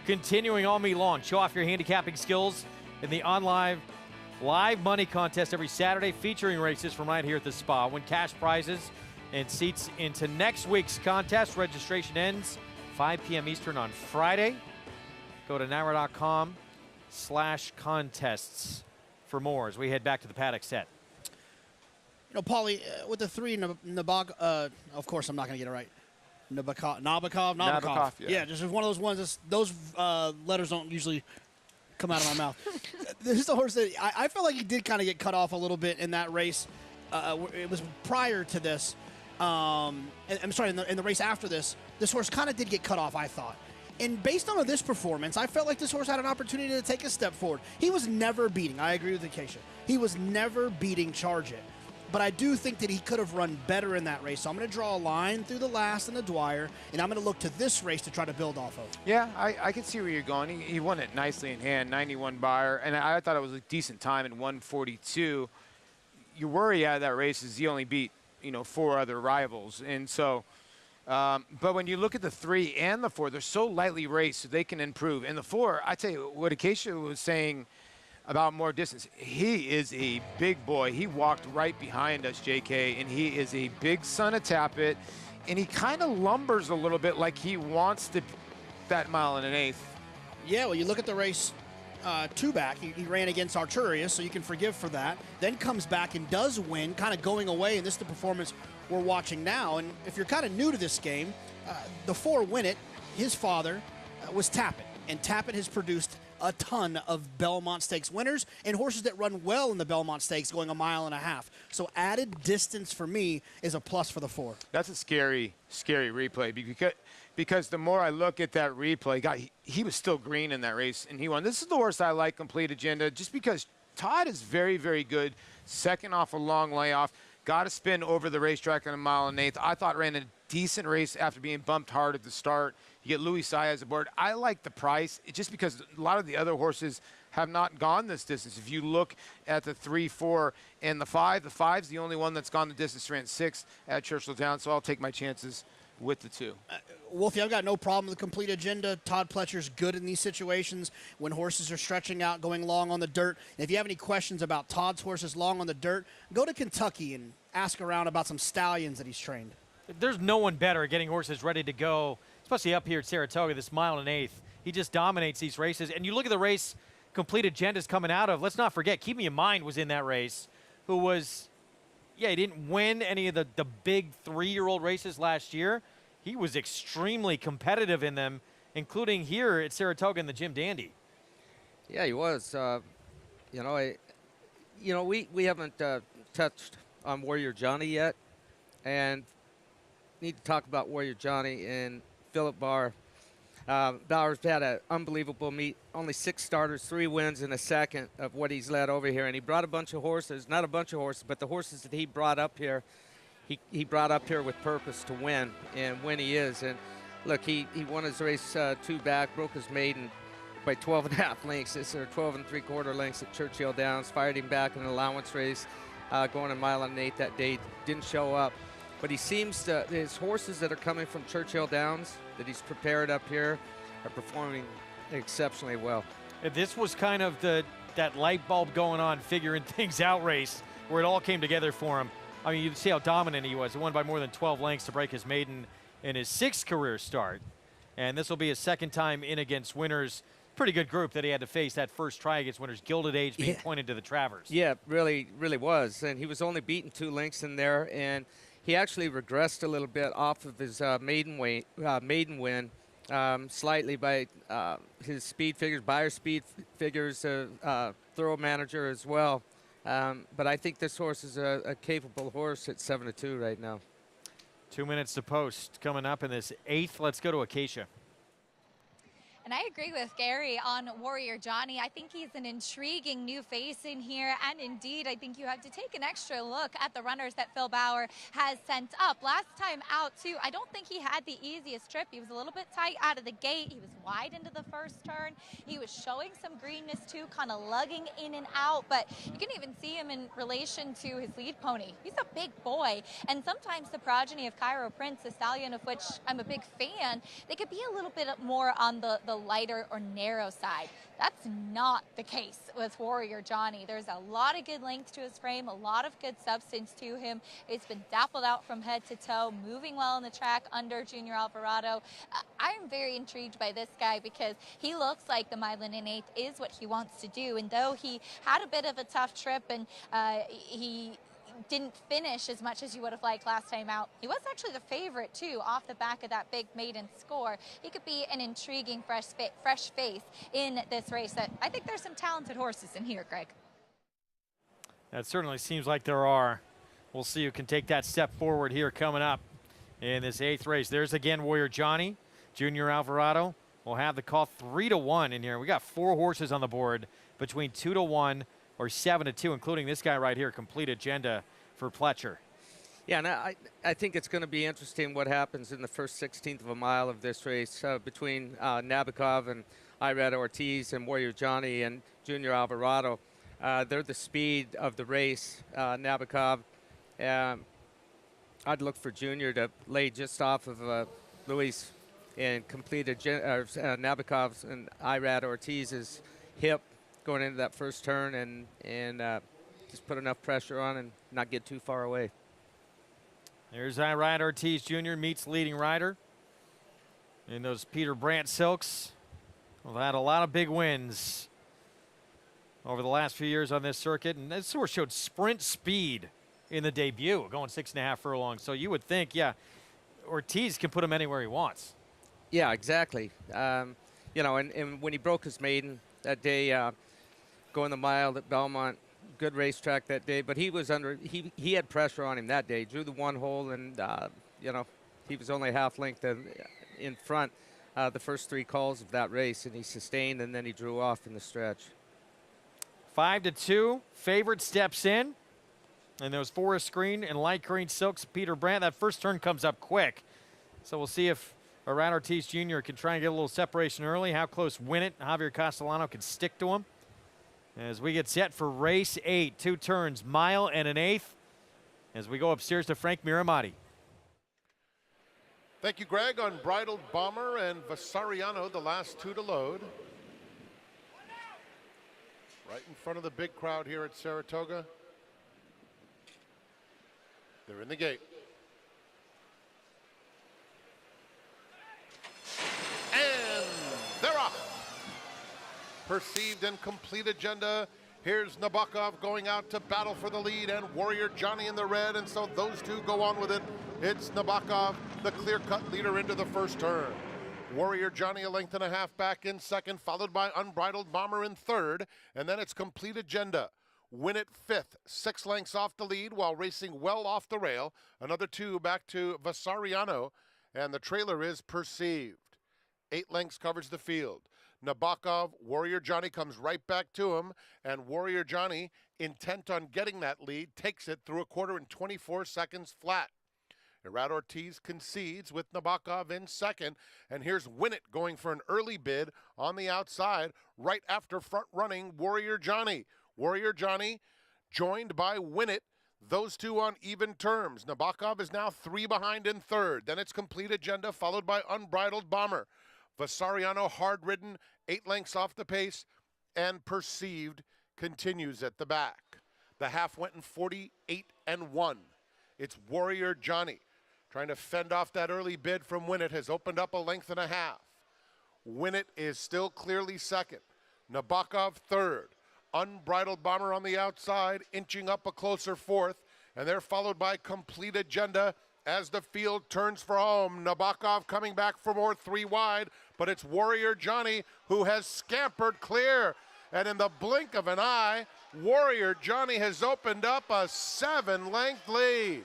continuing all meet long. Show off your handicapping skills in the online live money contest every Saturday, featuring races from right here at the spa. Win cash prizes and seats into next week's contest. Registration ends 5 p.m. Eastern on Friday. Go to naira.com/contests for more as we head back to the paddock set. You know, Paulie, with the 3 Nabokov, of course I'm not going to get it right. Nabokov. Yeah, just one of those ones. Those letters don't usually come out of my mouth. This is a horse that I felt like he did kind of get cut off a little bit in that race. It was prior to this. I'm sorry, in the race after this, this horse kind of did get cut off, I thought. And based on this performance, I felt like this horse had an opportunity to take a step forward. He was never beating. I agree with Acacia. He was never beating Charge It. but I do think that he could have run better in that race. So I'm going to draw a line through the last and the Dwyer, and I'm going to look to this race to try to build off of. Yeah, I can see where you're going. He won it nicely in hand, 91 buyer, and I thought it was a decent time in 142. You worry out of that race is he only beat, 4 other rivals, and so. But when you look at the 3 and the 4, they're so lightly raced, so they can improve. And the 4, I tell you what Acacia was saying about more distance. He is a big boy. He walked right behind us, JK, and he is a big son of Tappet, and he kind of lumbers a little bit like he wants that 1 1/8. Yeah, well, you look at the race 2 back. He ran against Arturius, so you can forgive for that. Then comes back and does win, kind of going away, and this is the performance we're watching now. And if you're kind of new to this game, the 4 Win It, his father was Tappet, and Tappet has produced a ton of Belmont Stakes winners and horses that run well in the Belmont Stakes going 1.5 miles. So added distance for me is a plus for the 4. That's a scary, scary replay because the more I look at that replay, he was still green in that race and he won. This is the horse I like, Complete Agenda, just because Todd is very, very good. Second off a long layoff, got to spin over the racetrack in 1 1/8. I thought ran a decent race after being bumped hard at the start. You get Louis Saez aboard. I like the price just because a lot of the other horses have not gone this distance. If you look at the 3, 4, and the 5, the 5's the only one that's gone the distance. Ran 6 at Churchill Downs, so I'll take my chances with the 2. Wolfie, I've got no problem with the Complete Agenda. Todd Pletcher's good in these situations when horses are stretching out, going long on the dirt. And if you have any questions about Todd's horses long on the dirt, go to Kentucky and ask around about some stallions that he's trained. There's no one better at getting horses ready to go, especially up here at Saratoga, this 1 1/8. He just dominates these races. And you look at the race Complete Agenda's coming out of. Let's not forget, Keep Me in Mind was in that race, who was, he didn't win any of the big 3-year-old races last year. He was extremely competitive in them, including here at Saratoga in the Jim Dandy. Yeah, he was. We haven't touched on Warrior Johnny yet, and need to talk about Warrior Johnny and Philip Bauer. Bauer's had an unbelievable meet. Only 6 starters, 3 wins in a second of what he's led over here, and he brought a bunch of horses. Not a bunch of horses, but the horses that he brought up here. He brought up here with purpose to win, and when he is. And look, he won his race 2 back, broke his maiden by 12.5 lengths. This are 12 3/4 lengths at Churchill Downs. Fired him back in an allowance race, going 1 1/8 that day. Didn't show up, but he seems to. His horses that are coming from Churchill Downs that he's prepared up here are performing exceptionally well. This was kind of that light bulb going on, figuring things out race where it all came together for him. I mean, you see how dominant he was. He won by more than 12 lengths to break his maiden in his 6th career start. And this will be his 2nd time in against winners. Pretty good group that he had to face that first try against winners. Gilded Age being pointed to the Travers. Yeah, really, really was. And he was only beaten 2 lengths in there. And he actually regressed a little bit off of his maiden win slightly by his speed figures, buyer speed figures, thorough manager as well. But I think this horse is a capable horse at 7-2 right now. 2 minutes to post coming up in this 8th. Let's go to Acacia. And I agree with Gary on Warrior Johnny. I think he's an intriguing new face in here. And indeed, I think you have to take an extra look at the runners that Phil Bauer has sent up. Last time out, too, I don't think he had the easiest trip. He was a little bit tight out of the gate. He was wide into the first turn. He was showing some greenness, too, kind of lugging in and out. But you can even see him in relation to his lead pony. He's a big boy. And sometimes the progeny of Cairo Prince, a stallion of which I'm a big fan, they could be a little bit more on the lighter or narrow side. That's not the case with Warrior Johnny. There's a lot of good length to his frame, a lot of good substance to him. It's been dappled out from head to toe, moving well in the track under Junior Alvarado. I'm very intrigued by this guy because he looks like the 1 1/8 is what he wants to do. And though he had a bit of a tough trip and he didn't finish as much as you would have liked last time out, he was actually the favorite too off the back of that big maiden score. He could be an intriguing fresh face in this race. That I think there's some talented horses in here, Greg. That certainly seems like there are. We'll see who can take that step forward here coming up in this 8th race. There's again Warrior Johnny. Junior Alvarado will have the call 3-1 in here. We got 4 horses on the board between 2-1 or 7-2, including this guy right here, Complete Agenda, for Pletcher. Yeah, and I think it's going to be interesting what happens in the first 16th of a mile of this race between Nabokov and Irad Ortiz and Warrior Johnny and Junior Alvarado. They're the speed of the race. Nabokov, I'd look for Junior to lay just off of Luis and complete Nabokov's and Irad Ortiz's hip going into that first turn and just put enough pressure on and not get too far away. There's Irad Ortiz Jr. meets leading rider in those Peter Brandt Silks. Well, had a lot of big wins over the last few years on this circuit, and this horse showed sprint speed in the debut, going 6.5 furlongs. So you would think, yeah, Ortiz can put him anywhere he wants. Yeah, exactly. You know, and when he broke his maiden that day, going the mile at Belmont, good racetrack that day, but he was he had pressure on him that day. Drew the one hole, and you know, he was only half length in front the first 3 calls of that race, and he sustained, and then he drew off in the stretch. 5-2, favorite steps in, and those forest green and light green silks. Peter Brandt, that first turn comes up quick, so we'll see if Irad Ortiz Jr. can try and get a little separation early. How close Win It, Javier Castellano can stick to him. As we get set for race 8, 2 turns, mile and an eighth, as we go upstairs to Frank Miramati. Thank you, Greg. Unbridled Bomber and Vasariano, the last 2 to load. Right in front of the big crowd here at Saratoga. They're in the gate. And they're off. Perceived and Complete Agenda. Here's Nabokov going out to battle for the lead, and Warrior Johnny in the red, and so those two go on with it. It's Nabokov, the clear-cut leader into the first turn. Warrior Johnny a length and a half back in second, followed by Unbridled Bomber in third, and then it's Complete Agenda. Win It fifth, 6 lengths off the lead while racing well off the rail. Another 2 back to Vasariano, and the trailer is Perceived. 8 lengths covers the field. Nabokov, Warrior Johnny comes right back to him, and Warrior Johnny, intent on getting that lead, takes it through a quarter in 24 seconds flat. Irad Ortiz concedes with Nabokov in second, and here's Win It going for an early bid on the outside right after front-running Warrior Johnny. Warrior Johnny joined by Win It, those two on even terms. Nabokov is now 3 behind in third. Then it's Complete Agenda, followed by Unbridled Bomber. Vasariano hard-ridden, 8 lengths off the pace, and Perceived continues at the back. The half went in 48-1. It's Warrior Johnny trying to fend off that early bid from Win It, has opened up a length and a half. Win It is still clearly second. Nabokov third. Unbridled Bomber on the outside, inching up a closer fourth, and they're followed by Complete Agenda as the field turns for home. Nabokov coming back for more, 3 wide, but it's Warrior Johnny who has scampered clear. And in the blink of an eye, Warrior Johnny has opened up a 7-length lead.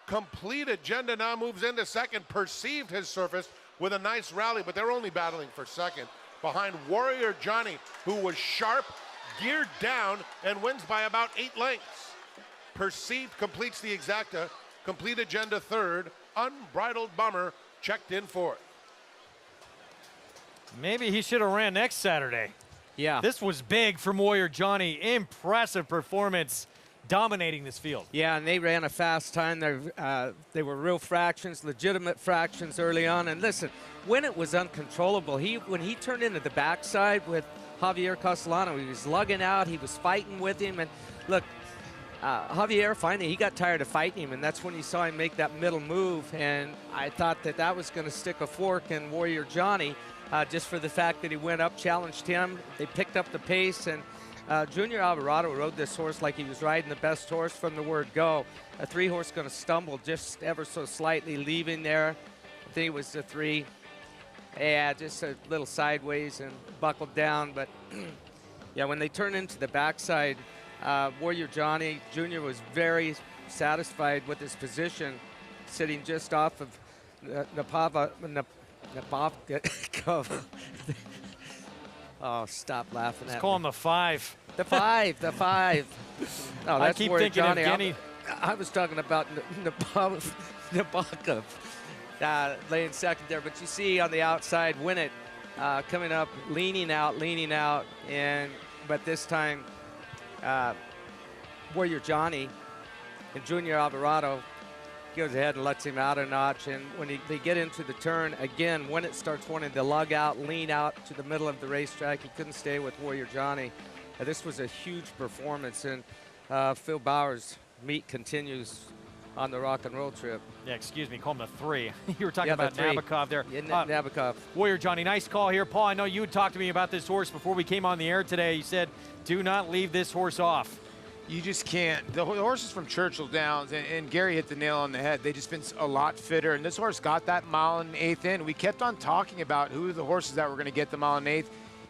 Complete Agenda now moves into second. Perceived has surfaced with a nice rally, but they're only battling for second. Behind Warrior Johnny, who was sharp, geared down, and wins by about 8 lengths. Perceived completes the exacta. Complete Agenda third. Unbridled Bomber checked in fourth. Maybe he should have ran next Saturday. Yeah. This was big from Warrior Johnny. Impressive performance, dominating this field. Yeah, and they ran a fast time. They were real fractions, legitimate fractions early on. And listen, Win It was uncontrollable. When he turned into the backside with Javier Castellano, he was lugging out, he was fighting with him. And look, Javier, finally, he got tired of fighting him, and that's when you saw him make that middle move. And I thought that was going to stick a fork in Warrior Johnny, just for the fact that he went up, challenged him. They picked up the pace, and Junior Alvarado rode this horse like he was riding the best horse from the word go. A 3-horse going to stumble just ever so slightly, leaving there. I think it was the 3. Yeah, just a little sideways and buckled down. But, yeah, when they turned into the backside, Warrior Johnny Jr. was very satisfied with his position, sitting just off of Nabokov. Oh, stop laughing at me. Let's call him the 5. The 5. Oh, I that's keep Warrior thinking Johnny. Evgeny I was talking about Nabokov laying second there, but you see on the outside, Win It coming up, leaning out, but this time Warrior Johnny and Junior Alvarado goes ahead and lets him out a notch, and when they get into the turn again, Win It starts wanting to lug out, lean out to the middle of the racetrack. He couldn't stay with Warrior Johnny. This was a huge performance, and Phil Bauer's meet continues on the rock and roll trip. Yeah, excuse me, call him the 3. You were talking about Nabokov there. Yeah, Nabokov. Warrior Johnny, nice call here. Paul, I know you had talked to me about this horse before we came on the air today. You said, do not leave this horse off. You just can't. The horses from Churchill Downs, and Gary hit the nail on the head. They've just been a lot fitter, and this horse got that 1 1/8 in. We kept on talking about who the horses that were going to get the 1 1/8.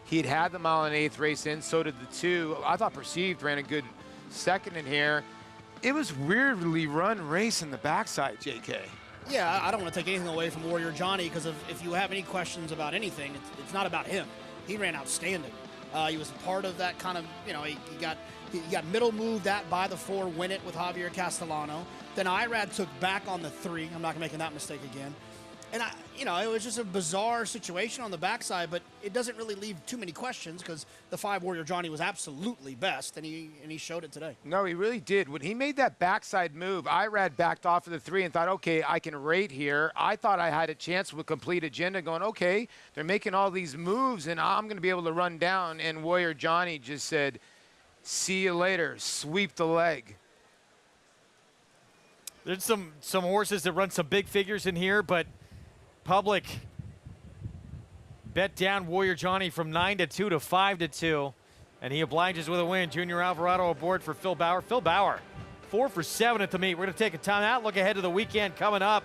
He'd had the 1 1/8 race in, so did the 2. I thought Perceived ran a good second in here. It was weirdly run race in the backside, JK. Yeah, I don't want to take anything away from Warrior Johnny, because if you have any questions about anything, it's not about him. He ran outstanding. He was a part of that kind of, he got middle moved at by the 4, Win It with Javier Castellano. Then Irad took back on the 3. I'm not making that mistake again. And it was just a bizarre situation on the backside, but it doesn't really leave too many questions, because the 5 Warrior Johnny was absolutely best, and he showed it today. No, he really did. When he made that backside move, Irad backed off of the 3 and thought, okay, I can rate here. I thought I had a chance with complete agenda, going, okay, they're making all these moves, and I'm going to be able to run down. And Warrior Johnny just said, see you later, sweep the leg. There's some horses that run some big figures in here, but public bet down Warrior Johnny from 9-2 to 5-2, and he obliges with a win. Junior Alvarado aboard for Phil Bauer. Phil Bauer, 4 for 7 at the meet. We're going to take a timeout, look ahead to the weekend coming up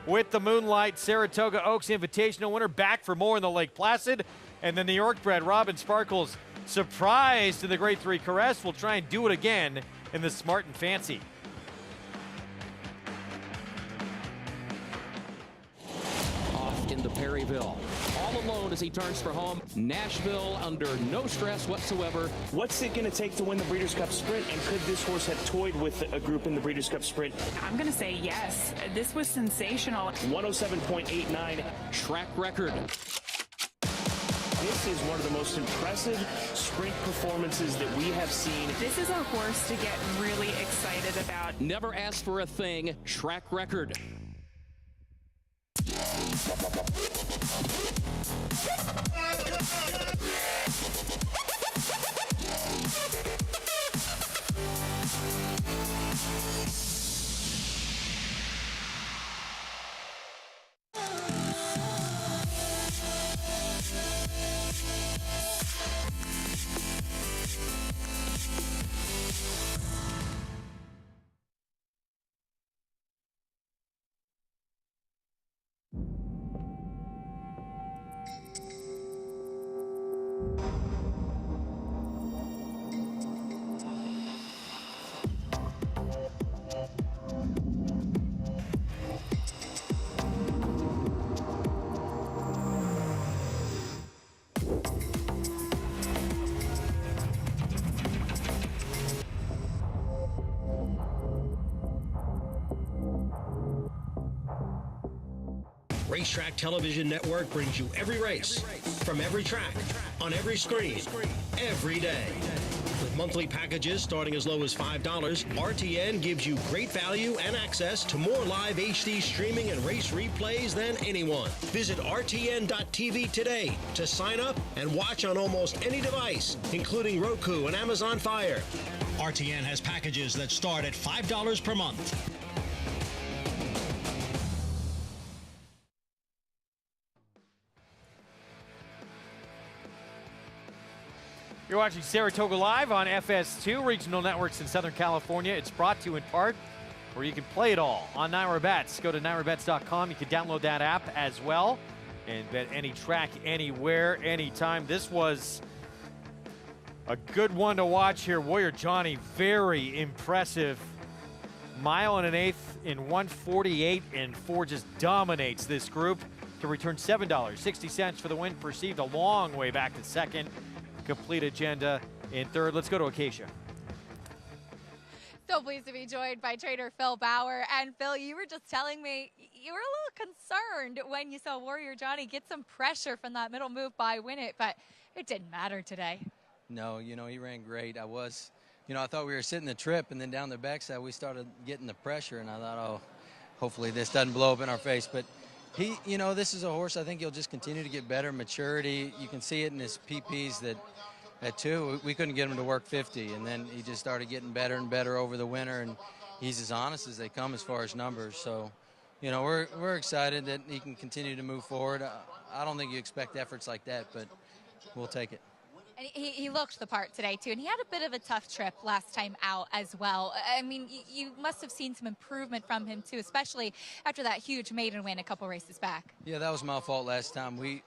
with the Moonlight Saratoga Oaks Invitational winner back for more in the Lake Placid, and the New York bred Robin Sparkles surprised in the Grade 3 Caress. Will try and do it again in the Smart and Fancy. Into Perryville, all alone as he turns for home. Nashville under no stress whatsoever. What's it going to take to win the Breeders' Cup Sprint, and could this horse have toyed with a group in the Breeders' Cup Sprint? I'm going to say yes. This was sensational. 107.89 track record. This is one of the most impressive sprint performances that we have seen. This is a horse to get really excited about. Never asked for a thing, track record. Racetrack Television Network brings you every race, from every track, on every screen, every day. With monthly packages starting as low as $5, RTN gives you great value and access to more live HD streaming and race replays than anyone. Visit RTN.tv today to sign up and watch on almost any device, including Roku and Amazon Fire. RTN has packages that start at $5 per month. You're watching Saratoga Live on FS2, regional networks in Southern California. It's brought to you in part where you can play it all on Naira Bets. Go to nairabets.com. You can download that app as well and bet any track, anywhere, anytime. This was a good one to watch here. Warrior Johnny, very impressive. 1 1/8 in 1:48.4, just dominates this group to return $7.60 for the win. Perceived a long way back to second. Complete agenda in third. Let's go to Acacia. So pleased to be joined by trainer Phil Bauer. And Phil, you were just telling me you were a little concerned when you saw Warrior Johnny get some pressure from that middle move by Win It, but it didn't matter today. No, he ran great. I thought we were sitting the trip, and then down the backside we started getting the pressure, and I thought, oh, hopefully this doesn't blow up in our face. But he, this is a horse I think he'll just continue to get better, maturity. You can see it in his PPs that at 2, we couldn't get him to work 50, and then he just started getting better and better over the winter, and he's as honest as they come as far as numbers. So, we're excited that he can continue to move forward. I don't think you expect efforts like that, but we'll take it. And he looked the part today, too, and he had a bit of a tough trip last time out as well. I mean, you must have seen some improvement from him, too, especially after that huge maiden win a couple races back. Yeah, that was my fault last time. We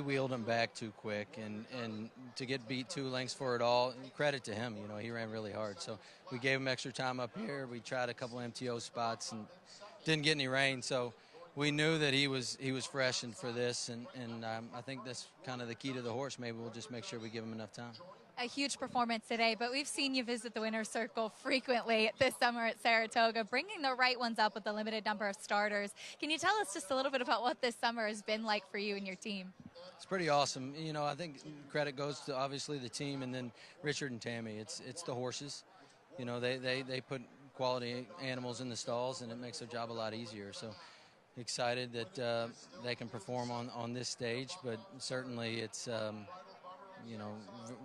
wheeled him back too quick, and to get beat 2 lengths for it all, credit to him. He ran really hard. So we gave him extra time up here. We tried a couple MTO spots and didn't get any rain. So we knew that he was freshened for this, and I think that's kind of the key to the horse. Maybe we'll just make sure we give him enough time. A huge performance today, but we've seen you visit the winner's circle frequently this summer at Saratoga, bringing the right ones up with a limited number of starters. Can you tell us just a little bit about what this summer has been like for you and your team? It's pretty awesome. I think credit goes to obviously the team and then Richard and Tammy. It's the horses. They put quality animals in the stalls, and it makes their job a lot easier. So excited that they can perform on this stage, but certainly it's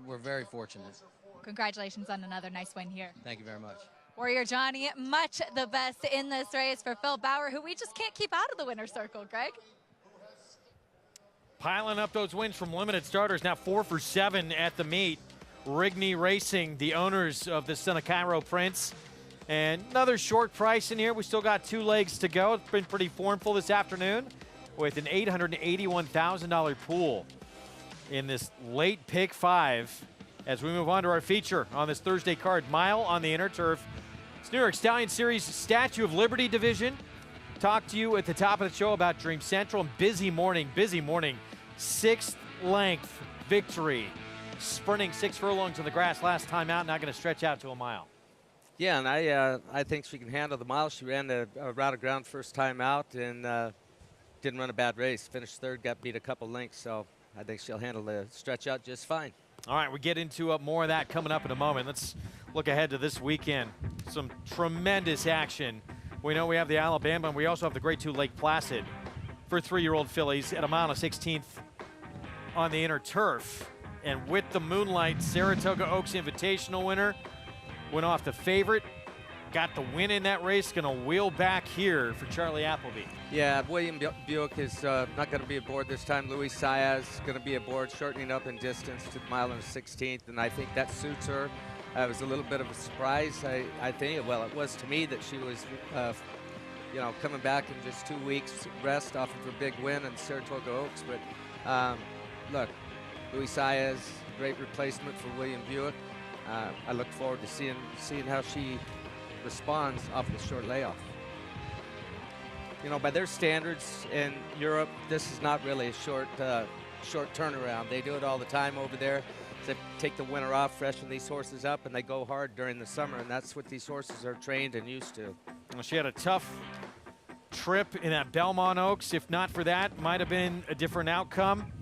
we're very fortunate. Congratulations on another nice win here. Thank you very much. Warrior Johnny, much the best in this race for Phil Bauer, who we just can't keep out of the winner's circle. Greg? Piling up those wins from limited starters, now 4 for 7 at the meet. Rigney Racing, the owners of the Son of Cairo Prince. And another short price in here. We still got 2 legs to go. It's been pretty formful this afternoon with an $881,000 pool in this late pick 5 as we move on to our feature on this Thursday card. Mile on the inner turf. It's New York Stallion Series Statue of Liberty division. Talked to you at the top of the show about Dream Central. Busy morning. 6th length victory. Sprinting 6 furlongs on the grass last time out, now going to stretch out to a mile. Yeah, and I think she can handle the mile. She ran a route of ground first time out and didn't run a bad race. Finished 3rd, got beat a couple lengths, so I think she'll handle the stretch out just fine. All right, we get into more of that coming up in a moment. Let's look ahead to this weekend. Some tremendous action. We know we have the Alabama, and we also have the Grade 2 Lake Placid for 3-year-old fillies at a mile and 16th on the inner turf. And with the Moonlight, Saratoga Oaks Invitational winner went off the favorite, got the win in that race, going to wheel back here for Charlie Appleby. Yeah, William Buick is not going to be aboard this time. Luis Saez is going to be aboard, shortening up in distance to the mile and 16th, and I think that suits her. It was a little bit of a surprise, I think. Well, it was to me that she was, coming back in just 2 weeks rest off of her big win in Saratoga Oaks. But look, Luis Saez, great replacement for William Buick. I look forward to seeing how she responds off the short layoff. By their standards in Europe, this is not really a short turnaround. They do it all the time over there. They take the winter off, freshen these horses up, and they go hard during the summer, and that's what these horses are trained and used to. Well, she had a tough trip in that Belmont Oaks. If not for that, might have been a different outcome.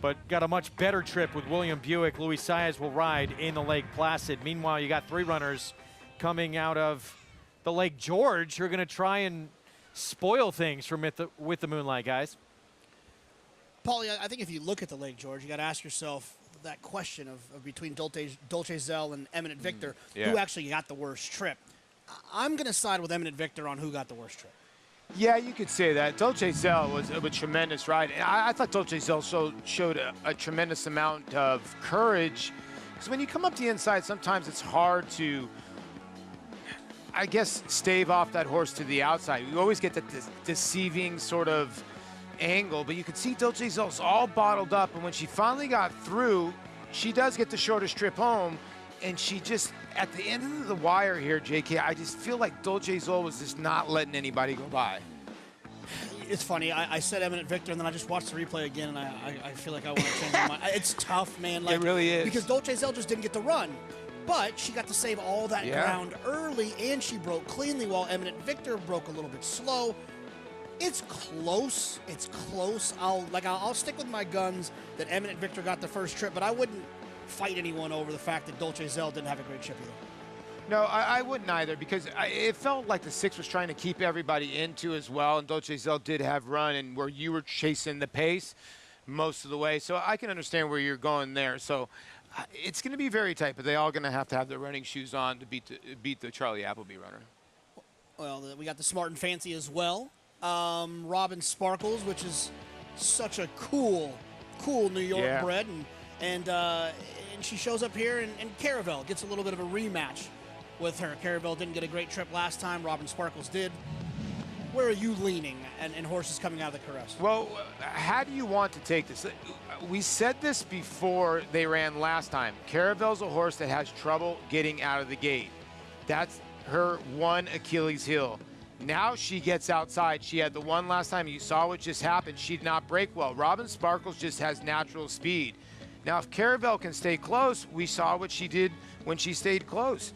But got a much better trip with William Buick. Luis Saez will ride in the Lake Placid. Meanwhile, you got 3 runners coming out of the Lake George who are going to try and spoil things with the Moonlight, guys. Paulie, I think if you look at the Lake George, you got to ask yourself that question of between Dolce Zell and Eminent Victor, who actually got the worst trip. I'm going to side with Eminent Victor on who got the worst trip. Yeah, you could say that. Dolce Zell was a tremendous ride. And I thought Dolce Zell showed a tremendous amount of courage. Because when you come up the inside, sometimes it's hard to, I guess, stave off that horse to the outside. You always get that deceiving sort of angle. But you could see Dolce Zell's all bottled up. And when she finally got through, she does get the shortest trip home. And she just, at the end of the wire here, JK, I just feel like Dolce Zell was just not letting anybody go by. It's funny. I said Eminent Victor, and then I just watched the replay again, and I feel like I want to change my mind. It's tough, man. It really is. Because Dolce Zell just didn't get the run. But she got to save all that ground early, and she broke cleanly while Eminent Victor broke a little bit slow. It's close. It's close. I'll stick with my guns that Eminent Victor got the first trip, but I wouldn't fight anyone over the fact that Dolce Zell didn't have a great trip either. No, I wouldn't either, because it felt like the 6 was trying to keep everybody into as well, and Dolce Zell did have run, and where you were chasing the pace most of the way. So I can understand where you're going there. So it's going to be very tight, but they all going to have their running shoes on to beat the Charlie Appleby runner. Well, we got the Smart and Fancy as well. Robin Sparkles, which is such a cool New York bred, and she shows up here, and Caravel gets a little bit of a rematch with her. Caravel didn't get a great trip last time. Robin Sparkles did. Where are you leaning and horses coming out of the Caress? Well, how do you want to take this? We said this before they ran last time. Caravel's a horse that has trouble getting out of the gate. That's her one Achilles heel. Now she gets outside. She had the one last time. You saw what just happened. She did not break well. Robin Sparkles just has natural speed. Now, if Caravel can stay close, we saw what she did when she stayed close.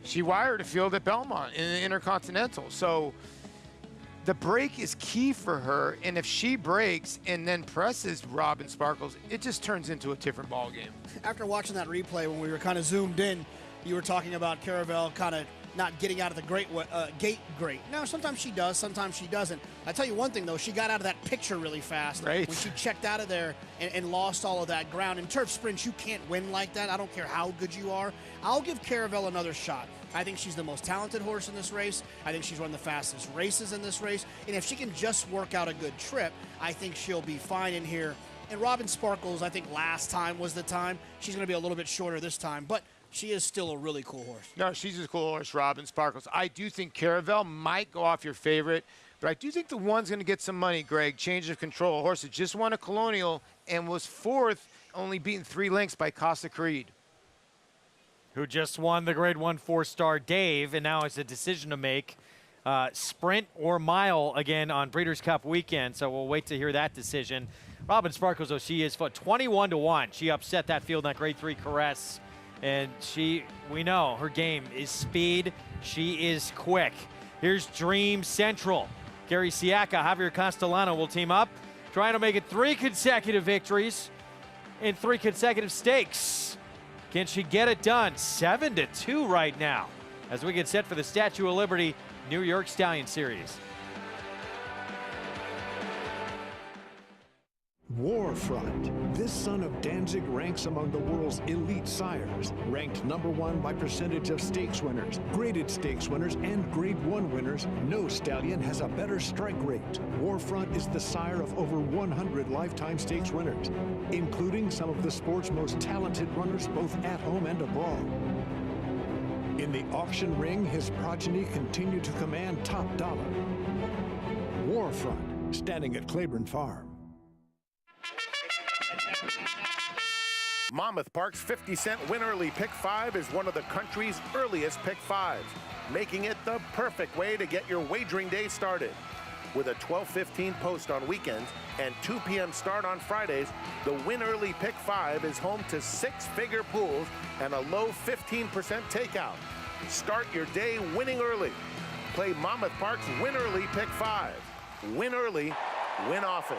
She wired a field at Belmont in the Intercontinental. So the break is key for her, and if she breaks and then presses Robin Sparkles, it just turns into a different ball game. After watching that replay, when we were kind of zoomed in, you were talking about Caravel kind of not getting out of the gate great. Now, sometimes she does, sometimes she doesn't. I tell you one thing, though, she got out of that picture really fast when she checked out of there and lost all of that ground. In turf sprints, you can't win like that. I don't care how good you are. I'll give Caravel another shot. I think she's the most talented horse in this race. I think she's run the fastest races in this race. And if she can just work out a good trip, I think she'll be fine in here. And Robin Sparkles, I think last time was the time. She's going to be a little bit shorter this time, but she is still a really cool horse. No, she's a cool horse, Robin Sparkles. I do think Caravel might go off your favorite, but I do think the one's going to get some money, Greg. Change of control. A horse that just won a Colonial and was 4th, only beaten 3 lengths by Casa Creed, who just won the Grade 1 4-star Dave, and now has a decision to make, sprint or mile again on Breeders' Cup weekend. So we'll wait to hear that decision. Robin Sparkles, though, she is 21-1. She upset that field in that Grade 3 Caress. And we know her game is speed. She is quick. Here's Dream Central. Gary Siaka, Javier Castellano will team up, trying to make it 3 consecutive victories in 3 consecutive stakes. Can she get it done? 7-2 right now as we get set for the Statue of Liberty New York Stallion Series. Warfront. This son of Danzig ranks among the world's elite sires, ranked #1 by percentage of stakes winners, graded stakes winners, and Grade 1 winners. No stallion has a better strike rate. Warfront is the sire of over 100 lifetime stakes winners, including some of the sport's most talented runners both at home and abroad. In the auction ring, his progeny continue to command top dollar. Warfront, standing at Claiborne Farm. Monmouth Park's 50-cent Win Early Pick 5 is one of the country's earliest Pick 5s, making it the perfect way to get your wagering day started. With a 12:15 post on weekends and 2 p.m. start on Fridays, the Win Early Pick 5 is home to 6-figure pools and a low 15% takeout. Start your day winning early. Play Monmouth Park's Win Early Pick 5. Win early, win often.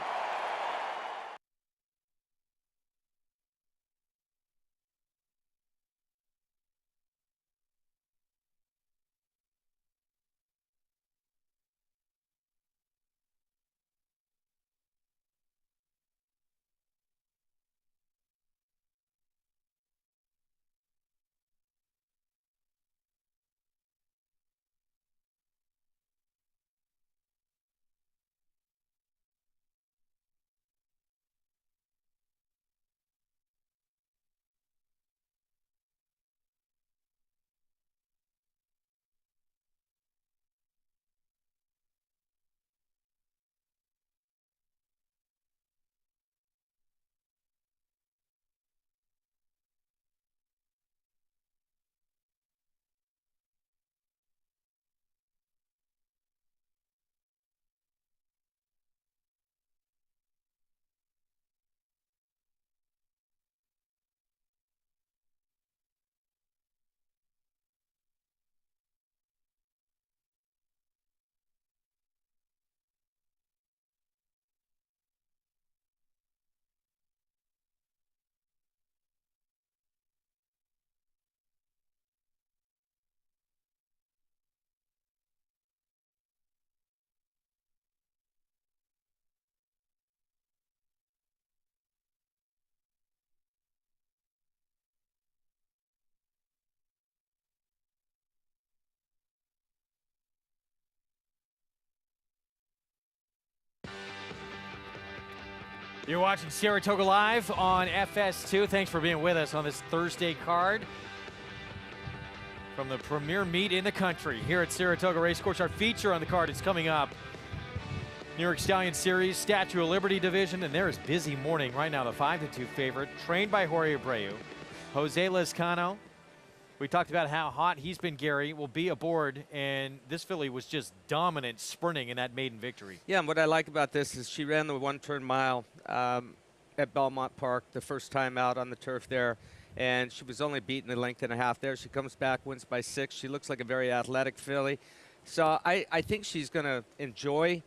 You're watching Saratoga Live on FS2. Thanks for being with us on this Thursday card from the premier meet in the country here at Saratoga Racecourse. Our feature on the card is coming up. New York Stallion Series, Statue of Liberty division, and there is Busy Morning right now, the 5-2 favorite, trained by Jorge Abreu. Jose Lezcano, we talked about how hot he's been, Gary, will be aboard, and this filly was just dominant sprinting in that maiden victory. Yeah, and what I like about this is she ran the one-turn mile at Belmont Park the first time out on the turf there, and she was only beaten a length and a half there. She comes back, wins by 6. She looks like a very athletic filly. So I think she's going to enjoy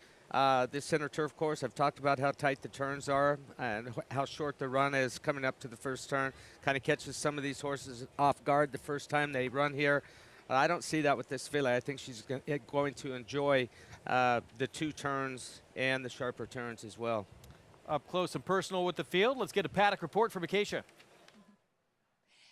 this center turf course. I've talked about how tight the turns are and how short the run is coming up to the first turn. Kind of catches some of these horses off guard the first time they run here. I don't see that with this filly. I think she's going to enjoy the 2 turns and the sharper turns as well. Up close and personal with the field. Let's get a Paddock report from Acacia.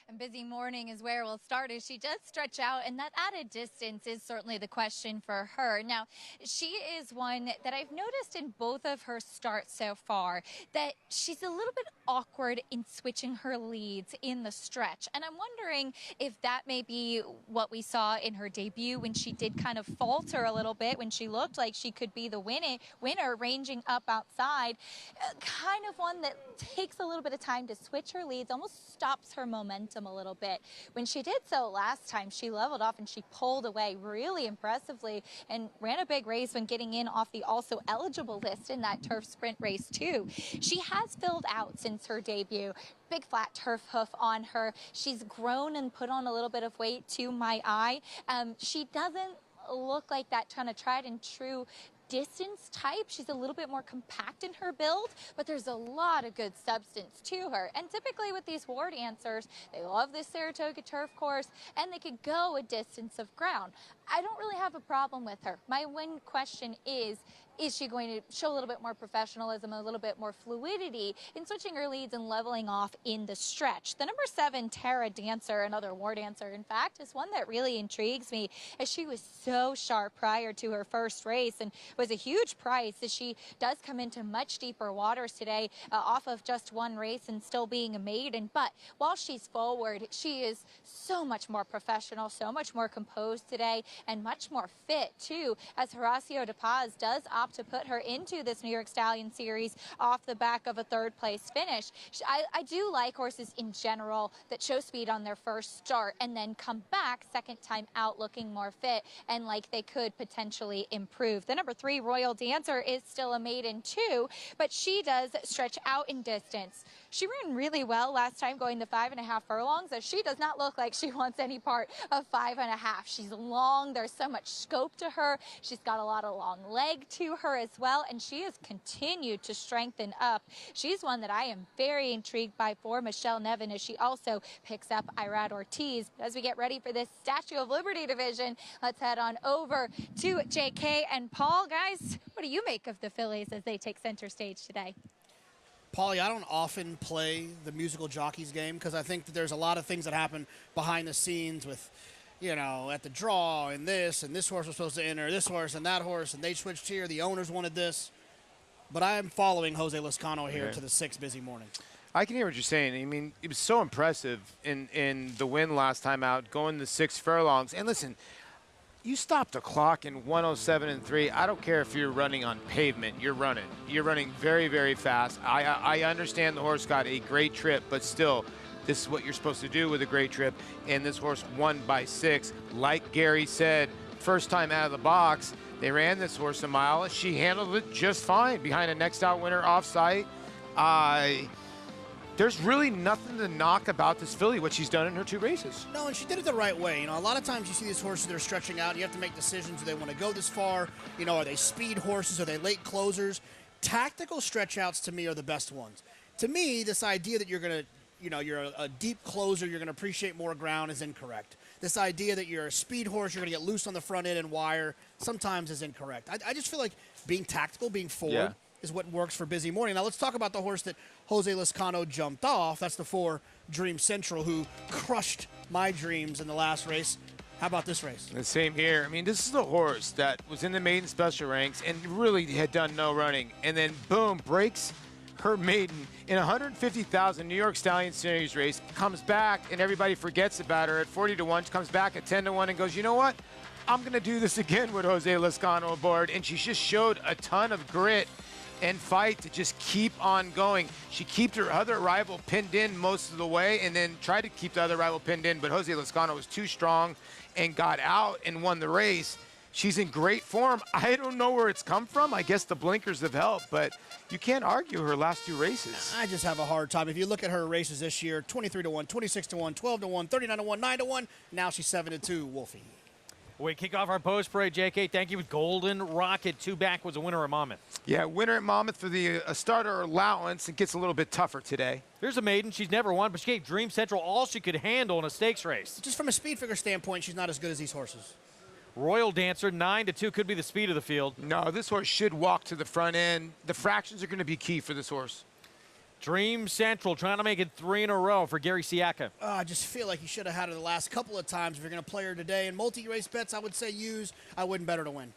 And Busy Morning is where we'll start, as she does stretch out, and that added distance is certainly the question for her. Now, she is one that I've noticed in both of her starts so far, that she's a little bit awkward in switching her leads in the stretch. And I'm wondering if that may be what we saw in her debut, when she did kind of falter a little bit, when she looked like she could be the winner ranging up outside. Kind of one that takes a little bit of time to switch her leads, almost stops her momentum a little bit. When she did so last time, she leveled off and she pulled away really impressively and ran a big race when getting in off the also eligible list in that turf sprint race too. She has filled out since her debut. Big flat turf hoof on her. She's grown and put on a little bit of weight to my eye. She doesn't look like that kind of tried and true distance type. She's a little bit more compact in her build, but there's a lot of good substance to her. And typically with these war dancers, they love this Saratoga turf course and they could go a distance of ground. I don't really have a problem with her. My one question is she going to show a little bit more professionalism, a little bit more fluidity in switching her leads and leveling off in the stretch? The number 7 Terra Dancer, another war dancer, in fact, is one that really intrigues me, as she was so sharp prior to her first race and was a huge price, as she does come into much deeper waters today off of just one race and still being a maiden. But while she's forward, she is so much more professional, so much more composed today, and much more fit too, as Horacio De Paz does opt to put her into this New York Stallion Series off the back of a 3rd place finish. I do like horses in general that show speed on their first start and then come back second time out looking more fit and like they could potentially improve. The number 3 Royal Dancer is still a maiden too, but she does stretch out in distance. She ran really well last time going the 5.5 furlongs, as she does not look like she wants any part of 5.5. She's long. There's so much scope to her. She's got a lot of long leg to her as well, and she has continued to strengthen up. She's one that I am very intrigued by for Michelle Nevin, as she also picks up Irad Ortiz. As we get ready for this Statue of Liberty division, let's head on over to JK and Paul. Guys, what do you make of the fillies as they take center stage today? Paulie, I don't often play the musical jockeys game because I think that there's a lot of things that happen behind the scenes with, you know, at the draw and this horse was supposed to enter, this horse and that horse, and they switched here, the owners wanted this. But I am following Jose Lezcano here to the 6 Busy Morning. I can hear what you're saying. I mean, it was so impressive in the win last time out, going the 6 furlongs. And listen, you stop the clock in 107.3. I don't care if you're running on pavement. You're running. You're running very, very fast. I understand the horse got a great trip, but still, this is what you're supposed to do with a great trip. And this horse won by 6. Like Gary said, first time out of the box, they ran this horse a mile. She handled it just fine behind a next out winner off site. There's really nothing to knock about this filly, what she's done in her 2 races. No, and she did it the right way. You know, a lot of times you see these horses that are stretching out, and you have to make decisions. Do they want to go this far? You know, are they speed horses? Are they late closers? Tactical stretch outs to me are the best ones. To me, this idea that you're going to, you know, you're a deep closer, you're going to appreciate more ground is incorrect. This idea that you're a speed horse, you're going to get loose on the front end and wire, sometimes is incorrect. I just feel like being tactical, being forward, is what works for Busy Morning. Now let's talk about the horse that Jose Lezcano jumped off. That's the 4 Dream Central, who crushed my dreams in the last race. How about this race? The same here. I mean, this is a horse that was in the maiden special ranks and really had done no running. And then, boom, breaks her maiden in 150,000 New York Stallion Series race, comes back and everybody forgets about her at 40-1. She comes back at 10-1 and goes, you know what? I'm going to do this again with Jose Lezcano aboard. And she just showed a ton of grit and fight to just keep on going. She kept her other rival pinned in most of the way and then tried to keep the other rival pinned in, but Jose Lezcano was too strong and got out and won the race. She's in great form. I don't know where it's come from. I guess the blinkers have helped, but you can't argue her last 2 races. I just have a hard time. If you look at her races this year, 23-1, 26-1, 12-1, 39-1, 9-1. Now she's 7-2, Wolfie. We kick off our post parade, JK. Thank you with Golden Rocket. 2 back was a winner at Monmouth. Yeah, winner at Monmouth for the starter allowance. It gets a little bit tougher today. Here's a maiden. She's never won, but she gave Dream Central all she could handle in a stakes race. Just from a speed figure standpoint, she's not as good as these horses. Royal Dancer, 9-2, could be the speed of the field. No, this horse should walk to the front end. The fractions are going to be key for this horse. Dream Central trying to make it 3 in a row for Gary Siaka. I just feel like you should have had her the last couple of times if you're going to play her today. And multi-race bets, I would say use. I wouldn't bet her to win.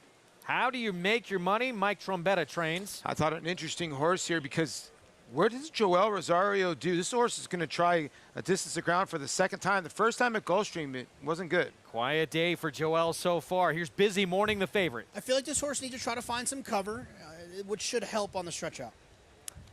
How do you make your money? Mike Trombetta trains. I thought an interesting horse here because where does Joel Rosario do? This horse is going to try a distance of ground for the 2nd time. The first time at Gulfstream, it wasn't good. Quiet day for Joel so far. Here's Busy Morning, the favorite. I feel like this horse needs to try to find some cover, which should help on the stretch out.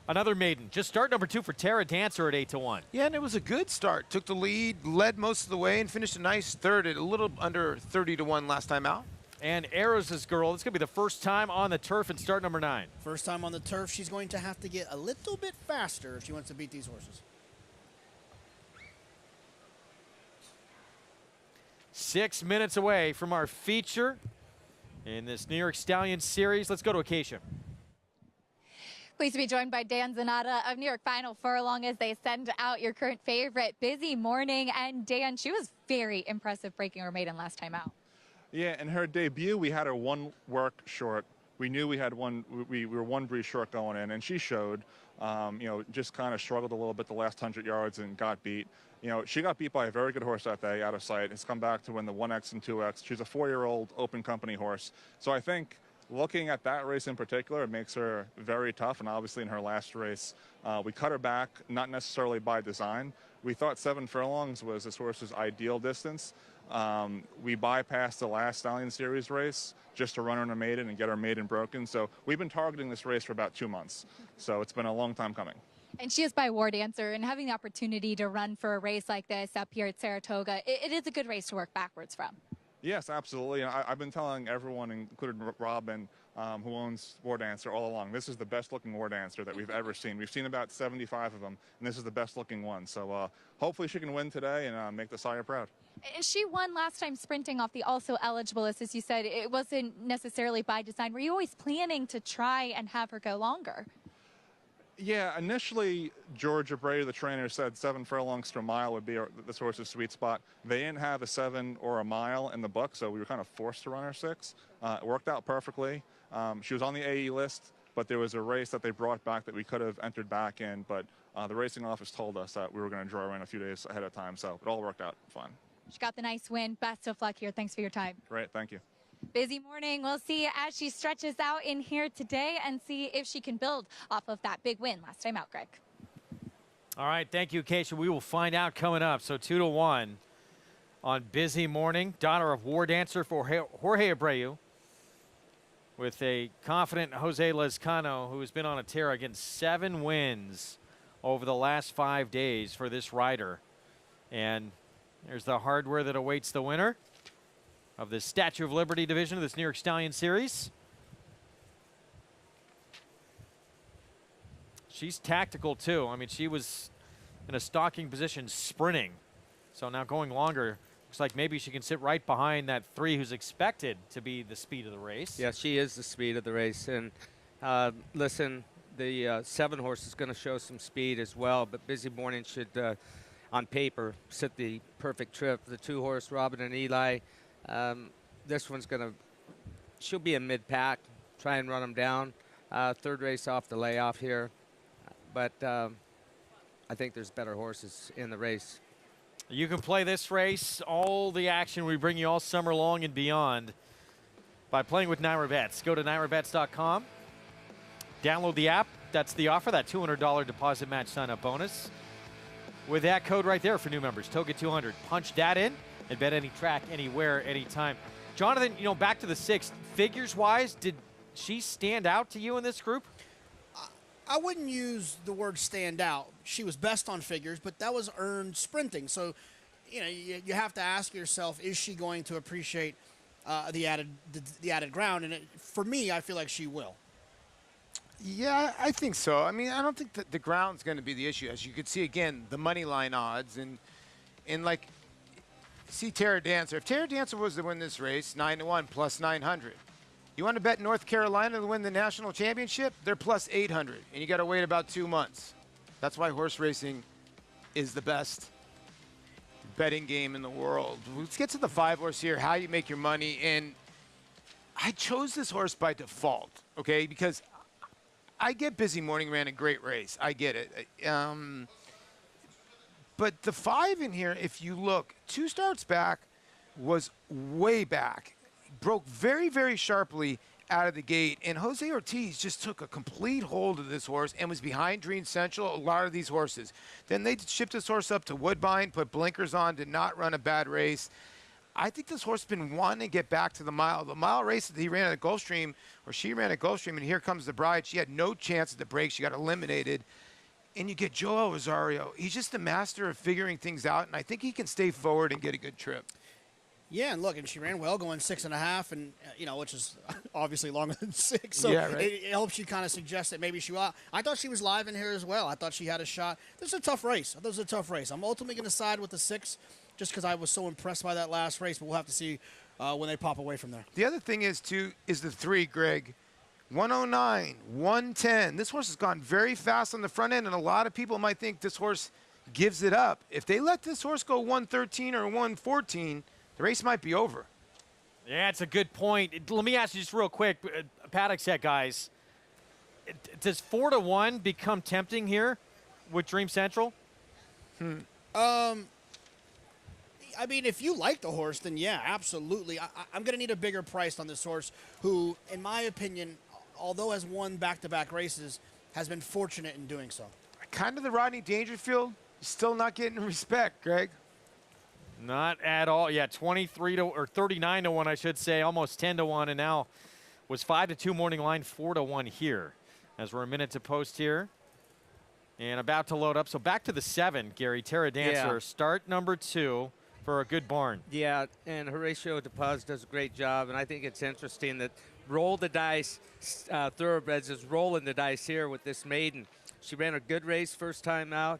Another maiden. Just start number 2 for Tara Dancer at 8-1. Yeah, and it was a good start. Took the lead, led most of the way, and finished a nice 3rd at a little under 30-1 last time out. And Eros' girl, this is going to be the first time on the turf and start number 9. First time on the turf, she's going to have to get a little bit faster if she wants to beat these horses. 6 minutes away from our feature in this New York Stallion Series. Let's go to Acacia. Pleased to be joined by Dan Zanata of New York Final Furlong as they send out your current favorite, Busy Morning. And Dan, she was very impressive breaking her maiden last time out. Yeah, in her debut, we had her 1 work short. We knew we had we were 1 breeze short going in, and she showed, just kind of struggled a little bit the last 100 yards and got beat. She got beat by a very good horse that day out of sight. It's come back to win the 1X and 2X. She's a 4-year-old open company horse. So I think looking at that race in particular, it makes her very tough. And obviously in her last race, we cut her back, not necessarily by design. We thought 7 furlongs was this horse's ideal distance. We bypassed the last Stallion Series race just to run her in a maiden and get her maiden broken. So we've been targeting this race for about 2 months. So it's been a long time coming. And she is by War Dancer, and having the opportunity to run for a race like this up here at Saratoga, it is a good race to work backwards from. Yes, absolutely. I've been telling everyone, including Robin, who owns War Dancer, all along, this is the best-looking War Dancer that we've ever seen. We've seen about 75 of them, and this is the best-looking one. So hopefully she can win today and make the sire proud. She won last time sprinting off the also eligible list, as you said. It wasn't necessarily by design. Were you always planning to try and have her go longer? Yeah, initially, George Abreu, the trainer, said 7 furlongs to a mile would be this horse's sweet spot. They didn't have a 7 or a mile in the book, so we were kind of forced to run her 6. It worked out perfectly. She was on the AE list, but there was a race that they brought back that we could have entered back in, but the racing office told us that we were going to draw her in a few days ahead of time, so it all worked out fine. She got the nice win. Best of luck here. Thanks for your time. Great, thank you. Busy Morning. We'll see as she stretches out in here today and see if she can build off of that big win last time out, Greg. All right, thank you, Acacia. We will find out coming up. So 2-1 on Busy Morning. Daughter of War Dancer for Jorge Abreu, with a confident Jose Lezcano, who has been on a tear against 7 wins over the last 5 days for this rider. And there's the hardware that awaits the winner of the Statue of Liberty division of this New York Stallion Series. She's tactical too. I mean, she was in a stalking position sprinting. So now going longer, looks like maybe she can sit right behind that 3 who's expected to be the speed of the race. Yeah, she is the speed of the race. And listen, the 7 horse is going to show some speed as well, but Busy Morning should, on paper, sit the perfect trip. The 2 horse, Robin and Eli, this one's she'll be a mid-pack, try and run them down. 3rd race off the layoff here. But I think there's better horses in the race. You can play this race, all the action we bring you all summer long and beyond, by playing with NYRA Bets. Go to NYRABets.com, download the app, That's the offer, that $200 deposit match sign-up bonus. With that code right there for new members, Toga200. Punch that in and bet any track, anywhere, anytime. Jonathan, back to the 6th. Figures-wise, did she stand out to you in this group? I wouldn't use the word stand out. She was best on figures, but that was earned sprinting. So, you have to ask yourself, is she going to appreciate the added ground? And for me, I feel like she will. Yeah, I think so. I mean, I don't think that the ground's going to be the issue. As you could see, again, the money line odds and like, see Tara Dancer. If Tara Dancer was to win this race, 9-1 plus 900. You want to bet North Carolina to win the national championship? They're plus 800, and you got to wait about 2 months. That's why horse racing is the best betting game in the world. Let's get to the 5-horse here, how you make your money. And I chose this horse by default, okay, because I get Busy Morning ran a great race. I get it. But the 5 in here, if you look, 2 starts back, was way back. Broke very, very sharply out of the gate. And Jose Ortiz just took a complete hold of this horse and was behind Dream Central, a lot of these horses. Then they shipped this horse up to Woodbine, put blinkers on, did not run a bad race. I think this horse has been wanting to get back to the mile. The mile race that he ran at Gulfstream, or she ran at Gulfstream, and here comes the bride. She had no chance at the break. She got eliminated. And you get Joel Rosario. He's just a master of figuring things out, and I think he can stay forward and get a good trip. Yeah, and look, and she ran well going 6.5, and which is obviously longer than 6. So yeah, right. it helps you kind of suggest that maybe I thought she was live in here as well. I thought she had a shot. This is a tough race. I thought it was a tough race. I'm ultimately going to side with the 6, just because I was so impressed by that last race. But we'll have to see when they pop away from there. The other thing is the 3, Greg. 109, 110. This horse has gone very fast on the front end, and a lot of people might think this horse gives it up. If they let this horse go 113 or 114, the race might be over. Yeah, it's a good point. Let me ask you just real quick, Paddock set guys. Does 4-1 become tempting here with Dream Central? I mean, if you like the horse, then yeah, absolutely. I'm going to need a bigger price on this horse who, in my opinion, although has won back-to-back races, has been fortunate in doing so. Kind of the Rodney Dangerfield, still not getting respect, Greg. Not at all. Yeah, 39-1, I should say, almost 10-1, and now was 5-2 morning line, 4-1 here. As we're a minute to post here, and about to load up. So back to the 7, Gary. Tara Dancer, start number 2 for a good barn. Yeah, and Horatio DePaz does a great job, and I think it's interesting that Roll the Dice Thoroughbreds is rolling the dice here with this maiden. She ran a good race first time out.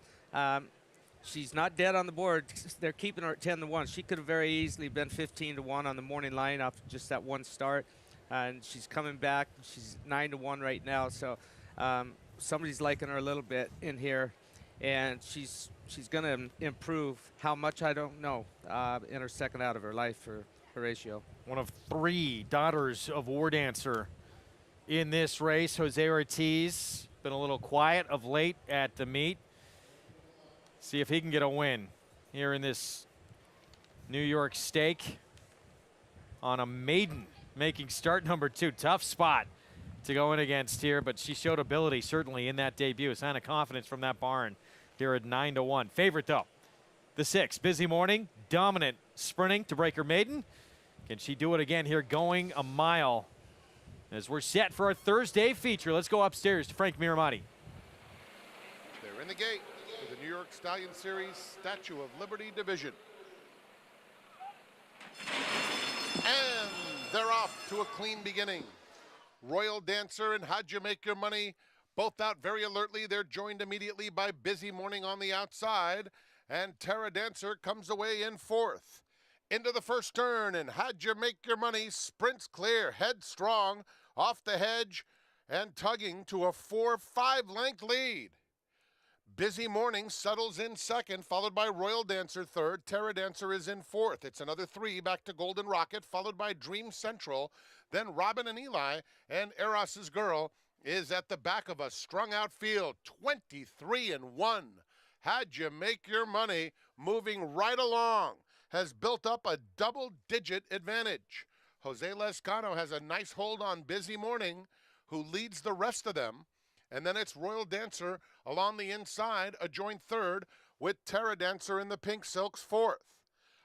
She's not dead on the board. They're keeping her at 10-1. She could have very easily been 15-1 on the morning line after just that one start. And she's coming back. She's 9-1 right now. So somebody's liking her a little bit in here. And she's going to improve. How much, I don't know, in her second out of her life for Horatio. One of 3 daughters of War Dancer in this race. Jose Ortiz, been a little quiet of late at the meet. See if he can get a win here in this New York Stake on a maiden making start number 2. Tough spot to go in against here, but she showed ability certainly in that debut. A sign of confidence from that barn here at 9-1. Favorite though, the 6, Busy Morning, dominant sprinting to break her maiden. Can she do it again here going a mile as we're set for our Thursday feature? Let's go upstairs to Frank Miramati. They're in the gate for the New York Stallion Series Statue of Liberty Division. And they're off to a clean beginning. Royal Dancer and How'd You Make Your Money both out very alertly. They're joined immediately by Busy Morning on the outside, and Tara Dancer comes away in 4th. Into the first turn, and How'd You Make Your Money sprints clear, headstrong, off the hedge, and tugging to a 4-5 length lead. Busy Morning settles in 2nd, followed by Royal Dancer 3rd. Tara Dancer is in 4th. It's another 3 back to Golden Rocket, followed by Dream Central. Then Robin and Eli, and Eros's Girl is at the back of a strung-out field, 23-1. How'd You Make Your Money, moving right along, has built up a double-digit advantage. Jose Lescano has a nice hold on Busy Morning, who leads the rest of them. And then it's Royal Dancer along the inside, a joint third, with Terra Dancer in the pink silks fourth.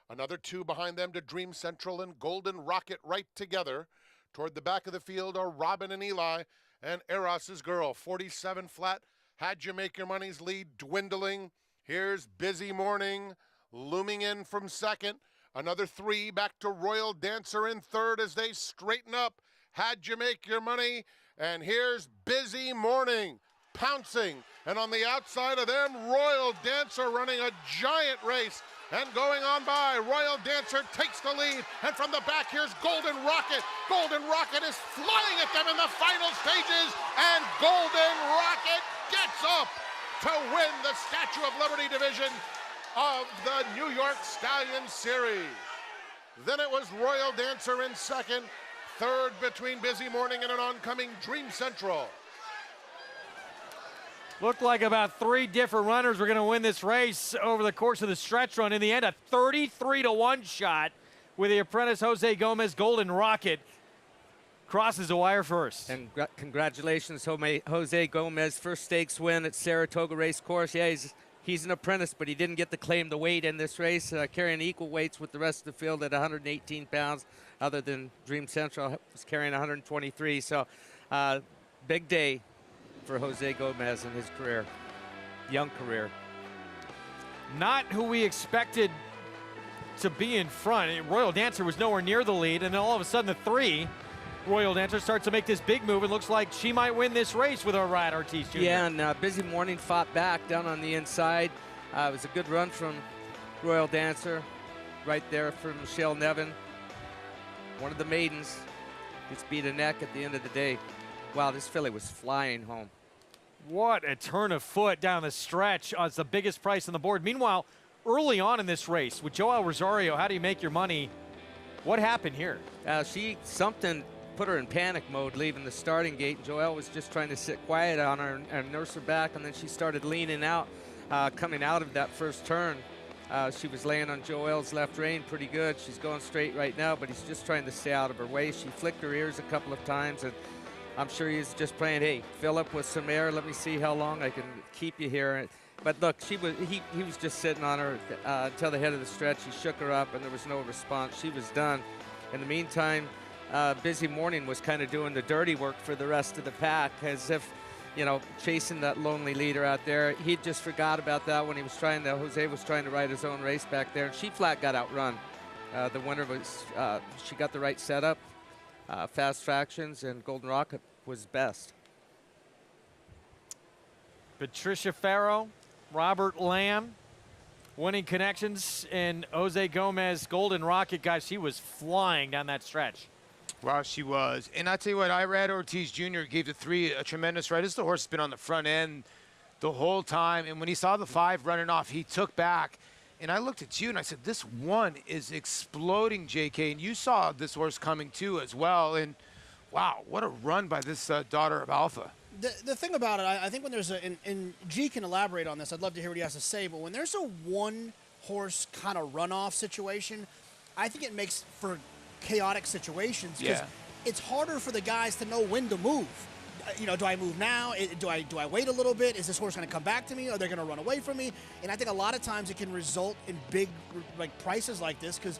Another 2 behind them to Dream Central and Golden Rocket right together. Toward the back of the field are Robin and Eli and Eros's Girl. 47 flat. Had You Make Your Money's lead dwindling. Here's Busy Morning looming in from second. Another 3 back to Royal Dancer in third as they straighten up. Had You Make Your Money. And here's Busy Morning pouncing. And on the outside of them, Royal Dancer running a giant race and going on by. Royal Dancer takes the lead. And from the back, here's Golden Rocket. Golden Rocket is flying at them in the final stages. And Golden Rocket gets up to win the Statue of Liberty division of the New York Stallion Series. Then it was Royal Dancer in second. Third between Busy Morning and an oncoming Dream Central. Looked like about 3 different runners were going to win this race over the course of the stretch run. In the end, a 33-1 shot with the apprentice Jose Gomez. Golden Rocket crosses the wire first. And congratulations, Jose Gomez. First stakes win at Saratoga Race Course. Yeah, he's an apprentice, but he didn't get to claim the weight in this race, carrying equal weights with the rest of the field at 118 pounds, other than Dream Central was carrying 123. So big day for Jose Gomez in his career, young career. Not who we expected to be in front. Royal Dancer was nowhere near the lead, and then all of a sudden the 3, Royal Dancer starts to make this big move. It looks like she might win this race with Rad Ortiz Jr. Yeah, and Busy Morning fought back down on the inside. It was a good run from Royal Dancer right there from Michelle Nevin. One of the maidens gets beat a neck at the end of the day. Wow, this filly was flying home. What a turn of foot down the stretch. It's the biggest price on the board. Meanwhile, early on in this race with Joel Rosario, how do you make your money? What happened here? Something put her in panic mode leaving the starting gate. And Joelle was just trying to sit quiet on her and nurse her back, and then she started leaning out, coming out of that first turn. She was laying on Joelle's left rein pretty good. She's going straight right now, but he's just trying to stay out of her way. She flicked her ears a couple of times, and I'm sure he's just playing, hey, fill up with some air. Let me see how long I can keep you here. But look, he was just sitting on her until the head of the stretch. He shook her up, and there was no response. She was done. In the meantime, Busy Morning was kind of doing the dirty work for the rest of the pack, as if, you know, chasing that lonely leader out there. He just forgot about that when he was trying to, Jose was trying to ride his own race back there, and she flat got outrun. The winner was, she got the right setup, fast fractions, and Golden Rocket was best. Patricia Farrow, Robert Lamb, winning connections, and Jose Gomez, Golden Rocket, guys, she was flying down that stretch. Well, she was. And I tell you what, Irad Ortiz Jr. gave the 3 a tremendous ride. This the horse has been on the front end the whole time. And when he saw the 5 running off, he took back. And I looked at you and I said, this 1 is exploding, JK. And you saw this horse coming too as well. And wow, what a run by this daughter of Alpha. The thing about it, I think when there's and G can elaborate on this, I'd love to hear what he has to say, but when there's a 1-horse kind of runoff situation, I think it makes for chaotic situations because it's harder for the guys to know when to move. You know, do I move now? Do I wait a little bit? Is this horse going to come back to me? Are they going to run away from me? And I think a lot of times it can result in big prices like this because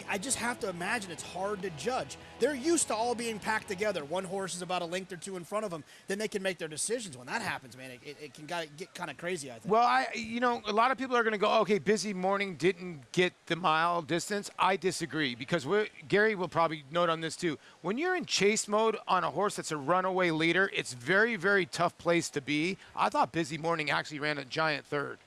I just have to imagine it's hard to judge. They're used to all being packed together. One horse is about a length or 2 in front of them. Then they can make their decisions. When that happens, man, it can get kind of crazy, I think. Well, you know, a lot of people are going to go, okay, Busy Morning didn't get the mile distance. I disagree because Gary will probably note on this too. When you're in chase mode on a horse that's a runaway leader, it's very, very tough place to be. I thought Busy Morning actually ran a giant third.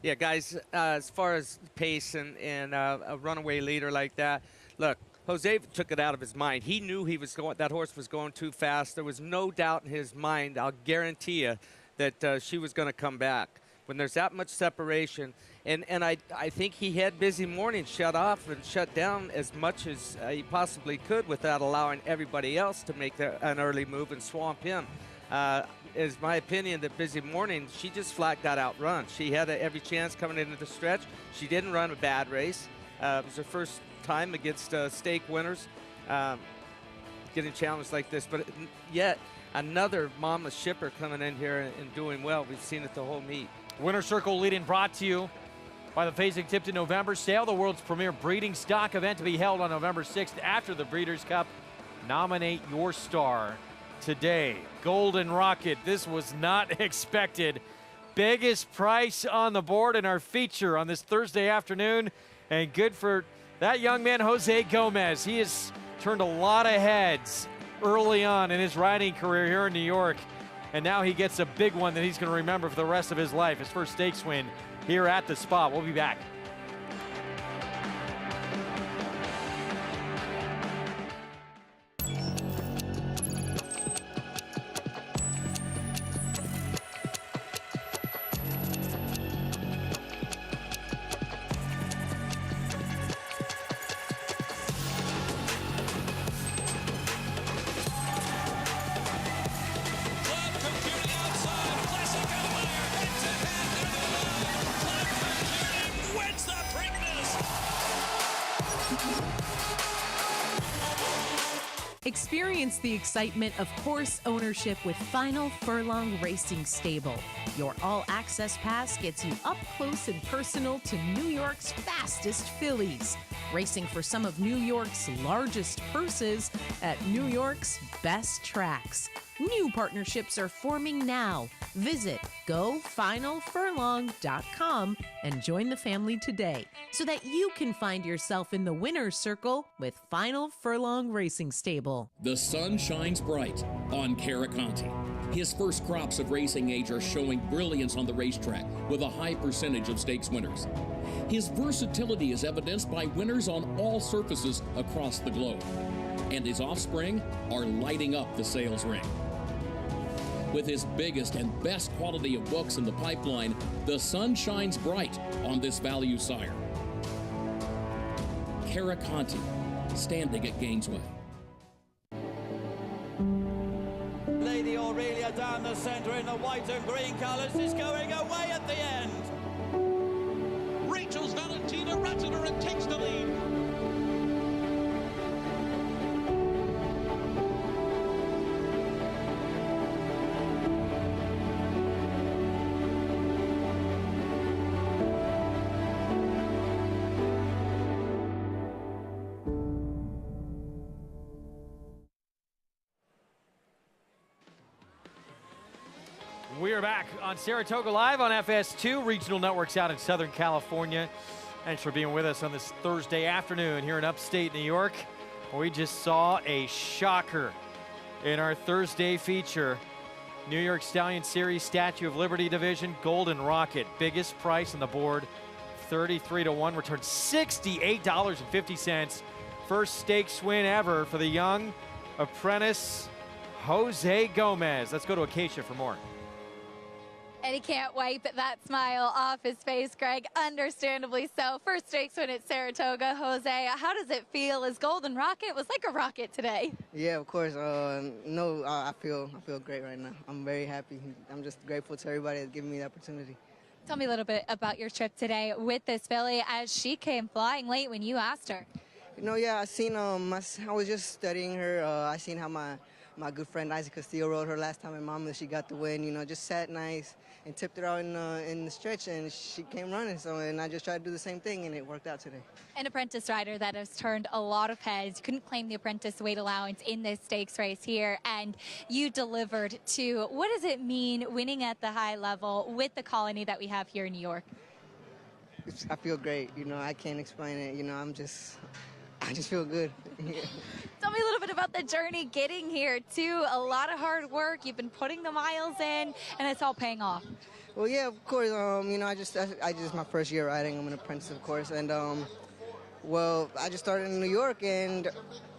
Yeah, guys, as far as pace and a runaway leader like that, look, Jose took it out of his mind. He knew that horse was going too fast. There was no doubt in his mind, I'll guarantee you, that she was going to come back. When there's that much separation, and I think he had Busy Morning shut off and shut down as much as he possibly could without allowing everybody else to make an early move and swamp him. Is my opinion that Busy Morning, she just flat got outrun. She had every chance coming into the stretch. She didn't run a bad race. It was her first time against stake winners. getting challenged like this, but yet another mama shipper coming in here and doing well. We've seen it the whole meet. Winner's Circle leading brought to you by the Fasig-Tipton November Sale, the world's premier breeding stock event to be held on November 6th after the Breeders' Cup. Nominate your star today. Golden Rocket, this was not expected. Biggest price on the board in our feature on this Thursday afternoon, and good for that young man, Jose Gomez. He has turned a lot of heads early on in his riding career here in New York, and now he gets a big one that he's going to remember for the rest of his life, his first stakes win here at the spot. We'll be back. Experience the excitement of horse ownership with Final Furlong Racing Stable. Your all-access pass gets you up close and personal to New York's fastest fillies, racing for some of New York's largest purses at New York's best tracks. New partnerships are forming now. Visit GoFinalFurlong.com and join the family today so that you can find yourself in the winner's circle with Final Furlong Racing Stable. The sun shines bright on Caraconte. His first crops of racing age are showing brilliance on the racetrack with a high percentage of stakes winners. His versatility is evidenced by winners on all surfaces across the globe. And his offspring are lighting up the sales ring. With his biggest and best quality of books in the pipeline, the sun shines bright on this value sire. Caraconte, standing at Gainesway. Lady Aurelia down the center in the white and green colors is going away at the end. Rachel's Valentina Ratner and takes the lead. We are back on Saratoga Live on FS2, regional networks out in Southern California. Thanks for being with us on this Thursday afternoon here in upstate New York. We just saw a shocker in our Thursday feature. New York Stallion Series Statue of Liberty Division, Golden Rocket. Biggest price on the board, 33-1, returned $68.50. First stakes win ever for the young apprentice, Jose Gomez. Let's go to Acacia for more. And he can't wipe that smile off his face, Greg. Understandably so. First stakes win at Saratoga. Jose, how does it feel? As Golden Rocket was like a rocket today. Yeah, of course. I feel great right now. I'm very happy. I'm just grateful to everybody that's given me the opportunity. Tell me a little bit about your trip today with this filly as she came flying late when you asked her. I seen, I was just studying her. I seen how my good friend Isaac Castillo rode her last time in Mama. She got the win, just sat nice and tipped it out in the stretch, and she came running. And I just tried to do the same thing, and it worked out today. An apprentice rider that has turned a lot of heads. Couldn't claim the apprentice weight allowance in this stakes race here, and you delivered too. What does it mean winning at the high level with the colony that we have here in New York? I feel great. I can't explain it. I just feel good. Tell me a little bit about the journey getting here, too. A lot of hard work. You've been putting the miles in, and it's all paying off. Well, yeah, of course. I just my first year riding. I'm an apprentice, of course. And, I just started in New York, and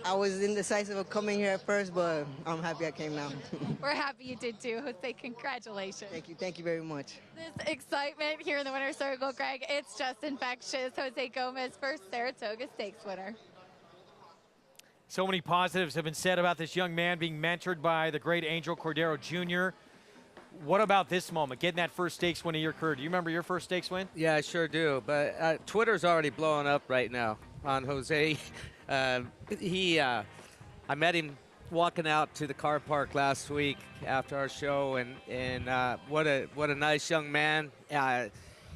I was indecisive of coming here at first, but I'm happy I came now. We're happy you did, too. Jose, congratulations. Thank you very much. This excitement here in the winner's circle, Greg, it's just infectious. Jose Gomez, first Saratoga Stakes winner. So many positives have been said about this young man being mentored by the great Angel Cordero Jr. What about this moment, getting that first stakes win of your career? Do you remember your first stakes win? Yeah, I sure do. But Twitter's already blowing up right now on Jose. I met him walking out to the car park last week after our show, and what a nice young man.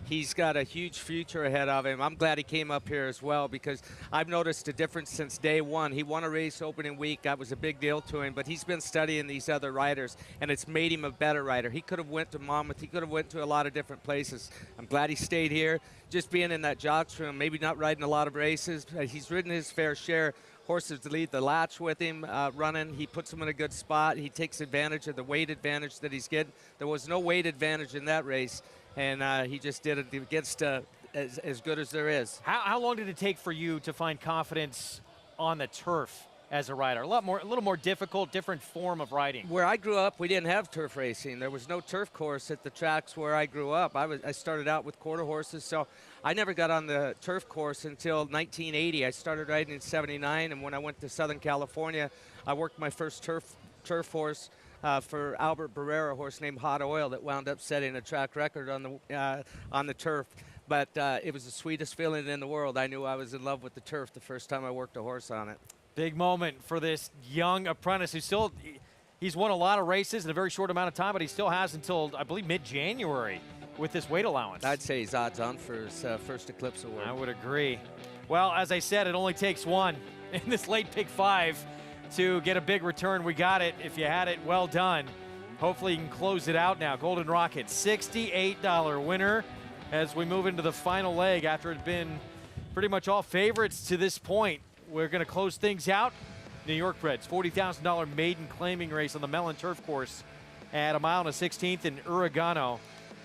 He's got a huge future ahead of him. I'm glad he came up here as well, because I've noticed a difference since day one. He won a race opening week. That was a big deal to him, but he's been studying these other riders, and it's made him a better rider. He could have went to Monmouth. He could have went to a lot of different places. I'm glad he stayed here. Just being in that jocks room, maybe not riding a lot of races. He's ridden his fair share. Horses lead the latch with him running. He puts them in a good spot. He takes advantage of the weight advantage that he's getting. There was no weight advantage in that race, and he just did it against as good as there is. How long did it take for you to find confidence on the turf as a rider? A little more difficult, different form of riding. Where I grew up, we didn't have turf racing. There was no turf course at the tracks where I grew up. I started out with quarter horses, so I never got on the turf course until 1980. I started riding in '79, and when I went to Southern California, I worked my first turf horse for Albert Barrera, a horse named Hot Oil that wound up setting a track record on the turf. But it was the sweetest feeling in the world. I knew I was in love with the turf the first time I worked a horse on it. Big moment for this young apprentice who he's won a lot of races in a very short amount of time, but he still has until, I believe, mid-January with this weight allowance. I'd say he's odds on for his first Eclipse Award. I would agree. Well, as I said, it only takes one in this late pick 5 to get a big return. We got it. If you had it, well done. Hopefully you can close it out now. Golden Rocket, $68 winner as we move into the final leg after it had been pretty much all favorites to this point. We're going to close things out. New York Breds, $40,000 maiden claiming race on the Mellon Turf Course at 1 1/16 in Oregano.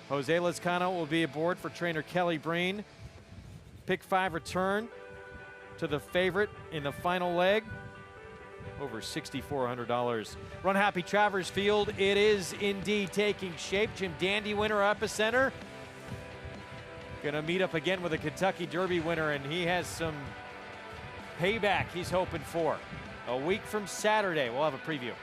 Jose Lezcano will be aboard for trainer Kelly Breen. Pick 5 return to the favorite in the final leg. Over $6,400. Run Happy Travers Field, it is indeed taking shape. Jim Dandy winner, Epicenter. Gonna meet up again with a Kentucky Derby winner, and he has some payback he's hoping for. A week from Saturday, we'll have a preview.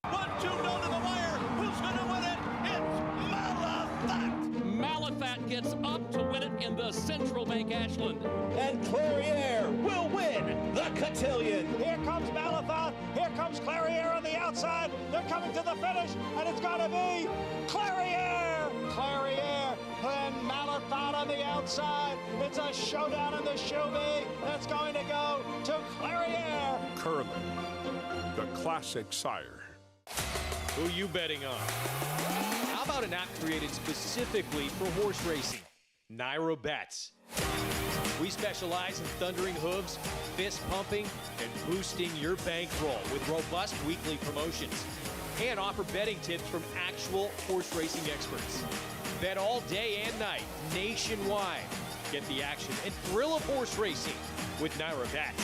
1-2 down to the wire. Who's going to win it? It's Malafat. Malafat gets up to win it in the Central Bank Ashland. And Clariere will win the cotillion. Here comes Malafat. Here comes Clariere on the outside. They're coming to the finish, and it's going to be Clariere. Clariere and Malafat on the outside. It's a showdown in the Chauvet. That's going to go to Clariere. Curlin, the classic sire. Who you betting on? How about an app created specifically for horse racing? Nairo Bets. We specialize in thundering hooves, fist pumping, and boosting your bankroll with robust weekly promotions. And offer betting tips from actual horse racing experts. Bet all day and night, nationwide. Get the action and thrill of horse racing with Nairo Bets.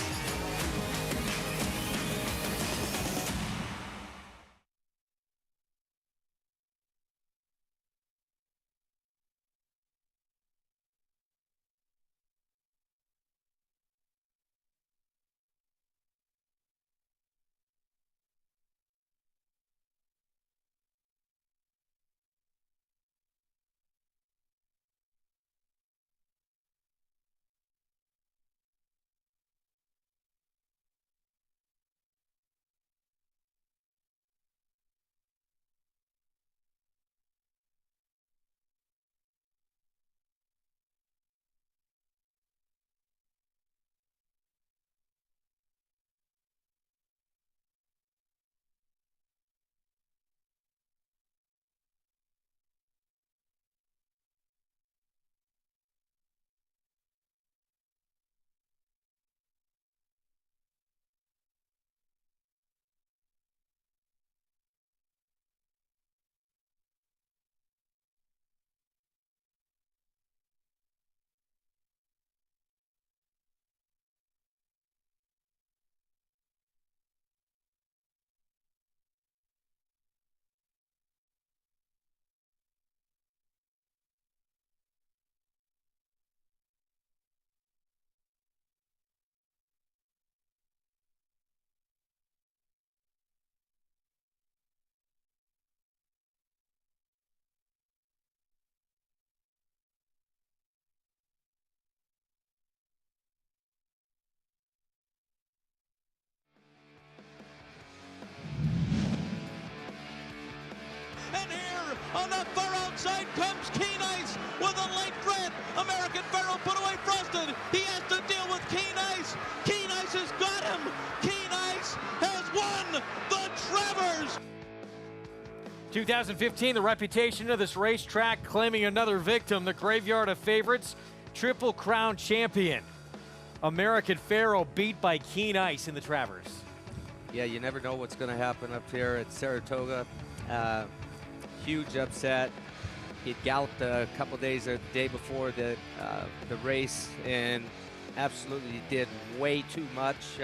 2015, the reputation of this racetrack claiming another victim, the graveyard of favorites, Triple Crown champion. American Pharaoh beat by Keen Ice in the Travers. Yeah, you never know what's going to happen up here at Saratoga. Huge upset. He'd galloped a couple days, the day before the race, and absolutely did way too much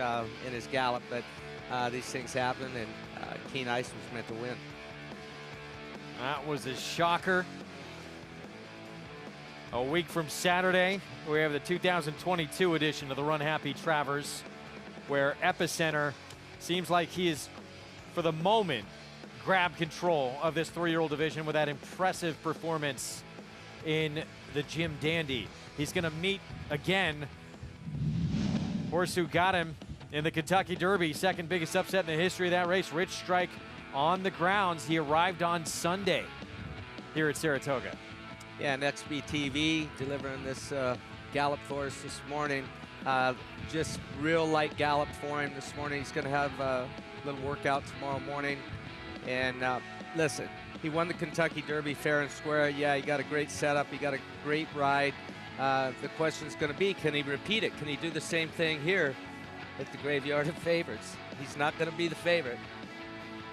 in his gallop, but these things happen, and Keen Ice was meant to win. That was a shocker. A week from Saturday, we have the 2022 edition of the Run Happy Travers, where Epicenter seems like he is, for the moment, grabbed control of this 3-year-old division with that impressive performance in the Jim Dandy. He's going to meet again horse who got him in the Kentucky Derby, second biggest upset in the history of that race. Rich Strike on the grounds. He arrived on Sunday here at Saratoga. Yeah, and XBTV delivering this gallop for us this morning. Just real light gallop for him this morning. He's going to have a little workout tomorrow morning. And listen, he won the Kentucky Derby fair and square. Yeah, he got a great setup. He got a great ride. The question is going to be, can he repeat it? Can he do the same thing here at the graveyard of favorites? He's not going to be the favorite.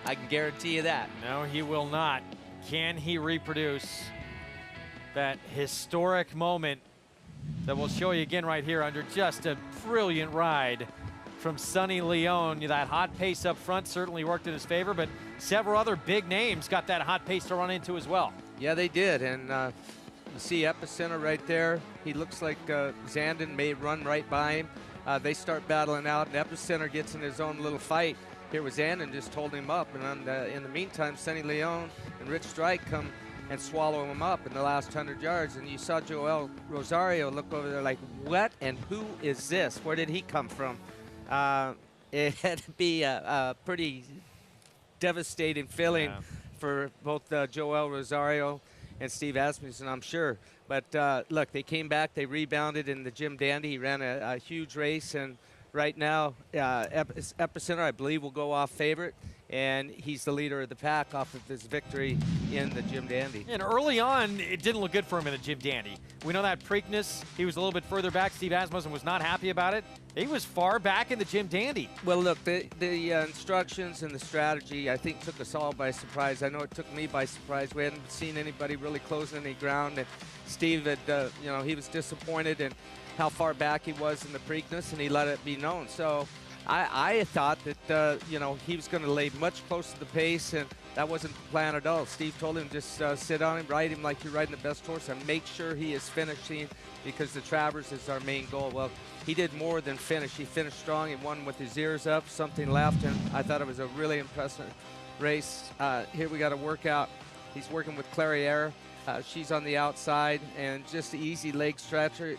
I can guarantee you that. No, he will not. Can he reproduce that historic moment that we'll show you again right here under just a brilliant ride from Sonny Leone? That hot pace up front certainly worked in his favor, but several other big names got that hot pace to run into as well. Yeah, they did, and you see Epicenter right there. He looks like Zandon may run right by him. They start battling out, and Epicenter gets in his own little fight here with Zandon, just holding him up, and in the meantime, Sonny Leone and Rich Strike come and swallow him up in the last 100 yards. And you saw Joel Rosario look over there like, what and who is this? Where did he come from? It had to be a pretty devastating feeling for both Joel Rosario and Steve Asmussen, I'm sure. But look, they came back, they rebounded in the Jim Dandy. He ran a huge race, and right now, Epicenter, I believe, will go off favorite, and he's the leader of the pack off of his victory in the Jim Dandy. And early on, it didn't look good for him in the Jim Dandy. We know that Preakness, he was a little bit further back. Steve Asmussen was not happy about it. He was far back in the Jim Dandy. Well, look, the instructions and the strategy, I think, took us all by surprise. I know it took me by surprise. We hadn't seen anybody really closing any ground, and Steve had, he was disappointed in how far back he was in the Preakness, and he let it be known. So I thought that, he was going to lay much closer to the pace, and that wasn't the plan at all. Steve told him just sit on him, ride him like you're riding the best horse, and make sure he is finishing, because the Travers is our main goal. Well, he did more than finish. He finished strong. He won with his ears up, something left, and I thought it was a really impressive race. Here we got a workout. He's working with Clairiere. She's on the outside, and just an easy leg stretcher.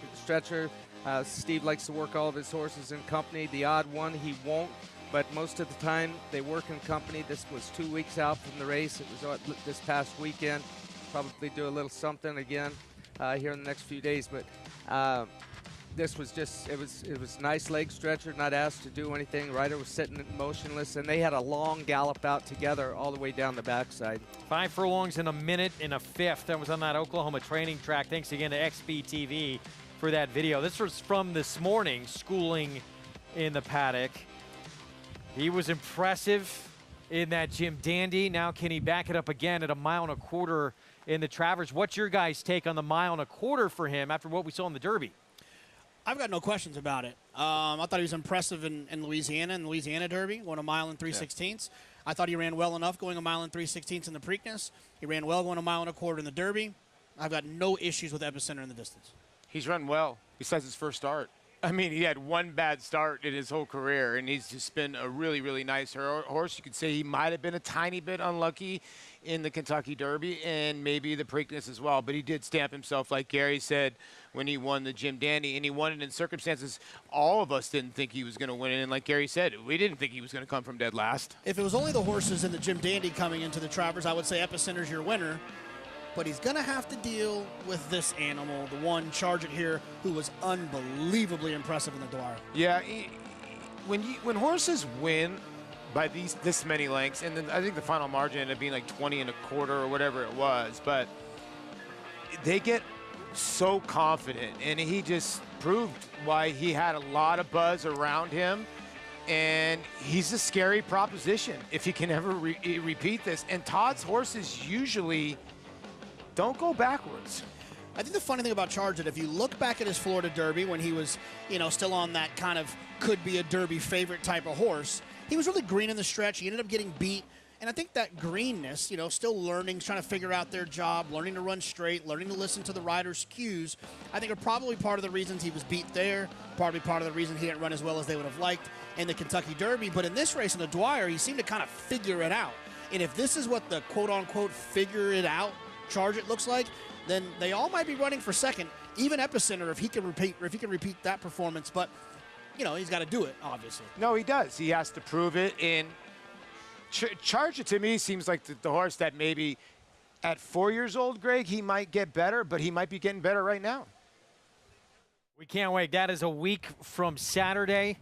Steve likes to work all of his horses in company. The odd one, he won't, but most of the time they work in company. This was 2 weeks out from the race. It was this past weekend. Probably do a little something again here in the next few days, but this was just, it was nice leg stretcher, not asked to do anything. Rider was sitting motionless, and they had a long gallop out together all the way down the backside. 5 furlongs in a minute and a fifth. That was on that Oklahoma training track. Thanks again to XBTV for that video. This was from this morning, schooling in the paddock. He was impressive in that Jim Dandy. Now can he back it up again at 1.25 miles in the Travers? What's your guys' take on the 1.25 miles for him after what we saw in the Derby? I've got no questions about it. I thought he was impressive in Louisiana Derby, going 1 mile and 3/16. Yeah. I thought he ran well enough going 1 mile and 3/16 in the Preakness. He ran well going 1.25 miles in the Derby. I've got no issues with Epicenter in the distance. He's run well, besides his first start. I mean, he had one bad start in his whole career, and he's just been a really, really nice horse. You could say he might have been a tiny bit unlucky in the Kentucky Derby and maybe the Preakness as well, but he did stamp himself, like Gary said, when he won the Jim Dandy, and he won it in circumstances all of us didn't think he was going to win it, and like Gary said, we didn't think he was going to come from dead last. If it was only the horses in the Jim Dandy coming into the Travers, I would say Epicenter's your winner. But he's going to have to deal with this animal, the one Charge It Here, who was unbelievably impressive in the Dwyer. Yeah, when horses win, by this many lengths. And then I think the final margin ended up being like 20 1/4 or whatever it was. But they get so confident, and he just proved why he had a lot of buzz around him. And he's a scary proposition if he can ever repeat this. And Todd's horses usually don't go backwards. I think the funny thing about Charge, that if you look back at his Florida Derby when he was, still on that kind of could be a Derby favorite type of horse, he was really green in the stretch. He ended up getting beat. And I think that greenness, still learning, trying to figure out their job, learning to run straight, learning to listen to the rider's cues, I think are probably part of the reasons he was beat there, probably part of the reason he didn't run as well as they would have liked in the Kentucky Derby. But in this race in the Dwyer, he seemed to kind of figure it out. And if this is what the quote-unquote figure it out Charge it looks like, then they all might be running for second, even Epicenter if he can repeat that performance. But, he's got to do it, obviously. No, he does. He has to prove it. And Charge It to me seems like the horse that maybe at 4 years old, Greg, he might get better, but he might be getting better right now. We can't wait. That is a week from Saturday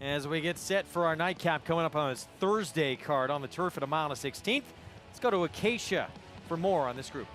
as we get set for our nightcap coming up on this Thursday card on the turf at a mile and 1/16. Let's go to Acacia for more on this group.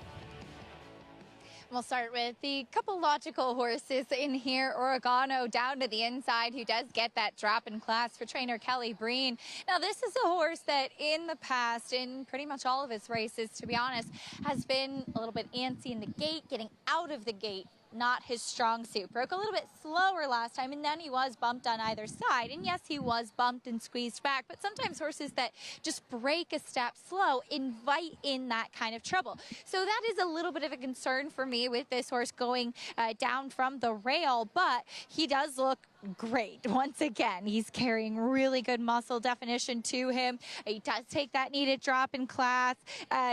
We'll start with the couple logical horses in here. Oregano down to the inside, who does get that drop in class for trainer Kelly Breen. Now, this is a horse that in the past, in pretty much all of his races, to be honest, has been a little bit antsy in the gate, getting out of the gate. Not his strong suit. Broke a little bit slower last time, and then he was bumped on either side. And yes, he was bumped and squeezed back, but sometimes horses that just break a step slow invite in that kind of trouble. So that is a little bit of a concern for me with this horse going down from the rail, but he does look great. Once again, he's carrying really good muscle definition to him. He does take that needed drop in class.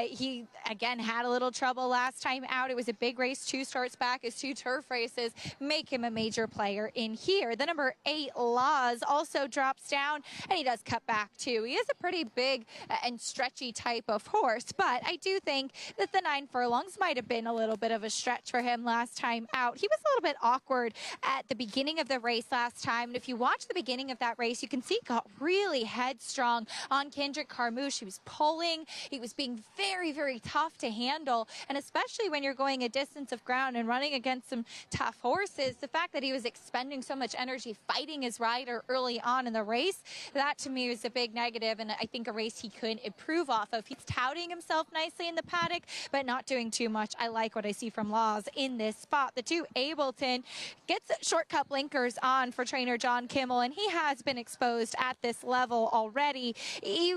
He, again, had a little trouble last time out. It was a big race, 2 starts back. His 2 turf races make him a major player in here. The number 8, Laws, also drops down, and he does cut back, too. He is a pretty big and stretchy type of horse, but I do think that the 9 furlongs might have been a little bit of a stretch for him last time out. He was a little bit awkward at the beginning of the race last time, and if you watch the beginning of that race, you can see he got really headstrong on Kendrick Carmouche. He was pulling, he was being very, very tough to handle, and especially when you're going a distance of ground and running against some tough horses, the fact that he was expending so much energy fighting his rider early on in the race, that to me was a big negative, and I think a race he could improve off of. He's touting himself nicely in the paddock, but not doing too much. I like what I see from Laws in this spot. The 2, Ableton, gets short cup blinkers on for trainer John Kimmel, and he has been exposed at this level already. He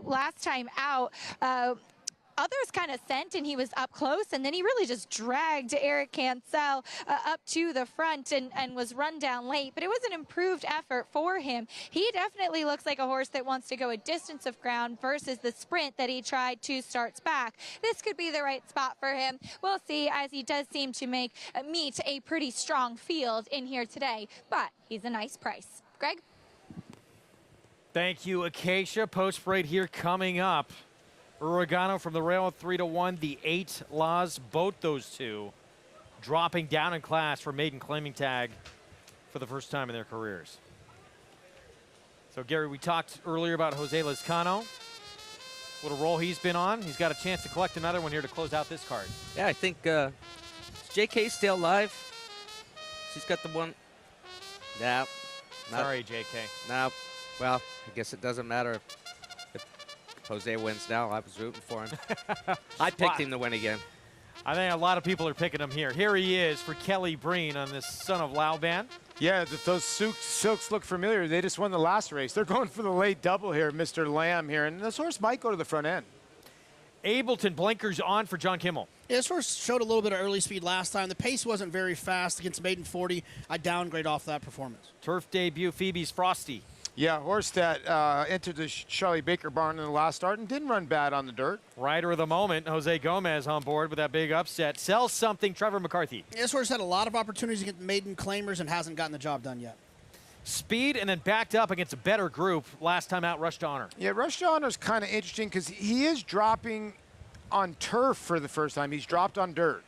last time out, others kind of sent and he was up close, and then he really just dragged Eric Cancel up to the front and was run down late, but it was an improved effort for him. He definitely looks like a horse that wants to go a distance of ground versus the sprint that he tried 2 starts back. This could be the right spot for him. We'll see, as he does seem to meet a pretty strong field in here today, but he's a nice price. Greg? Thank you, Acacia. Post parade here coming up. Oregano from the rail at 3-1. The 8, Laws, both those 2 dropping down in class for maiden claiming tag for the first time in their careers. So, Gary, we talked earlier about Jose Lezcano. What a role he's been on. He's got a chance to collect another one here to close out this card. Yeah, I think is JK still alive? She's got the one. No. Sorry, JK. No. Well, I guess it doesn't matter if Jose wins now. I was rooting for him. I picked him to win again. I think a lot of people are picking him here. Here he is for Kelly Breen on this Son of Lauban. Yeah, those silks look familiar. They just won the last race. They're going for the late double here, Mr. Lamb here, and this horse might go to the front end. Ableton blinkers on for John Kimmel. Yeah, this horse showed a little bit of early speed last time. The pace wasn't very fast against Maiden 40. I downgrade off that performance. Turf debut, Phoebe's Frosty. Yeah, horse that entered the Charlie Baker barn in the last start and didn't run bad on the dirt. Rider of the moment, Jose Gomez on board with that big upset. Sells something, Trevor McCarthy. Yeah, this horse had a lot of opportunities against maiden claimers and hasn't gotten the job done yet. Speed and then backed up against a better group last time out, Rush to Honor. Yeah, Rush to Honor is kind of interesting because he is dropping on turf for the first time. He's dropped on dirt.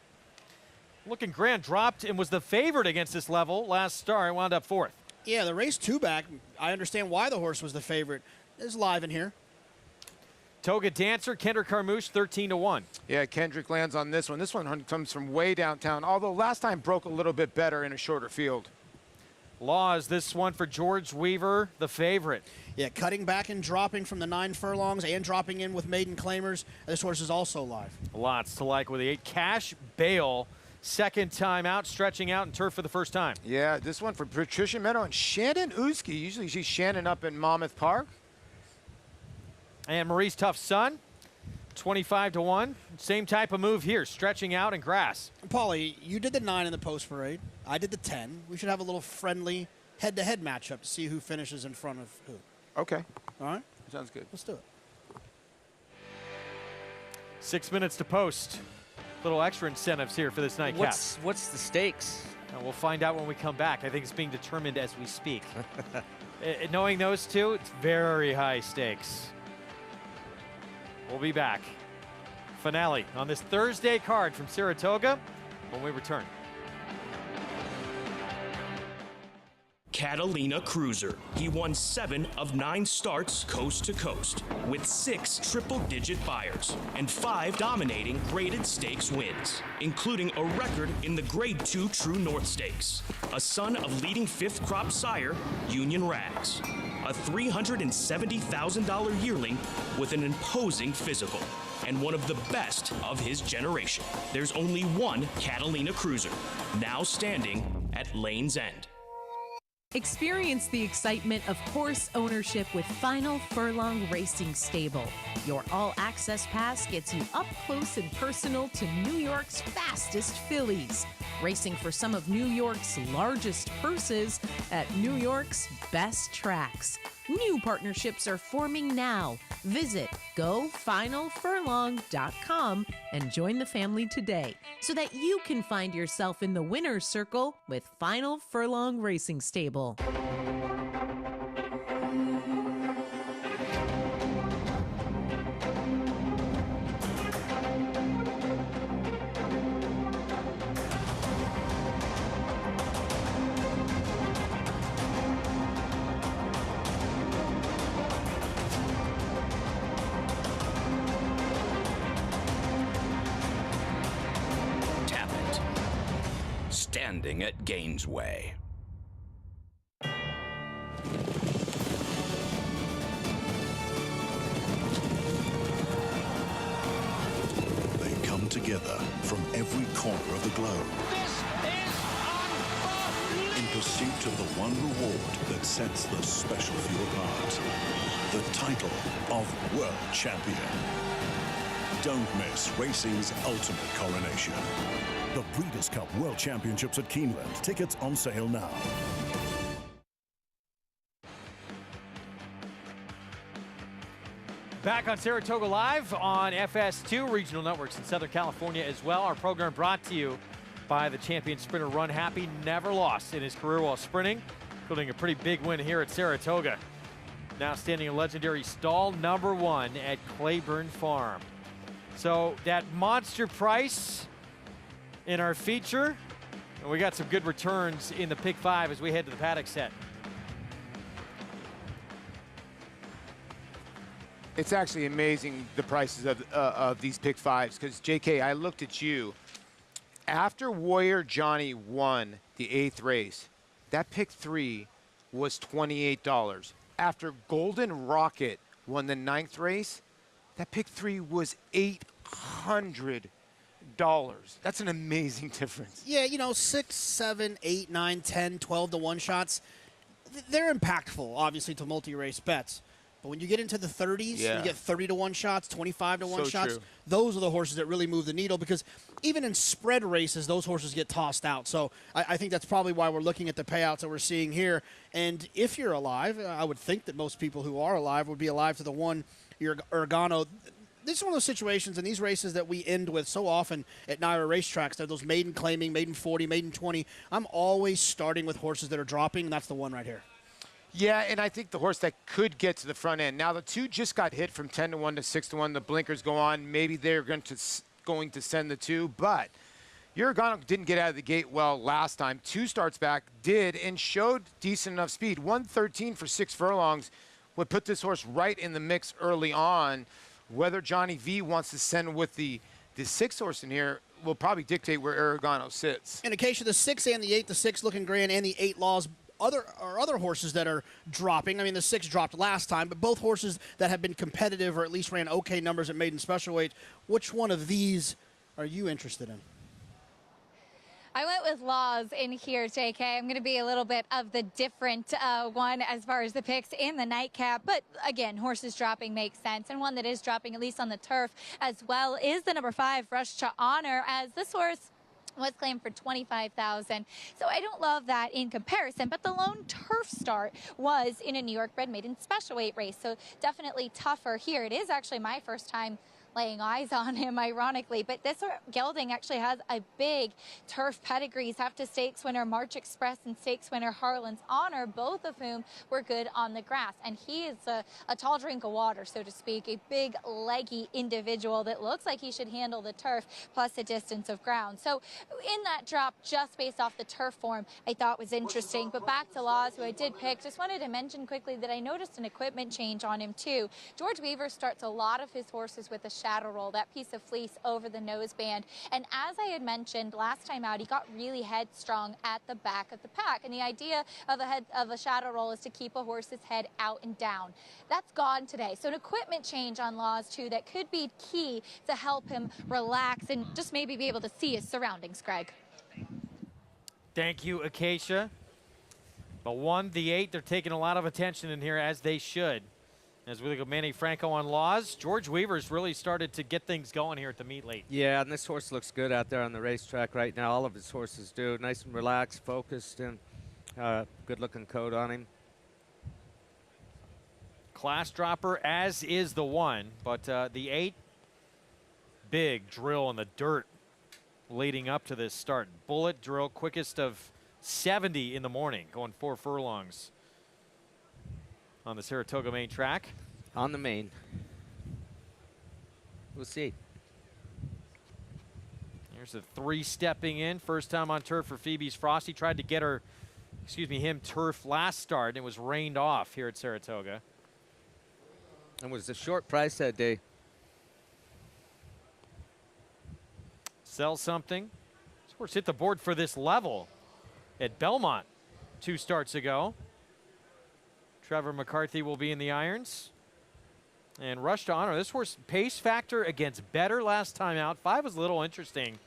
Looking grand, dropped and was the favorite against this level last start, wound up 4th. Yeah, the race 2 back, I understand why the horse was the favorite. is live in here. Toga Dancer, Kendrick Carmouche, 13-1. Yeah, Kendrick lands on this one. This one comes from way downtown, although last time broke a little bit better in a shorter field. Laws, this one for George Weaver, the favorite. Yeah, cutting back and dropping from the 9 furlongs and dropping in with maiden claimers. This horse is also live. Lots to like with the 8. Cash Bale, second time out, stretching out in turf for the first time. Yeah, this one for Patricia Meadow and Shannon Uski. Usually she's Shannon up in Monmouth Park. And Maurice Tuff's son, 25-1. Same type of move here, stretching out in grass. Paulie, you did the 9 in the post parade. I did the 10. We should have a little friendly head-to-head matchup to see who finishes in front of who. Okay. All right? Sounds good. Let's do it. 6 minutes to post. Little extra incentives here for this nightcap. What's the stakes? We'll find out when we come back. I think it's being determined as we speak. Knowing those two, it's very high stakes. We'll be back. Finale on this Thursday card from Saratoga when we return. Catalina Cruiser. He won 7 of 9 starts coast to coast, with 6 triple-digit buyers and 5 dominating graded stakes wins, including a record in the Grade 2 True North Stakes. A son of leading 5th crop sire, Union Rags. A $370,000 yearling with an imposing physical, and one of the best of his generation. There's only one Catalina Cruiser, now standing at Lane's End. Experience the excitement of horse ownership with Final Furlong Racing Stable. Your all-access pass gets you up close and personal to New York's fastest fillies, racing for some of New York's largest purses at New York's best tracks. New partnerships are forming now. Visit GoFinalFurlong.com and join the family today so that you can find yourself in the winner's circle with Final Furlong Racing Stable. Standing at Gainesway. They come together from every corner of the globe in pursuit of the one reward that sets the special few apart. The title of World Champion. Don't miss racing's ultimate coronation. The Breeders' Cup World Championships at Keeneland. Tickets on sale now. Back on Saratoga Live on FS2, regional networks in Southern California as well. Our program brought to you by the champion sprinter Run Happy. Never lost in his career while sprinting, including a pretty big win here at Saratoga. Now standing in legendary stall number 1 at Claiborne Farm. So that monster price in our feature, and we got some good returns in the pick 5 as we head to the paddock set. It's actually amazing, the prices of these pick 5s, because JK, I looked at you. After Warrior Johnny won the 8th race, that pick 3 was $28. After Golden Rocket won the 9th race, that pick 3 was $800. That's an amazing difference. Yeah, you know, 6, 7, 8, 9, 10, 12 to 1 shots, they're impactful, obviously, to multi-race bets. But when you get into the 30s, you get 30 to 1 shots, 25 to 1 shots, those are the horses that really move the needle, because even in spread races, those horses get tossed out. So I think that's probably why we're looking at the payouts that we're seeing here. And if you're alive, I would think that most people who are alive would be alive to the one Organo. This is one of those situations in these races that we end with so often at Naira racetracks. They're those maiden claiming, maiden 40, maiden 20. I'm always starting with horses that are dropping, and that's the one right here. Yeah, and I think the horse that could get to the front end. Now, the 2 just got hit from 10 to 1 to 6 to 1. The blinkers go on. Maybe they're going to send the 2, but Uragano didn't get out of the gate well last time. 2 starts back, did, and showed decent enough speed. 113 for 6 furlongs would put this horse right in the mix early on. Whether Johnny V wants to send with the 6 horse in here will probably dictate where Oregano sits. In Acacia, the 6 and the 8, the 6 looking grand and the 8 Laws. Other horses that are dropping. I mean, the 6 dropped last time, but both horses that have been competitive or at least ran okay numbers at maiden special weight. Which one of these are you interested in? I went with Laws in here, JK. I'm going to be a little bit of the different one as far as the picks in the nightcap. But again, horses dropping makes sense. And one that is dropping, at least on the turf as well, is the number 5, Rush to Honor, as this horse was claimed for $25,000. So I don't love that in comparison, but the lone turf start was in a New York bred maiden special weight race. So definitely tougher here. It is actually my first time laying eyes on him, ironically. But this gelding actually has a big turf pedigree. He's Hefta Stakes winner March Express and Stakes winner Harlan's Honor, both of whom were good on the grass. And he is a tall drink of water, so to speak, a big, leggy individual that looks like he should handle the turf plus a distance of ground. So in that drop, just based off the turf form, I thought was interesting. But back to Laws, who I did pick, just wanted to mention quickly that I noticed an equipment change on him, too. George Weaver starts a lot of his horses with a shadow roll, that piece of fleece over the noseband. And as I had mentioned last time out, he got really headstrong at the back of the pack. And the idea of a shadow roll is to keep a horse's head out and down. That's gone today. So an equipment change on Laws, too, that could be key to help him relax and just maybe be able to see his surroundings, Greg. Thank you, Acacia. The 1, the 8, they're taking a lot of attention in here, as they should. As we look at Manny Franco on Laws, George Weaver's really started to get things going here at the meet late. Yeah, and this horse looks good out there on the racetrack right now. All of his horses do. Nice and relaxed, focused, and good-looking coat on him. Class dropper, as is the 1, but the 8, big drill in the dirt leading up to this start. Bullet drill, quickest of 70 in the morning, going 4 furlongs. On the Saratoga main track. On the main. We'll see. Here's a 3 stepping in. First time on turf for Phoebe's Frosty. Tried to get him turf last start, and it was rained off here at Saratoga. It was a short price that day. Sell something. This horse hit the board for this level at Belmont 2 starts ago. Trevor McCarthy will be in the irons. And Rush to Honor. This horse, pace factor against better last time out. 5 was a little interesting.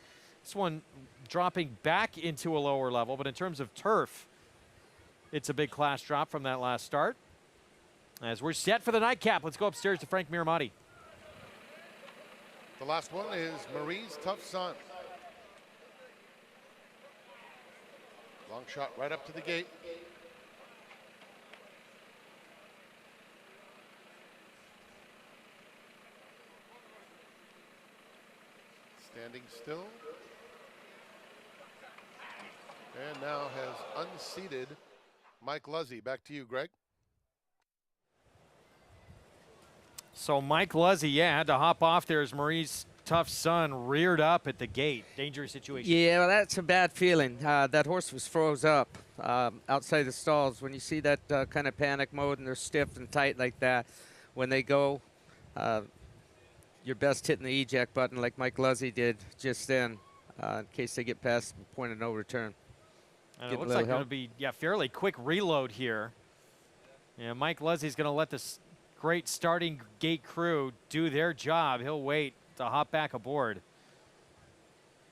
This one dropping back into a lower level, but in terms of turf, it's a big class drop from that last start. As we're set for the nightcap, let's go upstairs to Frank Miramati. The last one is Marie's Tough Son. Long shot right up to the gate. Standing still. And now has unseated Mike Luzzy. Back to you, Greg. So Mike Luzzy, had to hop off there as Marie's Tough Son reared up at the gate. Dangerous situation. Yeah, well, that's a bad feeling. That horse was froze up outside the stalls. When you see that kind of panic mode and they're stiff and tight like that, when they go, you're best hitting the eject button like Mike Luzzy did just then in case they get past the point of no return. And it looks like going to be fairly quick reload here. Yeah, Mike Luzzy's going to let this great starting gate crew do their job. He'll wait to hop back aboard.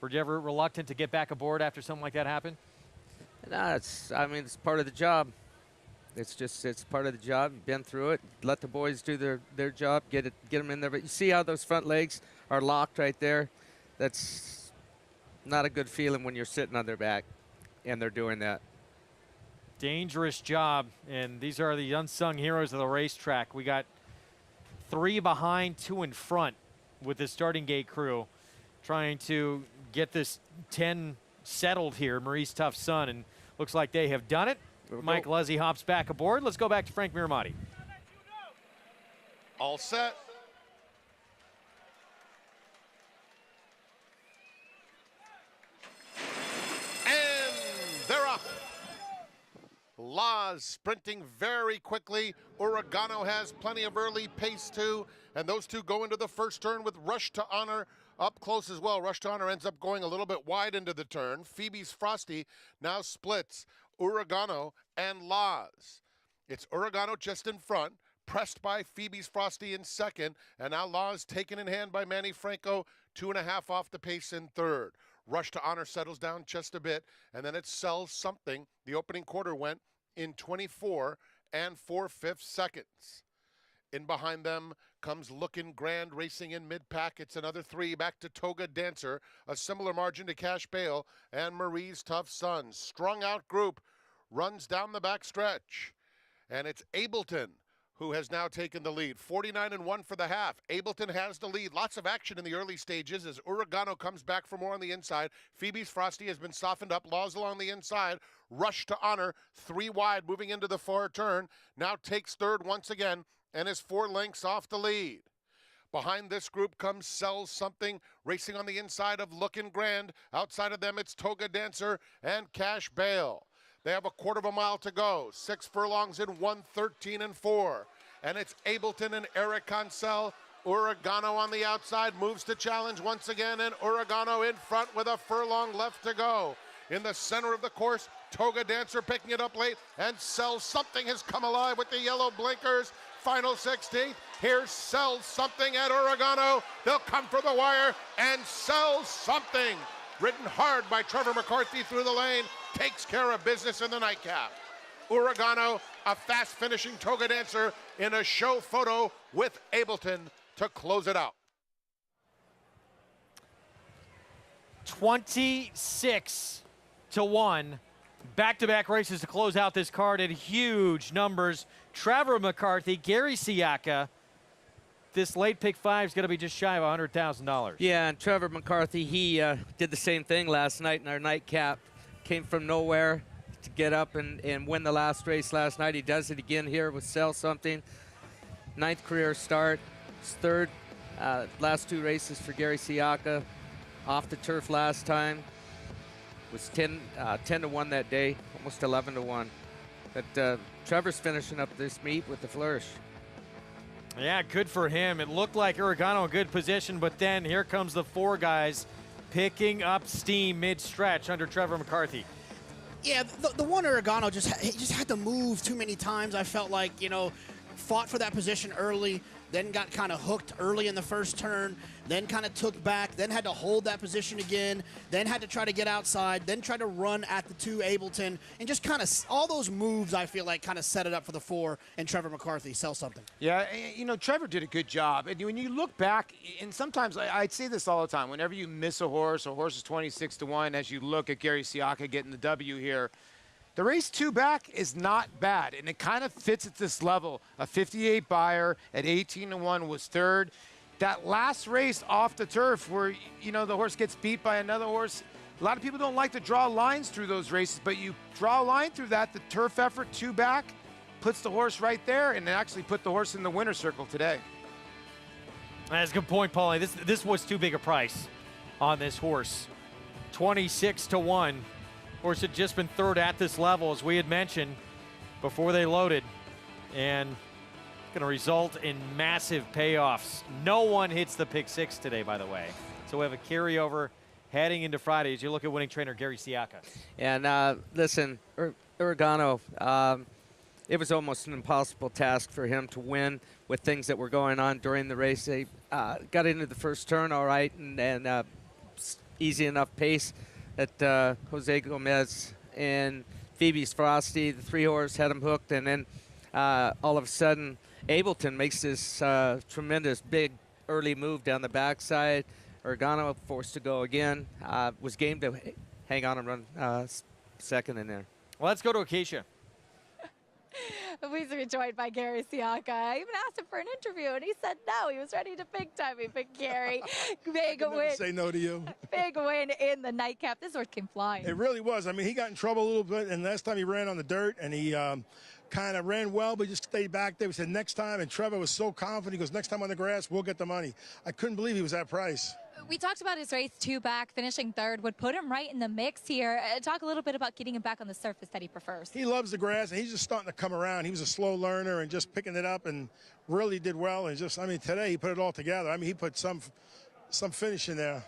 Were you ever reluctant to get back aboard after something like that happened? No, it's part of the job. It's part of the job. You've been through it. Let the boys do their job. Get them in there. But you see how those front legs are locked right there? That's not a good feeling when you're sitting on their back and they're doing that. Dangerous job, and these are the unsung heroes of the racetrack. We got 3 behind, 2 in front with the starting gate crew trying to get this 10 settled here, Marie's Tough Son, and looks like they have done it. Mike Luzzy hops back aboard. Let's go back to Frank Miramati. All set. And they're up. Live Laws sprinting very quickly. Oregano has plenty of early pace too. And those two go into the first turn with Rush to Honor up close as well. Rush to Honor ends up going a little bit wide into the turn. Phoebe's Frosty now splits Oregano and Laws. It's Oregano just in front, pressed by Phoebe's Frosty in second, and now Laws taken in hand by Manny Franco, 2.5 off the pace in third. Rush to Honor settles down just a bit, and then it sells something. The opening quarter went in 24 and 4/5 seconds. In behind them comes Lookin' Grand racing in mid-pack. It's another 3 back to Toga Dancer, a similar margin to Cash Bale and Marie's Tough Son. Strung out group runs down the back stretch, and it's Ableton who has now taken the lead. 49-1 for the half. Ableton has the lead. Lots of action in the early stages as Oregano comes back for more on the inside. Phoebe's Frosty has been softened up. Laws along the inside. Rush to Honor, 3 wide, moving into the far turn. Now takes third once again and is 4 lengths off the lead. Behind this group comes Sells Something, racing on the inside of Lookin' Grand. Outside of them, it's Toga Dancer and Cash Bale. They have a quarter of a mile to go. 6 furlongs in 1:13 and 4. And it's Ableton and Eric Consell. Oregano on the outside moves to challenge once again, and Oregano in front with a furlong left to go. In the center of the course, Toga Dancer picking it up late, and Sells Something has come alive with the yellow blinkers. Final 16th. Here's Sells Something at Oregano. They'll come for the wire, and Sells Something, ridden hard by Trevor McCarthy through the lane, takes care of business in the nightcap. Oregano, a fast-finishing Toga Dancer in a show photo with Ableton to close it out. 26-1. Back-to-back races to close out this card at huge numbers. Trevor McCarthy, Gary Siaka. This late pick 5 is going to be just shy of $100,000. Yeah, and Trevor McCarthy, he did the same thing last night in our nightcap. Came from nowhere to get up and win the last race last night. He does it again here with Sell Something. 9th career start. His 3rd last 2 races for Gary Siaka. Off the turf last time. Was 10-1 that day, almost 11-1. But Trevor's finishing up this meet with the flourish. Yeah, good for him. It looked like Oregano in good position, but then here comes the 4 guys picking up steam mid-stretch under Trevor McCarthy. Yeah, the one Oregano just had to move too many times. I felt like, fought for that position early, then got kind of hooked early in the first turn, then kind of took back, then had to hold that position again, then had to try to get outside, then try to run at the 2 Ableton, and just kind of all those moves, I feel like, kind of set it up for the 4 and Trevor McCarthy. Sell Something. Yeah, Trevor did a good job. And when you look back, and sometimes I'd say this all the time, whenever you miss a horse is 26-1, as you look at Gary Siaka getting the W here, the race 2 back is not bad, and it kind of fits at this level. A 58 buyer at 18-1 was 3rd. That last race off the turf where, the horse gets beat by another horse, a lot of people don't like to draw lines through those races, but you draw a line through that, the turf effort 2 back puts the horse right there, and it actually put the horse in the winner's circle today. That's a good point, Paulie. This was too big a price on this horse. 26-1. Horse had just been 3rd at this level, as we had mentioned before they loaded, and going to result in massive payoffs. No one hits the pick 6 today, by the way. So we have a carryover heading into Friday as you look at winning trainer Gary Siaka. And listen, Oregano, it was almost an impossible task for him to win with things that were going on during the race. They got into the first turn all right, and easy enough pace that Jose Gomez and Phoebe's Frosty, the 3 horse, had him hooked, and then all of a sudden Ableton makes this tremendous big early move down the backside. Oregano forced to go again, was game to hang on and run second in there. Well, let's go to Acacia. Please be joined by Gary Siaka. I even asked him for an interview, and he said no. He was ready to big time. He picked Gary. Big win. Say no to you. Big win in the nightcap. This horse came flying. It really was. I mean, he got in trouble a little bit, and last time he ran on the dirt, and he kind of ran well, but just stayed back there. We said next time, and Trevor was so confident. He goes, next time on the grass, we'll get the money. I couldn't believe he was that price. We talked about his race 2 back, finishing 3rd, would put him right in the mix here. Talk a little bit about getting him back on the surface that he prefers. He loves the grass, and he's just starting to come around. He was a slow learner and just picking it up and really did well. And just, I mean, today he put it all together. I mean, he put some finish in there.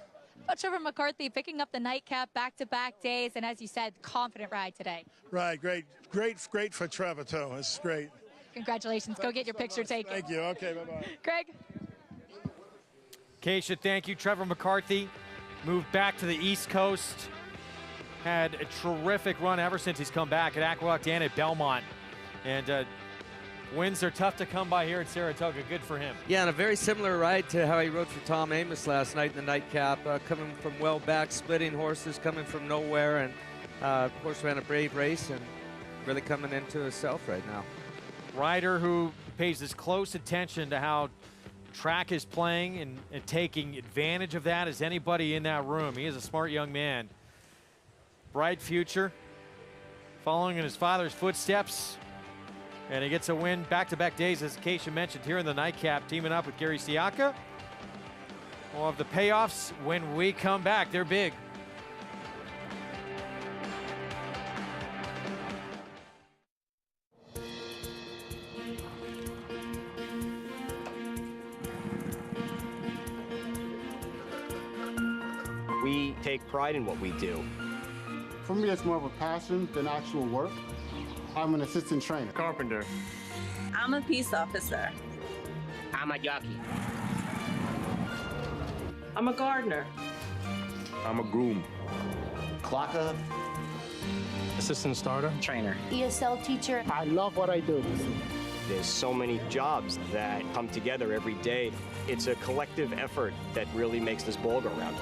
Trevor McCarthy picking up the nightcap back-to-back days, and as you said, confident ride today. Right, great for Trevor, too. It's great. Congratulations. Go get your picture taken. Thank you. Okay, bye-bye. Greg. Keisha, thank you. Trevor McCarthy moved back to the East Coast. Had a terrific run ever since he's come back at Aqueduct and at Belmont. And wins are tough to come by here at Saratoga. Good for him. Yeah, and a very similar ride to how he rode for Tom Amos last night in the nightcap, coming from well back, splitting horses, coming from nowhere, and of course ran a brave race and really coming into himself right now. Rider who pays as close attention to how track is playing and taking advantage of that as anybody in that room. He is a smart young man. Bright future, following in his father's footsteps. And he gets a win back-to-back days, as Keisha mentioned, here in the nightcap, teaming up with Gary Siaka. We'll have the payoffs when we come back. They're big. We take pride in what we do. For me, it's more of a passion than actual work. I'm an assistant trainer. Carpenter. I'm a peace officer. I'm a jockey. I'm a gardener. I'm a groom. Clocker. Assistant starter. Trainer. ESL teacher. I love what I do. There's so many jobs that come together every day. It's a collective effort that really makes this ball go round.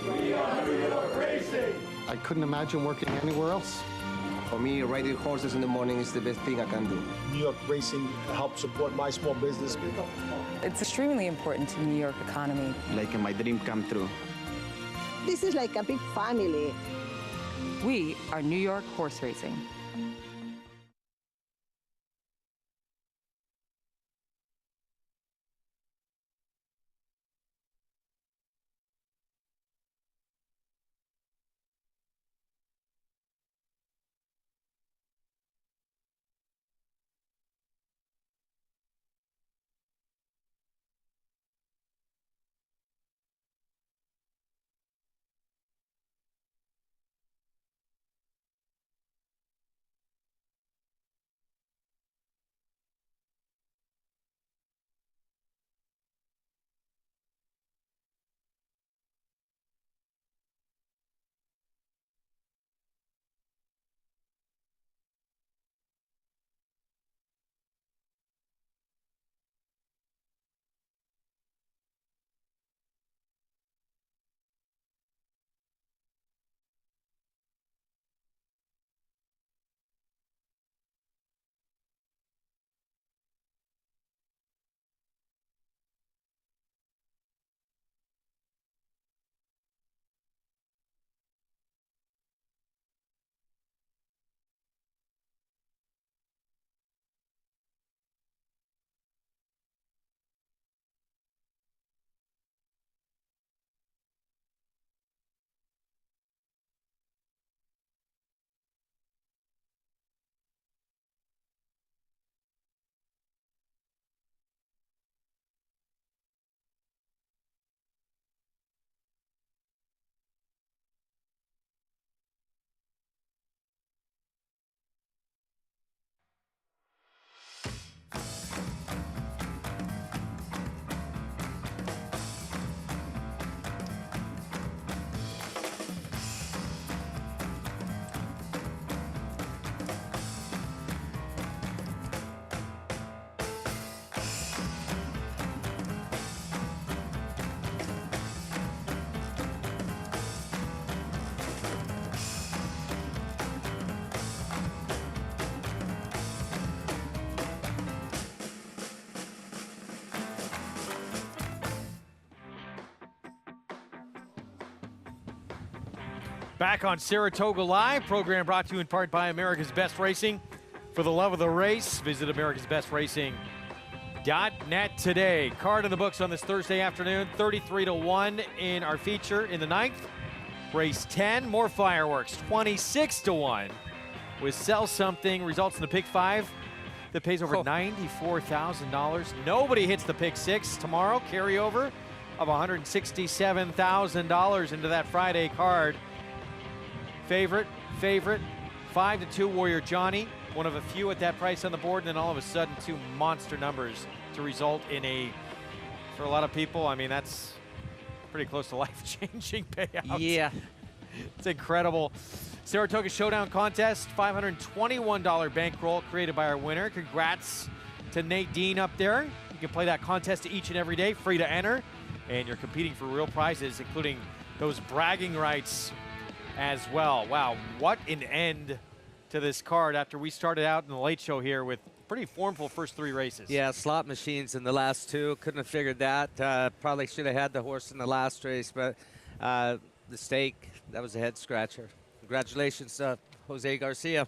We are New York Racing. I couldn't imagine working anywhere else. For me, riding horses in the morning is the best thing I can do. New York Racing helps support my small business. It's extremely important to the New York economy. Like my dream come true. This is like a big family. We are New York Horse Racing. Back on Saratoga Live, program brought to you in part by America's Best Racing. For the love of the race, visit americasbestracing.com. BloodHorse.net today. Card in the books on this Thursday afternoon, 33-1 in our feature in the 9th. Race 10, more fireworks, 26-1 with Sell Something. Results in the pick 5 that pays over $94,000. Nobody hits the pick 6 tomorrow. Carryover of $167,000 into that Friday card. Favorite, 5-2 Warrior Johnny. One of a few at that price on the board, and then all of a sudden 2 monster numbers to result in for a lot of people, I mean, that's pretty close to life-changing payout. Yeah. It's incredible. Saratoga Showdown Contest, $521 bankroll created by our winner. Congrats to Nate Dean up there. You can play that contest each and every day, free to enter, and you're competing for real prizes, including those bragging rights as well. Wow, what an end to this card after we started out in the late show here with pretty formful first 3 races. Yeah, slot machines in the last 2. Couldn't have figured that. Probably should have had the horse in the last race, but the stake, that was a head scratcher. Congratulations, Jose Garcia.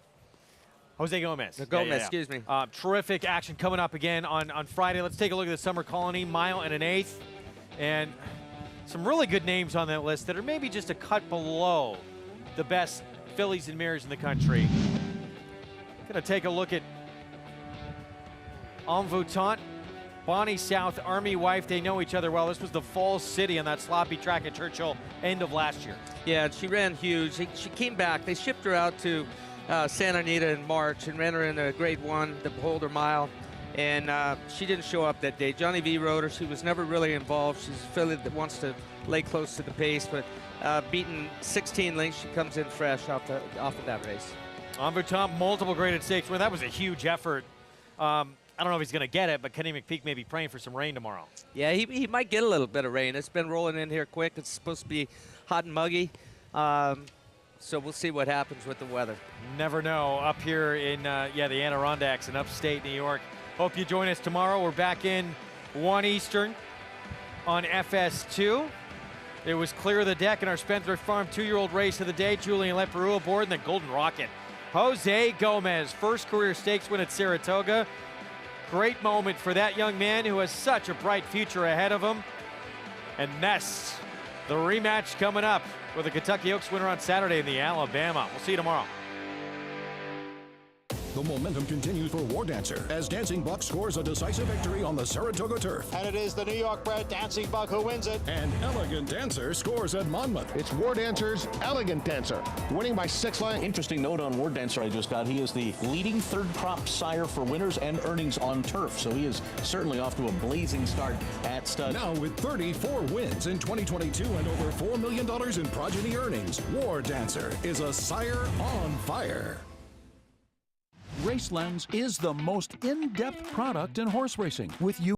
Jose Gomez. Gomez, excuse me. Terrific action coming up again on Friday. Let's take a look at the Summer Colony, 1 1/8. And some really good names on that list that are maybe just a cut below the best fillies and mares in the country. Gonna take a look at Envoûtant, Bonnie South, Army Wife. They know each other well. This was the Falls City on that sloppy track at Churchill end of last year. Yeah, she ran huge. She came back. They shipped her out to Santa Anita in March and ran her in a Grade 1, the Boulder Mile, and she didn't show up that day. Johnny V rode her. She was never really involved. She's a filly that wants to lay close to the pace, but beaten 16 lengths, she comes in fresh off of that race. Envoûtant, multiple graded stakes. Well, that was a huge effort. I don't know if he's going to get it, but Kenny McPeak may be praying for some rain tomorrow. Yeah, he might get a little bit of rain. It's been rolling in here quick. It's supposed to be hot and muggy. So we'll see what happens with the weather. Never know. Up here in the Adirondacks in upstate New York. Hope you join us tomorrow. We're back in 1 Eastern on FS2. It was clear of the deck in our Spendthrift Farm 2-year-old race of the day. Julian Leperoux aboard, and the Golden Rocket. Jose Gomez, first career stakes win at Saratoga. Great moment for that young man who has such a bright future ahead of him. And Ness, the rematch coming up with the Kentucky Oaks winner on Saturday in the Alabama. We'll see you tomorrow. The momentum continues for War Dancer as Dancing Buck scores a decisive victory on the Saratoga turf. And it is the New York-bred Dancing Buck who wins it. And Elegant Dancer scores at Monmouth. It's War Dancer's Elegant Dancer, winning by 6 lengths. Interesting note on War Dancer I just got. He is the leading third crop sire for winners and earnings on turf. So he is certainly off to a blazing start at stud. Now with 34 wins in 2022 and over $4 million in progeny earnings, War Dancer is a sire on fire. RaceLens is the most in-depth product in horse racing with you.